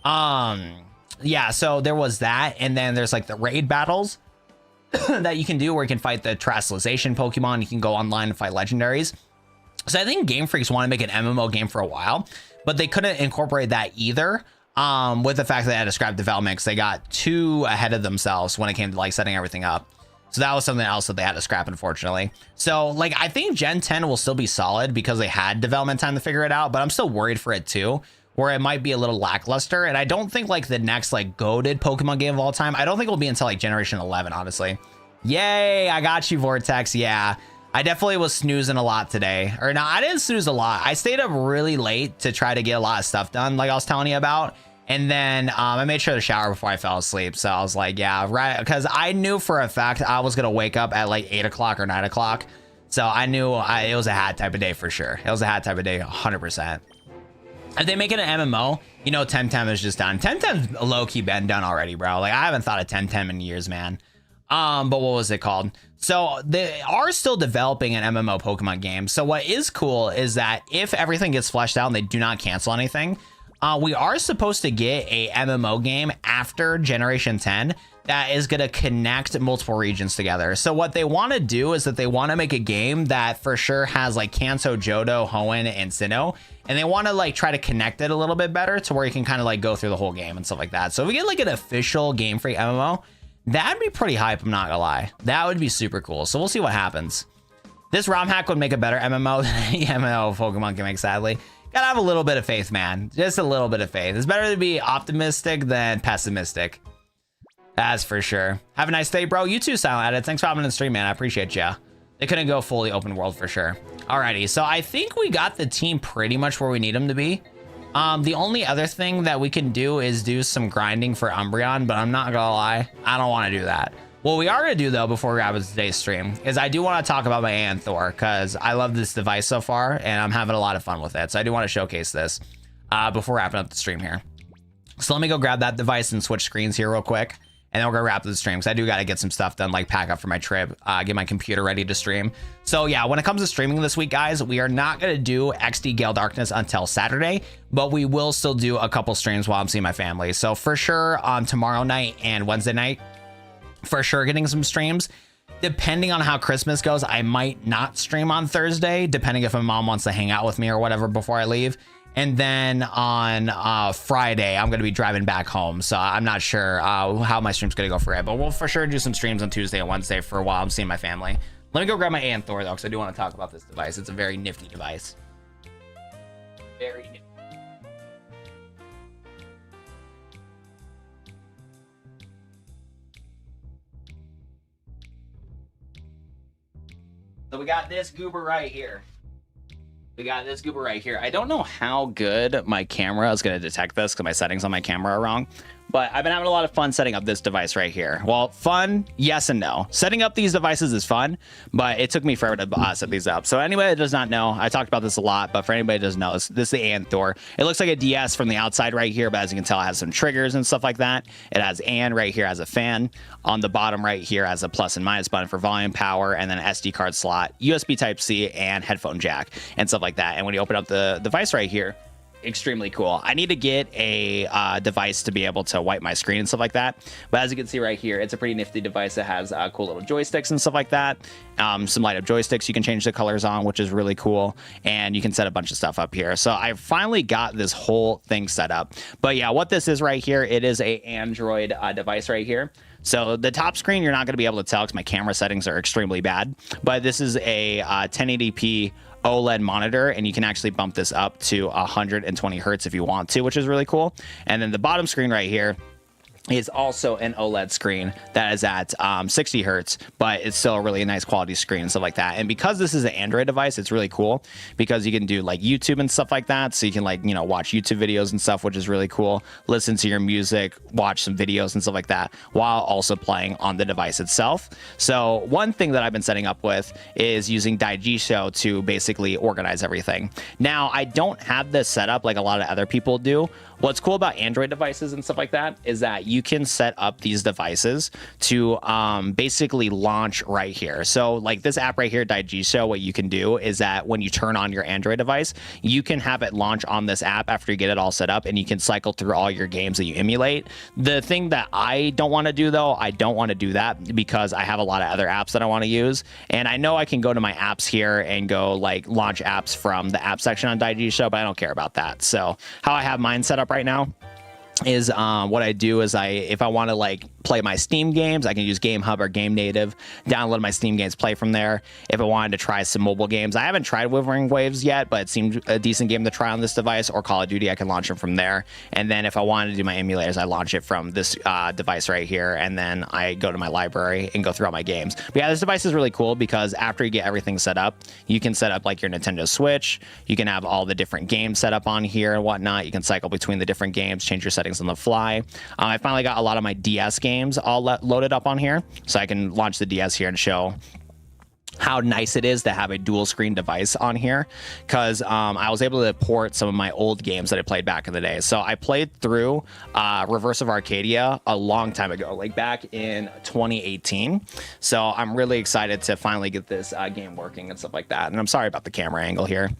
Yeah, so there was that, and then there's like the raid battles that you can do where you can fight the Terastallization Pokemon. You can go online and fight legendaries. So I think Game Freaks want to make an MMO game for a while, but they couldn't incorporate that either. With the fact that they had to scrap development because they got too ahead of themselves when it came to like setting everything up. So that was something else that they had to scrap, unfortunately. So like, I think Gen 10 will still be solid because they had development time to figure it out, but I'm still worried for it too, where it might be a little lackluster. And I don't think like the next like goated Pokemon game of all time, I don't think it will be until like Generation 11, honestly. Yay, I got you, Vortex. Yeah, I definitely was snoozing a lot today. Or no, I didn't snooze a lot. I stayed up really late to try to get a lot of stuff done, like I was telling you about. And then I made sure to shower before I fell asleep. So I was like, yeah, right. Because I knew for a fact I was going to wake up at like 8 o'clock or 9 o'clock. So I knew it was a hat type of day for sure. It was a hat type of day, 100%. If they make it an MMO, you know, Temtem is just done. Temtem's low-key been done already, bro. Like, I haven't thought of Temtem in years, man. But what was it called? So they are still developing an MMO Pokemon game. So what is cool is that if everything gets fleshed out and they do not cancel anything, we are supposed to get a MMO game after Generation 10 that is going to connect multiple regions together. So what they want to do is that they want to make a game that for sure has like Kanto, Johto, Hoenn, and Sinnoh. And they want to like try to connect it a little bit better to where you can kind of like go through the whole game and stuff like that. So if we get like an official Game Freak MMO, that'd be pretty hype, I'm not gonna lie. That would be super cool. So we'll see what happens. This ROM hack would make a better MMO than any MMO Pokemon can make, sadly. Gotta have a little bit of faith, man. Just a little bit of faith. It's better to be optimistic than pessimistic. That's for sure. Have a nice day, bro. You too, Silent Edit. Thanks for hopping in the stream, man. I appreciate ya. They couldn't go fully open world for sure. Alrighty, so I think we got the team pretty much where we need them to be. The only other thing that we can do is do some grinding for Umbreon, but I'm not gonna lie, I don't want to do that. What we are gonna do though, before we wrap up today's stream, is I do want to talk about my Anthor, because I love this device so far and I'm having a lot of fun with it. So I do want to showcase this before wrapping up the stream here. So let me go grab that device and switch screens here real quick. And then we're gonna wrap up the stream because I do gotta get some stuff done, like pack up for my trip, get my computer ready to stream. So yeah, when it comes to streaming this week, guys, we are not gonna do XD Gale Darkness until Saturday, but we will still do a couple streams while I'm seeing my family. So for sure on tomorrow night and Wednesday night, for sure getting some streams. Depending on how Christmas goes, I might not stream on Thursday, depending if my mom wants to hang out with me or whatever before I leave. And then on Friday, I'm going to be driving back home. So I'm not sure how my stream's going to go for it. But we'll for sure do some streams on Tuesday and Wednesday for a while I'm seeing my family. Let me go grab my Anthor, though, because I do want to talk about this device. It's a very nifty device. Very nifty. So we got this goober right here. I don't know how good my camera is going to detect this because my settings on my camera are wrong, but I've been having a lot of fun setting up this device right here. Well, fun, yes and no. Setting up these devices is fun, but it took me forever to set these up. So anybody that does not know, I talked about this a lot, but for anybody that doesn't know, this is the Anthor. It looks like a DS from the outside right here, but as you can tell, it has some triggers and stuff like that. It has An right here as a fan. On the bottom right here as a plus and minus button for volume, power, and then an SD card slot, USB Type-C, and headphone jack, and stuff like that. And when you open up the device right here, extremely cool. I need to get a device to be able to wipe my screen and stuff like that. But as you can see right here, it's a pretty nifty device that has cool little joysticks and stuff like that. Some light up joysticks you can change the colors on, which is really cool. And you can set a bunch of stuff up here. So I finally got this whole thing set up. But yeah, what this is right here, it is a Android device right here. So the top screen, you're not going to be able to tell because my camera settings are extremely bad. But this is a 1080p OLED monitor, and you can actually bump this up to 120 hertz if you want to, which is really cool. And then the bottom screen right here is also an OLED screen that is at 60 hertz, but it's still a really nice quality screen and stuff like that. And because this is an Android device, it's really cool because you can do like YouTube and stuff like that. So you can, like, you know, watch YouTube videos and stuff, which is really cool. Listen to your music, watch some videos and stuff like that while also playing on the device itself. So one thing that I've been setting up with is using Daijinsho to basically organize everything. Now, I don't have this set up like a lot of other people do. What's cool about Android devices and stuff like that is that you can set up these devices to basically launch right here. So like this app right here, Daijinsho, what you can do is that when you turn on your Android device, you can have it launch on this app after you get it all set up, and you can cycle through all your games that you emulate. The thing that I don't want to do though, I don't want to do that because I have a lot of other apps that I want to use. And I know I can go to my apps here and go like launch apps from the app section on Daijinsho, but I don't care about that. So how I have mine set up right now is what I do is if I want to like play my Steam games, I can use Game Hub or Game Native, download my Steam games, play from there. If I wanted to try some mobile games, I haven't tried Withering Waves yet, but it seemed a decent game to try on this device, or Call of Duty, I can launch them from there. And then if I wanted to do my emulators, I launch it from this device right here, and then I go to my library and go through all my games. But yeah, this device is really cool because after you get everything set up, you can set up like your Nintendo Switch, you can have all the different games set up on here and whatnot. You can cycle between the different games, change your settings on the fly. I finally got a lot of my DS games all loaded up on here, so I can launch the DS here and show how nice it is to have a dual screen device on here, because I was able to port some of my old games that I played back in the day. So I played through Reverse of Arcadia a long time ago, like back in 2018. So I'm really excited to finally get this game working and stuff like that. And I'm sorry about the camera angle here.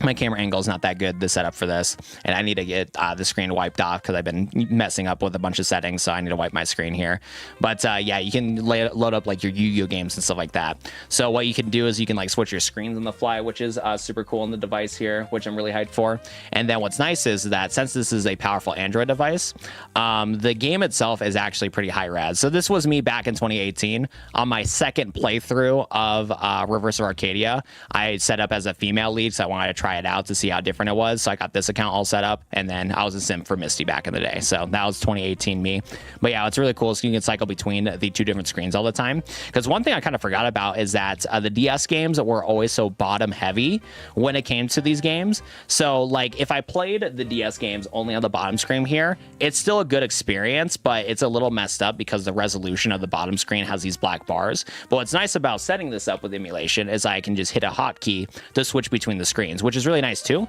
My camera angle is not that good to set up for this, and I need to get the screen wiped off because I've been messing up with a bunch of settings, so I need to wipe my screen here. But yeah, you can load up like your Yu-Gi-Oh games and stuff like that. So what you can do is you can like switch your screens on the fly, which is super cool on the device here, which I'm really hyped for. And then what's nice is that since this is a powerful Android device, the game itself is actually pretty high res. So this was me back in 2018 on my second playthrough of Reverse of Arcadia. I set up as a female lead, so I wanted to try it out to see how different it was. So I got this account all set up, and then I was a simp for Misty back in the day. So that was 2018 me. But yeah, it's really cool. So you can cycle between the two different screens all the time. Because one thing I kind of forgot about is that the DS games were always so bottom heavy when it came to these games. So like if I played the DS games only on the bottom screen here, it's still a good experience, but it's a little messed up because the resolution of the bottom screen has these black bars. But what's nice about setting this up with emulation is I can just hit a hotkey to switch between the screens, which is really nice too.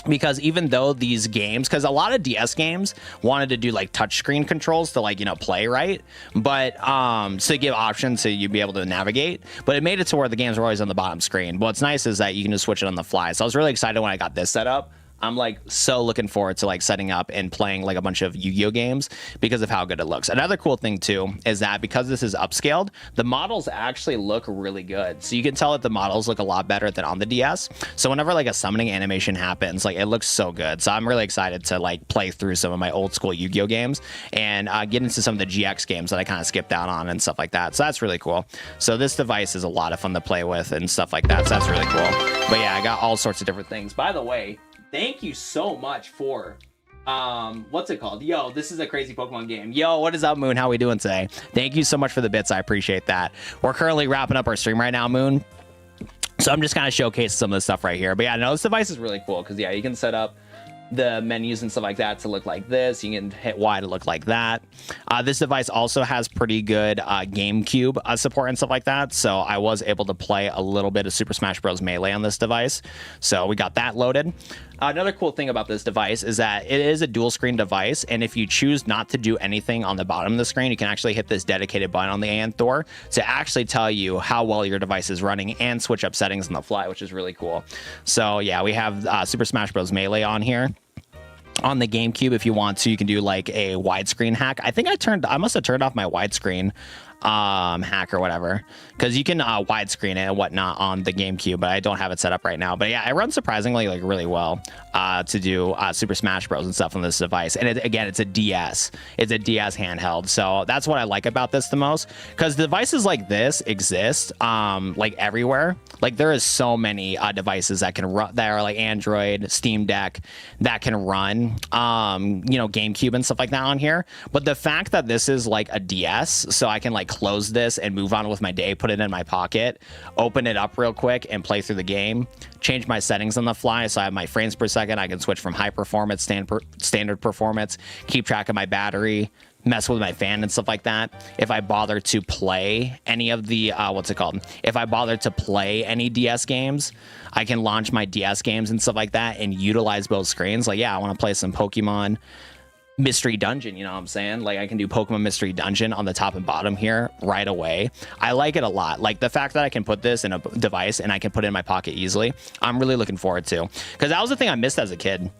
Because even though these games, because a lot of DS games wanted to do like touchscreen controls to like, you know, play right, but to give options so you'd be able to navigate, but it made it to where the games were always on the bottom screen. But what's nice is that you can just switch it on the fly. So I was really excited when I got this set up. I'm like so looking forward to like setting up and playing like a bunch of Yu-Gi-Oh games because of how good it looks. Another cool thing too is that because this is upscaled, the models actually look really good. So you can tell that the models look a lot better than on the DS. So whenever like a summoning animation happens, like it looks so good. So I'm really excited to like play through some of my old school Yu-Gi-Oh games and get into some of the GX games that I kind of skipped out on and stuff like that. So that's really cool. So this device is a lot of fun to play with and stuff like that. So that's really cool. But yeah, I got all sorts of different things. By the way, thank you so much for, what's it called? Yo, this is a crazy Pokemon game. Yo, what is up, Moon? How we doing today? Thank you so much for the bits. I appreciate that. We're currently wrapping up our stream right now, Moon. So I'm just kind of showcasing some of the stuff right here. But yeah, no, this device is really cool because, yeah, you can set up the menus and stuff like that to look like this. You can hit Y to look like that. This device also has pretty good GameCube support and stuff like that. So I was able to play a little bit of Super Smash Bros. Melee on this device. So we got that loaded. Another cool thing about this device is that it is a dual screen device, and if you choose not to do anything on the bottom of the screen, you can actually hit this dedicated button on the AND door to actually tell you how well your device is running and switch up settings on the fly, which is really cool. So yeah, we have Super Smash Bros. Melee on here. On the GameCube, if you want to, you can do like a widescreen hack. I think I must have turned off my widescreen hack or whatever, because you can widescreen it and whatnot on the GameCube, but I don't have it set up right now. But yeah, it runs surprisingly like really well to do Super Smash Bros and stuff on this device. And again, it's a DS. It's a DS handheld, so that's what I like about this the most, because devices like this exist like everywhere. Like there is so many devices that can run, that are like Android, Steam Deck, that can run you know, GameCube and stuff like that on here. But the fact that this is like a DS, so I can like close this and move on with my day, put it in my pocket, open it up real quick and play through the game, change my settings on the fly, so I have my frames per second. I can switch from high performance, standard performance, keep track of my battery, mess with my fan and stuff like that. If I bother to play any of the if I bother to play any DS games, I can launch my DS games and stuff like that and utilize both screens. Like, yeah, I want to play some Pokemon Mystery Dungeon, you know what I'm saying? Like I can do Pokemon Mystery Dungeon on the top and bottom here right away. I like it a lot. Like the fact that I can put this in a device and I can put it in my pocket easily, I'm really looking forward to, because that was the thing I missed as a kid.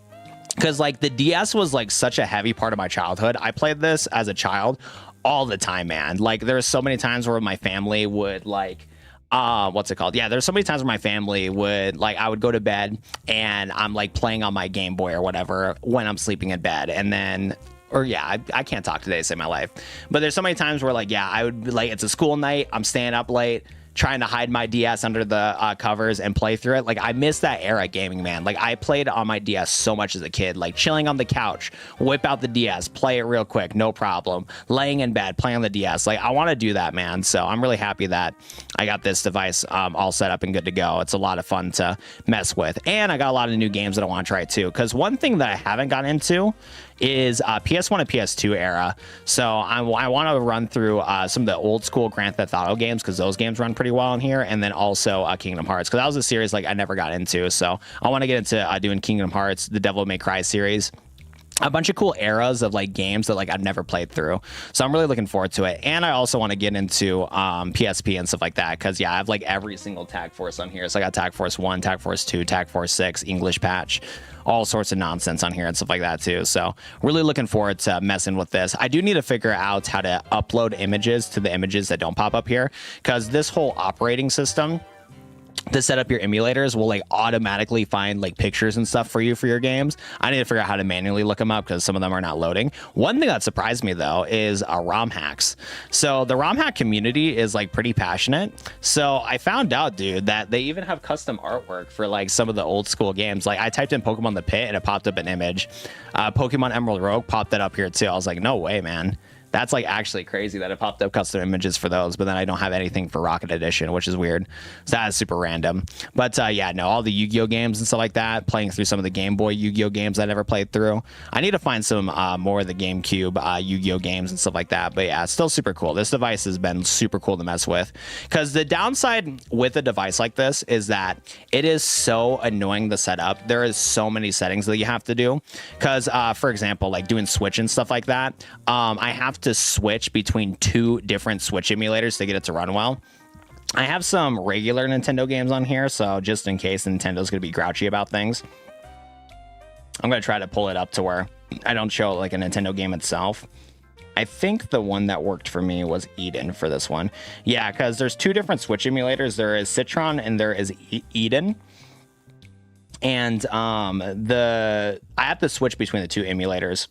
Because like the DS was like such a heavy part of my childhood. I played this as a child all the time, man. Like there were so many times where my family would like yeah, there's so many times where my family would like, I would go to bed and I'm like playing on my Game Boy or whatever when I'm sleeping in bed, and then I can't talk today to save my life. But there's so many times where like, yeah, I would like, it's a school night, I'm staying up late, trying to hide my DS under the covers and play through it. Like I miss that era of gaming, man. Like I played on my DS so much as a kid, like chilling on the couch, whip out the DS, play it real quick, no problem, laying in bed, playing on the DS. Like I want to do that, man. So I'm really happy that I got this device all set up and good to go. It's a lot of fun to mess with, and I got a lot of new games that I want to try too, because one thing that I haven't gotten into is PS1 and PS2 era. So I want to run through some of the old school Grand Theft Auto games, because those games run pretty well in here, and then also Kingdom Hearts, because that was a series like I never got into. So I want to get into doing Kingdom Hearts, the Devil May Cry series, a bunch of cool eras of like games that like I've never played through. So I'm really looking forward to it. And I also want to get into PSP and stuff like that, because yeah, I have like every single Tag Force on here. So I got Tag Force 1, Tag Force 2, Tag Force 6, English patch, all sorts of nonsense on here and stuff like that too. So really looking forward to messing with this. I do need to figure out how to upload images to the images that don't pop up here, because this whole operating system to set up your emulators will like automatically find like pictures and stuff for you for your games. I need to figure out how to manually look them up, because some of them are not loading. One thing that surprised me though is ROM hacks. So the ROM hack community is like pretty passionate. So I found out, dude, that they even have custom artwork for like some of the old school games. Like I typed in Pokemon the Pit and it popped up an image. Pokemon Emerald Rogue popped that up here too. I was like, no way, man. That's like actually crazy that it popped up custom images for those, but then I don't have anything for Rocket Edition, which is weird. So that is super random. But yeah, no, all the Yu-Gi-Oh games and stuff like that, playing through some of the Game Boy Yu-Gi-Oh games I never played through. I need to find some more of the GameCube Yu-Gi-Oh games and stuff like that. But yeah, it's still super cool. This device has been super cool to mess with, because the downside with a device like this is that it is so annoying to set up. There is so many settings that you have to do, because for example, like doing Switch and stuff like that, I have to switch between two different Switch emulators to get it to run well. I have some regular Nintendo games on here, so just in case Nintendo's gonna be grouchy about things, I'm gonna try to pull it up to where I don't show like a Nintendo game itself. I think the one that worked for me was Eden for this one. Yeah, because there's two different Switch emulators. There is Citron and there is Eden. And I have to switch between the two emulators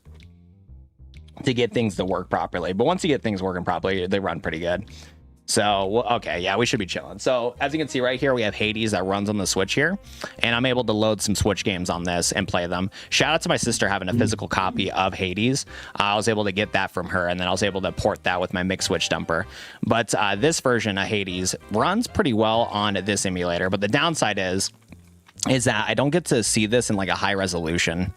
to get things to work properly. But once you get things working properly, they run pretty good. So, okay, yeah, we should be chilling. So as you can see right here, we have Hades that runs on the Switch here, and I'm able to load some Switch games on this and play them. Shout out to my sister having a physical copy of Hades. I was able to get that from her, and then I was able to port that with my mixed Switch dumper. But this version of Hades runs pretty well on this emulator, but the downside is that I don't get to see this in like a high resolution.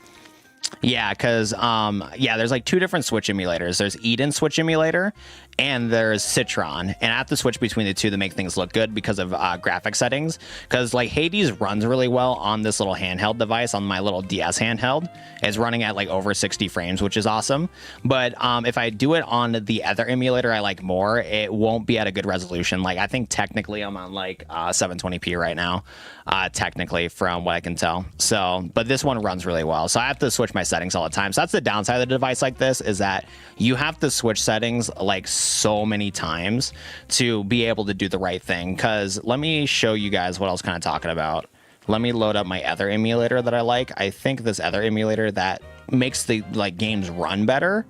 Yeah, because yeah, there's like two different Switch emulators. There's Eden Switch emulator, and there's Citron, and I have to switch between the two to make things look good because of graphic settings, because like Hades runs really well on this little handheld device, on my little DS handheld. It's running at like over 60 frames, which is awesome. But if I do it on the other emulator I like more, it won't be at a good resolution. Like I think technically I'm on like 720p right now, technically, from what I can tell. So, but this one runs really well, so I have to switch my settings all the time. So that's the downside of the device like this, is that you have to switch settings like so many times to be able to do the right thing. Because let me show you guys what I was kind of talking about. Let me load up my other emulator that I like. I think this other emulator that makes the like games run better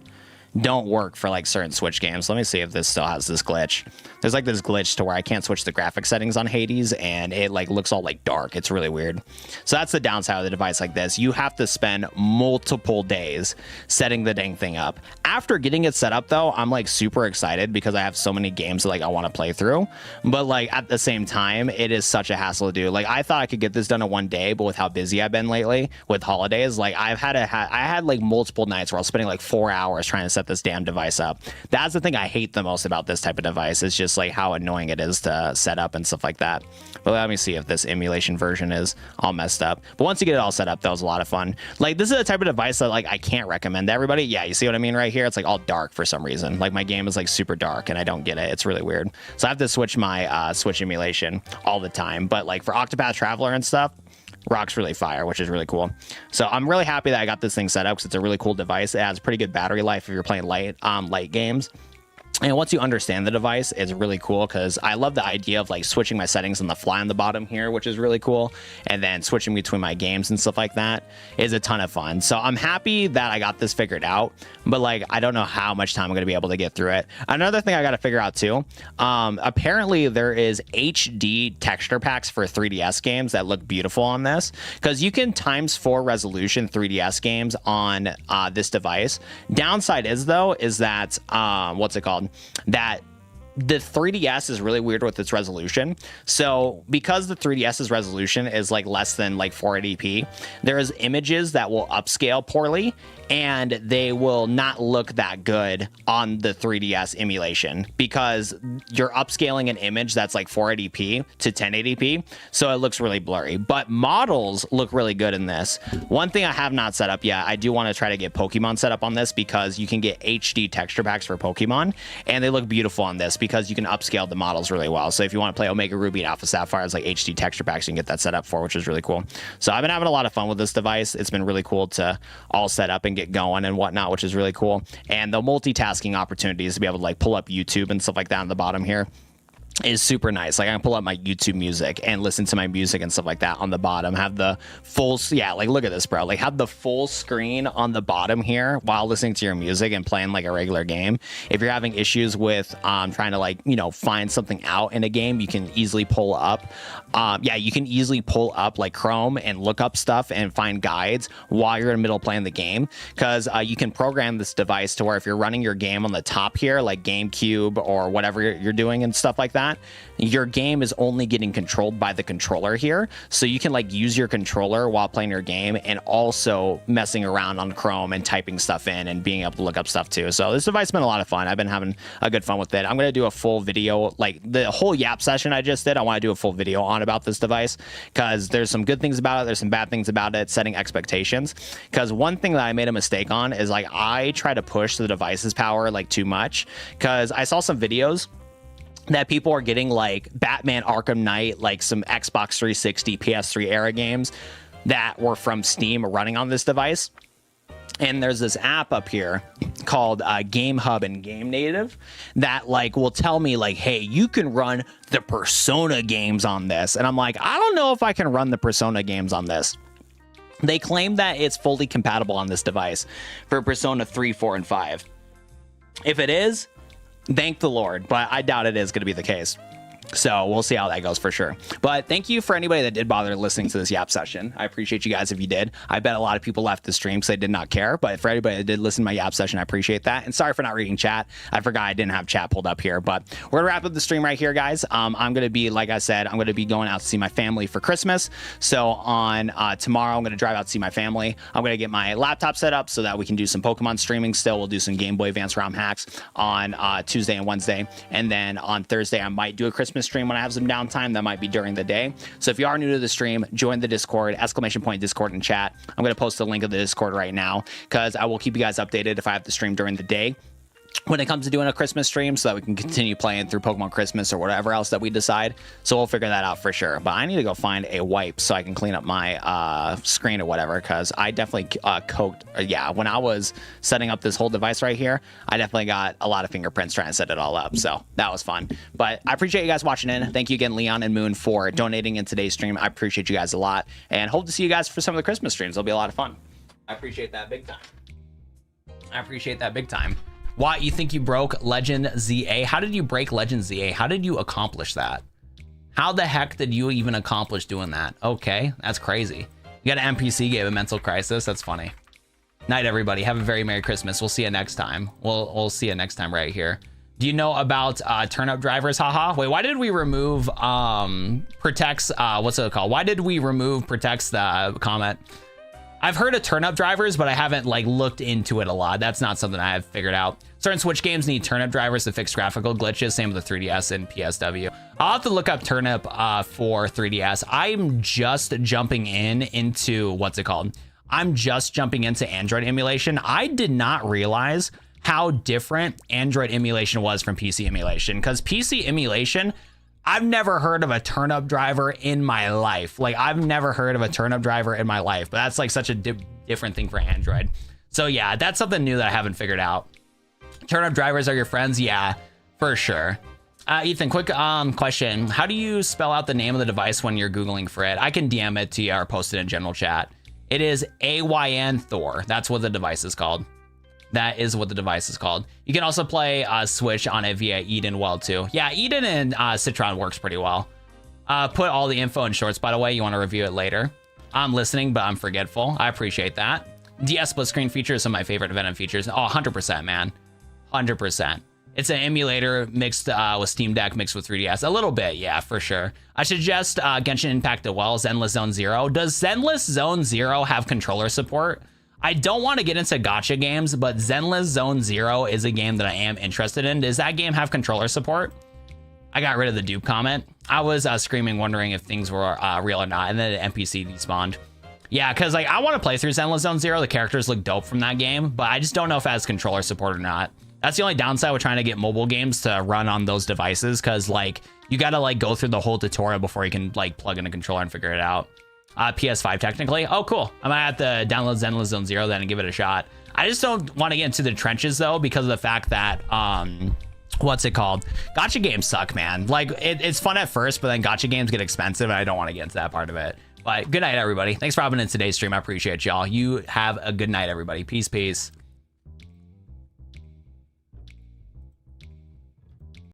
don't work for like certain Switch games. Let me see if this still has this glitch. There's like this glitch to where I can't switch the graphic settings on Hades, and it like looks all like dark. It's really weird. So that's the downside of the device like this. You have to spend multiple days setting the dang thing up. After getting it set up though, I'm like super excited because I have so many games that like I want to play through. But like at the same time, it is such a hassle to do. Like I thought I could get this done in one day, but with how busy I've been lately with holidays, like I had like multiple nights where I was spending like 4 hours trying to set this damn device up. That's the thing I hate the most about this type of device, is just like how annoying it is to set up and stuff like that. But let me see if this emulation version is all messed up. But once you get it all set up, that was a lot of fun. Like this is the type of device that like I can't recommend to everybody. Yeah, you see what I mean right here? It's like all dark for some reason. Like my game is like super dark and I don't get it. It's really weird. So I have to switch my Switch emulation all the time. But like for Octopath Traveler and stuff, Rock's really fire, which is really cool. So I'm really happy that I got this thing set up because it's a really cool device. It has pretty good battery life if you're playing light games. And once you understand the device, it's really cool because I love the idea of like switching my settings on the fly on the bottom here, which is really cool. And then switching between my games and stuff like that is a ton of fun. So I'm happy that I got this figured out, but like, I don't know how much time I'm going to be able to get through it. Another thing I got to figure out too, apparently there is HD texture packs for 3DS games that look beautiful on this, because you can ×4 resolution 3DS games on this device. Downside is though, is that, what's it called? That the 3DS is really weird with its resolution. So because the 3DS's resolution is like less than like 480p, there's images that will upscale poorly and they will not look that good on the 3DS emulation because you're upscaling an image that's like 480p to 1080p, so it looks really blurry. But models look really good in this. One thing I have not set up yet, I do want to try to get Pokemon set up on this because you can get HD texture packs for Pokemon and they look beautiful on this because you can upscale the models really well. So if you want to play Omega Ruby and Alpha Sapphire as like HD texture packs, you can get that set up for, which is really cool. So I've been having a lot of fun with this device. It's been really cool to all set up and get going and whatnot, which is really cool. And the multitasking opportunities to be able to like pull up YouTube and stuff like that on the bottom here is super nice. Like I can pull up my YouTube music and listen to my music and stuff like that on the bottom. Have the full, yeah, like look at this, bro. Like have the full screen on the bottom here while listening to your music and playing like a regular game. If you're having issues with trying to like, you know, find something out in a game, you can easily pull up. Yeah, you can easily pull up like Chrome and look up stuff and find guides while you're in the middle of playing the game, because you can program this device to where if you're running your game on the top here, like GameCube or whatever you're doing and stuff like that, your game is only getting controlled by the controller here. So you can like use your controller while playing your game and also messing around on Chrome and typing stuff in and being able to look up stuff too. So this device has been a lot of fun. I've been having a good fun with it. I'm going to do a full video, like the whole Yap session I just did. I want to do a full video on about this device because there's some good things about it. There's some bad things about it, setting expectations. Because one thing that I made a mistake on is like I try to push the device's power like too much, because I saw some videos that people are getting like Batman Arkham Knight, like some Xbox 360, PS3 era games that were from Steam running on this device. And there's this app up here called Game Hub and Game Native that like will tell me like, hey, you can run the Persona games on this. And I'm like, I don't know if I can run the Persona games on this. They claim that it's fully compatible on this device for Persona 3, 4, and 5. If it is, thank the Lord, but I doubt it is going to be the case. So we'll see how that goes for sure. But thank you for anybody that did bother listening to this Yap session. I appreciate you guys if you did. I bet a lot of people left the stream because they did not care. But for anybody that did listen to my Yap session, I appreciate that. And sorry for not reading chat. I forgot I didn't have chat pulled up here. But we're going to wrap up the stream right here, guys. I'm going to be, like I said, I'm going to be going out to see my family for Christmas. So on tomorrow, I'm going to drive out to see my family. I'm going to get my laptop set up so that we can do some Pokemon streaming still. We'll do some Game Boy Advance ROM hacks on Tuesday and Wednesday. And then on Thursday, I might do a Christmas stream when I have some downtime. That might be during the day. So if you are new to the stream, join the Discord, !Discord in chat. I'm going to post the link of the Discord right now because I will keep you guys updated if I have to stream during the day when it comes to doing a Christmas stream so that we can continue playing through Pokemon Christmas or whatever else that we decide. So we'll figure that out for sure. But I need to go find a wipe so I can clean up my screen or whatever, because I definitely coked. Yeah, when I was setting up this whole device right here, I definitely got a lot of fingerprints trying to set it all up. So that was fun. But I appreciate you guys watching in. Thank you again, Leon and Moon, for donating in today's stream. I appreciate you guys a lot and hope to see you guys for some of the Christmas streams. It'll be a lot of fun. I appreciate that big time. I appreciate that big time. Why, you think you broke Legend ZA? How did you break Legend ZA? How did you accomplish that? How the heck did you even accomplish doing that? Okay, that's crazy. You got an NPC gave a mental crisis. That's funny. Night, everybody. Have a very Merry Christmas. We'll see you next time. We'll see you next time right here. Do you know about turnip drivers? Haha. Wait, why did we remove protects? What's it called? Why did we remove protects the comment? I've heard of turnip drivers, but I haven't like looked into it a lot. That's not something I have figured out. Certain Switch games need turnip drivers to fix graphical glitches. Same with the 3DS and PSW. I'll have to look up turnip for 3DS. I'm just jumping into what's it called? I'm just jumping into Android emulation. I did not realize how different Android emulation was from PC emulation, because PC emulation, I've never heard of a turnip driver in my life. Like, I've never heard of a turnip driver in my life, but that's like such a different thing for Android. So yeah, that's something new that I haven't figured out. Turnip drivers are your friends? Yeah, for sure. Ethan, quick question. How do you spell out the name of the device when you're Googling for it? I can DM it to you or post it in general chat. It is AYN Thor. That's what the device is called. That is what the device is called. You can also play Switch on it via Eden well too. Yeah, Eden and Citron works pretty well. Put all the info in shorts, by the way. You want to review it later. I'm listening, but I'm forgetful. I appreciate that. DS split screen feature is some of my favorite Venom features. Oh, 100%, man. 100%. It's an emulator mixed with Steam Deck mixed with 3DS. A little bit, yeah, for sure. I suggest Genshin Impact as well, Zenless Zone Zero. Does Zenless Zone Zero have controller support? I don't want to get into gacha games, but Zenless Zone Zero is a game that I am interested in. Does that game have controller support? I got rid of the dupe comment. I was screaming, wondering if things were real or not, and then the NPC despawned. Yeah, because like I want to play through Zenless Zone Zero. The characters look dope from that game, but I just don't know if it has controller support or not. That's the only downside with trying to get mobile games to run on those devices, because like you got to like go through the whole tutorial before you can like plug in a controller and figure it out. PS5 technically. Oh, cool. I might have to download Zenless Zone Zero then and give it a shot. I just don't want to get into the trenches though, because of the fact that what's it called? Gacha games suck, man. Like it's fun at first, but then gacha games get expensive, and I don't want to get into that part of it. But good night, everybody. Thanks for hopping in today's stream. I appreciate y'all. You have a good night, everybody. Peace, peace.